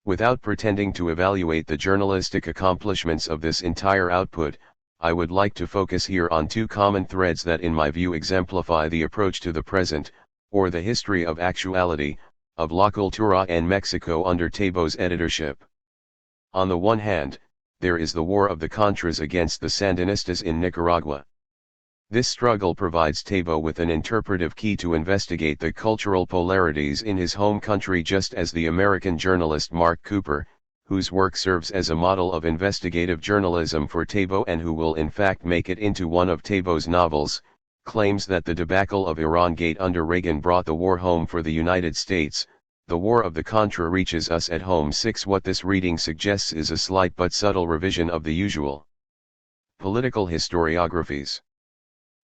Without pretending to evaluate the journalistic accomplishments of this entire output, I would like to focus here on 2 common threads that in my view exemplify the approach to the present, or the history of actuality, of La Cultura en Mexico under Tabo's editorship. On the one hand, there is the war of the Contras against the Sandinistas in Nicaragua. This struggle provides Tabo with an interpretive key to investigate the cultural polarities in his home country, just as the American journalist Mark Cooper, whose work serves as a model of investigative journalism for Tabo and who will in fact make it into one of Tabo's novels, claims that the debacle of Iran Gate under Reagan brought the war home for the United States. The war of the Contra reaches us at home. 6. What this reading suggests is a slight but subtle revision of the usual political historiographies.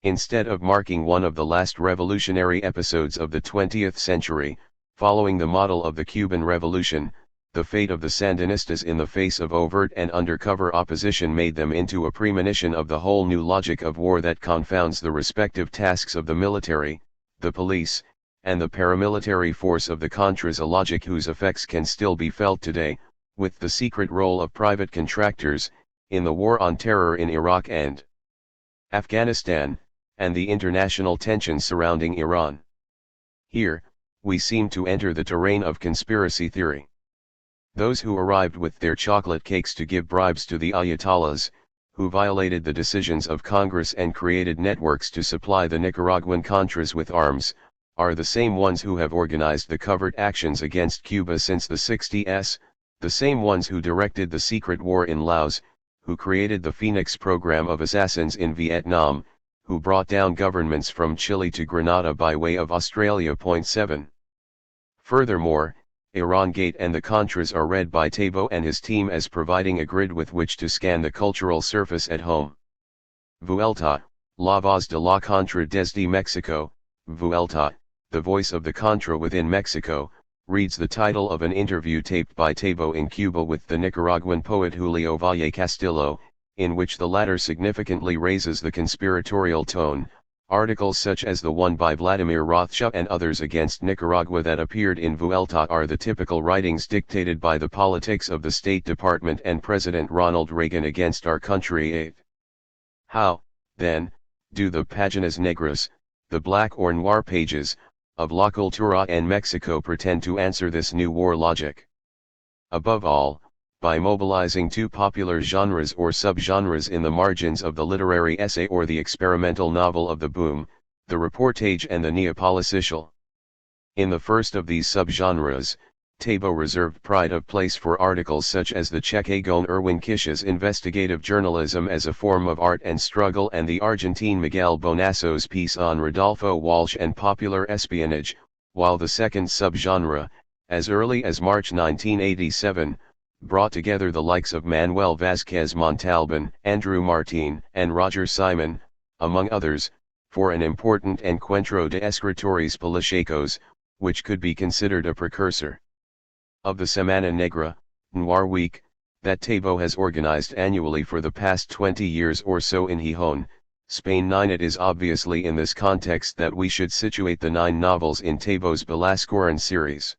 Instead of marking one of the last revolutionary episodes of the 20th century, following the model of the Cuban Revolution, the fate of the Sandinistas in the face of overt and undercover opposition made them into a premonition of the whole new logic of war that confounds the respective tasks of the military, the police, and the paramilitary force of the Contras, a logic whose effects can still be felt today, with the secret role of private contractors, in the war on terror in Iraq and Afghanistan, and the international tensions surrounding Iran. Here, we seem to enter the terrain of conspiracy theory. Those who arrived with their chocolate cakes to give bribes to the Ayatollahs, who violated the decisions of Congress and created networks to supply the Nicaraguan Contras with arms, are the same ones who have organized the covert actions against Cuba since the 60s, the same ones who directed the secret war in Laos, who created the Phoenix program of assassins in Vietnam, who brought down governments from Chile to Grenada by way of Australia. 7. Furthermore, Iran Gate and the Contras are read by Tabo and his team as providing a grid with which to scan the cultural surface at home. Vuelta, La Voz de la Contra desde Mexico, Vuelta, the voice of the Contra within Mexico, reads the title of an interview taped by Tabo in Cuba with the Nicaraguan poet Julio Valle Castillo, in which the latter significantly raises the conspiratorial tone. Articles such as the one by Vladimir Rothschild and others against Nicaragua that appeared in Vuelta are the typical writings dictated by the politics of the State Department and President Ronald Reagan against our country. 8. How, then, do the Páginas Negras, the black or noir pages, of La Cultura en Mexico pretend to answer this new war logic. Above all, by mobilizing two popular genres or subgenres in the margins of the literary essay or the experimental novel of the boom, the reportage and the neopolicial. In the first of these subgenres, Tabo reserved pride of place for articles such as the Checagon Erwin Kish's investigative journalism as a form of art and struggle and the Argentine Miguel Bonasso's piece on Rodolfo Walsh and popular espionage, while the second subgenre, as early as March 1987, brought together the likes of Manuel Vázquez Montalbán, Andrew Martín, and Roger Simon, among others, for an important Encuentro de Escritores Políticos, which could be considered a precursor of the Semana Negra, Noir Week, that Tabo has organized annually for the past 20 years or so in Gijón, Spain. 9. It is obviously in this context that we should situate the 9 novels in Tabo's Belascoran series.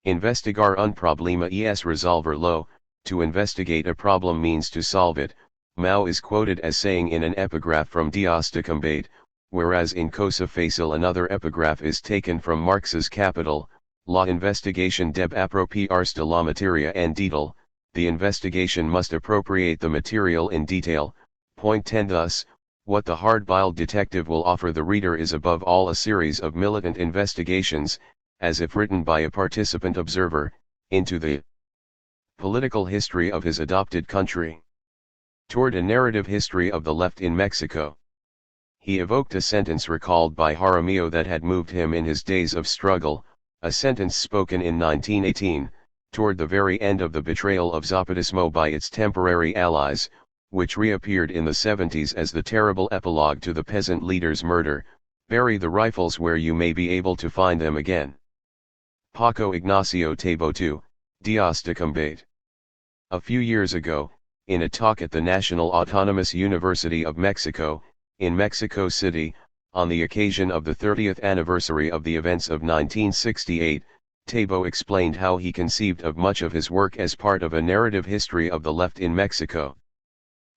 Investigar un problema es resolverlo, to investigate a problem means to solve it, Mao is quoted as saying in an epigraph from Dios de Combate, whereas in Cosa Fácil another epigraph is taken from Marx's Capital, La investigación debe apropiarse de la materia en detail, the investigation must appropriate the material in detail. Point 10. Thus, what the hard-boiled detective will offer the reader is above all a series of militant investigations, as if written by a participant observer, into the political history of his adopted country. Toward a narrative history of the left in Mexico. He evoked a sentence recalled by Jaramillo that had moved him in his days of struggle, a sentence spoken in 1918, toward the very end of the betrayal of Zapatismo by its temporary allies, which reappeared in the 70s as the terrible epilogue to the peasant leader's murder: bury the rifles where you may be able to find them again. Paco Ignacio Tabo II, Dios de Combate. A few years ago, in a talk at the National Autonomous University of Mexico, in Mexico City, on the occasion of the 30th anniversary of the events of 1968, Tabo explained how he conceived of much of his work as part of a narrative history of the left in Mexico.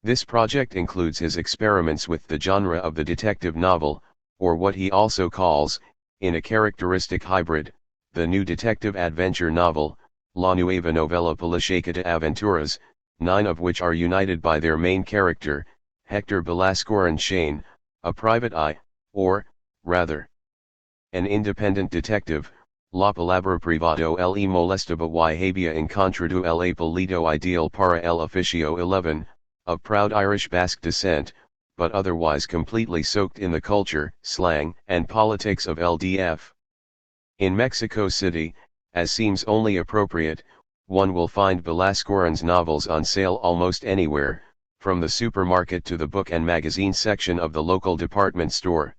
This project includes his experiments with the genre of the detective novel, or what he also calls, in a characteristic hybrid, the new detective adventure novel, La Nueva Novela Policíaca de Aventuras, 9 of which are united by their main character, Hector Belascoran Shane, a private eye, or, rather, an independent detective. La palabra privado le molestaba y había encontrado el apellido ideal para el oficio. 11, of proud Irish Basque descent, but otherwise completely soaked in the culture, slang, and politics of LDF. In Mexico City, as seems only appropriate, one will find Belascoran's novels on sale almost anywhere, from the supermarket to the book and magazine section of the local department store.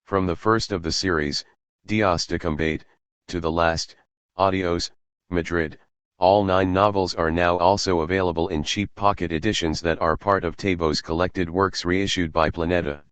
From the first of the series, Dios de Combate, to the last, Adios, Madrid, all 9 novels are now also available in cheap pocket editions that are part of Tabo's collected works reissued by Planeta.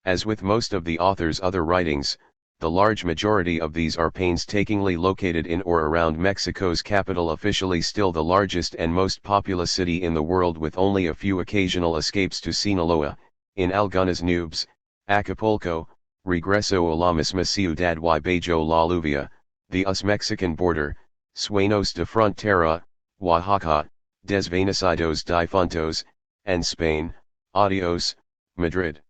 As with most of the author's other writings, the large majority of these are painstakingly located in or around Mexico's capital, officially still the largest and most populous city in the world, with only a few occasional escapes to Sinaloa, in Algunas Nubes, Acapulco, Regreso a la misma ciudad y Bajo la Lluvia, the US-Mexican border, Sueños de Frontera, Oaxaca, Desvanecidos Difuntos, and Spain, Adios, Madrid.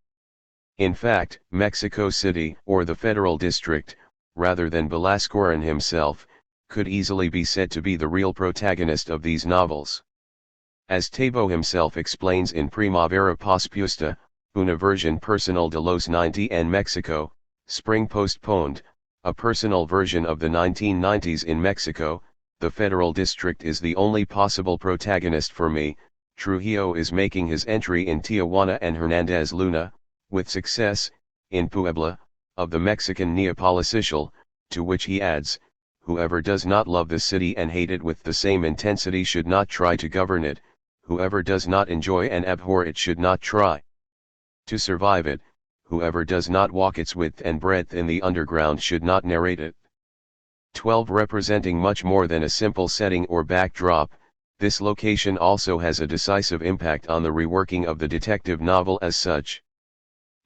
In fact, Mexico City, or the Federal District, rather than Belascoran himself, could easily be said to be the real protagonist of these novels. As Tabo himself explains in Primavera Pospuesta, una version personal de los 90 en Mexico, Spring Postponed, a personal version of the 1990s in Mexico, the Federal District is the only possible protagonist for me. Trujillo is making his entry in Tijuana and Hernandez Luna, with success, in Puebla, of the Mexican Neopolicial, to which he adds, whoever does not love the city and hate it with the same intensity should not try to govern it, whoever does not enjoy and abhor it should not try to survive it, whoever does not walk its width and breadth in the underground should not narrate it. 12. Representing much more than a simple setting or backdrop, this location also has a decisive impact on the reworking of the detective novel as such.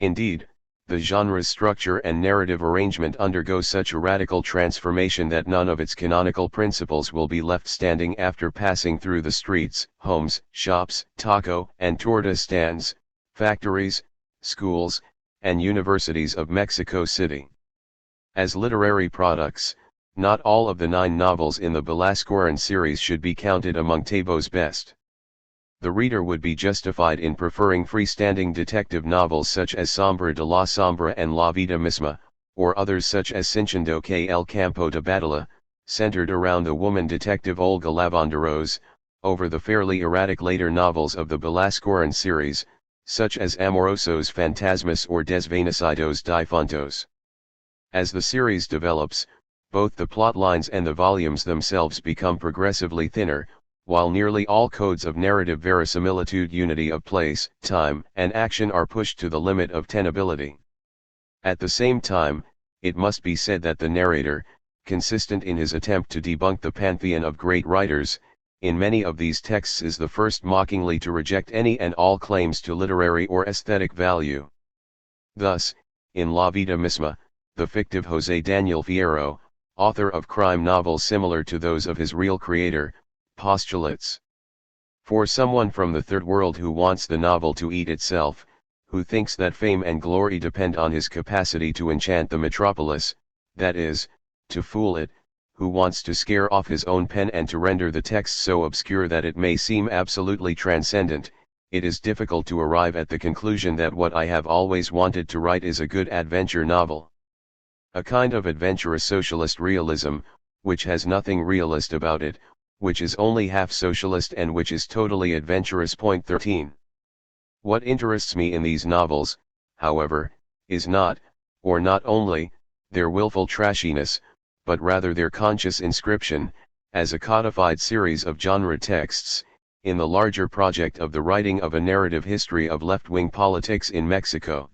Indeed, the genre's structure and narrative arrangement undergo such a radical transformation that none of its canonical principles will be left standing after passing through the streets, homes, shops, taco and torta stands, factories, schools, and universities of Mexico City. As literary products, not all of the 9 novels in the Belascoran series should be counted among Tebo's best. The reader would be justified in preferring freestanding detective novels such as Sombra de la Sombra and La Vida Misma, or others such as Cinchando que el Campo de Batalla, centered around the woman detective Olga Lavanderos, over the fairly erratic later novels of the Belascoran series, such as Amorosos Fantasmas or Desvanecidos Difuntos. As the series develops, both the plotlines and the volumes themselves become progressively thinner, while nearly all codes of narrative verisimilitude, unity of place, time, and action are pushed to the limit of tenability. At the same time, it must be said that the narrator, consistent in his attempt to debunk the pantheon of great writers, in many of these texts is the first mockingly to reject any and all claims to literary or aesthetic value. Thus, in La Vida Misma, the fictive José Daniel Fierro, author of crime novels similar to those of his real creator, postulates: for someone from the third world who wants the novel to eat itself, who thinks that fame and glory depend on his capacity to enchant the metropolis, that is, to fool it, who wants to scare off his own pen and to render the text so obscure that it may seem absolutely transcendent, it is difficult to arrive at the conclusion that what I have always wanted to write is a good adventure novel. A kind of adventurous socialist realism, which has nothing realist about it, which is only half socialist and which is totally adventurous. Point 13. What interests me in these novels, however, is not, or not only, their willful trashiness, but rather their conscious inscription, as a codified series of genre texts, in the larger project of the writing of a narrative history of left-wing politics in Mexico.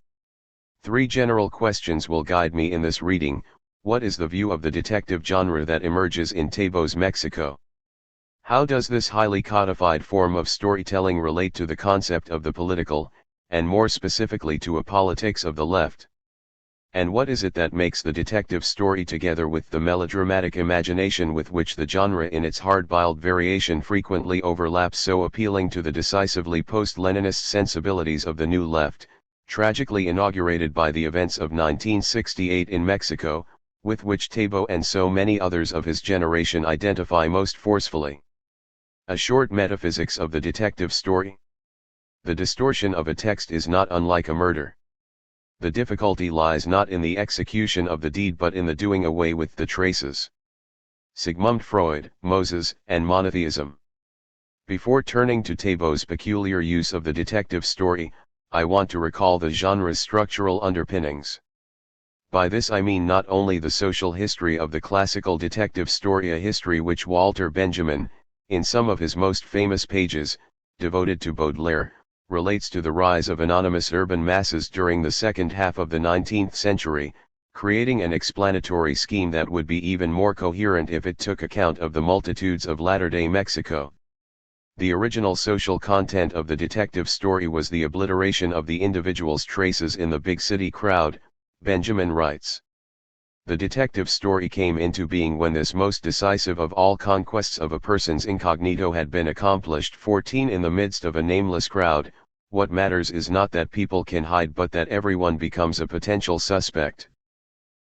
3 general questions will guide me in this reading. What is the view of the detective genre that emerges in Tebo's Mexico? How does this highly codified form of storytelling relate to the concept of the political, and more specifically to a politics of the left? And what is it that makes the detective story, together with the melodramatic imagination with which the genre in its hard-boiled variation frequently overlaps, so appealing to the decisively post-Leninist sensibilities of the New Left, tragically inaugurated by the events of 1968 in Mexico, with which Tebo and so many others of his generation identify most forcefully? A short metaphysics of the detective story. The distortion of a text is not unlike a murder. The difficulty lies not in the execution of the deed but in the doing away with the traces. Sigmund Freud, Moses, and Monotheism. Before turning to Tebo's peculiar use of the detective story, I want to recall the genre's structural underpinnings. By this I mean not only the social history of the classical detective story, a history which Walter Benjamin, in some of his most famous pages, devoted to Baudelaire, relates to the rise of anonymous urban masses during the second half of the 19th century, creating an explanatory scheme that would be even more coherent if it took account of the multitudes of latter-day Mexico. The original social content of the detective story was the obliteration of the individual's traces in the big city crowd, Benjamin writes. The detective story came into being when this most decisive of all conquests of a person's incognito had been accomplished. 14. In the midst of a nameless crowd, what matters is not that people can hide but that everyone becomes a potential suspect.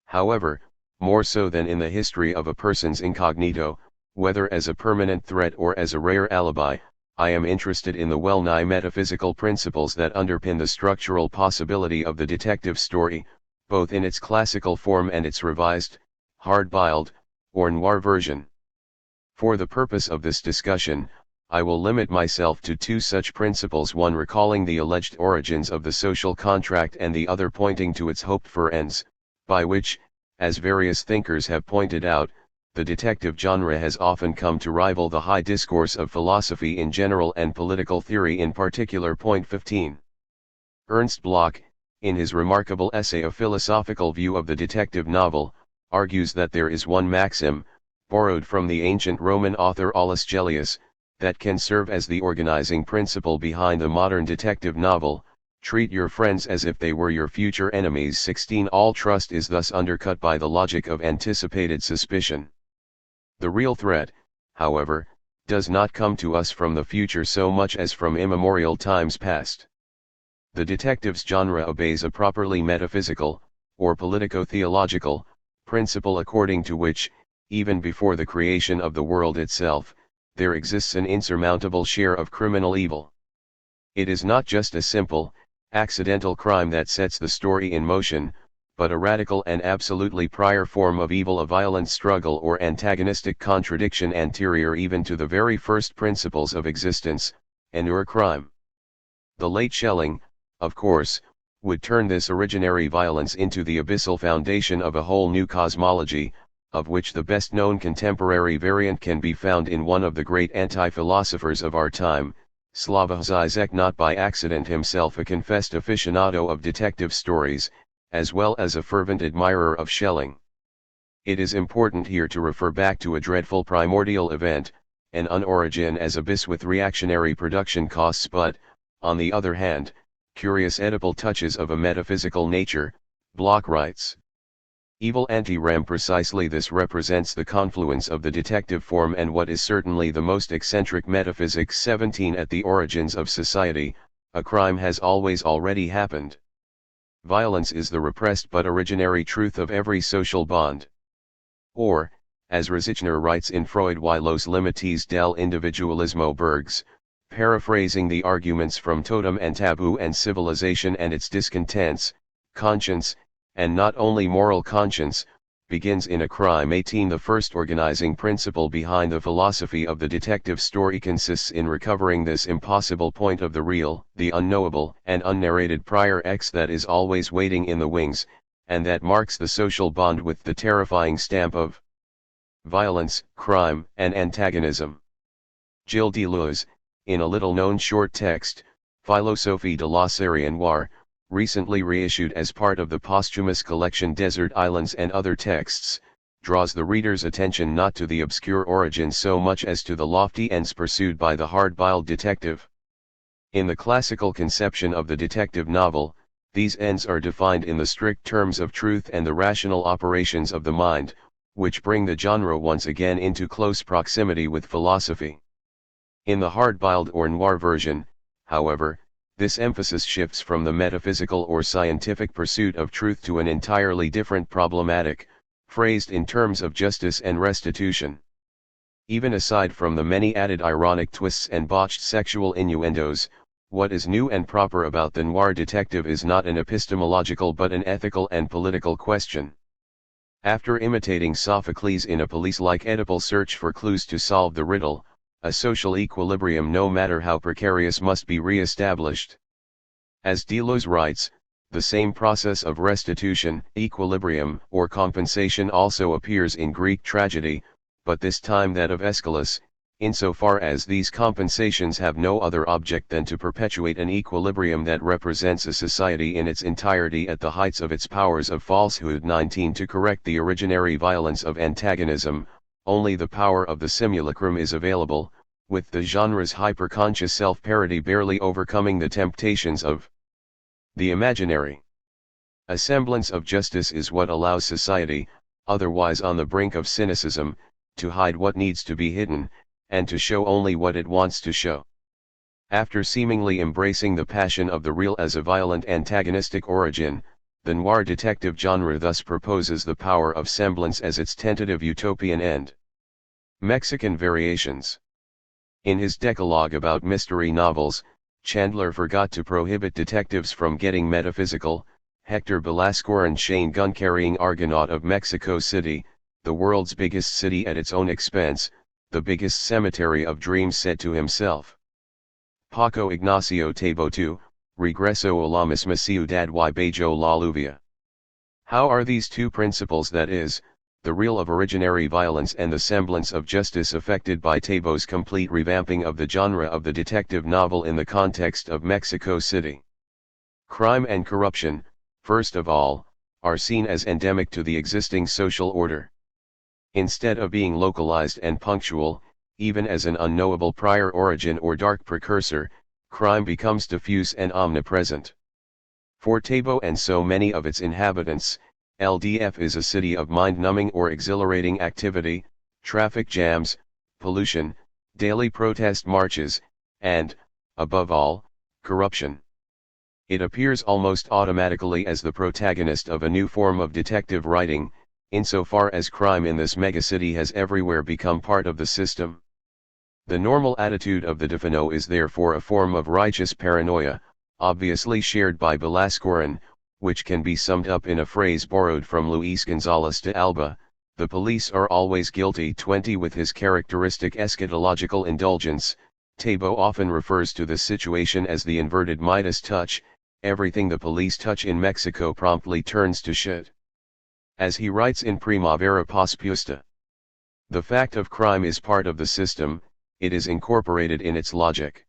However, more so than in the history of a person's incognito, whether as a permanent threat or as a rare alibi, I am interested in the well-nigh metaphysical principles that underpin the structural possibility of the detective story, both in its classical form and its revised, hard-boiled, or noir version. For the purpose of this discussion, I will limit myself to 2 such principles, one recalling the alleged origins of the social contract and the other pointing to its hoped-for ends, by which, as various thinkers have pointed out, the detective genre has often come to rival the high discourse of philosophy in general and political theory in particular. Point 15. Ernst Bloch, in his remarkable essay A Philosophical View of the Detective Novel, argues that there is one maxim, borrowed from the ancient Roman author Aulus Gellius, that can serve as the organizing principle behind the modern detective novel, Treat your friends as if they were your future enemies. 16. All trust is thus undercut by the logic of anticipated suspicion. The real threat, however, does not come to us from the future so much as from immemorial times past. The detective's genre obeys a properly metaphysical, or politico-theological, principle according to which, even before the creation of the world itself, there exists an insurmountable share of criminal evil. It is not just a simple, accidental crime that sets the story in motion, but a radical and absolutely prior form of evil, a violent struggle or antagonistic contradiction anterior even to the very first principles of existence, an ur-crime. The late Schelling, of course, would turn this originary violence into the abyssal foundation of a whole new cosmology, of which the best known contemporary variant can be found in one of the great anti-philosophers of our time, Slavoj Žižek, not by accident himself a confessed aficionado of detective stories, as well as a fervent admirer of Schelling. It is important here to refer back to a dreadful primordial event, an unorigin as abyss with reactionary production costs, but, on the other hand, curious Oedipal touches of a metaphysical nature. Bloch writes. Evil anti-ram. Precisely this represents the confluence of the detective form and what is certainly the most eccentric metaphysics. 17. At the origins of society, a crime has always already happened. Violence is the repressed but originary truth of every social bond. Or, as Rosichner writes in Freud y los limites del individualismo Bergs, paraphrasing the arguments from Totem and Taboo and Civilization and its discontents, conscience, and not only moral conscience, begins in a crime. 18. The first organizing principle behind the philosophy of the detective story consists in recovering this impossible point of the real, the unknowable and unnarrated prior X that is always waiting in the wings, and that marks the social bond with the terrifying stamp of violence, crime, and antagonism. Gilles Deleuze, in a little-known short text, Philosophie de la série noire, recently reissued as part of the posthumous collection Desert Islands and Other Texts, draws the reader's attention not to the obscure origins so much as to the lofty ends pursued by the hard-boiled detective. In the classical conception of the detective novel, these ends are defined in the strict terms of truth and the rational operations of the mind, which bring the genre once again into close proximity with philosophy. In the hard-boiled or noir version, however, this emphasis shifts from the metaphysical or scientific pursuit of truth to an entirely different problematic, phrased in terms of justice and restitution. Even aside from the many added ironic twists and botched sexual innuendos, what is new and proper about the noir detective is not an epistemological but an ethical and political question. After imitating Sophocles in a police-like Oedipal search for clues to solve the riddle, a social equilibrium no matter how precarious must be re-established. As Deleuze writes, the same process of restitution, equilibrium, or compensation also appears in Greek tragedy, but this time that of Aeschylus, insofar as these compensations have no other object than to perpetuate an equilibrium that represents a society in its entirety at the heights of its powers of falsehood. 19. To correct the originary violence of antagonism, only the power of the simulacrum is available, with the genre's hyperconscious self-parody barely overcoming the temptations of the imaginary. A semblance of justice is what allows society, otherwise on the brink of cynicism, to hide what needs to be hidden, and to show only what it wants to show. After seemingly embracing the passion of the real as a violent antagonistic origin, the noir detective genre thus proposes the power of semblance as its tentative utopian end. Mexican variations. In his decalogue about mystery novels, Chandler forgot to prohibit detectives from getting metaphysical. Hector Belascoren, Shane gun-carrying Argonaut of Mexico City, the world's biggest city at its own expense, the biggest cemetery of dreams, said to himself. Paco Ignacio Tabo II, Regreso a la misma ciudad y Bello la lluvia. How are these two principles, that is, the real of originary violence and the semblance of justice, affected by Tabo's complete revamping of the genre of the detective novel in the context of Mexico City? Crime and corruption, first of all, are seen as endemic to the existing social order. Instead of being localized and punctual, even as an unknowable prior origin or dark precursor, crime becomes diffuse and omnipresent. For Tabo and so many of its inhabitants, LDF is a city of mind-numbing or exhilarating activity, traffic jams, pollution, daily protest marches, and, above all, corruption. It appears almost automatically as the protagonist of a new form of detective writing, insofar as crime in this megacity has everywhere become part of the system. The normal attitude of the Defino is therefore a form of righteous paranoia, obviously shared by Belascoren, which can be summed up in a phrase borrowed from Luis González de Alba: the police are always guilty. 20. With his characteristic eschatological indulgence, Tabo often refers to this situation as the inverted Midas touch: everything the police touch in Mexico promptly turns to shit. As he writes in Primavera Pospuesta, the fact of crime is part of the system, it is incorporated in its logic.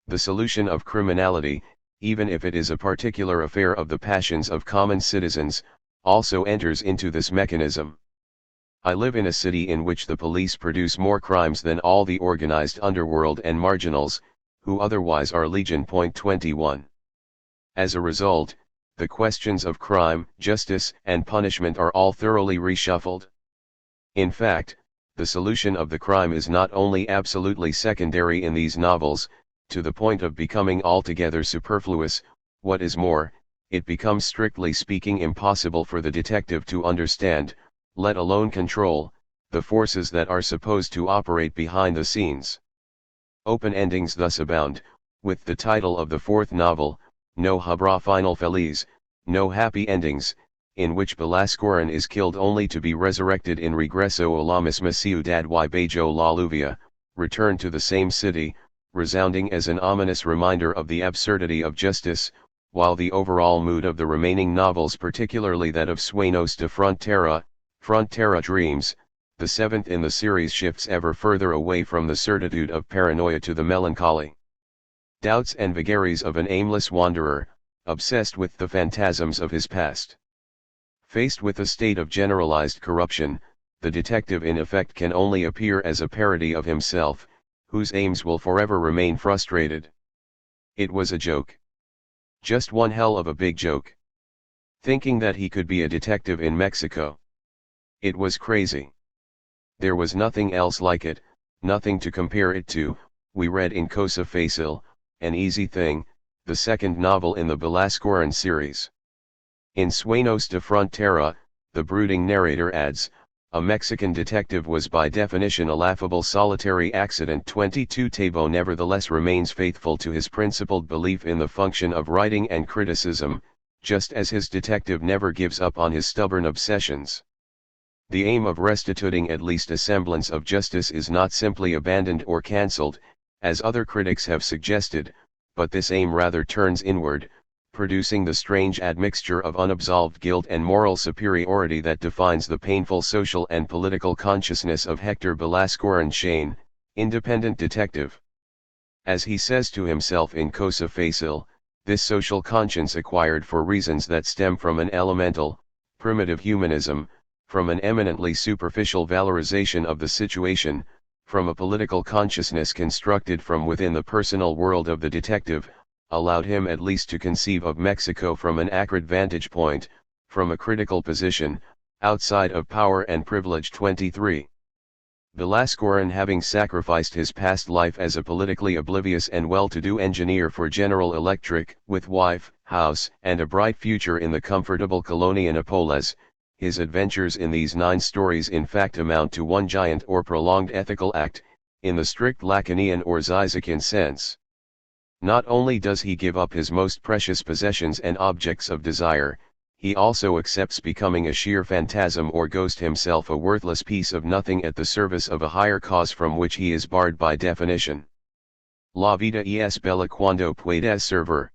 The solution of criminality, even if it is a particular affair of the passions of common citizens, also enters into this mechanism. I live in a city in which the police produce more crimes than all the organized underworld and marginals, who otherwise are legion. 21. As a result, the questions of crime, justice, and punishment are all thoroughly reshuffled. In fact, the solution of the crime is not only absolutely secondary in these novels, to the point of becoming altogether superfluous, what is more, it becomes strictly speaking impossible for the detective to understand, let alone control, the forces that are supposed to operate behind the scenes. Open endings thus abound, with the title of the fourth novel, No Habrá Final Feliz, No Happy Endings, in which Belascoren is killed only to be resurrected in Regreso a la misma ciudad y Bajo la lluvia, return to the same city, resounding as an ominous reminder of the absurdity of justice, while the overall mood of the remaining novels, particularly that of Sueños de Frontera Dreams, the seventh in the series, shifts ever further away from the certitude of paranoia to the melancholy doubts and vagaries of an aimless wanderer, obsessed with the phantasms of his past. Faced with a state of generalized corruption, the detective in effect can only appear as a parody of himself, whose aims will forever remain frustrated. It was a joke. Just one hell of a big joke. Thinking that he could be a detective in Mexico. It was crazy. There was nothing else like it, nothing to compare it to. We read in Cosa Fácil, An Easy Thing, the second novel in the Belascoren series. In Sueños de Frontera, the brooding narrator adds, a Mexican detective was by definition a laughable solitary accident. 22. Tabo nevertheless remains faithful to his principled belief in the function of writing and criticism, just as his detective never gives up on his stubborn obsessions. The aim of restituting at least a semblance of justice is not simply abandoned or cancelled, as other critics have suggested, but this aim rather turns inward, producing the strange admixture of unabsolved guilt and moral superiority that defines the painful social and political consciousness of Hector Belascoren Shane, independent detective. As he says to himself in Cosa Fácil, this social conscience acquired for reasons that stem from an elemental, primitive humanism, from an eminently superficial valorization of the situation, from a political consciousness constructed from within the personal world of the detective, allowed him at least to conceive of Mexico from an acrid vantage point, from a critical position, outside of power and privilege. 23. Belascoren, having sacrificed his past life as a politically oblivious and well-to-do engineer for General Electric, with wife, house, and a bright future in the comfortable Colonia Nápoles, his adventures in these 9 stories in fact amount to one giant or prolonged ethical act, in the strict Lacanian or Zizek'an sense. Not only does he give up his most precious possessions and objects of desire, he also accepts becoming a sheer phantasm or ghost, himself a worthless piece of nothing at the service of a higher cause from which he is barred by definition. La vida es bella cuando puedes servir.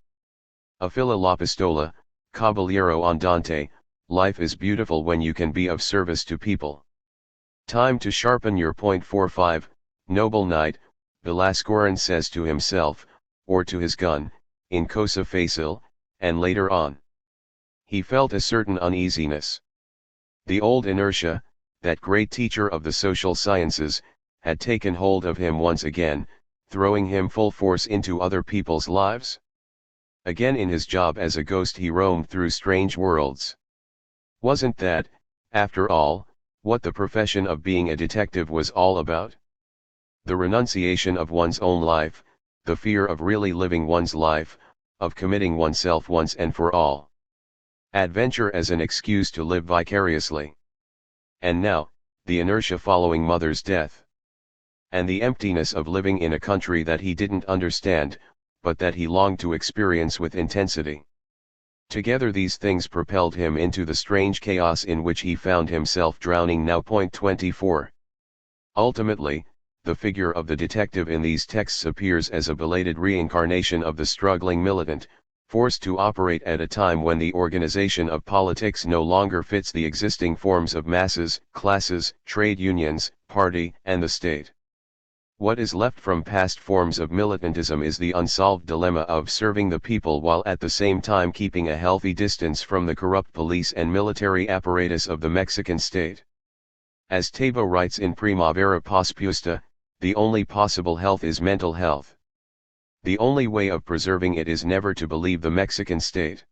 Afila la pistola, caballero andante, life is beautiful when you can be of service to people. Time to sharpen your point. 45, noble knight, Belascoren says to himself, or to his gun, in Cosa Fácil, and later on. He felt a certain uneasiness. The old inertia, that great teacher of the social sciences, had taken hold of him once again, throwing him full force into other people's lives. Again in his job as a ghost he roamed through strange worlds. Wasn't that, after all, what the profession of being a detective was all about? The renunciation of one's own life, the fear of really living one's life, of committing oneself once and for all. Adventure as an excuse to live vicariously. And now, the inertia following mother's death. And the emptiness of living in a country that he didn't understand, but that he longed to experience with intensity. Together these things propelled him into the strange chaos in which he found himself drowning now. 24. Ultimately, the figure of the detective in these texts appears as a belated reincarnation of the struggling militant, forced to operate at a time when the organization of politics no longer fits the existing forms of masses, classes, trade unions, party, and the state. What is left from past forms of militantism is the unsolved dilemma of serving the people while at the same time keeping a healthy distance from the corrupt police and military apparatus of the Mexican state. As Tabo writes in Primavera Pospuesta, the only possible health is mental health. The only way of preserving it is never to believe the Mexican state.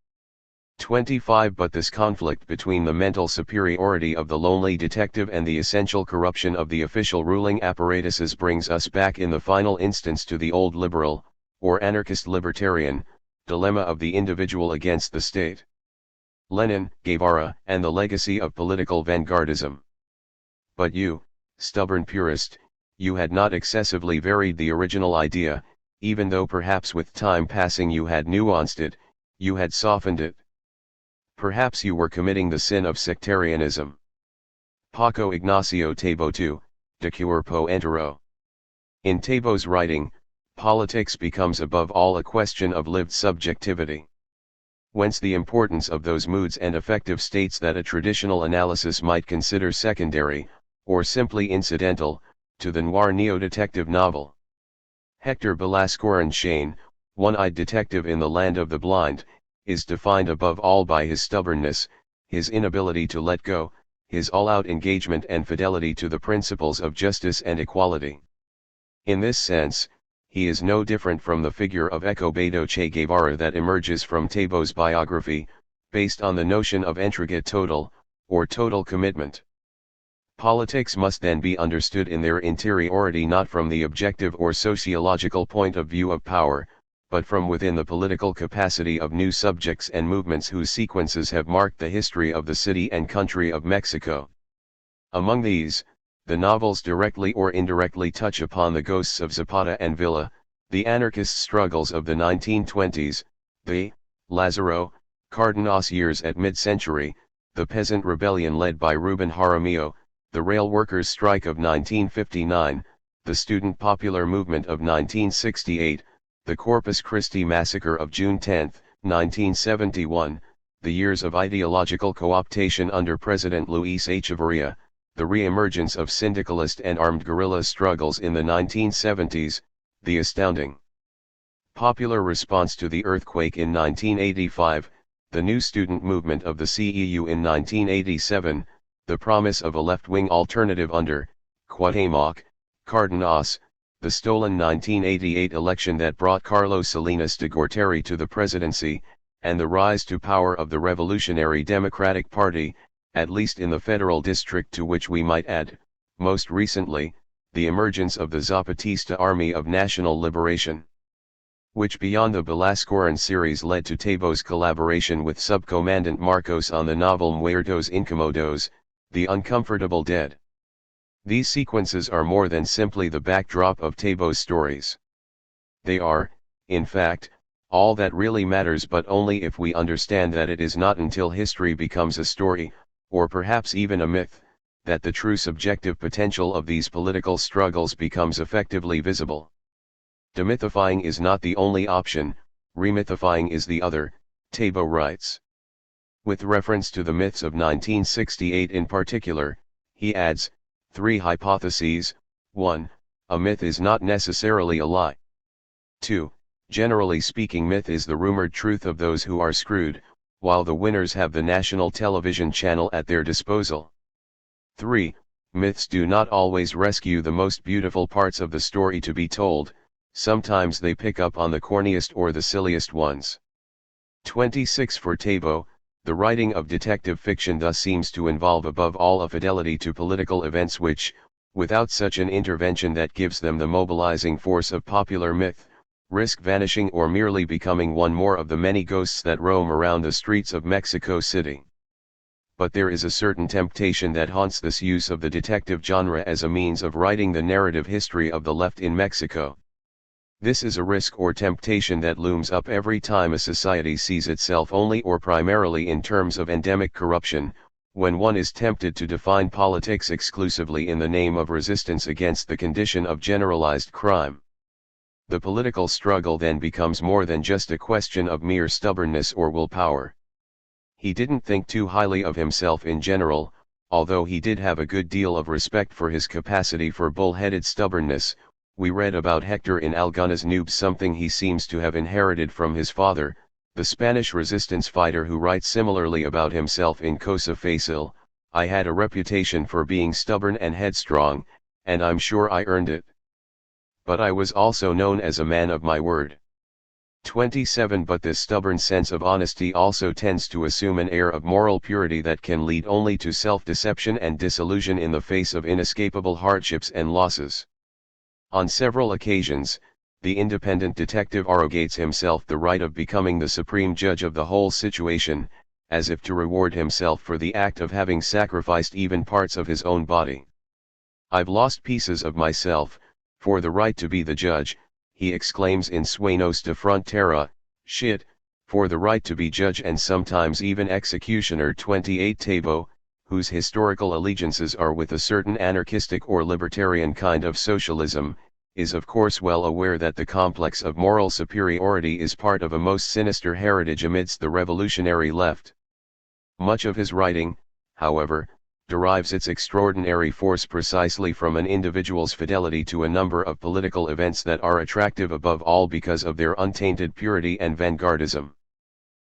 25. But this conflict between the mental superiority of the lonely detective and the essential corruption of the official ruling apparatuses brings us back in the final instance to the old liberal, or anarchist libertarian, dilemma of the individual against the state. Lenin, Guevara, and the legacy of political vanguardism. But you, stubborn purist, you had not excessively varied the original idea, even though perhaps with time passing you had nuanced it, you had softened it. Perhaps you were committing the sin of sectarianism. Paco Ignacio Tabo II, De Cuerpo Entero. In Tabo's writing, politics becomes above all a question of lived subjectivity. Whence the importance of those moods and affective states that a traditional analysis might consider secondary, or simply incidental, to the noir neo-detective novel. Hector Belascoren Shane, one-eyed detective in the land of the blind, is defined above all by his stubbornness, his inability to let go, his all-out engagement and fidelity to the principles of justice and equality. In this sense, he is no different from the figure of Escobedo Che Guevara that emerges from Tabo's biography, based on the notion of entrega total, or total commitment. Politics must then be understood in their interiority not from the objective or sociological point of view of power, but from within the political capacity of new subjects and movements whose sequences have marked the history of the city and country of Mexico. Among these, the novels directly or indirectly touch upon the ghosts of Zapata and Villa, the anarchist struggles of the 1920s, the Lázaro Cárdenas years at mid-century, the peasant rebellion led by Rubén Jaramillo, the rail workers' strike of 1959, the student popular movement of 1968, the Corpus Christi massacre of June 10, 1971, the years of ideological co-optation under President Luis Echeverría, the re-emergence of syndicalist and armed guerrilla struggles in the 1970s, the astounding popular response to the earthquake in 1985, the new student movement of the CEU in 1987, the promise of a left-wing alternative under Cuauhtémoc, Cárdenas, the stolen 1988 election that brought Carlos Salinas de Gortari to the presidency, and the rise to power of the Revolutionary Democratic Party, at least in the federal district, to which we might add, most recently, the emergence of the Zapatista Army of National Liberation, which beyond the Belascoren series led to Tabo's collaboration with Subcommandant Marcos on the novel Muertos Incómodos, The Uncomfortable Dead. These sequences are more than simply the backdrop of Tabo's stories. They are, in fact, all that really matters, but only if we understand that it is not until history becomes a story, or perhaps even a myth, that the true subjective potential of these political struggles becomes effectively visible. Demythifying is not the only option, remythifying is the other, Tabo writes. With reference to the myths of 1968 in particular, he adds, 3 hypotheses. 1. A myth is not necessarily a lie. 2. Generally speaking, myth is the rumored truth of those who are screwed, while the winners have the national television channel at their disposal. 3. Myths do not always rescue the most beautiful parts of the story to be told, sometimes they pick up on the corniest or the silliest ones. 26 For Tabo, the writing of detective fiction thus seems to involve above all a fidelity to political events which, without such an intervention that gives them the mobilizing force of popular myth, risk vanishing or merely becoming one more of the many ghosts that roam around the streets of Mexico City. But there is a certain temptation that haunts this use of the detective genre as a means of writing the narrative history of the left in Mexico. This is a risk or temptation that looms up every time a society sees itself only or primarily in terms of endemic corruption, when one is tempted to define politics exclusively in the name of resistance against the condition of generalized crime. The political struggle then becomes more than just a question of mere stubbornness or willpower. He didn't think too highly of himself in general, although he did have a good deal of respect for his capacity for bull-headed stubbornness. We read about Hector in Algunas Nubes, something he seems to have inherited from his father, the Spanish resistance fighter, who writes similarly about himself in Cosa Facil. I had a reputation for being stubborn and headstrong, and I'm sure I earned it. But I was also known as a man of my word. 27 But this stubborn sense of honesty also tends to assume an air of moral purity that can lead only to self-deception and disillusion in the face of inescapable hardships and losses. On several occasions, the independent detective arrogates himself the right of becoming the supreme judge of the whole situation, as if to reward himself for the act of having sacrificed even parts of his own body. I've lost pieces of myself, for the right to be the judge, he exclaims in Sueños de Frontera. Shit, for the right to be judge and sometimes even executioner. 28 Tabo, whose historical allegiances are with a certain anarchistic or libertarian kind of socialism, is of course well aware that the complex of moral superiority is part of a most sinister heritage amidst the revolutionary left. Much of his writing, however, derives its extraordinary force precisely from an individual's fidelity to a number of political events that are attractive above all because of their untainted purity and vanguardism.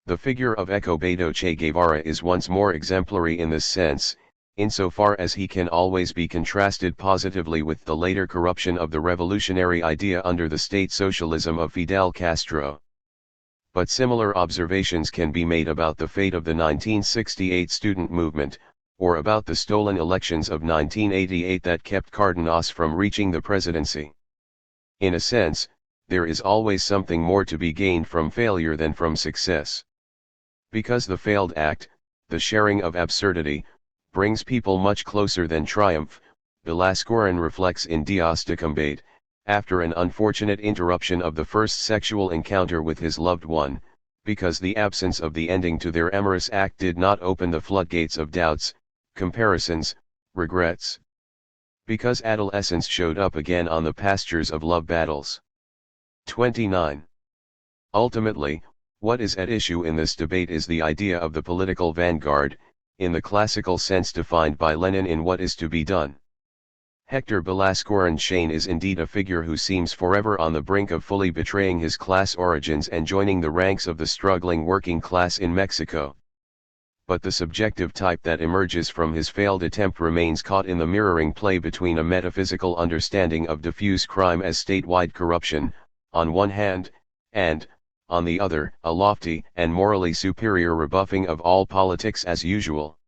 The figure of Escobedo Che Guevara is once more exemplary in this sense, insofar as he can always be contrasted positively with the later corruption of the revolutionary idea under the state socialism of Fidel Castro. But similar observations can be made about the fate of the 1968 student movement, or about the stolen elections of 1988 that kept Cardenas from reaching the presidency. In a sense, there is always something more to be gained from failure than from success. Because the failed act, the sharing of absurdity, brings people much closer than triumph, Belascoren reflects in Dios de Combate, after an unfortunate interruption of the first sexual encounter with his loved one, because the absence of the ending to their amorous act did not open the floodgates of doubts, comparisons, regrets. Because adolescence showed up again on the pastures of love battles. 29. Ultimately, what is at issue in this debate is the idea of the political vanguard, in the classical sense defined by Lenin in What Is to Be Done. Hector Belascoren Chain is indeed a figure who seems forever on the brink of fully betraying his class origins and joining the ranks of the struggling working class in Mexico. But the subjective type that emerges from his failed attempt remains caught in the mirroring play between a metaphysical understanding of diffuse crime as statewide corruption, on one hand, and, on the other, a lofty and morally superior rebuffing of all politics as usual.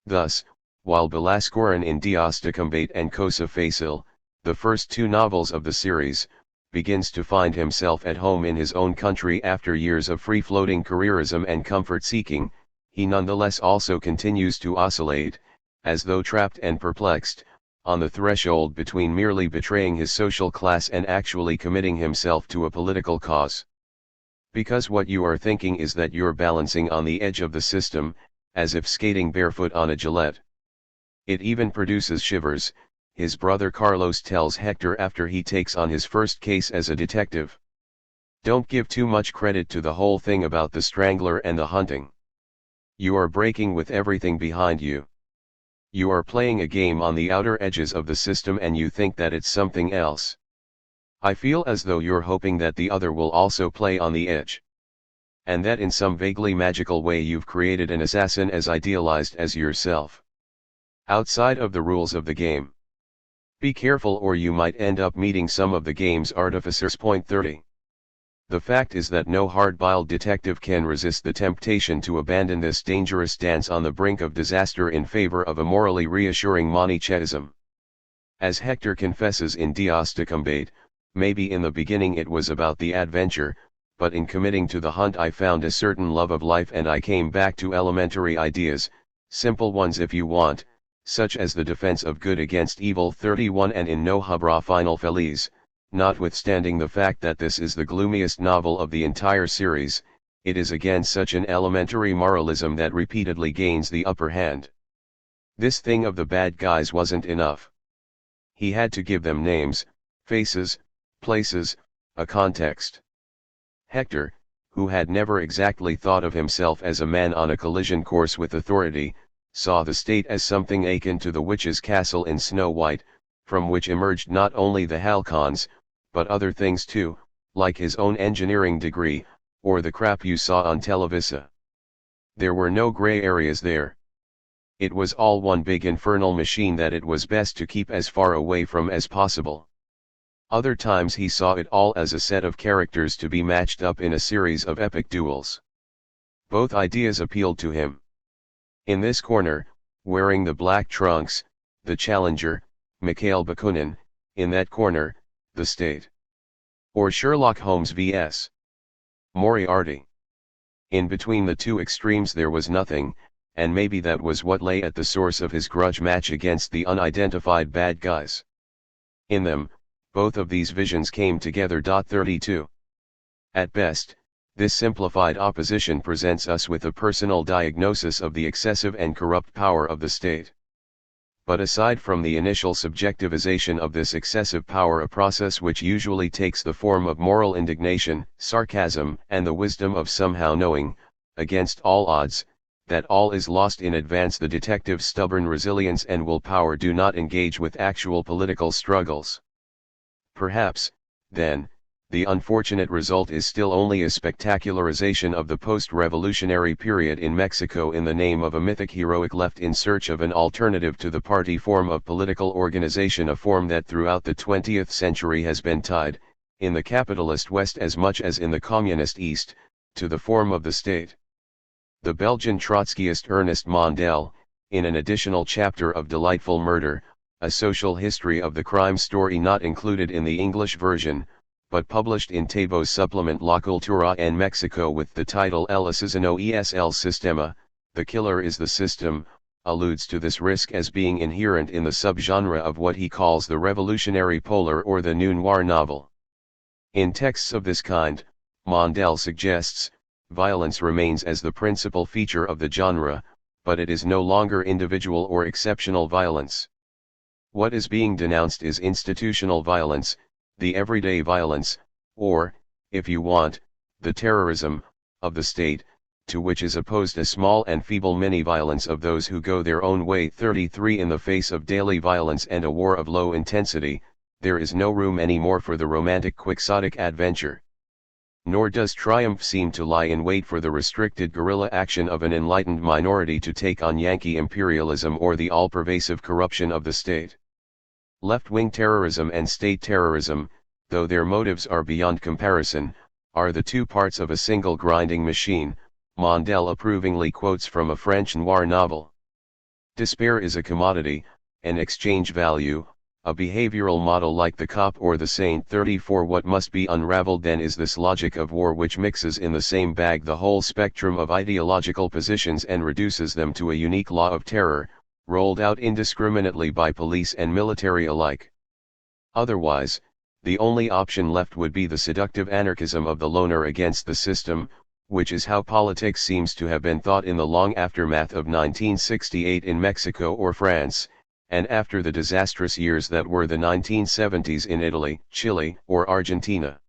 Thus, while Belascoren in Dios de Combate and Cosa Facil, the first two novels of the series, begins to find himself at home in his own country after years of free-floating careerism and comfort-seeking, he nonetheless also continues to oscillate, as though trapped and perplexed, on the threshold between merely betraying his social class and actually committing himself to a political cause. Because what you are thinking is that you're balancing on the edge of the system, as if skating barefoot on a Gillette. It even produces shivers, his brother Carlos tells Hector after he takes on his first case as a detective. Don't give too much credit to the whole thing about the strangler and the hunting. You are breaking with everything behind you. You are playing a game on the outer edges of the system and you think that it's something else. I feel as though you're hoping that the other will also play on the edge. And that in some vaguely magical way you've created an assassin as idealized as yourself. Outside of the rules of the game. Be careful or you might end up meeting some of the game's artificers. 30. The fact is that no hard-boiled detective can resist the temptation to abandon this dangerous dance on the brink of disaster in favor of a morally reassuring Manichaeism. As Hector confesses in Dios de Combate, maybe in the beginning it was about the adventure, but in committing to the hunt I found a certain love of life and I came back to elementary ideas, simple ones if you want, such as the defense of good against evil. 31 And in No Habrá Final Feliz, notwithstanding the fact that this is the gloomiest novel of the entire series, it is again such an elementary moralism that repeatedly gains the upper hand. This thing of the bad guys wasn't enough. He had to give them names, faces, places, a context. Hector, who had never exactly thought of himself as a man on a collision course with authority, saw the state as something akin to the witch's castle in Snow White, from which emerged not only the halcons, but other things too, like his own engineering degree, or the crap you saw on Televisa. There were no gray areas there. It was all one big infernal machine that it was best to keep as far away from as possible. Other times he saw it all as a set of characters to be matched up in a series of epic duels. Both ideas appealed to him. In this corner, wearing the black trunks, the challenger, Mikhail Bakunin; in that corner, the state. Or Sherlock Holmes vs. Moriarty. In between the two extremes there was nothing, and maybe that was what lay at the source of his grudge match against the unidentified bad guys. In them, both of these visions came together. 32. At best, this simplified opposition presents us with a personal diagnosis of the excessive and corrupt power of the state. But aside from the initial subjectivization of this excessive power, a process which usually takes the form of moral indignation, sarcasm, and the wisdom of somehow knowing, against all odds, that all is lost in advance, the detective's stubborn resilience and willpower do not engage with actual political struggles. Perhaps, then, the unfortunate result is still only a spectacularization of the post-revolutionary period in Mexico in the name of a mythic heroic left in search of an alternative to the party form of political organization, a form that throughout the 20th century has been tied, in the capitalist West as much as in the communist East, to the form of the state. The Belgian Trotskyist Ernest Mondel, in an additional chapter of Delightful Murder, a social history of the crime story not included in the English version, but published in Tebo's supplement La Cultura en Mexico with the title El Asesino es el Sistema, The Killer is the System, alludes to this risk as being inherent in the subgenre of what he calls the revolutionary polar or the new noir novel. In texts of this kind, Mondel suggests, violence remains as the principal feature of the genre, but it is no longer individual or exceptional violence. What is being denounced is institutional violence, the everyday violence, or, if you want, the terrorism, of the state, to which is opposed a small and feeble mini-violence of those who go their own way. 33 In the face of daily violence and a war of low intensity, there is no room anymore for the romantic quixotic adventure. Nor does triumph seem to lie in wait for the restricted guerrilla action of an enlightened minority to take on Yankee imperialism or the all-pervasive corruption of the state. Left-wing terrorism and state terrorism, though their motives are beyond comparison, are the two parts of a single grinding machine. Mondel approvingly quotes from a French noir novel. Despair is a commodity, an exchange value, a behavioral model like the cop or the saint. 34 What must be unraveled then is this logic of war which mixes in the same bag the whole spectrum of ideological positions and reduces them to a unique law of terror, rolled out indiscriminately by police and military alike. Otherwise, the only option left would be the seductive anarchism of the loner against the system, which is how politics seems to have been thought in the long aftermath of 1968 in Mexico or France, and after the disastrous years that were the 1970s in Italy, Chile, or Argentina.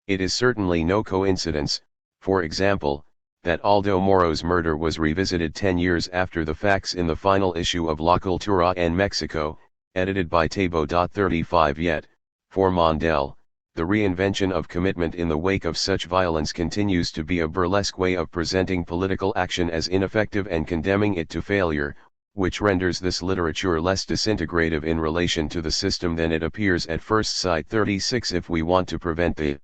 It is certainly no coincidence, for example, that Aldo Moro's murder was revisited 10 years after the facts in the final issue of La Cultura en Mexico, edited by Tebo. 35 Yet, for Mondel, the reinvention of commitment in the wake of such violence continues to be a burlesque way of presenting political action as ineffective and condemning it to failure, which renders this literature less disintegrative in relation to the system than it appears at first sight. 36 If we want to prevent the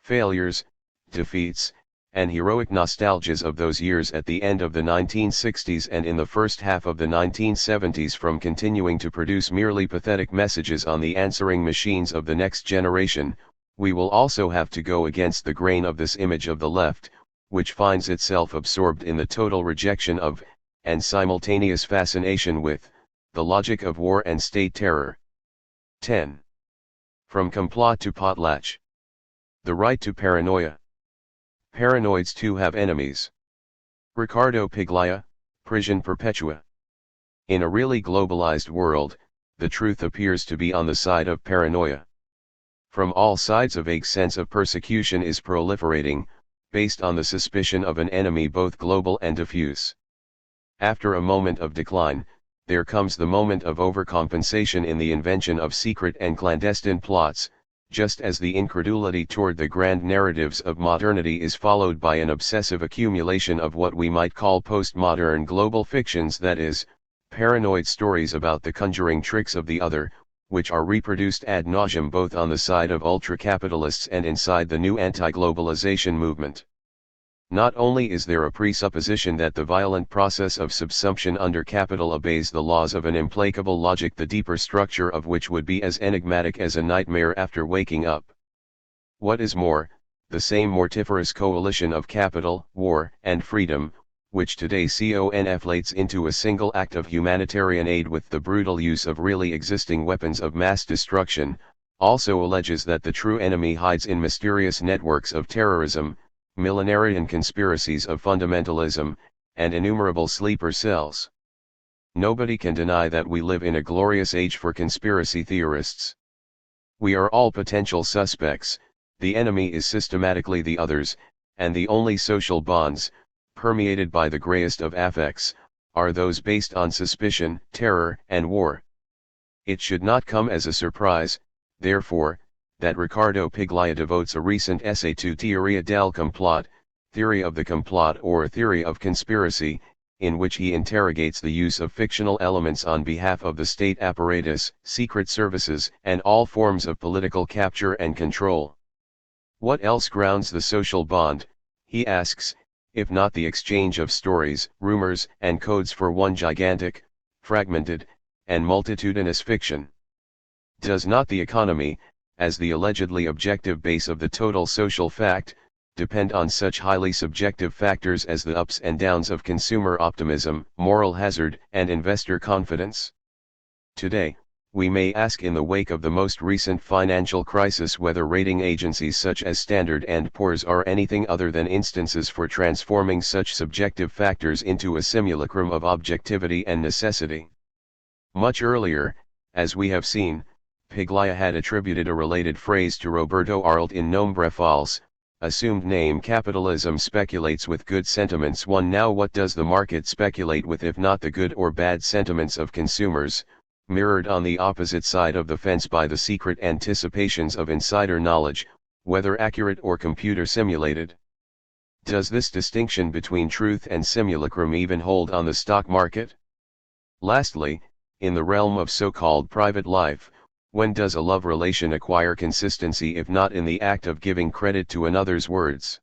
failures, defeats, and heroic nostalgias of those years at the end of the 1960s and in the first half of the 1970s from continuing to produce merely pathetic messages on the answering machines of the next generation, we will also have to go against the grain of this image of the left, which finds itself absorbed in the total rejection of, and simultaneous fascination with, the logic of war and state terror. 10. From complot to potlatch. The right to paranoia. Paranoids too have enemies. Ricardo Piglia, Prisión Perpetua. In a really globalized world, the truth appears to be on the side of paranoia. From all sides a vague sense of persecution is proliferating, based on the suspicion of an enemy both global and diffuse. After a moment of decline, there comes the moment of overcompensation in the invention of secret and clandestine plots, just as the incredulity toward the grand narratives of modernity is followed by an obsessive accumulation of what we might call postmodern global fictions, that is, paranoid stories about the conjuring tricks of the other, which are reproduced ad nauseam both on the side of ultra-capitalists and inside the new anti-globalization movement. Not only is there a presupposition that the violent process of subsumption under capital obeys the laws of an implacable logic, the deeper structure of which would be as enigmatic as a nightmare after waking up. What is more, the same mortiferous coalition of capital, war, and freedom, which today conflates into a single act of humanitarian aid with the brutal use of really existing weapons of mass destruction, also alleges that the true enemy hides in mysterious networks of terrorism, millenarian conspiracies of fundamentalism, and innumerable sleeper cells. Nobody can deny that we live in a glorious age for conspiracy theorists. We are all potential suspects, the enemy is systematically the others, and the only social bonds, permeated by the greyest of affects, are those based on suspicion, terror, and war. It should not come as a surprise, therefore, that Ricardo Piglia devotes a recent essay to Teoria del Complot, theory of the complot or theory of conspiracy, in which he interrogates the use of fictional elements on behalf of the state apparatus, secret services, and all forms of political capture and control. What else grounds the social bond, he asks, if not the exchange of stories, rumors, and codes for one gigantic, fragmented, and multitudinous fiction? Does not the economy, as the allegedly objective base of the total social fact, depend on such highly subjective factors as the ups and downs of consumer optimism, moral hazard, and investor confidence? Today, we may ask in the wake of the most recent financial crisis whether rating agencies such as Standard & Poor's are anything other than instances for transforming such subjective factors into a simulacrum of objectivity and necessity. Much earlier, as we have seen, Piglia had attributed a related phrase to Roberto Arlt in Nombre False, assumed name capitalism speculates with good sentiments. Now what does the market speculate with if not the good or bad sentiments of consumers, mirrored on the opposite side of the fence by the secret anticipations of insider knowledge, whether accurate or computer simulated? Does this distinction between truth and simulacrum even hold on the stock market? Lastly, in the realm of so-called private life, when does a love relation acquire consistency if not in the act of giving credit to another's words?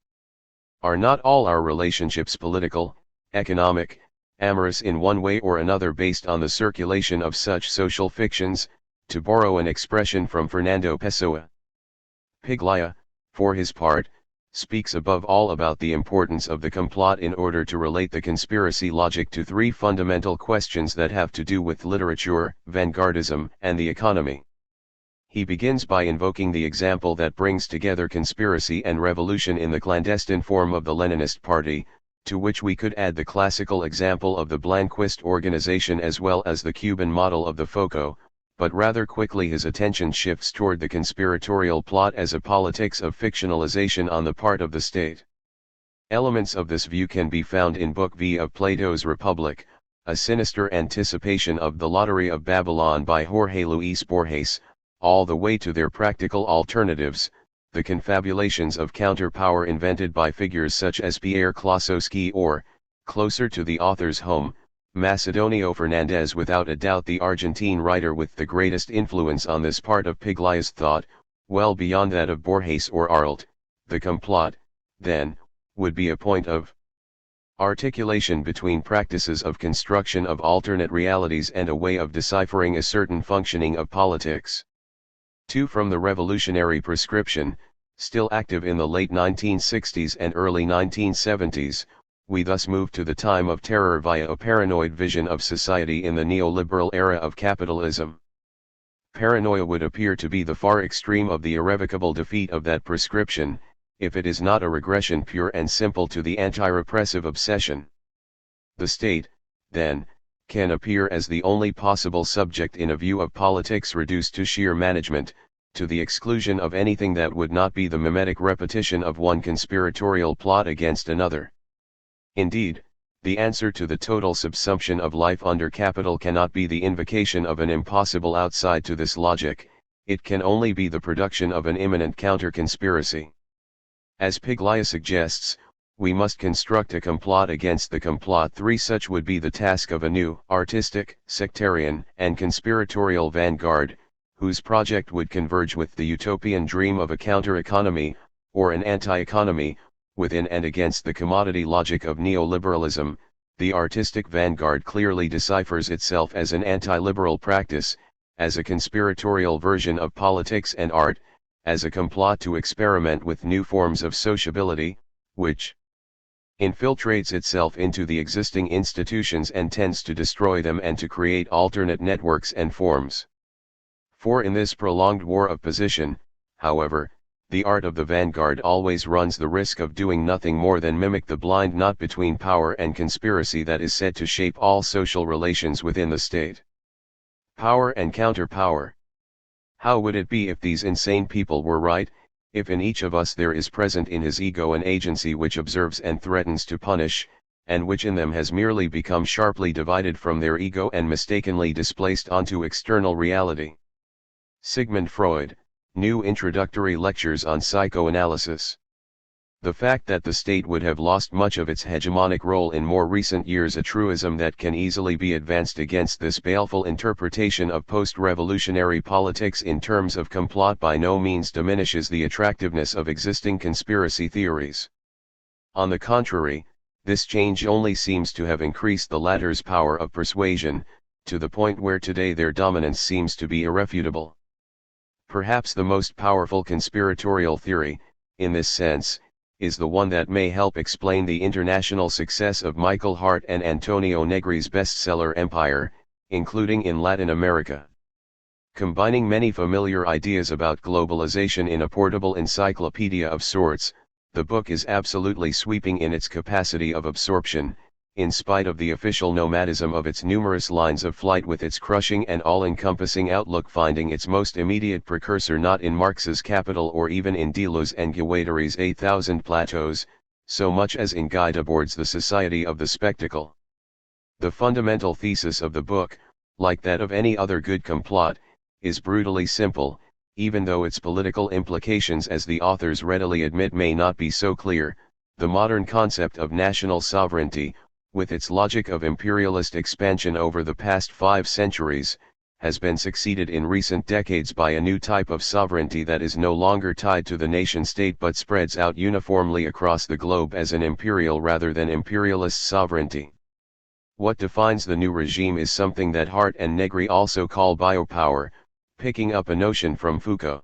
Are not all our relationships political, economic, amorous in one way or another based on the circulation of such social fictions, to borrow an expression from Fernando Pessoa? Piglia, for his part, speaks above all about the importance of the complot in order to relate the conspiracy logic to three fundamental questions that have to do with literature, vanguardism, and the economy. He begins by invoking the example that brings together conspiracy and revolution in the clandestine form of the Leninist Party, to which we could add the classical example of the Blanquist organization as well as the Cuban model of the FOCO, but rather quickly his attention shifts toward the conspiratorial plot as a politics of fictionalization on the part of the state. Elements of this view can be found in Book V of Plato's Republic, a sinister anticipation of the Lottery of Babylon by Jorge Luis Borges, all the way to their practical alternatives, the confabulations of counterpower invented by figures such as Pierre Klossowski or, closer to the author's home, Macedonio Fernandez, without a doubt the Argentine writer with the greatest influence on this part of Piglia's thought, well beyond that of Borges or Arlt, The complot, then, would be a point of articulation between practices of construction of alternate realities and a way of deciphering a certain functioning of politics. 2. From the revolutionary prescription, still active in the late 1960s and early 1970s, we thus move to the time of terror via a paranoid vision of society in the neoliberal era of capitalism. Paranoia would appear to be the far extreme of the irrevocable defeat of that prescription, if it is not a regression pure and simple to the anti-repressive obsession. The state, then, can appear as the only possible subject in a view of politics reduced to sheer management, to the exclusion of anything that would not be the mimetic repetition of one conspiratorial plot against another. Indeed, the answer to the total subsumption of life under capital cannot be the invocation of an impossible outside to this logic, it can only be the production of an imminent counter-conspiracy. As Piglia suggests, we must construct a complot against the complot. 3. Such would be the task of a new, artistic, sectarian, and conspiratorial vanguard, whose project would converge with the utopian dream of a counter-economy, or an anti-economy, within and against the commodity logic of neoliberalism. The artistic vanguard clearly deciphers itself as an anti-liberal practice, as a conspiratorial version of politics and art, as a complot to experiment with new forms of sociability, which infiltrates itself into the existing institutions and tends to destroy them and to create alternate networks and forms. For in this prolonged war of position, however, the art of the vanguard always runs the risk of doing nothing more than mimic the blind knot between power and conspiracy that is said to shape all social relations within the state. Power and counter-power. How would it be if these insane people were right, if in each of us there is present in his ego an agency which observes and threatens to punish, and which in them has merely become sharply divided from their ego and mistakenly displaced onto external reality? Sigmund Freud, New Introductory Lectures on Psychoanalysis. The fact that the state would have lost much of its hegemonic role in more recent years, a truism that can easily be advanced against this baleful interpretation of post-revolutionary politics in terms of complot, by no means diminishes the attractiveness of existing conspiracy theories. On the contrary, this change only seems to have increased the latter's power of persuasion, to the point where today their dominance seems to be irrefutable. Perhaps the most powerful conspiratorial theory, in this sense, is the one that may help explain the international success of Michael Hart and Antonio Negri's bestseller Empire, including in Latin America. Combining many familiar ideas about globalization in a portable encyclopedia of sorts, the book is absolutely sweeping in its capacity of absorption, in spite of the official nomadism of its numerous lines of flight, with its crushing and all-encompassing outlook finding its most immediate precursor not in Marx's Capital or even in Deleuze and Guattari's 8,000 Plateaus, so much as in Guy Debord's The Society of the Spectacle. The fundamental thesis of the book, like that of any other good complot, is brutally simple, even though its political implications, as the authors readily admit, may not be so clear. The modern concept of national sovereignty, with its logic of imperialist expansion over the past 5 centuries, has been succeeded in recent decades by a new type of sovereignty that is no longer tied to the nation-state but spreads out uniformly across the globe as an imperial rather than imperialist sovereignty. What defines the new regime is something that Hart and Negri also call biopower, picking up a notion from Foucault.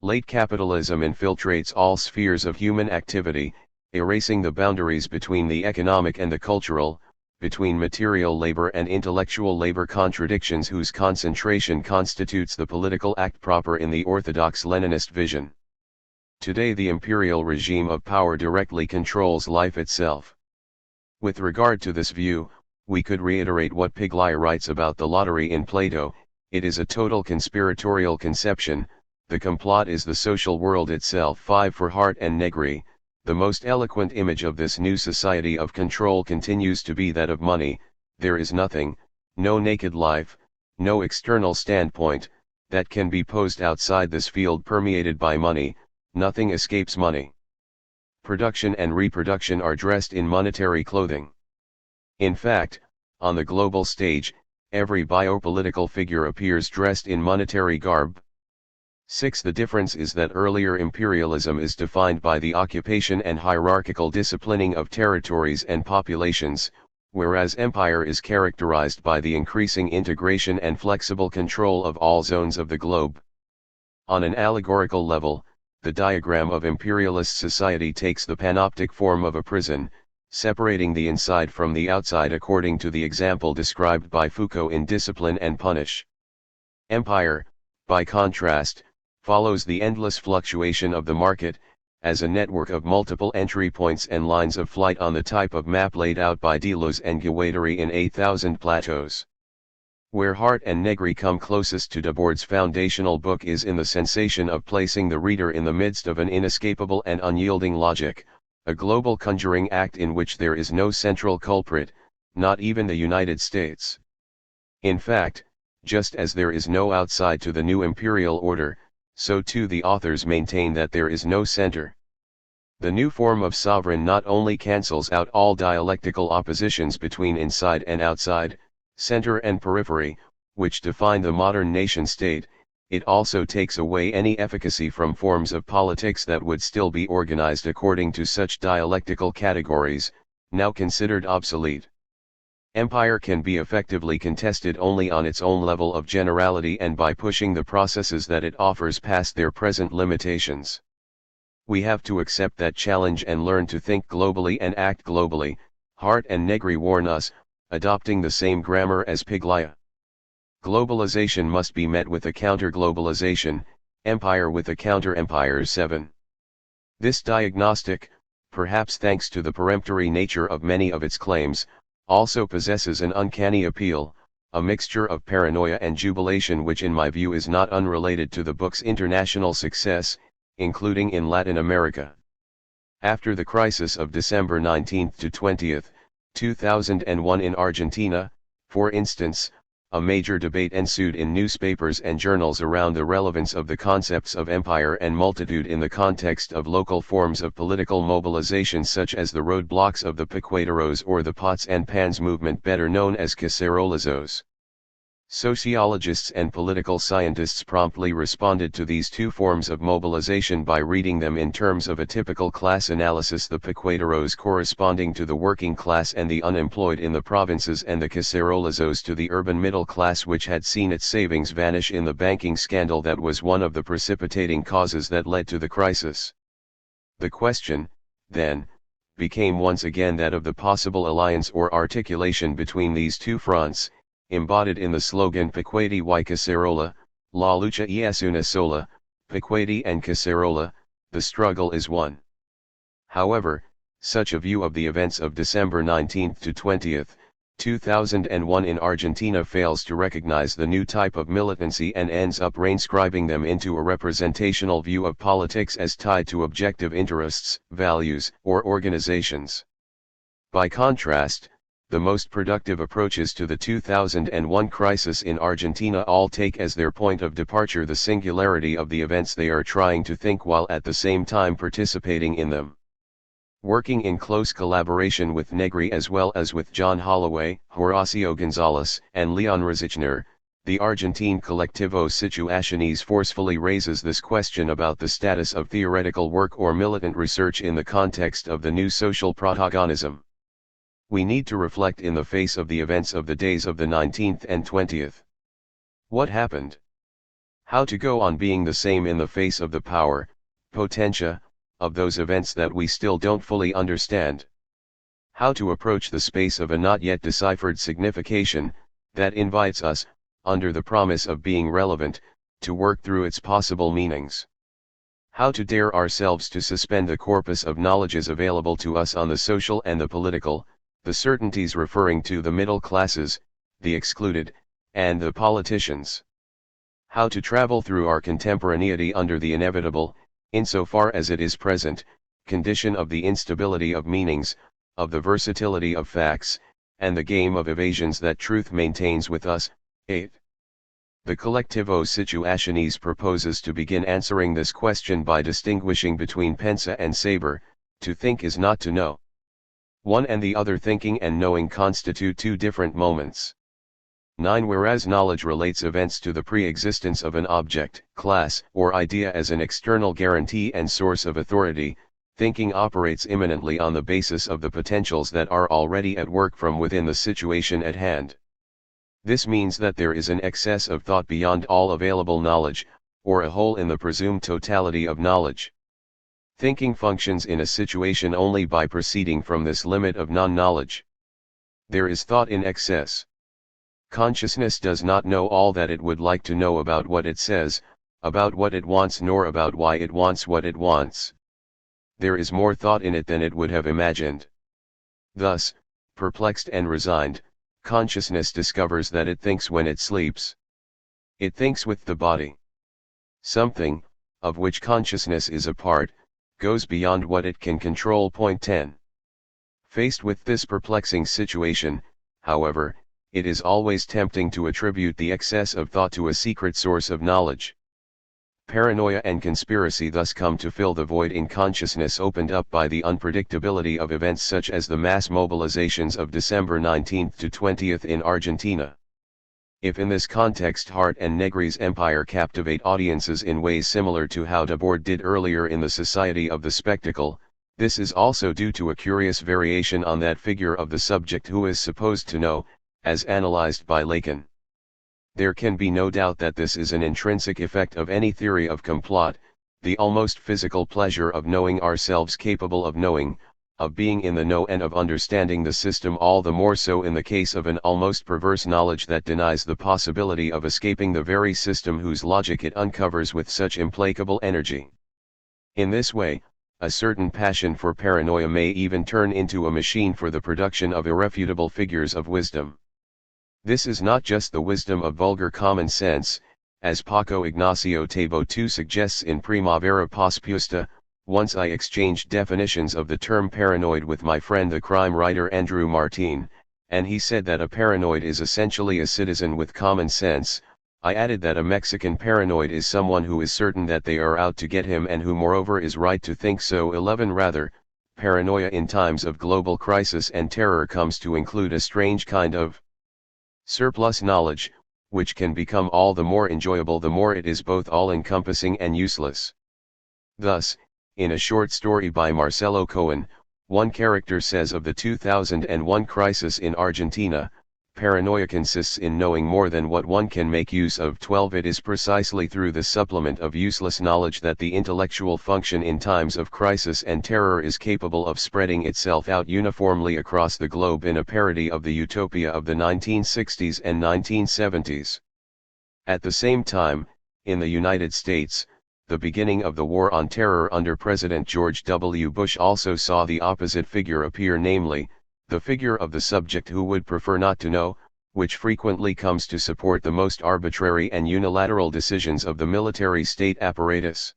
Late capitalism infiltrates all spheres of human activity, erasing the boundaries between the economic and the cultural, between material labor and intellectual labor, contradictions whose concentration constitutes the political act proper in the orthodox Leninist vision. Today the imperial regime of power directly controls life itself. With regard to this view, we could reiterate what Piglia writes about the lottery in Plato: it is a total conspiratorial conception, the complot is the social world itself. 5. For Hart and Negri, the most eloquent image of this new society of control continues to be that of money. There is nothing, no naked life, no external standpoint, that can be posed outside this field permeated by money. Nothing escapes money. Production and reproduction are dressed in monetary clothing. In fact, on the global stage, every biopolitical figure appears dressed in monetary garb. 6. The difference is that earlier imperialism is defined by the occupation and hierarchical disciplining of territories and populations, whereas empire is characterized by the increasing integration and flexible control of all zones of the globe. On an allegorical level, the diagram of imperialist society takes the panoptic form of a prison, separating the inside from the outside according to the example described by Foucault in Discipline and Punish. Empire, by contrast, follows the endless fluctuation of the market, as a network of multiple entry points and lines of flight on the type of map laid out by Deleuze and Guattari in 8,000 Plateaus. Where Hart and Negri come closest to Debord's foundational book is in the sensation of placing the reader in the midst of an inescapable and unyielding logic, a global conjuring act in which there is no central culprit, not even the United States. In fact, just as there is no outside to the new imperial order, so too the authors maintain that there is no center. The new form of sovereign not only cancels out all dialectical oppositions between inside and outside, center and periphery, which define the modern nation-state, it also takes away any efficacy from forms of politics that would still be organized according to such dialectical categories, now considered obsolete. Empire can be effectively contested only on its own level of generality and by pushing the processes that it offers past their present limitations. We have to accept that challenge and learn to think globally and act globally, Hart and Negri warn us, adopting the same grammar as Piglia. Globalization must be met with a counter-globalization, empire with a counter-empire. 7. This diagnostic, perhaps thanks to the peremptory nature of many of its claims, also possesses an uncanny appeal, a mixture of paranoia and jubilation which in my view is not unrelated to the book's international success, including in Latin America. After the crisis of December 19 to 20, 2001 in Argentina, for instance, a major debate ensued in newspapers and journals around the relevance of the concepts of empire and multitude in the context of local forms of political mobilization such as the roadblocks of the piqueteros or the pots and pans movement better known as cacerolazos. Sociologists and political scientists promptly responded to these two forms of mobilization by reading them in terms of a typical class analysis, the piqueteros corresponding to the working class and the unemployed in the provinces and the cacerolazos to the urban middle class which had seen its savings vanish in the banking scandal that was one of the precipitating causes that led to the crisis. The question, then, became once again that of the possible alliance or articulation between these two fronts, embodied in the slogan Piquete y Cacerola, La lucha es una sola, Piquete and Cacerola, the struggle is one. However, such a view of the events of December 19 to 20, 2001 in Argentina fails to recognize the new type of militancy and ends up reinscribing them into a representational view of politics as tied to objective interests, values, or organizations. By contrast, the most productive approaches to the 2001 crisis in Argentina all take as their point of departure the singularity of the events they are trying to think while at the same time participating in them. Working in close collaboration with Negri as well as with John Holloway, Horacio Gonzalez, and Leon Rosichner, the Argentine Collectivo Situaciones forcefully raises this question about the status of theoretical work or militant research in the context of the new social protagonism. We need to reflect in the face of the events of the days of the 19th and 20th. What happened? How to go on being the same in the face of the power, potentia, of those events that we still don't fully understand. How to approach the space of a not yet deciphered signification, that invites us, under the promise of being relevant, to work through its possible meanings. How to dare ourselves to suspend the corpus of knowledges available to us on the social and the political, the certainties referring to the middle classes, the excluded, and the politicians. How to travel through our contemporaneity under the inevitable, insofar as it is present, condition of the instability of meanings, of the versatility of facts, and the game of evasions that truth maintains with us. 8. The Collectivo Situaciones proposes to begin answering this question by distinguishing between pensa and saber. To think is not to know. One and the other, thinking and knowing, constitute two different moments. 9. Whereas knowledge relates events to the pre-existence of an object, class, or idea as an external guarantee and source of authority, thinking operates immanently on the basis of the potentials that are already at work from within the situation at hand. This means that there is an excess of thought beyond all available knowledge, or a hole in the presumed totality of knowledge. Thinking functions in a situation only by proceeding from this limit of non-knowledge. There is thought in excess. Consciousness does not know all that it would like to know about what it says, about what it wants, nor about why it wants what it wants. There is more thought in it than it would have imagined. Thus, perplexed and resigned, consciousness discovers that it thinks when it sleeps. It thinks with the body. Something, of which consciousness is a part, goes beyond what it can control. Point 10. Faced with this perplexing situation, however, it is always tempting to attribute the excess of thought to a secret source of knowledge. Paranoia and conspiracy thus come to fill the void in consciousness opened up by the unpredictability of events such as the mass mobilizations of December 19 to 20 in Argentina. If in this context Hart and Negri's empire captivate audiences in ways similar to how Debord did earlier in the Society of the Spectacle, this is also due to a curious variation on that figure of the subject who is supposed to know, as analyzed by Lacan. There can be no doubt that this is an intrinsic effect of any theory of complot, the almost physical pleasure of knowing ourselves capable of knowing, of being in the know and of understanding the system, all the more so in the case of an almost perverse knowledge that denies the possibility of escaping the very system whose logic it uncovers with such implacable energy. In this way, a certain passion for paranoia may even turn into a machine for the production of irrefutable figures of wisdom. This is not just the wisdom of vulgar common sense, as Paco Ignacio Tabo II suggests in Primavera Pospuesta. Once I exchanged definitions of the term paranoid with my friend the crime writer Andrew Martin, and he said that a paranoid is essentially a citizen with common sense. I added that a Mexican paranoid is someone who is certain that they are out to get him and who moreover is right to think so. 11. Rather, paranoia in times of global crisis and terror comes to include a strange kind of surplus knowledge, which can become all the more enjoyable the more it is both all-encompassing and useless. Thus, in a short story by Marcelo Cohen, one character says of the 2001 crisis in Argentina, paranoia consists in knowing more than what one can make use of. 12. It is precisely through the supplement of useless knowledge that the intellectual function in times of crisis and terror is capable of spreading itself out uniformly across the globe in a parody of the utopia of the 1960s and 1970s. At the same time, in the United States, the beginning of the War on Terror under President George W. Bush also saw the opposite figure appear, namely, the figure of the subject who would prefer not to know, which frequently comes to support the most arbitrary and unilateral decisions of the military state apparatus.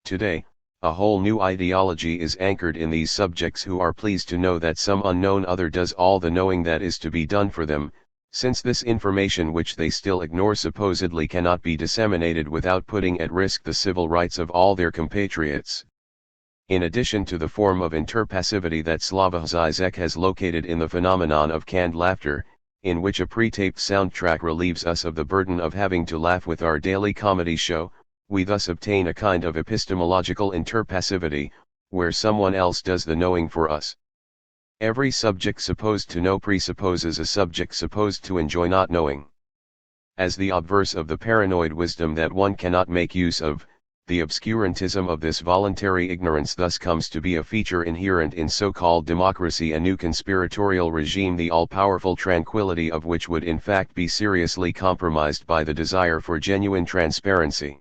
Today, a whole new ideology is anchored in these subjects who are pleased to know that some unknown other does all the knowing that is to be done for them, since this information which they still ignore supposedly cannot be disseminated without putting at risk the civil rights of all their compatriots. In addition to the form of interpassivity that Slavoj Zizek has located in the phenomenon of canned laughter, in which a pre-taped soundtrack relieves us of the burden of having to laugh with our daily comedy show, we thus obtain a kind of epistemological interpassivity, where someone else does the knowing for us. Every subject supposed to know presupposes a subject supposed to enjoy not knowing. As the obverse of the paranoid wisdom that one cannot make use of, the obscurantism of this voluntary ignorance thus comes to be a feature inherent in so-called democracy, a new conspiratorial regime, the all-powerful tranquility of which would in fact be seriously compromised by the desire for genuine transparency.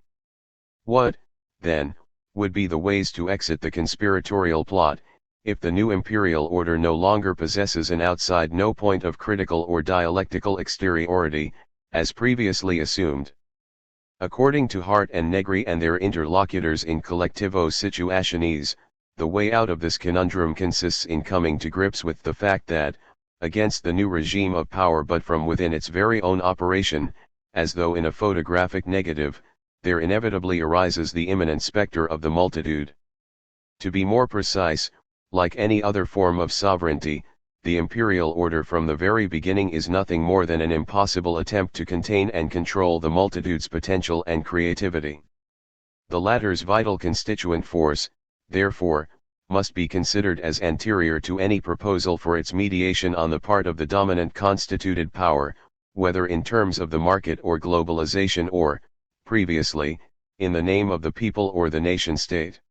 What, then, would be the ways to exit the conspiratorial plot, if the new imperial order no longer possesses an outside no point of critical or dialectical exteriority, as previously assumed? According to Hart and Negri and their interlocutors in Collectivo Situaciones, the way out of this conundrum consists in coming to grips with the fact that, against the new regime of power but from within its very own operation, as though in a photographic negative, there inevitably arises the imminent specter of the multitude. To be more precise, like any other form of sovereignty, the imperial order from the very beginning is nothing more than an impossible attempt to contain and control the multitude's potential and creativity. The latter's vital constituent force, therefore, must be considered as anterior to any proposal for its mediation on the part of the dominant constituted power, whether in terms of the market or globalization or, previously, in the name of the people or the nation-state.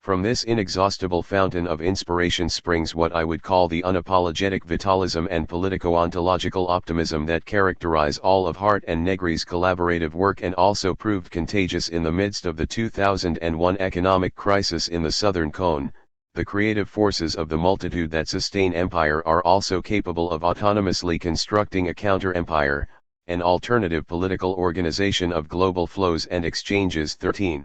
From this inexhaustible fountain of inspiration springs what I would call the unapologetic vitalism and politico-ontological optimism that characterize all of Hart and Negri's collaborative work and also proved contagious in the midst of the 2001 economic crisis in the Southern Cone. The creative forces of the multitude that sustain empire are also capable of autonomously constructing a counter-empire, an alternative political organization of global flows and exchanges. 13.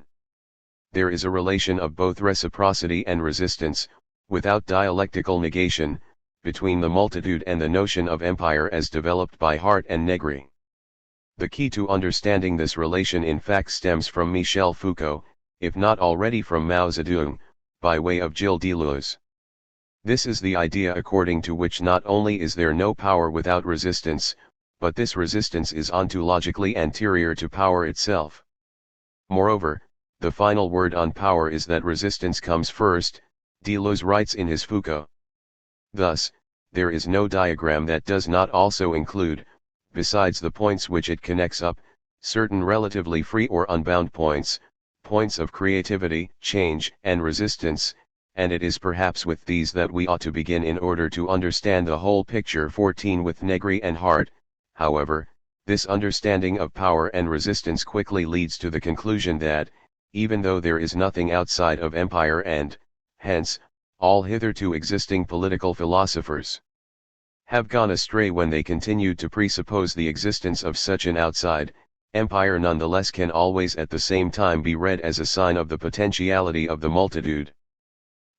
There is a relation of both reciprocity and resistance, without dialectical negation, between the multitude and the notion of empire as developed by Hart and Negri. The key to understanding this relation in fact stems from Michel Foucault, if not already from Mao Zedong, by way of Gilles Deleuze. This is the idea according to which not only is there no power without resistance, but this resistance is ontologically anterior to power itself. Moreover, the final word on power is that resistance comes first, Deleuze writes in his Foucault. Thus, there is no diagram that does not also include, besides the points which it connects up, certain relatively free or unbound points, points of creativity, change, and resistance, and it is perhaps with these that we ought to begin in order to understand the whole picture. 14. With Negri and Hart, however, this understanding of power and resistance quickly leads to the conclusion that, even though there is nothing outside of empire and, hence, all hitherto existing political philosophers have gone astray when they continued to presuppose the existence of such an outside, empire nonetheless can always at the same time be read as a sign of the potentiality of the multitude.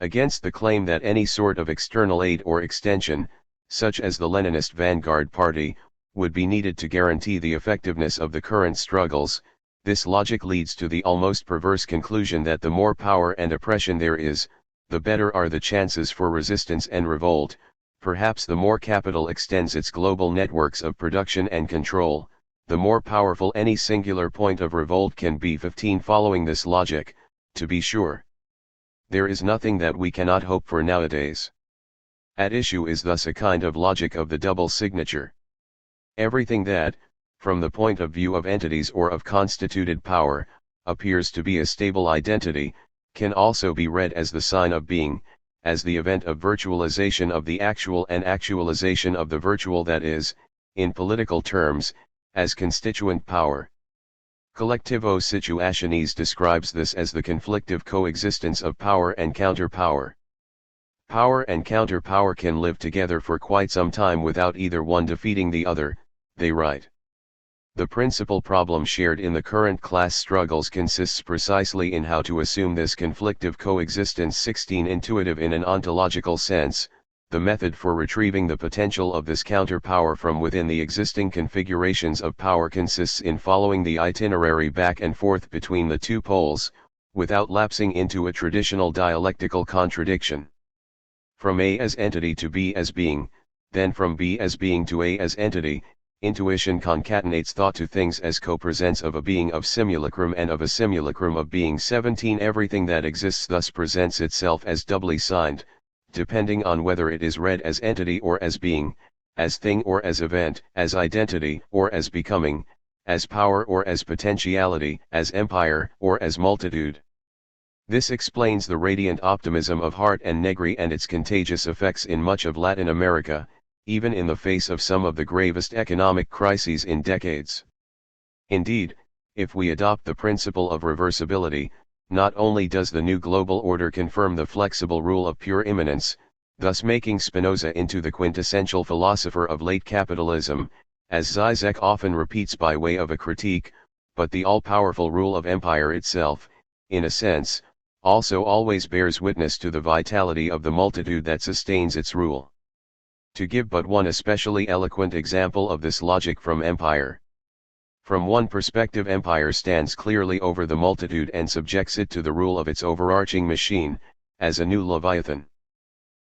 Against the claim that any sort of external aid or extension, such as the Leninist vanguard party, would be needed to guarantee the effectiveness of the current struggles, this logic leads to the almost perverse conclusion that the more power and oppression there is, the better are the chances for resistance and revolt. Perhaps the more capital extends its global networks of production and control, the more powerful any singular point of revolt can be. 15. Following this logic, to be sure, there is nothing that we cannot hope for nowadays. At issue is thus a kind of logic of the double signature. Everything that, from the point of view of entities or of constituted power, appears to be a stable identity, can also be read as the sign of being, as the event of virtualization of the actual and actualization of the virtual, that is, in political terms, as constituent power. Collectivo Situationis describes this as the conflictive coexistence of power and counterpower. Power and counterpower can live together for quite some time without either one defeating the other, they write. The principal problem shared in the current class struggles consists precisely in how to assume this conflictive coexistence. 16. Intuitive in an ontological sense, the method for retrieving the potential of this counterpower from within the existing configurations of power consists in following the itinerary back and forth between the two poles, without lapsing into a traditional dialectical contradiction. From A as entity to B as being, then from B as being to A as entity, intuition concatenates thought to things as co-presents of a being of simulacrum and of a simulacrum of being. 17. Everything that exists thus presents itself as doubly signed, depending on whether it is read as entity or as being, as thing or as event, as identity or as becoming, as power or as potentiality, as empire or as multitude. This explains the radiant optimism of Hart and Negri and its contagious effects in much of Latin America, even in the face of some of the gravest economic crises in decades. Indeed, if we adopt the principle of reversibility, not only does the new global order confirm the flexible rule of pure immanence, thus making Spinoza into the quintessential philosopher of late capitalism, as Zizek often repeats by way of a critique, but the all-powerful rule of empire itself, in a sense, also always bears witness to the vitality of the multitude that sustains its rule. To give but one especially eloquent example of this logic from empire. From one perspective, empire stands clearly over the multitude and subjects it to the rule of its overarching machine, as a new Leviathan.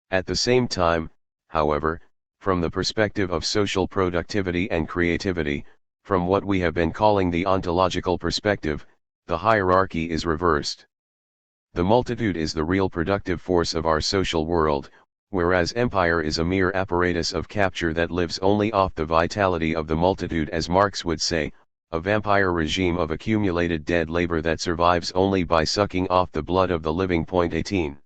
At the same time, however, from the perspective of social productivity and creativity, from what we have been calling the ontological perspective, the hierarchy is reversed. The multitude is the real productive force of our social world, whereas empire is a mere apparatus of capture that lives only off the vitality of the multitude, as Marx would say, a vampire regime of accumulated dead labor that survives only by sucking off the blood of the living. 18.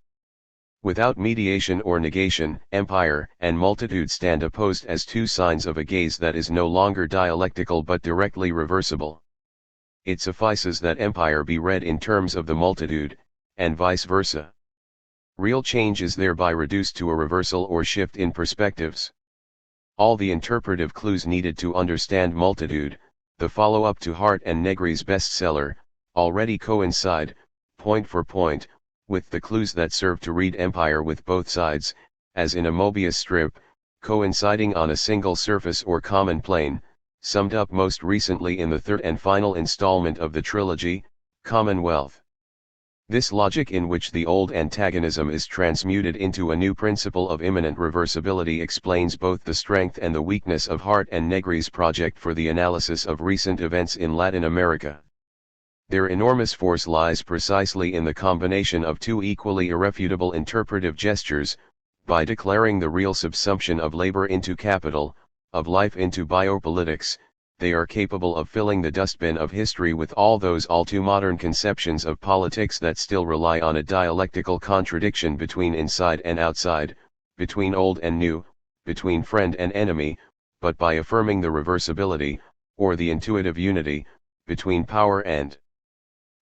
Without mediation or negation, empire and multitude stand opposed as two signs of a gaze that is no longer dialectical but directly reversible. It suffices that empire be read in terms of the multitude, and vice versa. Real change is thereby reduced to a reversal or shift in perspectives. All the interpretive clues needed to understand multitude, the follow-up to Hart and Negri's bestseller, already coincide, point for point, with the clues that serve to read empire with both sides, as in a Mobius strip, coinciding on a single surface or common plane, summed up most recently in the third and final installment of the trilogy, Commonwealth. This logic in which the old antagonism is transmuted into a new principle of immanent reversibility explains both the strength and the weakness of Hart and Negri's project for the analysis of recent events in Latin America. Their enormous force lies precisely in the combination of two equally irrefutable interpretive gestures, by declaring the real subsumption of labor into capital, of life into biopolitics. They are capable of filling the dustbin of history with all those all-too-modern conceptions of politics that still rely on a dialectical contradiction between inside and outside, between old and new, between friend and enemy, but by affirming the reversibility, or the intuitive unity, between power and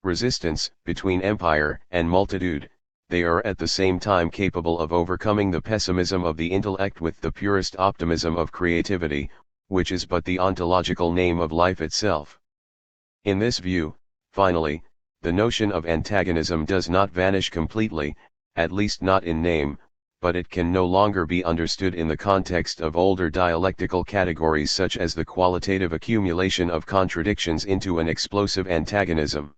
resistance, between empire and multitude, they are at the same time capable of overcoming the pessimism of the intellect with the purest optimism of creativity, which is but the ontological name of life itself. In this view, finally, the notion of antagonism does not vanish completely, at least not in name, but it can no longer be understood in the context of older dialectical categories such as the qualitative accumulation of contradictions into an explosive antagonism.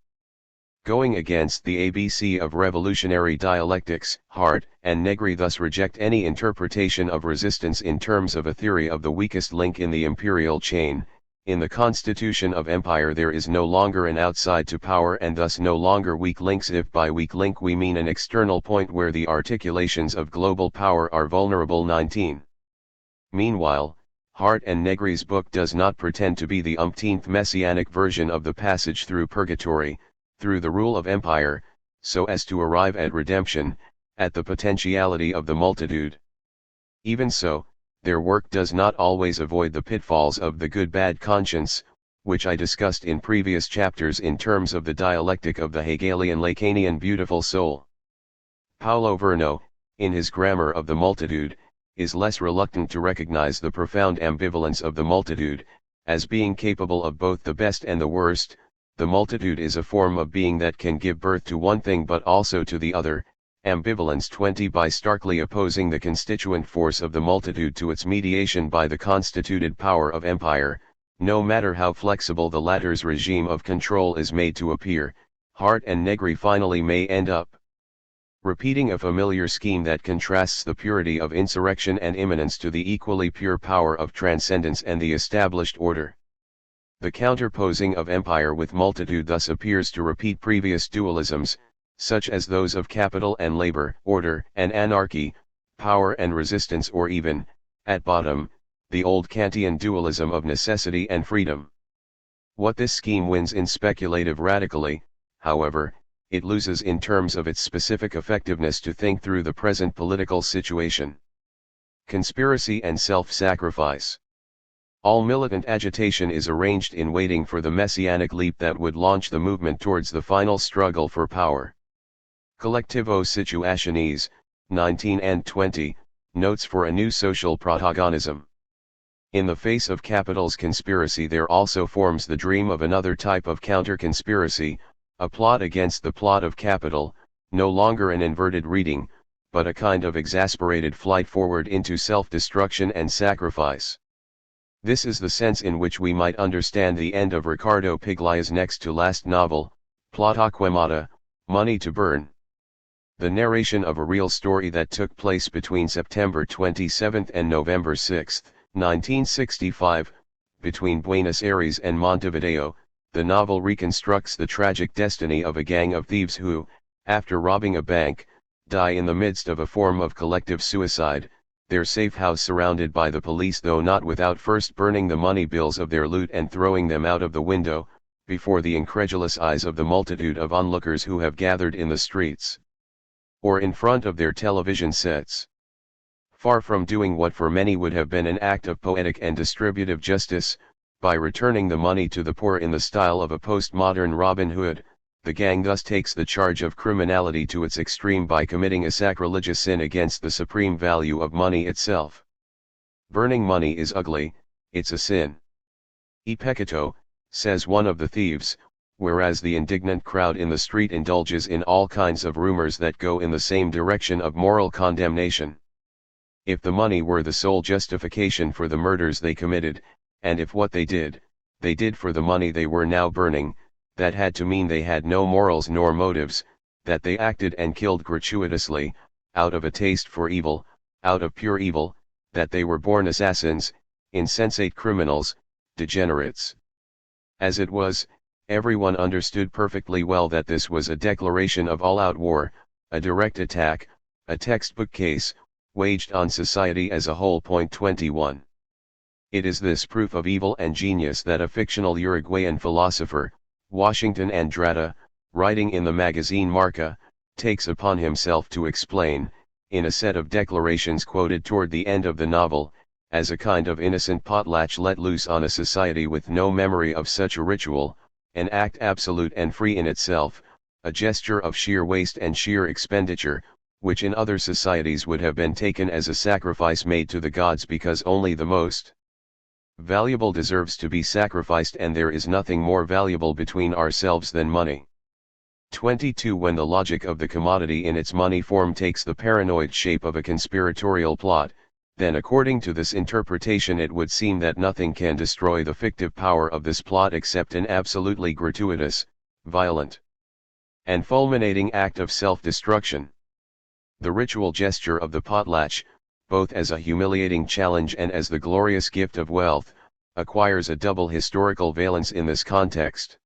Going against the ABC of revolutionary dialectics, Hart and Negri thus reject any interpretation of resistance in terms of a theory of the weakest link in the imperial chain. In the constitution of empire there is no longer an outside to power and thus no longer weak links, if by weak link we mean an external point where the articulations of global power are vulnerable. 19. Meanwhile, Hart and Negri's book does not pretend to be the umpteenth messianic version of the passage through purgatory, through the rule of empire, so as to arrive at redemption, at the potentiality of the multitude. Even so, their work does not always avoid the pitfalls of the good-bad conscience, which I discussed in previous chapters in terms of the dialectic of the Hegelian-Lacanian beautiful soul. Paulo Verno, in his Grammar of the Multitude, is less reluctant to recognize the profound ambivalence of the multitude, as being capable of both the best and the worst. The multitude is a form of being that can give birth to one thing but also to the other. Ambivalence 20. By starkly opposing the constituent force of the multitude to its mediation by the constituted power of empire, no matter how flexible the latter's regime of control is made to appear, Hart and Negri finally may end up repeating a familiar scheme that contrasts the purity of insurrection and immanence to the equally pure power of transcendence and the established order. The counterposing of empire with multitude thus appears to repeat previous dualisms, such as those of capital and labor, order and anarchy, power and resistance, or even, at bottom, the old Kantian dualism of necessity and freedom. What this scheme wins in speculative radically, however, it loses in terms of its specific effectiveness to think through the present political situation. Conspiracy and self-sacrifice. All militant agitation is arranged in waiting for the messianic leap that would launch the movement towards the final struggle for power. Collectivo Situationis, 19 and 20, notes for a new social protagonism. In the face of capital's conspiracy there also forms the dream of another type of counter-conspiracy, a plot against the plot of capital, no longer an inverted reading, but a kind of exasperated flight forward into self-destruction and sacrifice. This is the sense in which we might understand the end of Ricardo Piglia's next to last novel, Plata Quemata, Money to Burn. The narration of a real story that took place between September 27 and November 6, 1965, between Buenos Aires and Montevideo. The novel reconstructs the tragic destiny of a gang of thieves who, after robbing a bank, die in the midst of a form of collective suicide, their safe house surrounded by the police, though not without first burning the money bills of their loot and throwing them out of the window, before the incredulous eyes of the multitude of onlookers who have gathered in the streets or in front of their television sets. Far from doing what for many would have been an act of poetic and distributive justice, by returning the money to the poor in the style of a postmodern Robin Hood, the gang thus takes the charge of criminality to its extreme by committing a sacrilegious sin against the supreme value of money itself. Burning money is ugly, it's a sin. E peccato, says one of the thieves, whereas the indignant crowd in the street indulges in all kinds of rumors that go in the same direction of moral condemnation. If the money were the sole justification for the murders they committed, and if what they did for the money they were now burning, that had to mean they had no morals nor motives, that they acted and killed gratuitously, out of a taste for evil, out of pure evil, that they were born assassins, insensate criminals, degenerates. As it was, everyone understood perfectly well that this was a declaration of all-out war, a direct attack, a textbook case, waged on society as a whole. 21. It is this proof of evil and genius that a fictional Uruguayan philosopher, Washington Andrada, writing in the magazine Marca, takes upon himself to explain, in a set of declarations quoted toward the end of the novel, as a kind of innocent potlatch let loose on a society with no memory of such a ritual, an act absolute and free in itself, a gesture of sheer waste and sheer expenditure, which in other societies would have been taken as a sacrifice made to the gods because only the most valuable deserves to be sacrificed, and there is nothing more valuable between ourselves than money. 22. When the logic of the commodity in its money form takes the paranoid shape of a conspiratorial plot, then according to this interpretation it would seem that nothing can destroy the fictive power of this plot except an absolutely gratuitous, violent, and fulminating act of self-destruction. The ritual gesture of the potlatch, both as a humiliating challenge and as the glorious gift of wealth, acquires a double historical valence in this context.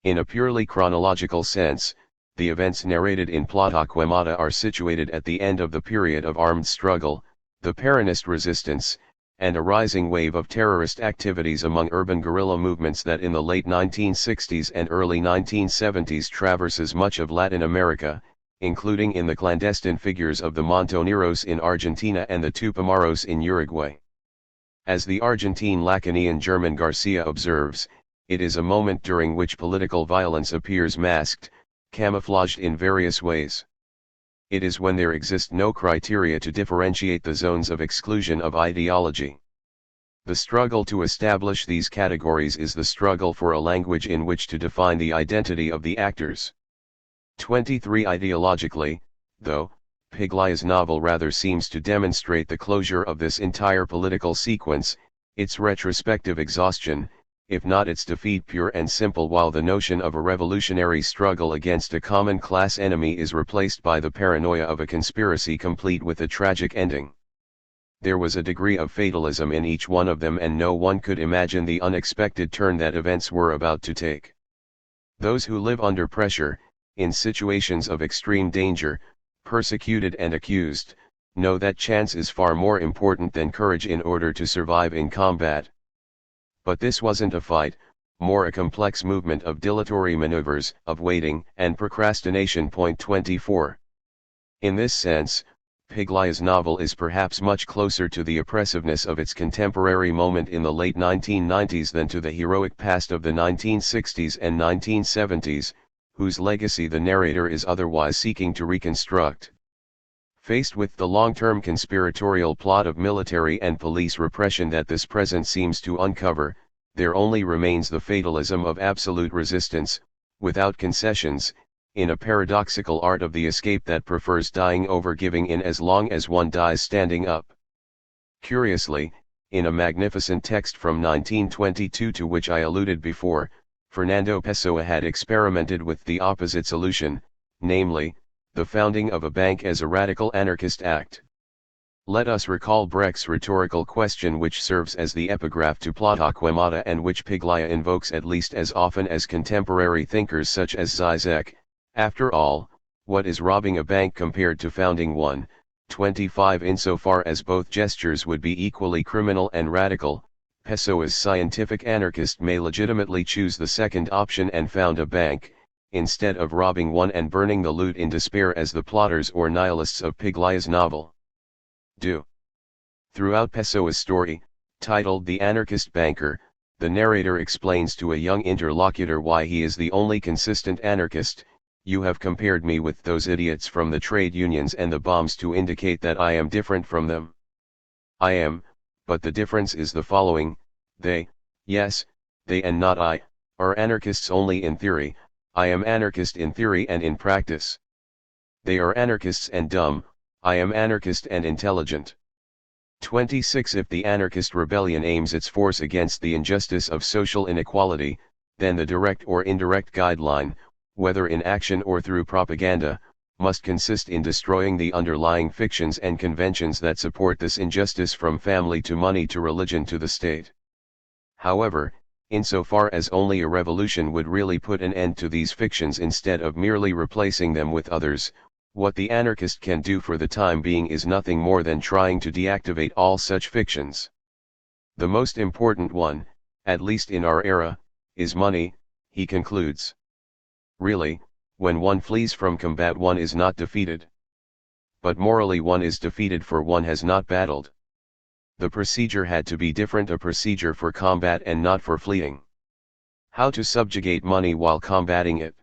In a purely chronological sense, the events narrated in Plata Quemada are situated at the end of the period of armed struggle, the Peronist resistance, and a rising wave of terrorist activities among urban guerrilla movements that in the late 1960s and early 1970s traverses much of Latin America, including in the clandestine figures of the Montoneros in Argentina and the Tupamaros in Uruguay. As the Argentine Lacanian German Garcia observes, it is a moment during which political violence appears masked, camouflaged in various ways. It is when there exist no criteria to differentiate the zones of exclusion of ideology. The struggle to establish these categories is the struggle for a language in which to define the identity of the actors. 23. Ideologically, though, Pyglaea's novel rather seems to demonstrate the closure of this entire political sequence, its retrospective exhaustion, if not its defeat pure and simple, while the notion of a revolutionary struggle against a common class enemy is replaced by the paranoia of a conspiracy complete with a tragic ending. There was a degree of fatalism in each one of them, and no one could imagine the unexpected turn that events were about to take. Those who live under pressure, in situations of extreme danger, persecuted and accused, know that chance is far more important than courage in order to survive in combat. But this wasn't a fight, more a complex movement of dilatory maneuvers, of waiting and procrastination. 24. In this sense, Pyglaea's novel is perhaps much closer to the oppressiveness of its contemporary moment in the late 1990s than to the heroic past of the 1960s and 1970s, whose legacy the narrator is otherwise seeking to reconstruct. Faced with the long-term conspiratorial plot of military and police repression that this present seems to uncover, there only remains the fatalism of absolute resistance, without concessions, in a paradoxical art of the escape that prefers dying over giving in as long as one dies standing up. Curiously, in a magnificent text from 1922 to which I alluded before, Fernando Pessoa had experimented with the opposite solution, namely, the founding of a bank as a radical anarchist act. Let us recall Brecht's rhetorical question, which serves as the epigraph to Platoquemata and which Piglia invokes at least as often as contemporary thinkers such as Zizek. After all, what is robbing a bank compared to founding one? 25. Insofar as both gestures would be equally criminal and radical, Pessoa's scientific anarchist may legitimately choose the second option and found a bank, instead of robbing one and burning the loot in despair as the plotters or nihilists of Piglia's novel do. Throughout Pessoa's story, titled The Anarchist Banker, the narrator explains to a young interlocutor why he is the only consistent anarchist. You have compared me with those idiots from the trade unions and the bombs to indicate that I am different from them. I am, but the difference is the following: they, yes, they and not I, are anarchists only in theory. I am anarchist in theory and in practice. They are anarchists and dumb, I am anarchist and intelligent. 26. If the anarchist rebellion aims its force against the injustice of social inequality, then the direct or indirect guideline, whether in action or through propaganda, must consist in destroying the underlying fictions and conventions that support this injustice, from family to money to religion to the state. However, insofar as only a revolution would really put an end to these fictions instead of merely replacing them with others, what the anarchist can do for the time being is nothing more than trying to deactivate all such fictions. The most important one, at least in our era, is money, he concludes. Really, when one flees from combat one is not defeated. But morally one is defeated, for one has not battled. The procedure had to be different, a procedure for combat and not for fleeing. How to subjugate money while combating it.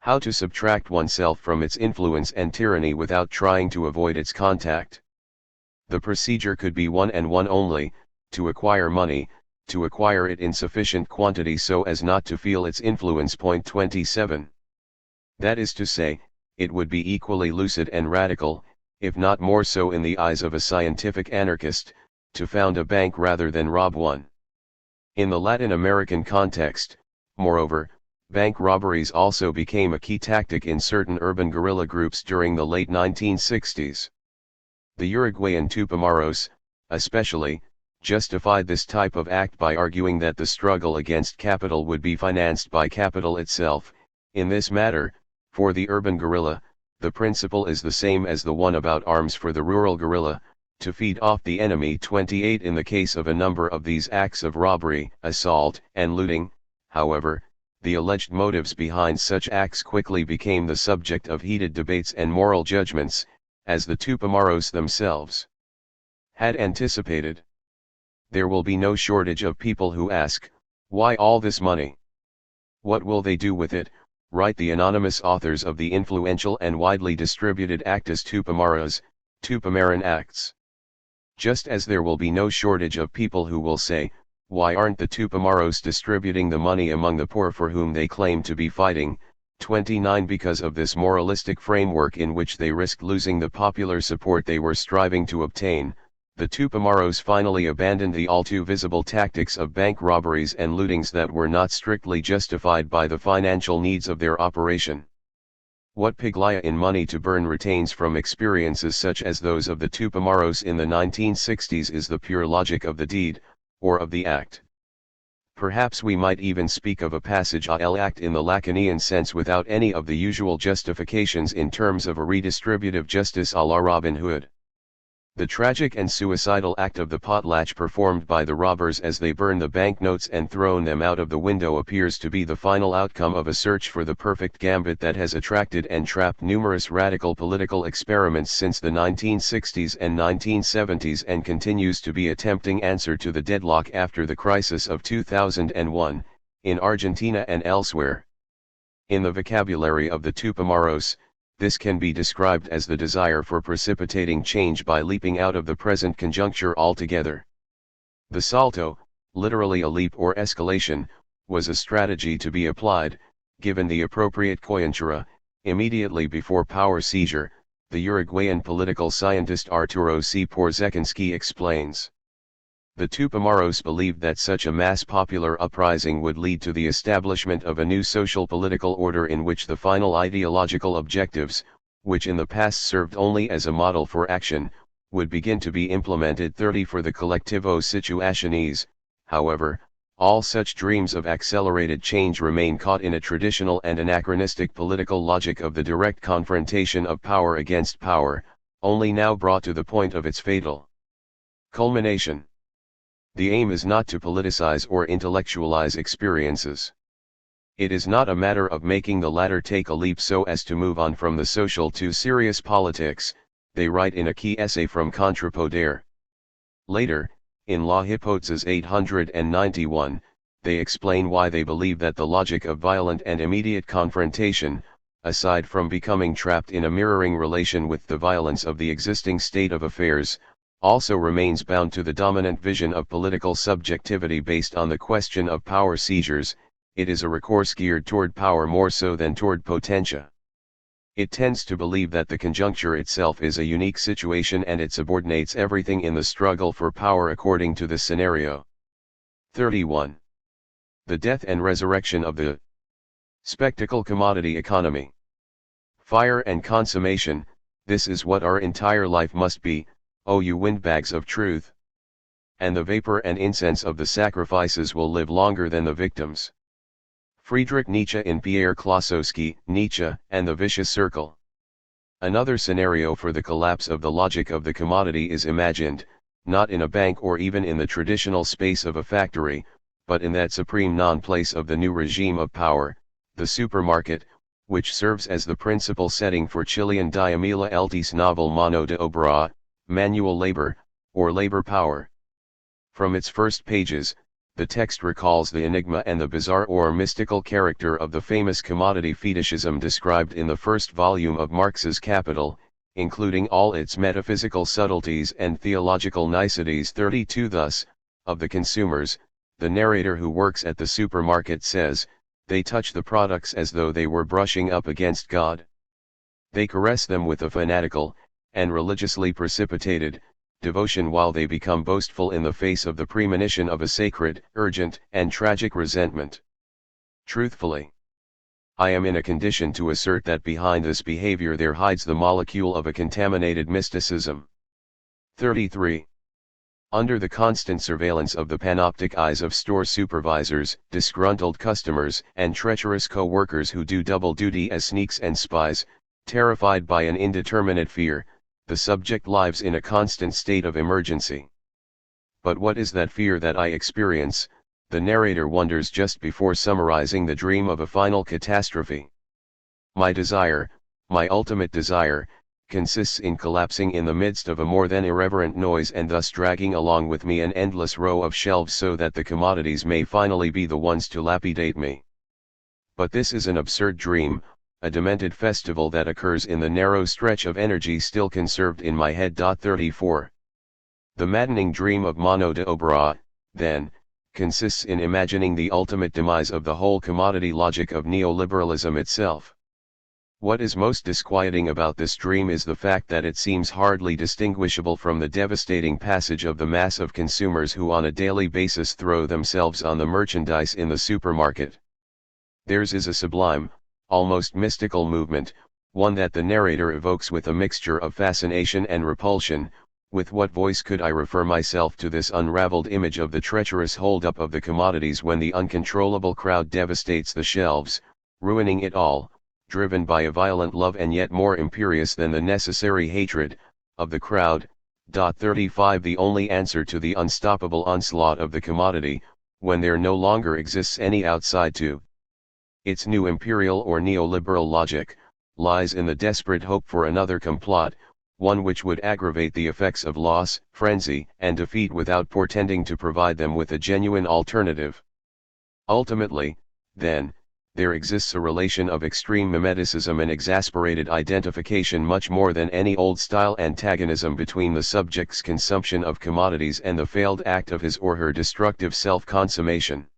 How to subtract oneself from its influence and tyranny without trying to avoid its contact. The procedure could be one and one only: to acquire money, to acquire it in sufficient quantity so as not to feel its influence. 27. That is to say, it would be equally lucid and radical, if not more so in the eyes of a scientific anarchist, to found a bank rather than rob one. In the Latin American context, moreover, bank robberies also became a key tactic in certain urban guerrilla groups during the late 1960s. The Uruguayan Tupamaros, especially, justified this type of act by arguing that the struggle against capital would be financed by capital itself. In this matter, for the urban guerrilla, the principle is the same as the one about arms for the rural guerrilla: to feed off the enemy. 28. In the case of a number of these acts of robbery, assault, and looting, however, the alleged motives behind such acts quickly became the subject of heated debates and moral judgments, as the Tupamaros themselves had anticipated. There will be no shortage of people who ask, why all this money? What will they do with it? Write the anonymous authors of the influential and widely distributed Actus Tupamaras, Tupamaran Acts. Just as there will be no shortage of people who will say, why aren't the Tupamaros distributing the money among the poor for whom they claim to be fighting? 29. Because of this moralistic framework in which they risked losing the popular support they were striving to obtain, the Tupamaros finally abandoned the all too visible tactics of bank robberies and lootings that were not strictly justified by the financial needs of their operation. What Piglia in Money to Burn retains from experiences such as those of the Tupamaros in the 1960s is the pure logic of the deed, or of the act. Perhaps we might even speak of a passage à l'acte in the Lacanian sense, without any of the usual justifications in terms of a redistributive justice à la Robin Hood. The tragic and suicidal act of the potlatch performed by the robbers as they burn the banknotes and thrown them out of the window appears to be the final outcome of a search for the perfect gambit that has attracted and trapped numerous radical political experiments since the 1960s and 1970s, and continues to be a tempting answer to the deadlock after the crisis of 2001, in Argentina and elsewhere. In the vocabulary of the Tupamaros, this can be described as the desire for precipitating change by leaping out of the present conjuncture altogether. The salto, literally a leap or escalation, was a strategy to be applied, given the appropriate coyuntura, immediately before power seizure, the Uruguayan political scientist Arturo C. Porzekinski explains. The Tupamaros believed that such a mass popular uprising would lead to the establishment of a new social political order in which the final ideological objectives, which in the past served only as a model for action, would begin to be implemented. 30 For the collectivo situationis, however, all such dreams of accelerated change remain caught in a traditional and anachronistic political logic of the direct confrontation of power against power, only now brought to the point of its fatal culmination. The aim is not to politicize or intellectualize experiences. It is not a matter of making the latter take a leap so as to move on from the social to serious politics, they write in a key essay from Contrapoder. Later, in La Hypothesis 891, they explain why they believe that the logic of violent and immediate confrontation, aside from becoming trapped in a mirroring relation with the violence of the existing state of affairs, also remains bound to the dominant vision of political subjectivity based on the question of power seizures. It is a recourse geared toward power more so than toward potentia. It tends to believe that the conjuncture itself is a unique situation and it subordinates everything in the struggle for power according to the scenario. 31. The death and resurrection of the spectacle commodity economy. Fire and consummation, this is what our entire life must be, O you windbags of truth. And the vapor and incense of the sacrifices will live longer than the victims. Friedrich Nietzsche in Pierre Klossowski, Nietzsche, and the Vicious Circle. Another scenario for the collapse of the logic of the commodity is imagined, not in a bank or even in the traditional space of a factory, but in that supreme non-place of the new regime of power, the supermarket, which serves as the principal setting for Chilean Diamila Eltis' novel Mano de Obra, manual labor, or labor power. From its first pages, the text recalls the enigma and the bizarre or mystical character of the famous commodity fetishism described in the first volume of Marx's Capital, including all its metaphysical subtleties and theological niceties. 32 Thus, of the consumers, the narrator who works at the supermarket says, they touch the products as though they were brushing up against God. They caress them with a fanatical, and religiously precipitated, devotion while they become boastful in the face of the premonition of a sacred, urgent, and tragic resentment. Truthfully, I am in a condition to assert that behind this behavior there hides the molecule of a contaminated mysticism. 33. Under the constant surveillance of the panoptic eyes of store supervisors, disgruntled customers, and treacherous co-workers who do double duty as sneaks and spies, terrified by an indeterminate fear, the subject lives in a constant state of emergency. But what is that fear that I experience? The narrator wonders just before summarizing the dream of a final catastrophe. My desire, my ultimate desire, consists in collapsing in the midst of a more than irreverent noise and thus dragging along with me an endless row of shelves so that the commodities may finally be the ones to lapidate me. But this is an absurd dream, a demented festival that occurs in the narrow stretch of energy still conserved in my head. 34. The maddening dream of Mano de Obra, then, consists in imagining the ultimate demise of the whole commodity logic of neoliberalism itself. What is most disquieting about this dream is the fact that it seems hardly distinguishable from the devastating passage of the mass of consumers who on a daily basis throw themselves on the merchandise in the supermarket. Theirs is a sublime, almost mystical movement, one that the narrator evokes with a mixture of fascination and repulsion. With what voice could I refer myself to this unraveled image of the treacherous hold-up of the commodities when the uncontrollable crowd devastates the shelves, ruining it all, driven by a violent love and yet more imperious than the necessary hatred, of the crowd. 35 The only answer to the unstoppable onslaught of the commodity, when there no longer exists any outside to its new imperial or neoliberal logic, lies in the desperate hope for another complot, one which would aggravate the effects of loss, frenzy, and defeat without portending to provide them with a genuine alternative. Ultimately, then, there exists a relation of extreme mimeticism and exasperated identification much more than any old-style antagonism between the subject's consumption of commodities and the failed act of his or her destructive self-consummation.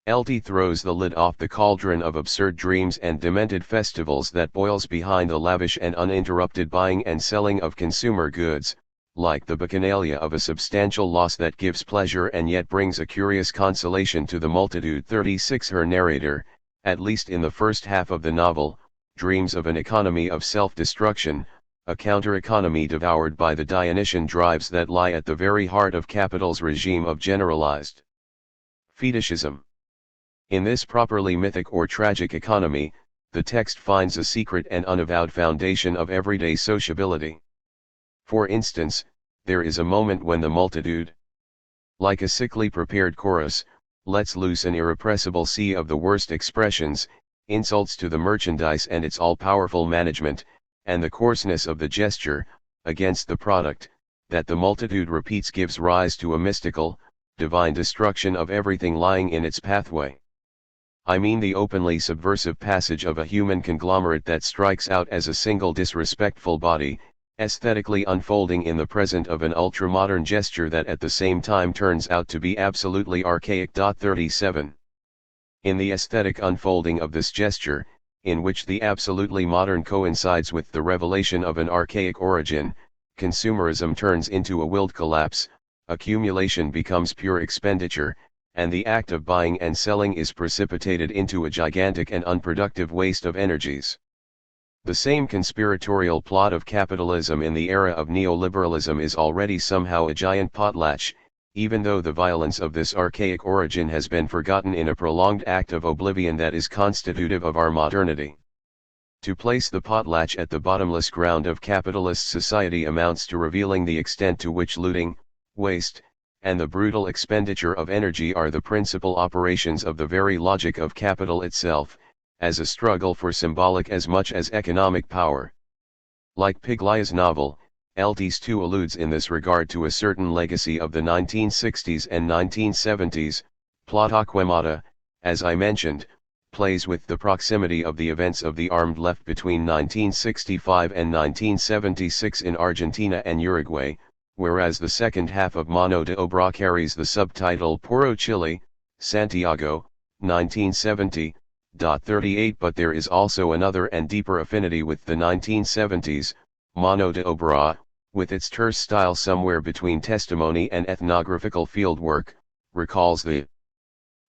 LT throws the lid off the cauldron of absurd dreams and demented festivals that boils behind the lavish and uninterrupted buying and selling of consumer goods, like the bacchanalia of a substantial loss that gives pleasure and yet brings a curious consolation to the multitude. 36 Her narrator, at least in the first half of the novel, dreams of an economy of self-destruction, a counter-economy devoured by the Dionysian drives that lie at the very heart of capital's regime of generalized fetishism. In this properly mythic or tragic economy, the text finds a secret and unavowed foundation of everyday sociability. For instance, there is a moment when the multitude, like a sickly prepared chorus, lets loose an irrepressible sea of the worst expressions, insults to the merchandise and its all-powerful management, and the coarseness of the gesture, against the product, that the multitude repeats gives rise to a mystical, divine destruction of everything lying in its pathway. I mean the openly subversive passage of a human conglomerate that strikes out as a single disrespectful body, aesthetically unfolding in the present of an ultra-modern gesture that at the same time turns out to be absolutely archaic. 37. In the aesthetic unfolding of this gesture, in which the absolutely modern coincides with the revelation of an archaic origin, consumerism turns into a willed collapse, accumulation becomes pure expenditure, and the act of buying and selling is precipitated into a gigantic and unproductive waste of energies. The same conspiratorial plot of capitalism in the era of neoliberalism is already somehow a giant potlatch, even though the violence of this archaic origin has been forgotten in a prolonged act of oblivion that is constitutive of our modernity. To place the potlatch at the bottomless ground of capitalist society amounts to revealing the extent to which looting, waste, and the brutal expenditure of energy are the principal operations of the very logic of capital itself, as a struggle for symbolic as much as economic power. Like Piglia's novel, Eltis too alludes in this regard to a certain legacy of the 1960s and 1970s. Plot Aquemata, as I mentioned, plays with the proximity of the events of the armed left between 1965 and 1976 in Argentina and Uruguay, whereas the second half of Mano de Obra carries the subtitle Puro Chile, Santiago, 1970. 38. But there is also another and deeper affinity with the 1970s, Mano de Obra, with its terse style somewhere between testimony and ethnographical fieldwork, recalls the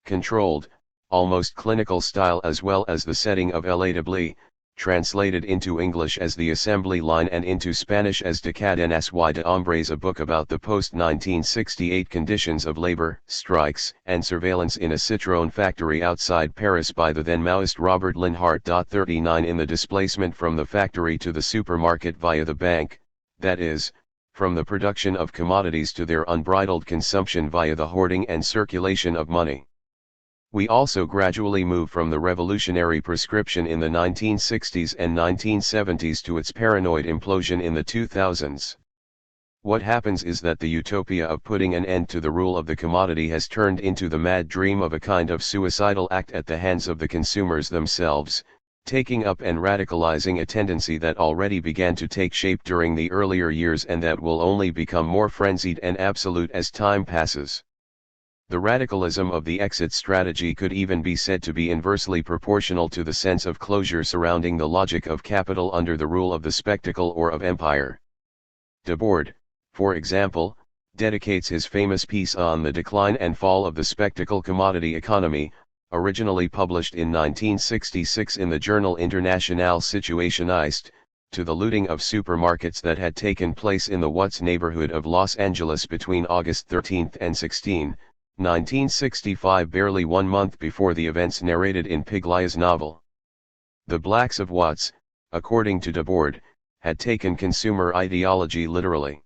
controlled, almost clinical style as well as the setting of El Adable, translated into English as The Assembly Line and into Spanish as De Cadenas y de Hombres, a book about the post-1968 conditions of labor, strikes, and surveillance in a Citroën factory outside Paris by the then Maoist Robert Linhart. 39. In the displacement from the factory to the supermarket via the bank, that is, from the production of commodities to their unbridled consumption via the hoarding and circulation of money. We also gradually move from the revolutionary prescription in the 1960s and 1970s to its paranoid implosion in the 2000s. What happens is that the utopia of putting an end to the rule of the commodity has turned into the mad dream of a kind of suicidal act at the hands of the consumers themselves, taking up and radicalizing a tendency that already began to take shape during the earlier years and that will only become more frenzied and absolute as time passes. The radicalism of the exit strategy could even be said to be inversely proportional to the sense of closure surrounding the logic of capital under the rule of the spectacle or of empire. Debord, for example, dedicates his famous piece on the decline and fall of the spectacle commodity economy, originally published in 1966 in the journal Internationale Situationiste, to the looting of supermarkets that had taken place in the Watts neighborhood of Los Angeles between August 13 and 16, 1965, barely 1 month before the events narrated in Piglia's novel. The blacks of Watts, according to Debord, had taken consumer ideology literally.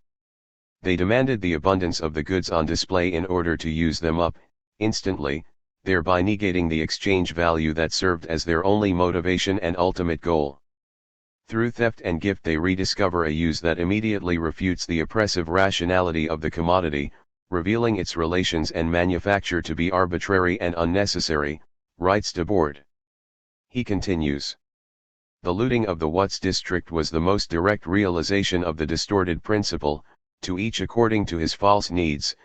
They demanded the abundance of the goods on display in order to use them up, instantly, thereby negating the exchange value that served as their only motivation and ultimate goal. Through theft and gift they rediscover a use that immediately refutes the oppressive rationality of the commodity, revealing its relations and manufacture to be arbitrary and unnecessary, writes Debord. He continues. The looting of the Watts district was the most direct realization of the distorted principle, to each according to his false needs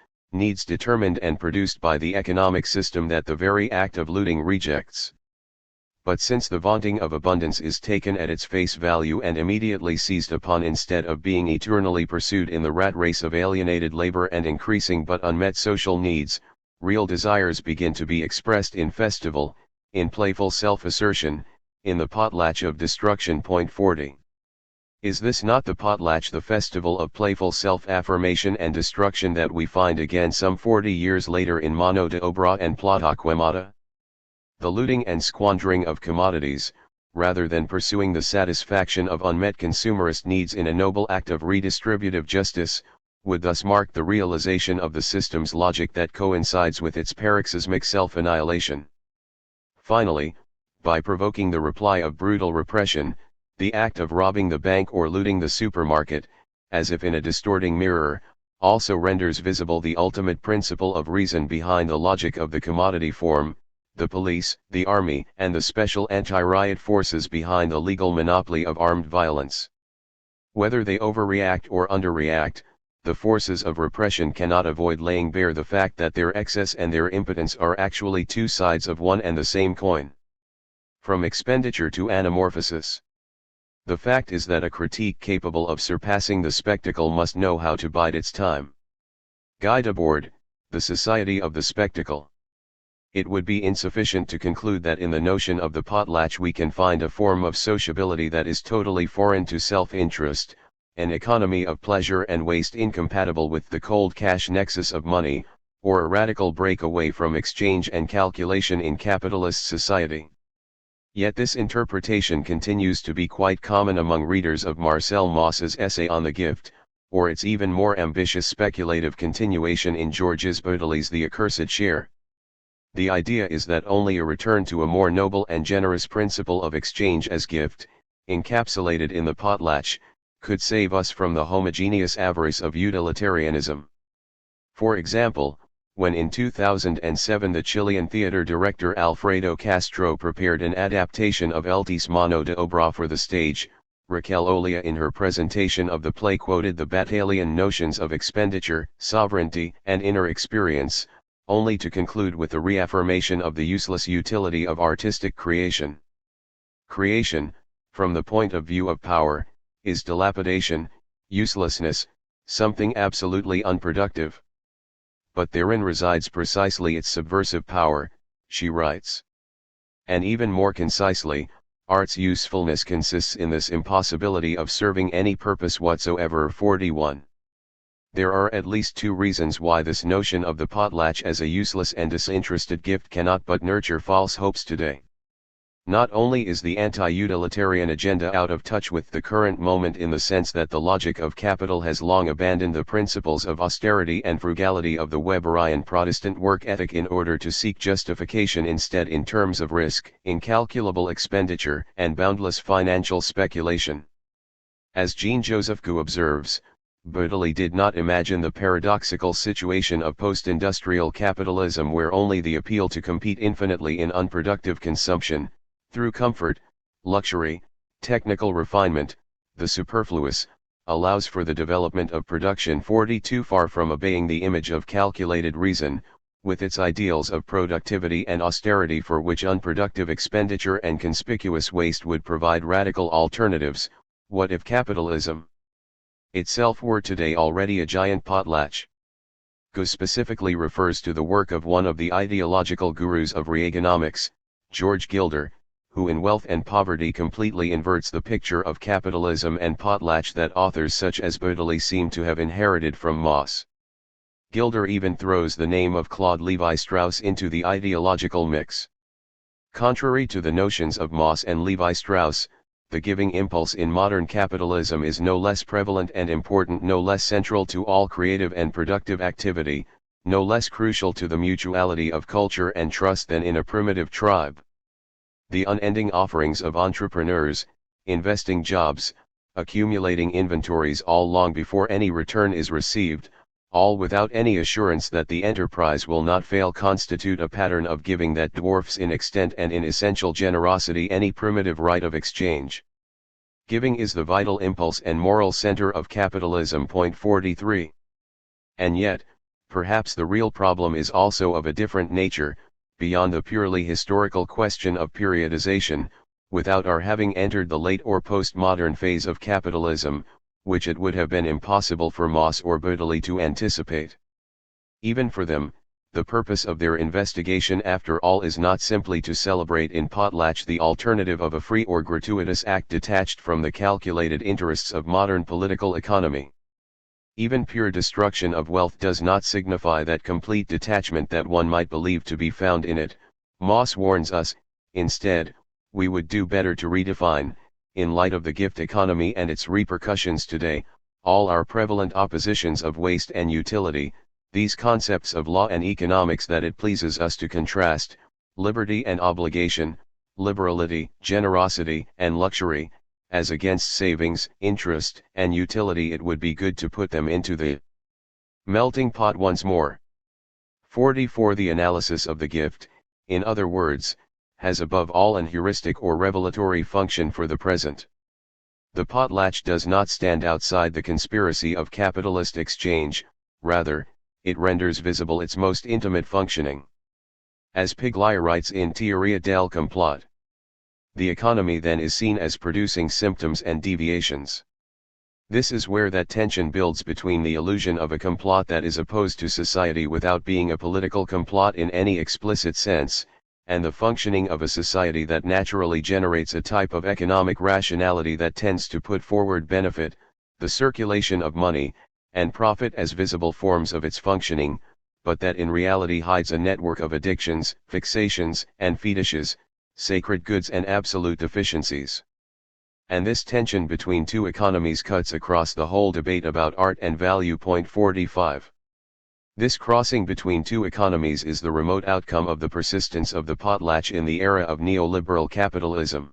determined and produced by the economic system that the very act of looting rejects. But since the vaunting of abundance is taken at its face value and immediately seized upon instead of being eternally pursued in the rat race of alienated labor and increasing but unmet social needs, real desires begin to be expressed in festival, in playful self-assertion, in the potlatch of destruction. 40. Is this not the potlatch, the festival of playful self-affirmation and destruction that we find again some 40 years later in Mano de Obra and Plata Quemada? The looting and squandering of commodities, rather than pursuing the satisfaction of unmet consumerist needs in a noble act of redistributive justice, would thus mark the realization of the system's logic that coincides with its paroxysmic self-annihilation. Finally, by provoking the reply of brutal repression, the act of robbing the bank or looting the supermarket, as if in a distorting mirror, also renders visible the ultimate principle of reason behind the logic of the commodity form, the police, the army, and the special anti-riot forces behind the legal monopoly of armed violence. Whether they overreact or underreact, the forces of repression cannot avoid laying bare the fact that their excess and their impotence are actually two sides of one and the same coin. From expenditure to anamorphosis. The fact is that a critique capable of surpassing the spectacle must know how to bide its time. Guy Debord, The Society of the Spectacle. It would be insufficient to conclude that in the notion of the potlatch we can find a form of sociability that is totally foreign to self-interest, an economy of pleasure and waste incompatible with the cold cash nexus of money, or a radical break away from exchange and calculation in capitalist society. Yet this interpretation continues to be quite common among readers of Marcel Mauss's essay on the gift, or its even more ambitious speculative continuation in Georges Baudelai's The Accursed Share. The idea is that only a return to a more noble and generous principle of exchange as gift, encapsulated in the potlatch, could save us from the homogeneous avarice of utilitarianism. For example, when in 2007 the Chilean theater director Alfredo Castro prepared an adaptation of Eltis Mano de Obra for the stage, Raquel Olea in her presentation of the play quoted the Battalian notions of expenditure, sovereignty, and inner experience, only to conclude with the reaffirmation of the useless utility of artistic creation. Creation, from the point of view of power, is dilapidation, uselessness, something absolutely unproductive. But therein resides precisely its subversive power, she writes. And even more concisely, art's usefulness consists in this impossibility of serving any purpose whatsoever. 41. There are at least two reasons why this notion of the potlatch as a useless and disinterested gift cannot but nurture false hopes today. Not only is the anti-utilitarian agenda out of touch with the current moment in the sense that the logic of capital has long abandoned the principles of austerity and frugality of the Weberian Protestant work ethic in order to seek justification instead in terms of risk, incalculable expenditure, and boundless financial speculation. As Jean-Joseph Gueux observes, Baudelais did not imagine the paradoxical situation of post-industrial capitalism where only the appeal to compete infinitely in unproductive consumption, through comfort, luxury, technical refinement, the superfluous, allows for the development of production. 42. Far from obeying the image of calculated reason, with its ideals of productivity and austerity for which unproductive expenditure and conspicuous waste would provide radical alternatives, what if capitalism itself were today already a giant potlatch? Gueux specifically refers to the work of one of the ideological gurus of Reaganomics, George Gilder, who in Wealth and Poverty completely inverts the picture of capitalism and potlatch that authors such as Baudelais seem to have inherited from Mauss. Gilder even throws the name of Claude Lévi-Strauss into the ideological mix. Contrary to the notions of Mauss and Lévi-Strauss, the giving impulse in modern capitalism is no less prevalent and important, no less central to all creative and productive activity, no less crucial to the mutuality of culture and trust than in a primitive tribe. The unending offerings of entrepreneurs, investing jobs, accumulating inventories all long before any return is received, all without any assurance that the enterprise will not fail, constitute a pattern of giving that dwarfs in extent and in essential generosity any primitive right of exchange. Giving is the vital impulse and moral center of capitalism. 43. And yet, perhaps the real problem is also of a different nature, beyond the purely historical question of periodization, without our having entered the late or postmodern phase of capitalism, which it would have been impossible for Mauss or Baudelais to anticipate. Even for them, the purpose of their investigation after all is not simply to celebrate in potlatch the alternative of a free or gratuitous act detached from the calculated interests of modern political economy. Even pure destruction of wealth does not signify that complete detachment that one might believe to be found in it. Moss warns us, instead, we would do better to redefine, in light of the gift economy and its repercussions today, all our prevalent oppositions of waste and utility, these concepts of law and economics that it pleases us to contrast, liberty and obligation, liberality, generosity and luxury, as against savings, interest, and utility. It would be good to put them into the melting pot once more. 44. The analysis of the gift, in other words, has above all an heuristic or revelatory function for the present. The potlatch does not stand outside the conspiracy of capitalist exchange, rather, it renders visible its most intimate functioning. As Piglia writes in Teoria del Complot, the economy then is seen as producing symptoms and deviations. This is where that tension builds between the illusion of a complot that is opposed to society without being a political complot in any explicit sense, and the functioning of a society that naturally generates a type of economic rationality that tends to put forward benefit, the circulation of money, and profit as visible forms of its functioning, but that in reality hides a network of addictions, fixations, and fetishes, sacred goods and absolute deficiencies. And this tension between two economies cuts across the whole debate about art and value. 45. This crossing between two economies is the remote outcome of the persistence of the potlatch in the era of neoliberal capitalism.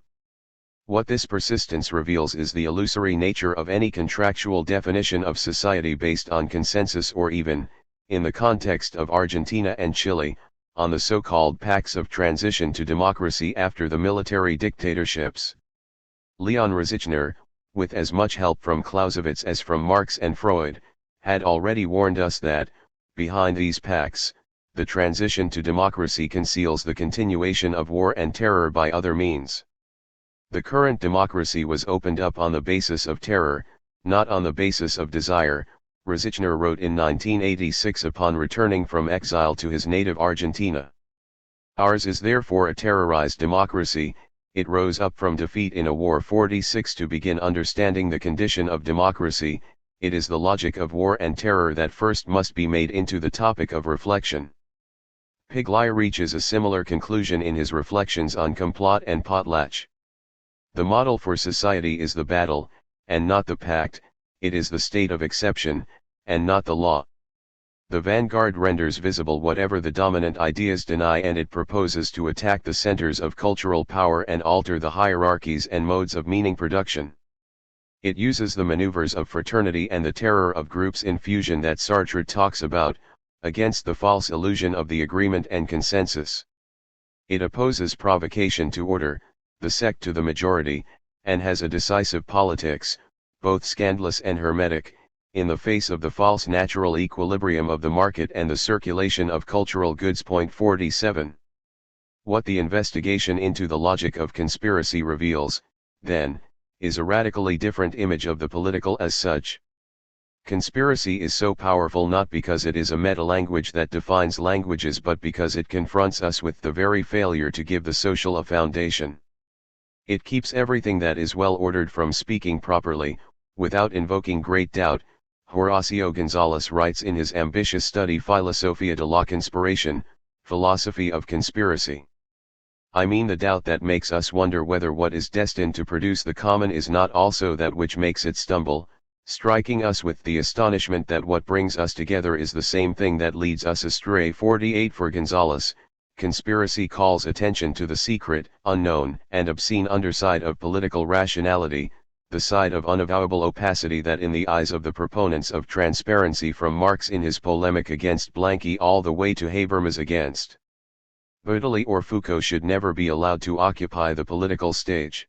What this persistence reveals is the illusory nature of any contractual definition of society based on consensus or even, in the context of Argentina and Chile, on the so-called pacts of transition to democracy after the military dictatorships. Leon Rosichner, with as much help from Clausewitz as from Marx and Freud, had already warned us that, behind these pacts, the transition to democracy conceals the continuation of war and terror by other means. The current democracy was opened up on the basis of terror, not on the basis of desire, Rosichner wrote in 1986 upon returning from exile to his native Argentina. Ours is therefore a terrorized democracy. It rose up from defeat in a war. 46. To begin understanding the condition of democracy, it is the logic of war and terror that first must be made into the topic of reflection. Piglia reaches a similar conclusion in his reflections on complot and potlatch. The model for society is the battle, and not the pact, it is the state of exception, and not the law. The vanguard renders visible whatever the dominant ideas deny, and it proposes to attack the centers of cultural power and alter the hierarchies and modes of meaning production. It uses the maneuvers of fraternity and the terror of groups in fusion that Sartre talks about, against the false illusion of the agreement and consensus. It opposes provocation to order, the sect to the majority, and has a decisive politics, both scandalous and hermetic, in the face of the false natural equilibrium of the market and the circulation of cultural goods. 47. What the investigation into the logic of conspiracy reveals, then, is a radically different image of the political as such. Conspiracy is so powerful not because it is a meta-language that defines languages, but because it confronts us with the very failure to give the social a foundation. It keeps everything that is well ordered from speaking properly, without invoking great doubt. Horacio Gonzalez writes in his ambitious study Filosofia de la Conspiración, Philosophy of Conspiracy. I mean the doubt that makes us wonder whether what is destined to produce the common is not also that which makes it stumble, striking us with the astonishment that what brings us together is the same thing that leads us astray. 48. For Gonzalez, conspiracy calls attention to the secret, unknown, and obscene underside of political rationality, the side of unavowable opacity that in the eyes of the proponents of transparency, from Marx in his polemic against Blanqui all the way to Habermas against Baudeley or Foucault, should never be allowed to occupy the political stage.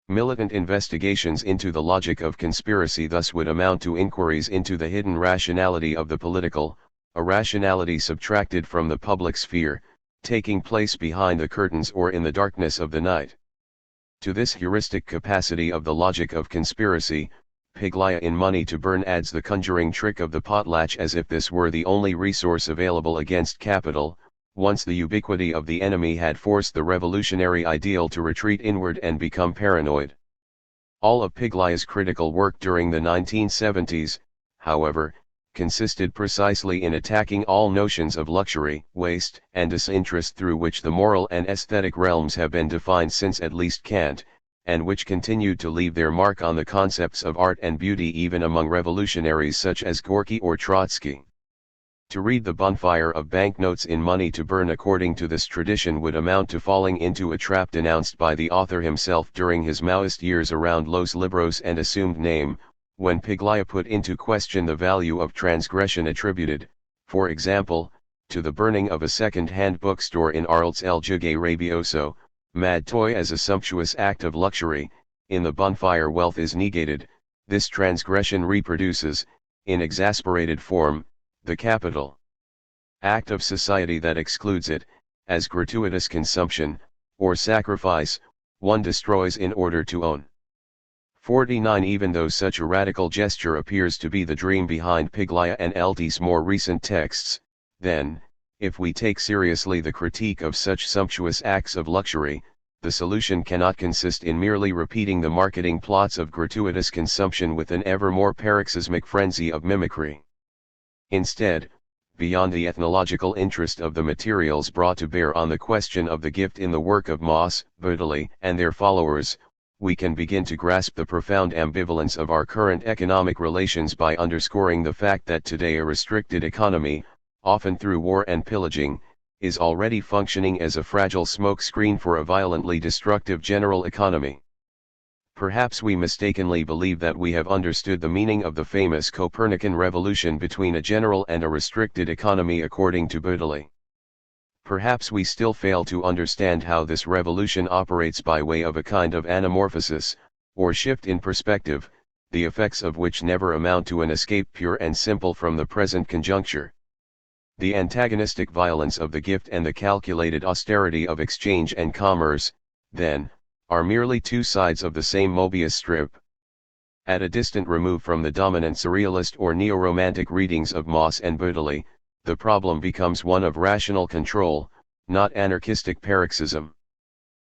Militant investigations into the logic of conspiracy thus would amount to inquiries into the hidden rationality of the political, a rationality subtracted from the public sphere, taking place behind the curtains or in the darkness of the night. To this heuristic capacity of the logic of conspiracy, Piglia in Money to Burn adds the conjuring trick of the potlatch as if this were the only resource available against capital, once the ubiquity of the enemy had forced the revolutionary ideal to retreat inward and become paranoid. All of Piglia's critical work during the 1970s, however, consisted precisely in attacking all notions of luxury, waste, and disinterest through which the moral and aesthetic realms have been defined since at least Kant, and which continued to leave their mark on the concepts of art and beauty even among revolutionaries such as Gorky or Trotsky. To read the bonfire of banknotes in Money to Burn according to this tradition would amount to falling into a trap denounced by the author himself during his Maoist years around Los Libros and assumed name, when Piglia put into question the value of transgression attributed, for example, to the burning of a second-hand bookstore in Arles el Jugue Rabioso, Mad Toy as a sumptuous act of luxury. In the bonfire wealth is negated, this transgression reproduces, in exasperated form, the capital act of society that excludes it, as gratuitous consumption, or sacrifice, one destroys in order to own. 49 Even though such a radical gesture appears to be the dream behind Piglia and LT's more recent texts, then, if we take seriously the critique of such sumptuous acts of luxury, the solution cannot consist in merely repeating the marketing plots of gratuitous consumption with an ever more paroxysmic frenzy of mimicry. Instead, beyond the ethnological interest of the materials brought to bear on the question of the gift in the work of Mauss, Bödeli, and their followers, we can begin to grasp the profound ambivalence of our current economic relations by underscoring the fact that today a restricted economy, often through war and pillaging, is already functioning as a fragile smokescreen for a violently destructive general economy. Perhaps we mistakenly believe that we have understood the meaning of the famous Copernican revolution between a general and a restricted economy according to Bödeli. Perhaps we still fail to understand how this revolution operates by way of a kind of anamorphosis, or shift in perspective, the effects of which never amount to an escape pure and simple from the present conjuncture. The antagonistic violence of the gift and the calculated austerity of exchange and commerce, then, are merely two sides of the same Mobius strip. At a distant remove from the dominant surrealist or neo-romantic readings of Mauss and Bödeli, the problem becomes one of rational control, not anarchistic paroxysm.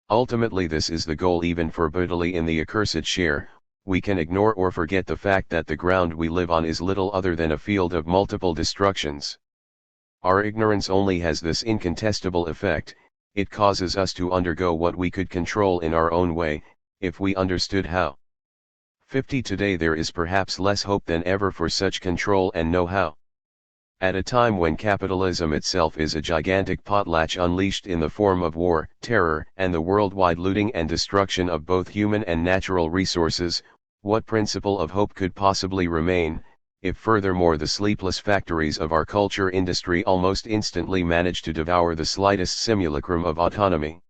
Ultimately this is the goal even for Bödeli in The Accursed Share. We can ignore or forget the fact that the ground we live on is little other than a field of multiple destructions. Our ignorance only has this incontestable effect: it causes us to undergo what we could control in our own way, if we understood how. 50 Today there is perhaps less hope than ever for such control and know-how. At a time when capitalism itself is a gigantic potlatch unleashed in the form of war, terror, and the worldwide looting and destruction of both human and natural resources, what principle of hope could possibly remain, if furthermore the sleepless factories of our culture industry almost instantly manage to devour the slightest simulacrum of autonomy?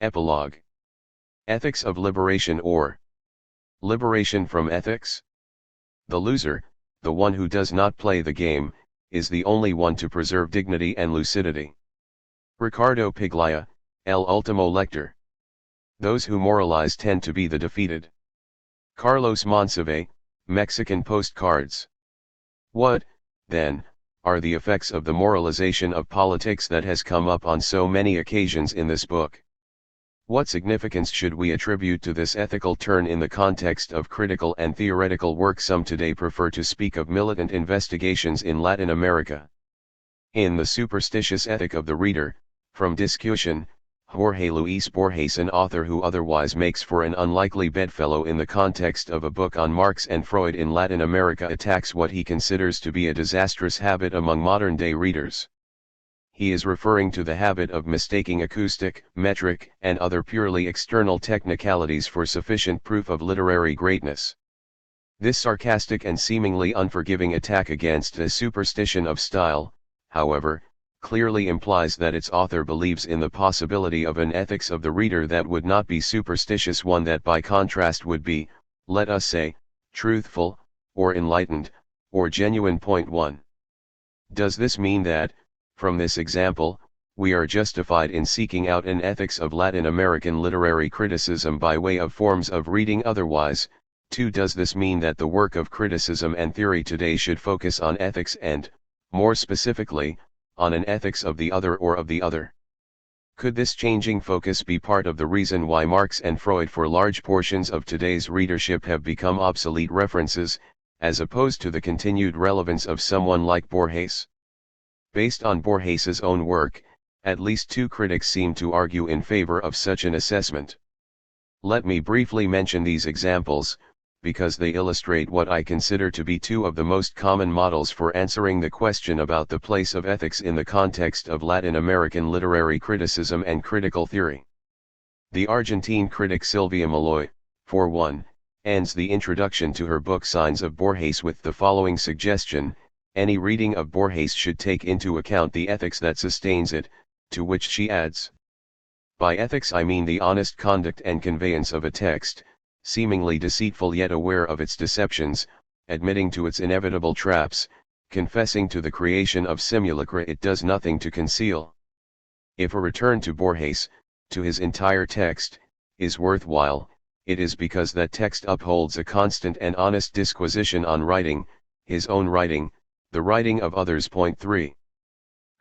Epilogue. Ethics of liberation, or liberation from ethics? The loser, the one who does not play the game, is the only one to preserve dignity and lucidity. Ricardo Piglia, El Ultimo Lector. Those who moralize tend to be the defeated. Carlos Monsive, Mexican Postcards. What, then, are the effects of the moralization of politics that has come up on so many occasions in this book? What significance should we attribute to this ethical turn in the context of critical and theoretical work? Some today prefer to speak of militant investigations in Latin America. In The Superstitious Ethic of the Reader, from Discussion, Jorge Luis Borges, an author who otherwise makes for an unlikely bedfellow in the context of a book on Marx and Freud in Latin America, attacks what he considers to be a disastrous habit among modern-day readers. He is referring to the habit of mistaking acoustic, metric, and other purely external technicalities for sufficient proof of literary greatness. This sarcastic and seemingly unforgiving attack against a superstition of style, however, clearly implies that its author believes in the possibility of an ethics of the reader that would not be superstitious, one that by contrast would be, let us say, truthful, or enlightened, or genuine. Point 1. Does this mean that, from this example, we are justified in seeking out an ethics of Latin American literary criticism by way of forms of reading? Otherwise, 2. Does this mean that the work of criticism and theory today should focus on ethics and, more specifically, on an ethics of the other or of the other? Could this changing focus be part of the reason why Marx and Freud for large portions of today's readership have become obsolete references, as opposed to the continued relevance of someone like Borges? Based on Borges's own work, at least 2 critics seem to argue in favor of such an assessment. Let me briefly mention these examples, because they illustrate what I consider to be 2 of the most common models for answering the question about the place of ethics in the context of Latin American literary criticism and critical theory. The Argentine critic Silvia Malloy, for one, ends the introduction to her book Signs of Borges with the following suggestion: any reading of Borges should take into account the ethics that sustains it, to which she adds, by ethics I mean the honest conduct and conveyance of a text, seemingly deceitful yet aware of its deceptions, admitting to its inevitable traps, confessing to the creation of simulacra it does nothing to conceal. If a return to Borges, to his entire text, is worthwhile, it is because that text upholds a constant and honest disquisition on writing, his own writing, the writing of others. Point 3.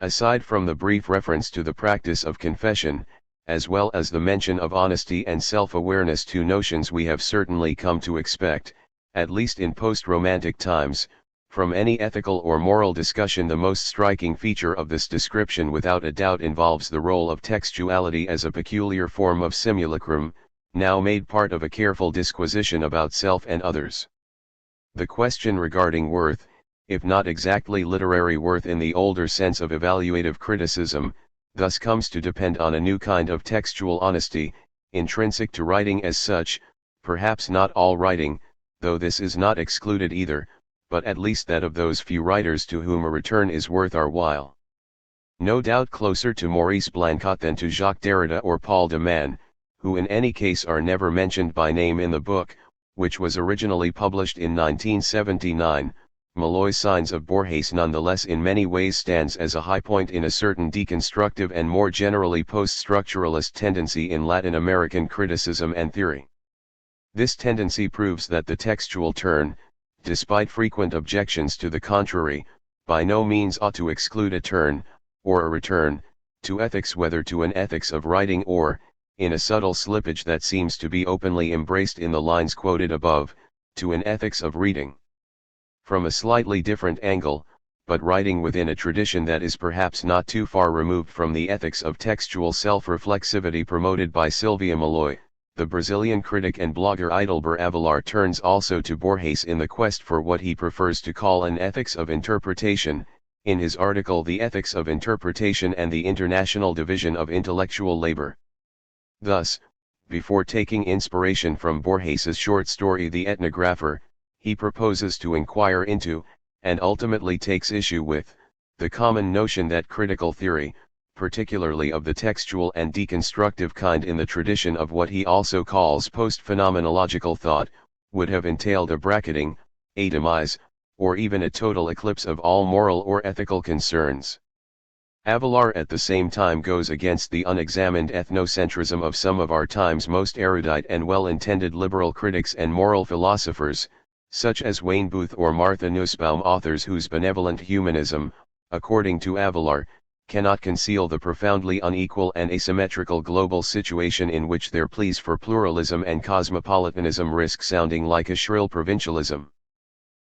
Aside from the brief reference to the practice of confession, as well as the mention of honesty and self-awareness, 2 notions we have certainly come to expect, at least in post-romantic times, from any ethical or moral discussion. The most striking feature of this description without a doubt involves the role of textuality as a peculiar form of simulacrum, now made part of a careful disquisition about self and others. The question regarding worth, if not exactly literary worth in the older sense of evaluative criticism, thus comes to depend on a new kind of textual honesty, intrinsic to writing as such, perhaps not all writing, though this is not excluded either, but at least that of those few writers to whom a return is worth our while. No doubt closer to Maurice Blanquat than to Jacques Derrida or Paul de Man, who in any case are never mentioned by name in the book, which was originally published in 1979. Malloy's Signs of Borges nonetheless in many ways stands as a high point in a certain deconstructive and more generally post-structuralist tendency in Latin American criticism and theory. This tendency proves that the textual turn, despite frequent objections to the contrary, by no means ought to exclude a turn, or a return, to ethics, whether to an ethics of writing or, in a subtle slippage that seems to be openly embraced in the lines quoted above, to an ethics of reading. From a slightly different angle, but writing within a tradition that is perhaps not too far removed from the ethics of textual self-reflexivity promoted by Silvia Malloy, the Brazilian critic and blogger Idelber Avelar turns also to Borges in the quest for what he prefers to call an ethics of interpretation, in his article The Ethics of Interpretation and the International Division of Intellectual Labor. Thus, before taking inspiration from Borges's short story The Ethnographer, he proposes to inquire into, and ultimately takes issue with, the common notion that critical theory, particularly of the textual and deconstructive kind in the tradition of what he also calls post-phenomenological thought, would have entailed a bracketing, a demise, or even a total eclipse of all moral or ethical concerns. Avelar at the same time goes against the unexamined ethnocentrism of some of our time's most erudite and well-intended liberal critics and moral philosophers, such as Wayne Booth or Martha Nussbaum, authors whose benevolent humanism, according to Avelar, cannot conceal the profoundly unequal and asymmetrical global situation in which their pleas for pluralism and cosmopolitanism risk sounding like a shrill provincialism.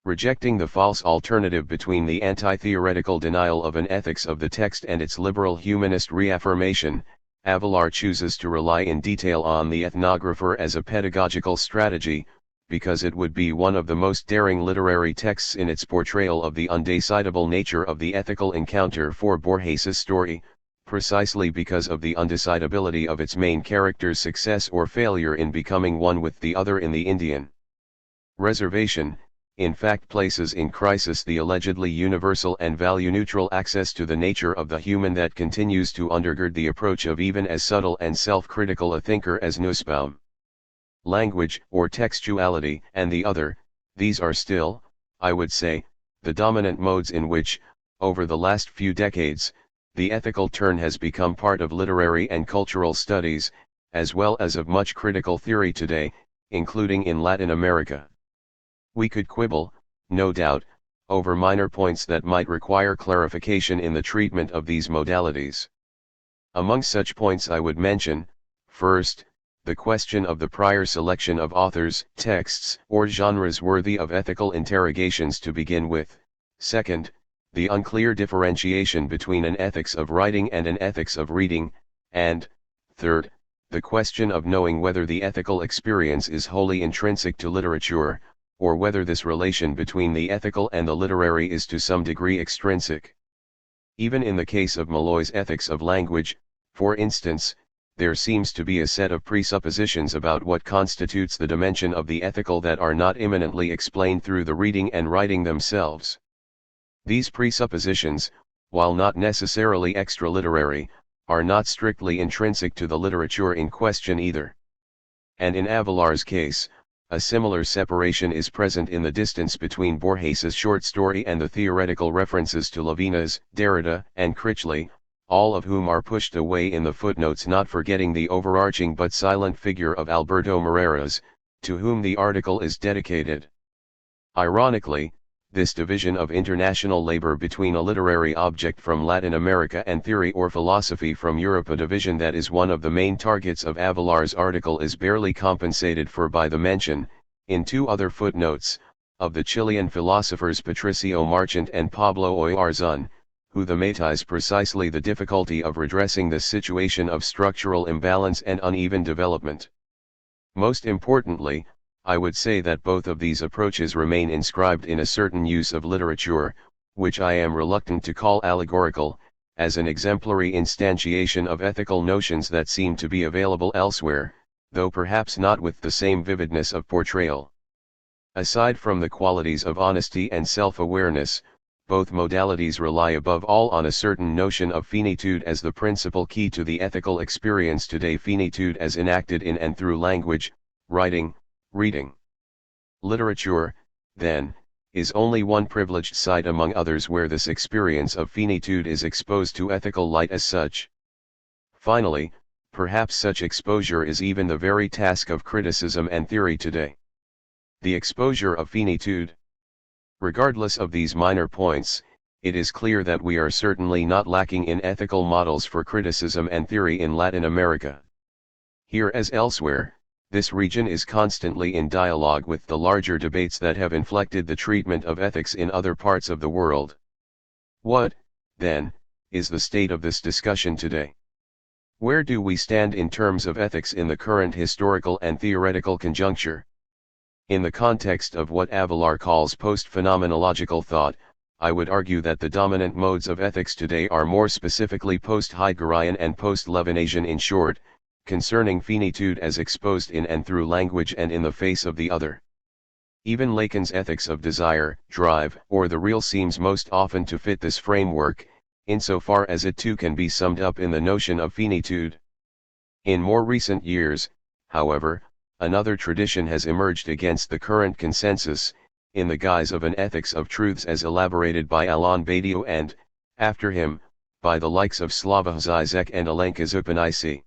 Rejecting the false alternative between the anti-theoretical denial of an ethics of the text and its liberal humanist reaffirmation, Avelar chooses to rely in detail on the ethnographer as a pedagogical strategy, because it would be one of the most daring literary texts in its portrayal of the undecidable nature of the ethical encounter for Borges's story, precisely because of the undecidability of its main character's success or failure in becoming one with the other in the Indian reservation, in fact places in crisis the allegedly universal and value-neutral access to the nature of the human that continues to undergird the approach of even as subtle and self-critical a thinker as Nussbaum. Language, or textuality, and the other, these are still, I would say, the dominant modes in which, over the last few decades, the ethical turn has become part of literary and cultural studies, as well as of much critical theory today, including in Latin America. We could quibble, no doubt, over minor points that might require clarification in the treatment of these modalities. Among such points I would mention, first, the question of the prior selection of authors, texts, or genres worthy of ethical interrogations to begin with; second, the unclear differentiation between an ethics of writing and an ethics of reading; and, third, the question of knowing whether the ethical experience is wholly intrinsic to literature, or whether this relation between the ethical and the literary is to some degree extrinsic. Even in the case of Malloy's ethics of language, for instance, there seems to be a set of presuppositions about what constitutes the dimension of the ethical that are not immanently explained through the reading and writing themselves. These presuppositions, while not necessarily extra-literary, are not strictly intrinsic to the literature in question either. And in Avelar's case, a similar separation is present in the distance between Borges's short story and the theoretical references to Levinas, Derrida, and Critchley, all of whom are pushed away in the footnotes, not forgetting the overarching but silent figure of Alberto Moreras, to whom the article is dedicated. Ironically, this division of international labor between a literary object from Latin America and theory or philosophy from Europe, a division that is one of the main targets of Avelar's article, is barely compensated for by the mention, in two other footnotes, of the Chilean philosophers Patricio Marchant and Pablo Oyarzun, who thematize precisely the difficulty of redressing this situation of structural imbalance and uneven development. Most importantly, I would say that both of these approaches remain inscribed in a certain use of literature, which I am reluctant to call allegorical, as an exemplary instantiation of ethical notions that seem to be available elsewhere, though perhaps not with the same vividness of portrayal. Aside from the qualities of honesty and self-awareness, both modalities rely above all on a certain notion of finitude as the principal key to the ethical experience today, finitude as enacted in and through language, writing, reading. Literature, then, is only one privileged site among others where this experience of finitude is exposed to ethical light as such. Finally, perhaps such exposure is even the very task of criticism and theory today. The exposure of finitude. Regardless of these minor points, it is clear that we are certainly not lacking in ethical models for criticism and theory in Latin America. Here as elsewhere, this region is constantly in dialogue with the larger debates that have inflected the treatment of ethics in other parts of the world. What, then, is the state of this discussion today? Where do we stand in terms of ethics in the current historical and theoretical conjuncture? In the context of what Avelar calls post-phenomenological thought, I would argue that the dominant modes of ethics today are more specifically post-Heideggerian and post-Levinasian, in short, concerning finitude as exposed in and through language and in the face of the other. Even Lacan's ethics of desire, drive, or the real seems most often to fit this framework, insofar as it too can be summed up in the notion of finitude. In more recent years, however, another tradition has emerged against the current consensus, in the guise of an ethics of truths as elaborated by Alain Badiou and, after him, by the likes of Slavoj Žižek and Alenka Županici.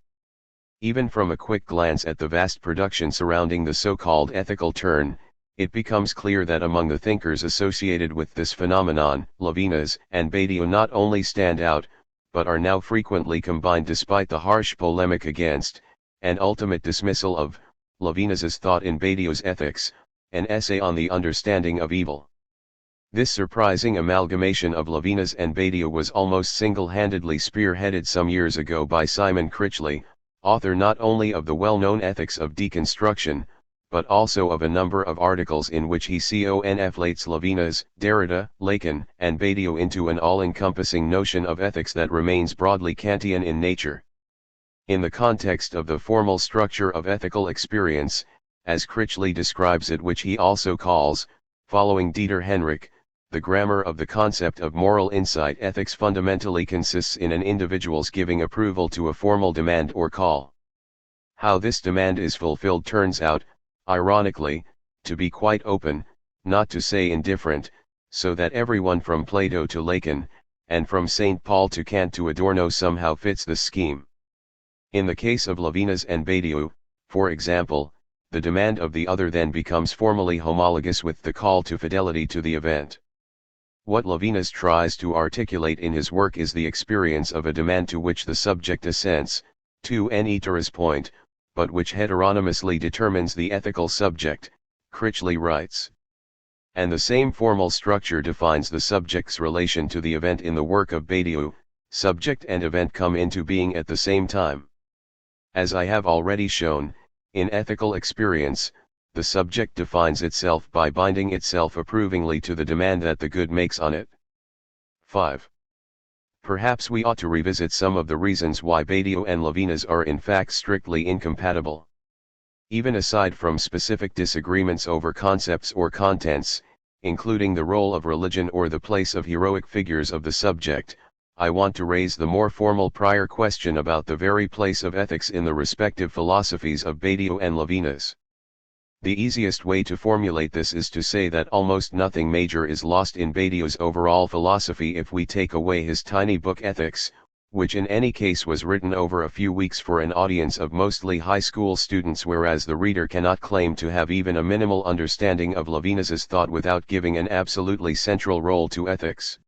Even from a quick glance at the vast production surrounding the so-called ethical turn, it becomes clear that among the thinkers associated with this phenomenon, Levinas and Badiou not only stand out, but are now frequently combined despite the harsh polemic against, and ultimate dismissal of, Levinas's thought in Badiou's Ethics, an essay on the understanding of evil. This surprising amalgamation of Levinas and Badiou was almost single-handedly spearheaded some years ago by Simon Critchley, author not only of the well-known Ethics of Deconstruction, but also of a number of articles in which he conflates Levinas, Derrida, Lacan, and Badiou into an all-encompassing notion of ethics that remains broadly Kantian in nature. In the context of the formal structure of ethical experience, as Critchley describes it, which he also calls, following Dieter Henrich, the grammar of the concept of moral insight, ethics fundamentally consists in an individual's giving approval to a formal demand or call. How this demand is fulfilled turns out, ironically, to be quite open, not to say indifferent, so that everyone from Plato to Lacan, and from St. Paul to Kant to Adorno somehow fits the scheme. In the case of Levinas and Badiou, for example, the demand of the other then becomes formally homologous with the call to fidelity to the event. What Levinas tries to articulate in his work is the experience of a demand to which the subject assents, to an iteris point, but which heteronomously determines the ethical subject, Critchley writes. And the same formal structure defines the subject's relation to the event in the work of Badiou. Subject and event come into being at the same time. As I have already shown, in ethical experience, the subject defines itself by binding itself approvingly to the demand that the good makes on it. 5. Perhaps we ought to revisit some of the reasons why Badiou and Levinas are in fact strictly incompatible. Even aside from specific disagreements over concepts or contents, including the role of religion or the place of heroic figures of the subject, I want to raise the more formal prior question about the very place of ethics in the respective philosophies of Badiou and Levinas. The easiest way to formulate this is to say that almost nothing major is lost in Badiou's overall philosophy if we take away his tiny book Ethics, which in any case was written over a few weeks for an audience of mostly high school students, whereas the reader cannot claim to have even a minimal understanding of Levinas's thought without giving an absolutely central role to ethics.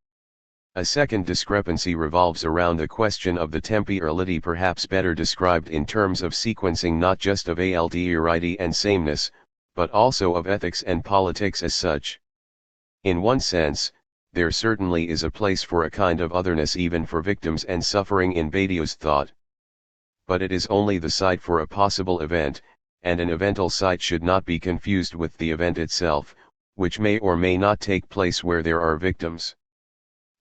A second discrepancy revolves around the question of the temporality, perhaps better described in terms of sequencing not just of alterity and sameness, but also of ethics and politics as such. In one sense, there certainly is a place for a kind of otherness even for victims and suffering in Badiou's thought. But it is only the site for a possible event, and an evental site should not be confused with the event itself, which may or may not take place where there are victims.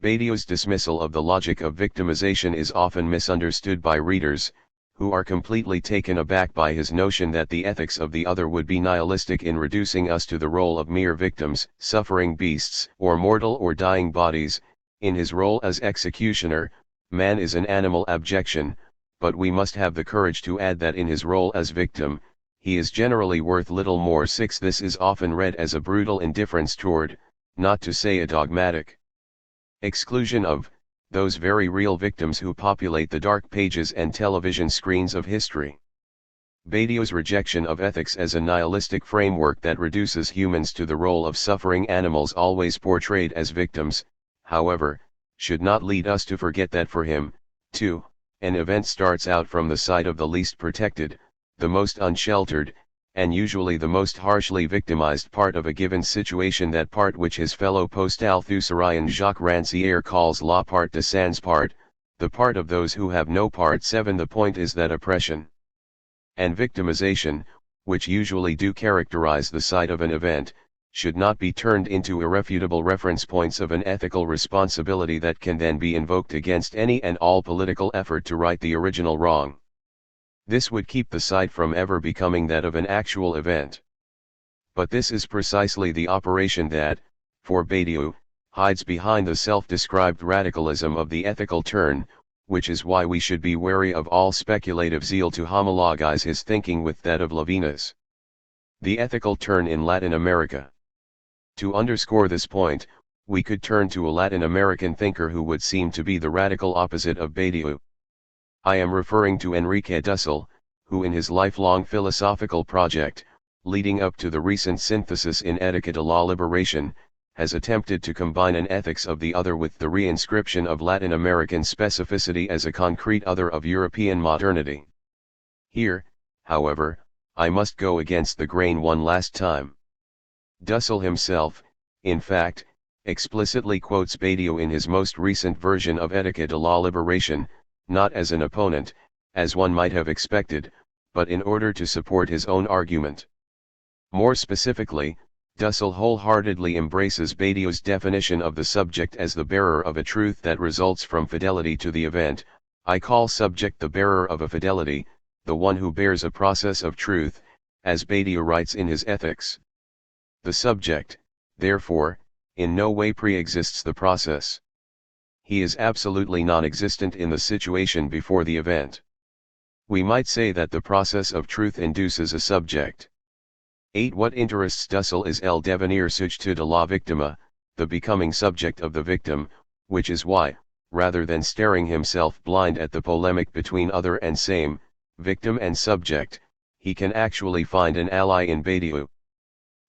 Badiou's dismissal of the logic of victimization is often misunderstood by readers, who are completely taken aback by his notion that the ethics of the other would be nihilistic in reducing us to the role of mere victims, suffering beasts, or mortal or dying bodies. In his role as executioner, man is an animal abjection, but we must have the courage to add that in his role as victim, he is generally worth little more. 6. This is often read as a brutal indifference toward, not to say a dogmatic exclusion of, those very real victims who populate the dark pages and television screens of history. Badiou's rejection of ethics as a nihilistic framework that reduces humans to the role of suffering animals always portrayed as victims, however, should not lead us to forget that for him, too, an event starts out from the side of the least protected, the most unsheltered, and usually the most harshly victimized part of a given situation, that part which his fellow post-Althusserian Jacques Rancière calls la part de sans part, the part of those who have no part. 7. The point is that oppression and victimization, which usually do characterize the site of an event, should not be turned into irrefutable reference points of an ethical responsibility that can then be invoked against any and all political effort to right the original wrong. This would keep the site from ever becoming that of an actual event. But this is precisely the operation that, for Badiou, hides behind the self-described radicalism of the ethical turn, which is why we should be wary of all speculative zeal to homologize his thinking with that of Levinas. The ethical turn in Latin America. To underscore this point, we could turn to a Latin American thinker who would seem to be the radical opposite of Badiou. I am referring to Enrique Dussel, who in his lifelong philosophical project, leading up to the recent synthesis in Éthique de la Libération, has attempted to combine an ethics of the other with the reinscription of Latin American specificity as a concrete other of European modernity. Here, however, I must go against the grain one last time. Dussel himself, in fact, explicitly quotes Badiou in his most recent version of Éthique de la Libération, not as an opponent, as one might have expected, but in order to support his own argument. More specifically, Dussel wholeheartedly embraces Badiou's definition of the subject as the bearer of a truth that results from fidelity to the event. I call subject the bearer of a fidelity, the one who bears a process of truth, as Badiou writes in his Ethics. The subject, therefore, in no way pre-exists the process. He is absolutely non-existent in the situation before the event. We might say that the process of truth induces a subject. 8. What interests Dussel is el devenir sujeto de la víctima, the becoming subject of the victim, which is why, rather than staring himself blind at the polemic between other and same, victim and subject, he can actually find an ally in Badiou.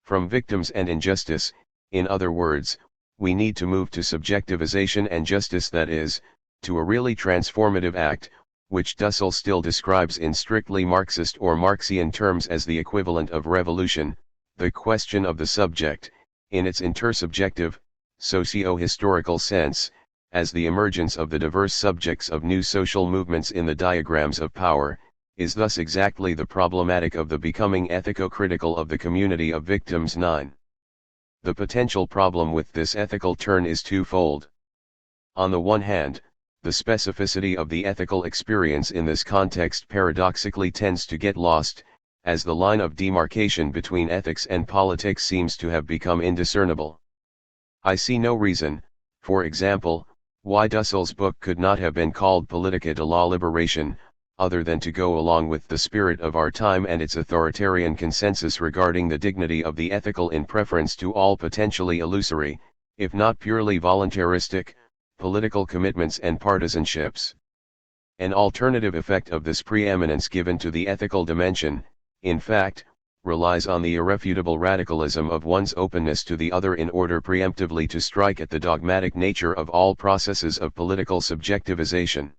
From victims and injustice, in other words, we need to move to subjectivization and justice, that is, to a really transformative act, which Dussel still describes in strictly Marxist or Marxian terms as the equivalent of revolution, the question of the subject, in its intersubjective, socio-historical sense, as the emergence of the diverse subjects of new social movements in the diagrams of power, is thus exactly the problematic of the becoming ethico-critical of the community of victims. 9. The potential problem with this ethical turn is twofold. On the one hand, the specificity of the ethical experience in this context paradoxically tends to get lost, as the line of demarcation between ethics and politics seems to have become indiscernible. I see no reason, for example, why Dussel's book could not have been called Politica de la Liberation, other than to go along with the spirit of our time and its authoritarian consensus regarding the dignity of the ethical in preference to all potentially illusory, if not purely voluntaristic, political commitments and partisanships. An alternative effect of this preeminence given to the ethical dimension, in fact, relies on the irrefutable radicalism of one's openness to the other in order preemptively to strike at the dogmatic nature of all processes of political subjectivization.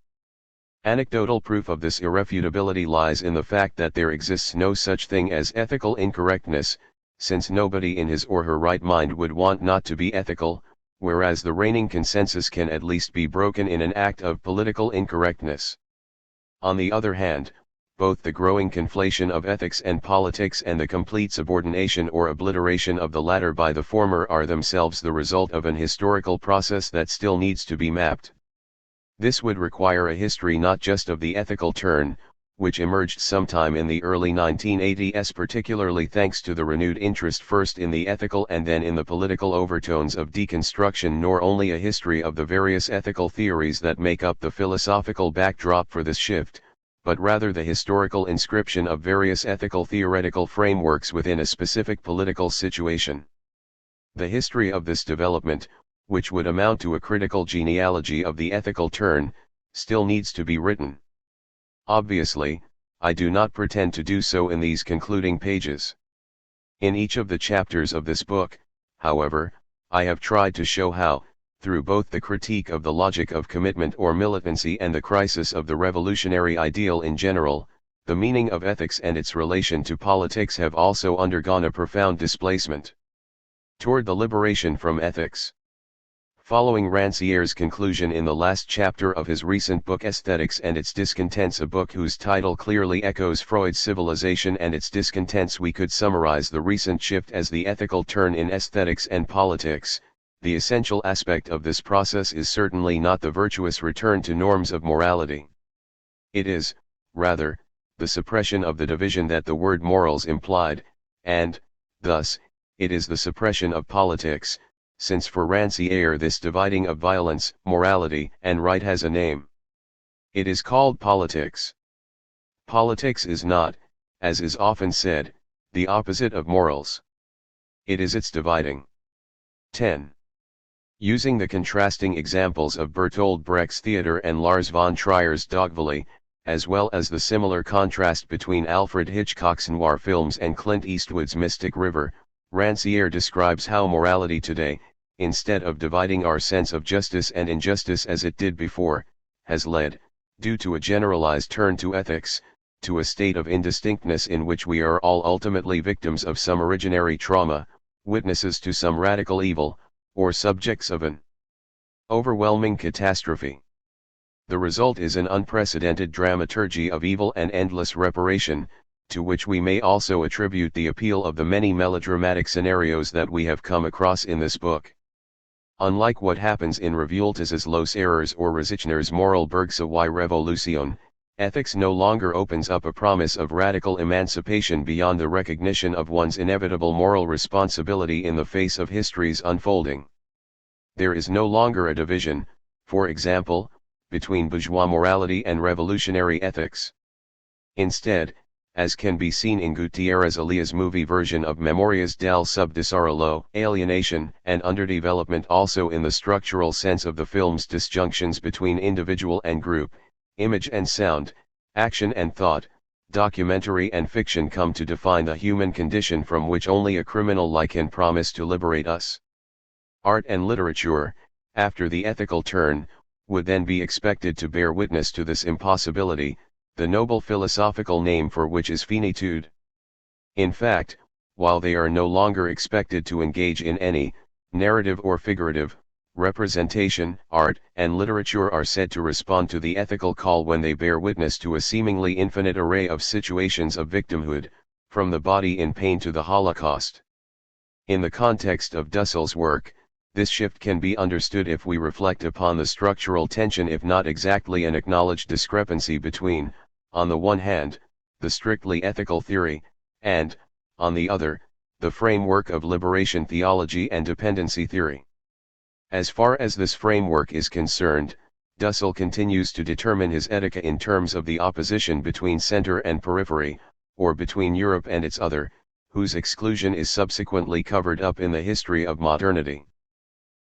Anecdotal proof of this irrefutability lies in the fact that there exists no such thing as ethical incorrectness, since nobody in his or her right mind would want not to be ethical, whereas the reigning consensus can at least be broken in an act of political incorrectness. On the other hand, both the growing conflation of ethics and politics and the complete subordination or obliteration of the latter by the former are themselves the result of an historical process that still needs to be mapped. This would require a history not just of the ethical turn, which emerged sometime in the early 1980s, particularly thanks to the renewed interest first in the ethical and then in the political overtones of deconstruction, nor only a history of the various ethical theories that make up the philosophical backdrop for this shift, but rather the historical inscription of various ethical theoretical frameworks within a specific political situation. The history of this development, which would amount to a critical genealogy of the ethical turn, still needs to be written. Obviously, I do not pretend to do so in these concluding pages. In each of the chapters of this book, however, I have tried to show how, through both the critique of the logic of commitment or militancy and the crisis of the revolutionary ideal in general, the meaning of ethics and its relation to politics have also undergone a profound displacement toward the liberation from ethics. Following Rancière's conclusion in the last chapter of his recent book Aesthetics and Its Discontents, a book whose title clearly echoes Freud's Civilization and Its Discontents, we could summarize the recent shift as the ethical turn in aesthetics and politics. The essential aspect of this process is certainly not the virtuous return to norms of morality. It is, rather, the suppression of the division that the word morals implied, and, thus, it is the suppression of politics, since for Rancière this dividing of violence, morality, and right has a name. It is called politics. Politics is not, as is often said, the opposite of morals. It is its dividing. 10. Using the contrasting examples of Bertolt Brecht's theater and Lars von Trier's Dogville, as well as the similar contrast between Alfred Hitchcock's noir films and Clint Eastwood's Mystic River, Rancière describes how morality today, instead of dividing our sense of justice and injustice as it did before, has led, due to a generalized turn to ethics, to a state of indistinctness in which we are all ultimately victims of some originary trauma, witnesses to some radical evil, or subjects of an overwhelming catastrophe. The result is an unprecedented dramaturgy of evil and endless reparation, to which we may also attribute the appeal of the many melodramatic scenarios that we have come across in this book. Unlike what happens in Revueltas's Los Errors or Rosichner's Moral Bergsa y Revolución, ethics no longer opens up a promise of radical emancipation beyond the recognition of one's inevitable moral responsibility in the face of history's unfolding. There is no longer a division, for example, between bourgeois morality and revolutionary ethics. Instead, as can be seen in Gutierrez Elia's movie version of Memorias del Subdesarrollo, alienation and underdevelopment, also in the structural sense of the film's disjunctions between individual and group, image and sound, action and thought, documentary and fiction come to define the human condition from which only a criminal like can promise to liberate us. Art and literature, after the ethical turn, would then be expected to bear witness to this impossibility, the noble philosophical name for which is finitude. In fact, while they are no longer expected to engage in any, narrative or figurative, representation, art and literature are said to respond to the ethical call when they bear witness to a seemingly infinite array of situations of victimhood, from the body in pain to the Holocaust. In the context of Dussell's work, this shift can be understood if we reflect upon the structural tension, if not exactly an acknowledged discrepancy between, on the one hand, the strictly ethical theory, and, on the other, the framework of liberation theology and dependency theory. As far as this framework is concerned, Dussell continues to determine his Etika in terms of the opposition between center and periphery, or between Europe and its other, whose exclusion is subsequently covered up in the history of modernity.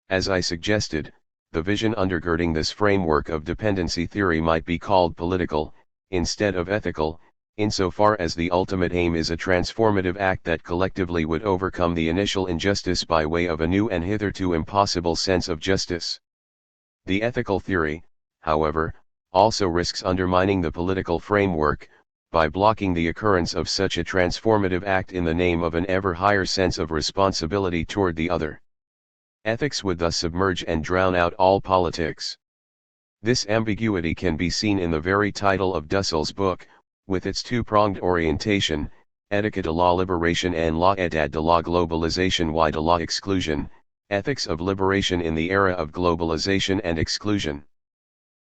As I suggested, the vision undergirding this framework of dependency theory might be called political, instead of ethical, insofar as the ultimate aim is a transformative act that collectively would overcome the initial injustice by way of a new and hitherto impossible sense of justice. The ethical theory, however, also risks undermining the political framework, by blocking the occurrence of such a transformative act in the name of an ever higher sense of responsibility toward the other. Ethics would thus submerge and drown out all politics. This ambiguity can be seen in the very title of Dussell's book, with its two-pronged orientation, Etika de la liberation and la état de la globalisation y de la exclusion, ethics of liberation in the era of globalization and exclusion.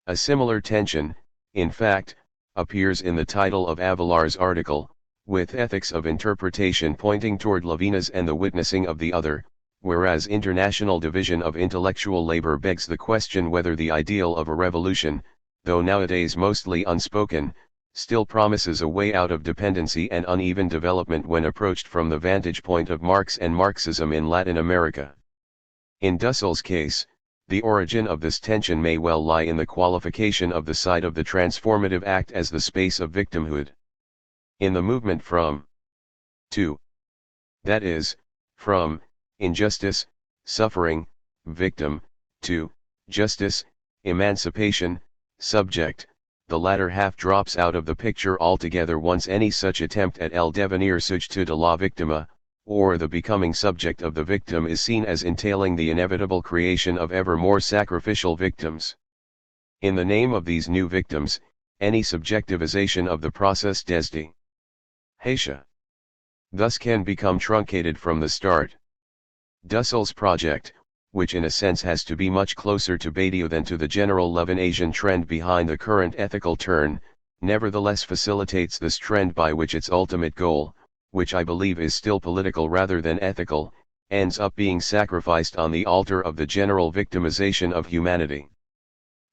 A similar tension, in fact, appears in the title of Avelar's article, with ethics of interpretation pointing toward Levinas and the witnessing of the other, whereas international division of intellectual labor begs the question whether the ideal of a revolution, though nowadays mostly unspoken, still promises a way out of dependency and uneven development when approached from the vantage point of Marx and Marxism in Latin America. In Dussell's case, the origin of this tension may well lie in the qualification of the site of the transformative act as the space of victimhood. In the movement from to, that is, from injustice, suffering, victim, to justice, emancipation, subject, the latter half drops out of the picture altogether once any such attempt at el devenir sujeto de la víctima, or the becoming subject of the victim, is seen as entailing the inevitable creation of ever more sacrificial victims. In the name of these new victims, any subjectivization of the process desde Hatia thus can become truncated from the start. Dussell's project, which in a sense has to be much closer to Badiou than to the general Levinasian trend behind the current ethical turn, nevertheless facilitates this trend by which its ultimate goal, which I believe is still political rather than ethical, ends up being sacrificed on the altar of the general victimization of humanity.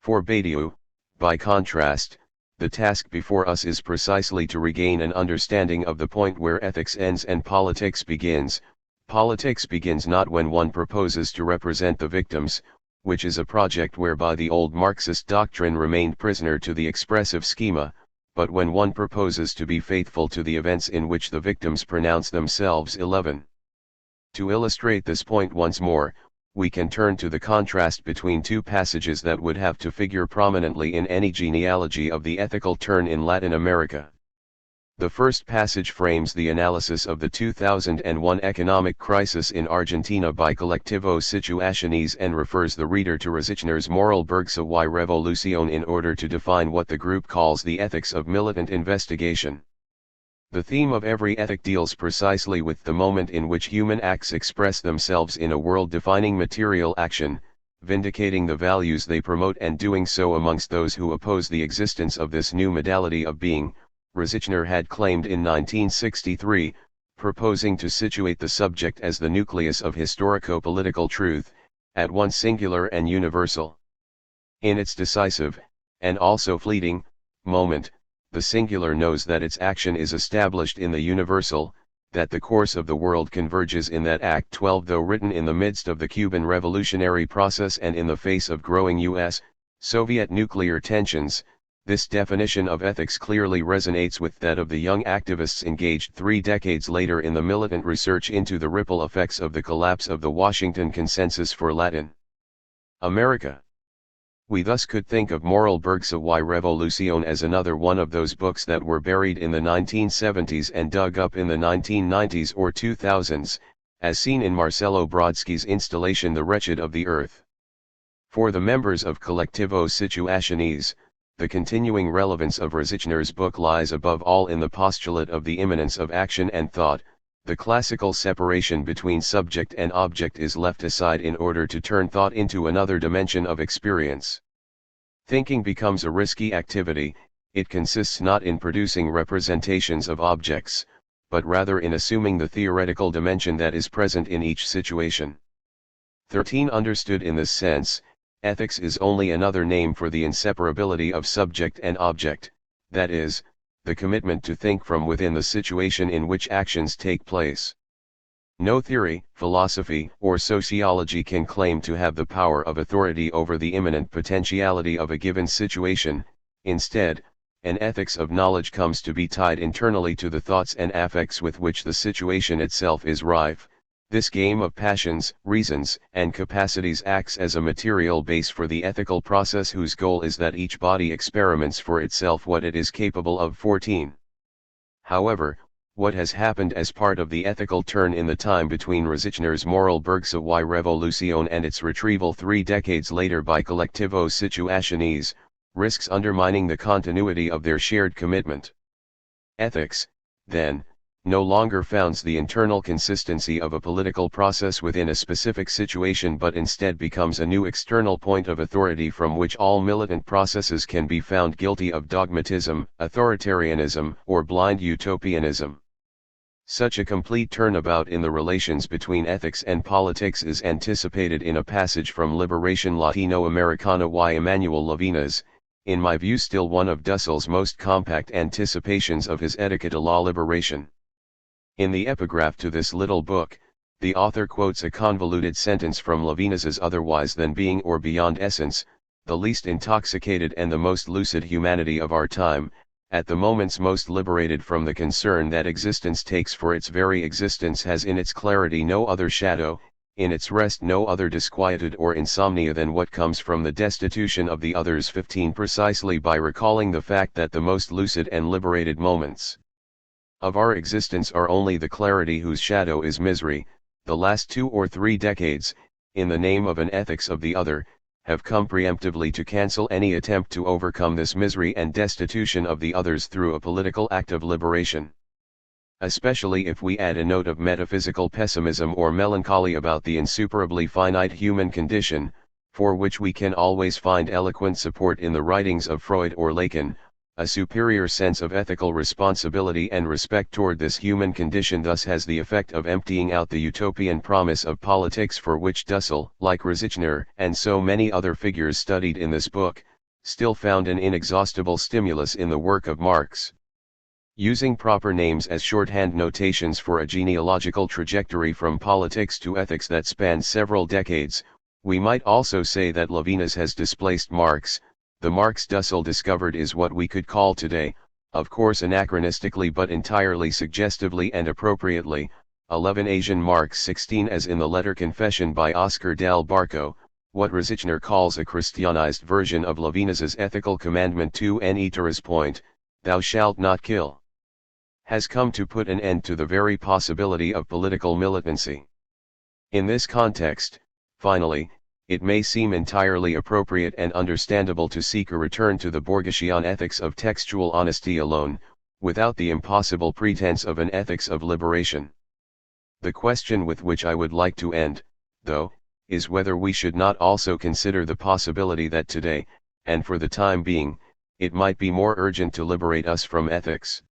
For Badiou, by contrast, the task before us is precisely to regain an understanding of the point where ethics ends and politics begins. Politics begins not when one proposes to represent the victims, which is a project whereby the old Marxist doctrine remained prisoner to the expressive schema, but when one proposes to be faithful to the events in which the victims pronounce themselves 11. To illustrate this point once more, we can turn to the contrast between two passages that would have to figure prominently in any genealogy of the ethical turn in Latin America. The first passage frames the analysis of the 2001 economic crisis in Argentina by Colectivo Situaciones and refers the reader to Rosichner's Moral Bergsa y Revolución in order to define what the group calls the ethics of militant investigation. The theme of every ethic deals precisely with the moment in which human acts express themselves in a world-defining material action, vindicating the values they promote and doing so amongst those who oppose the existence of this new modality of being. Rosichner had claimed in 1963, proposing to situate the subject as the nucleus of historico-political truth, at once singular and universal. In its decisive, and also fleeting, moment, the singular knows that its action is established in the universal, that the course of the world converges in that act 12. Though written in the midst of the Cuban revolutionary process and in the face of growing U.S., Soviet nuclear tensions, This definition of ethics clearly resonates with that of the young activists engaged 3 decades later in the militant research into the ripple effects of the collapse of the Washington Consensus for Latin America. We thus could think of Moral Bergsa y Revolución as another one of those books that were buried in the 1970s and dug up in the 1990s or 2000s, as seen in Marcelo Brodsky's installation The Wretched of the Earth. For the members of Colectivo Situaciones, the continuing relevance of Rosichner's book lies above all in the postulate of the immanence of action and thought. The classical separation between subject and object is left aside in order to turn thought into another dimension of experience. Thinking becomes a risky activity. It consists not in producing representations of objects, but rather in assuming the theoretical dimension that is present in each situation. 13. Understood in this sense, ethics is only another name for the inseparability of subject and object, that is, the commitment to think from within the situation in which actions take place. No theory, philosophy, or sociology can claim to have the power of authority over the immanent potentiality of a given situation. Instead, an ethics of knowledge comes to be tied internally to the thoughts and affects with which the situation itself is rife. This game of passions, reasons, and capacities acts as a material base for the ethical process whose goal is that each body experiments for itself what it is capable of. 14. However, what has happened as part of the ethical turn in the time between Rosichner's Moral Bergsa y Revolución and its retrieval 3 decades later by Colectivo Situaciones, risks undermining the continuity of their shared commitment. Ethics, then, no longer founds the internal consistency of a political process within a specific situation but instead becomes a new external point of authority from which all militant processes can be found guilty of dogmatism, authoritarianism, or blind utopianism. Such a complete turnabout in the relations between ethics and politics is anticipated in a passage from Liberación Latinoamericana y Emanuel Levinas, in my view still one of Dussell's most compact anticipations of his Etiquette a la Liberation. In the epigraph to this little book, the author quotes a convoluted sentence from Levinas's Otherwise than being or beyond essence, the least intoxicated and the most lucid humanity of our time, at the moments most liberated from the concern that existence takes for its very existence has in its clarity no other shadow, in its rest no other disquietude or insomnia than what comes from the destitution of the others. 15. Precisely by recalling the fact that the most lucid and liberated moments of our existence are only the clarity whose shadow is misery, the last 2 or 3 decades, in the name of an ethics of the other, have come preemptively to cancel any attempt to overcome this misery and destitution of the others through a political act of liberation. Especially if we add a note of metaphysical pessimism or melancholy about the insuperably finite human condition, for which we can always find eloquent support in the writings of Freud or Lacan. A superior sense of ethical responsibility and respect toward this human condition thus has the effect of emptying out the utopian promise of politics for which Dussel, like Rosichner and so many other figures studied in this book, still found an inexhaustible stimulus in the work of Marx. Using proper names as shorthand notations for a genealogical trajectory from politics to ethics that spans several decades, we might also say that Levinas has displaced Marx. The Marx Dussel discovered is what we could call today, of course anachronistically but entirely suggestively and appropriately, 11 Asian Marx 16 as in the letter Confession by Oscar del Barco, what Rosichner calls a Christianized version of Levinas's ethical commandment to an iteris point, thou shalt not kill, has come to put an end to the very possibility of political militancy. In this context, finally, it may seem entirely appropriate and understandable to seek a return to the Borgesian ethics of textual honesty alone, without the impossible pretense of an ethics of liberation. The question with which I would like to end, though, is whether we should not also consider the possibility that today, and for the time being, it might be more urgent to liberate us from ethics.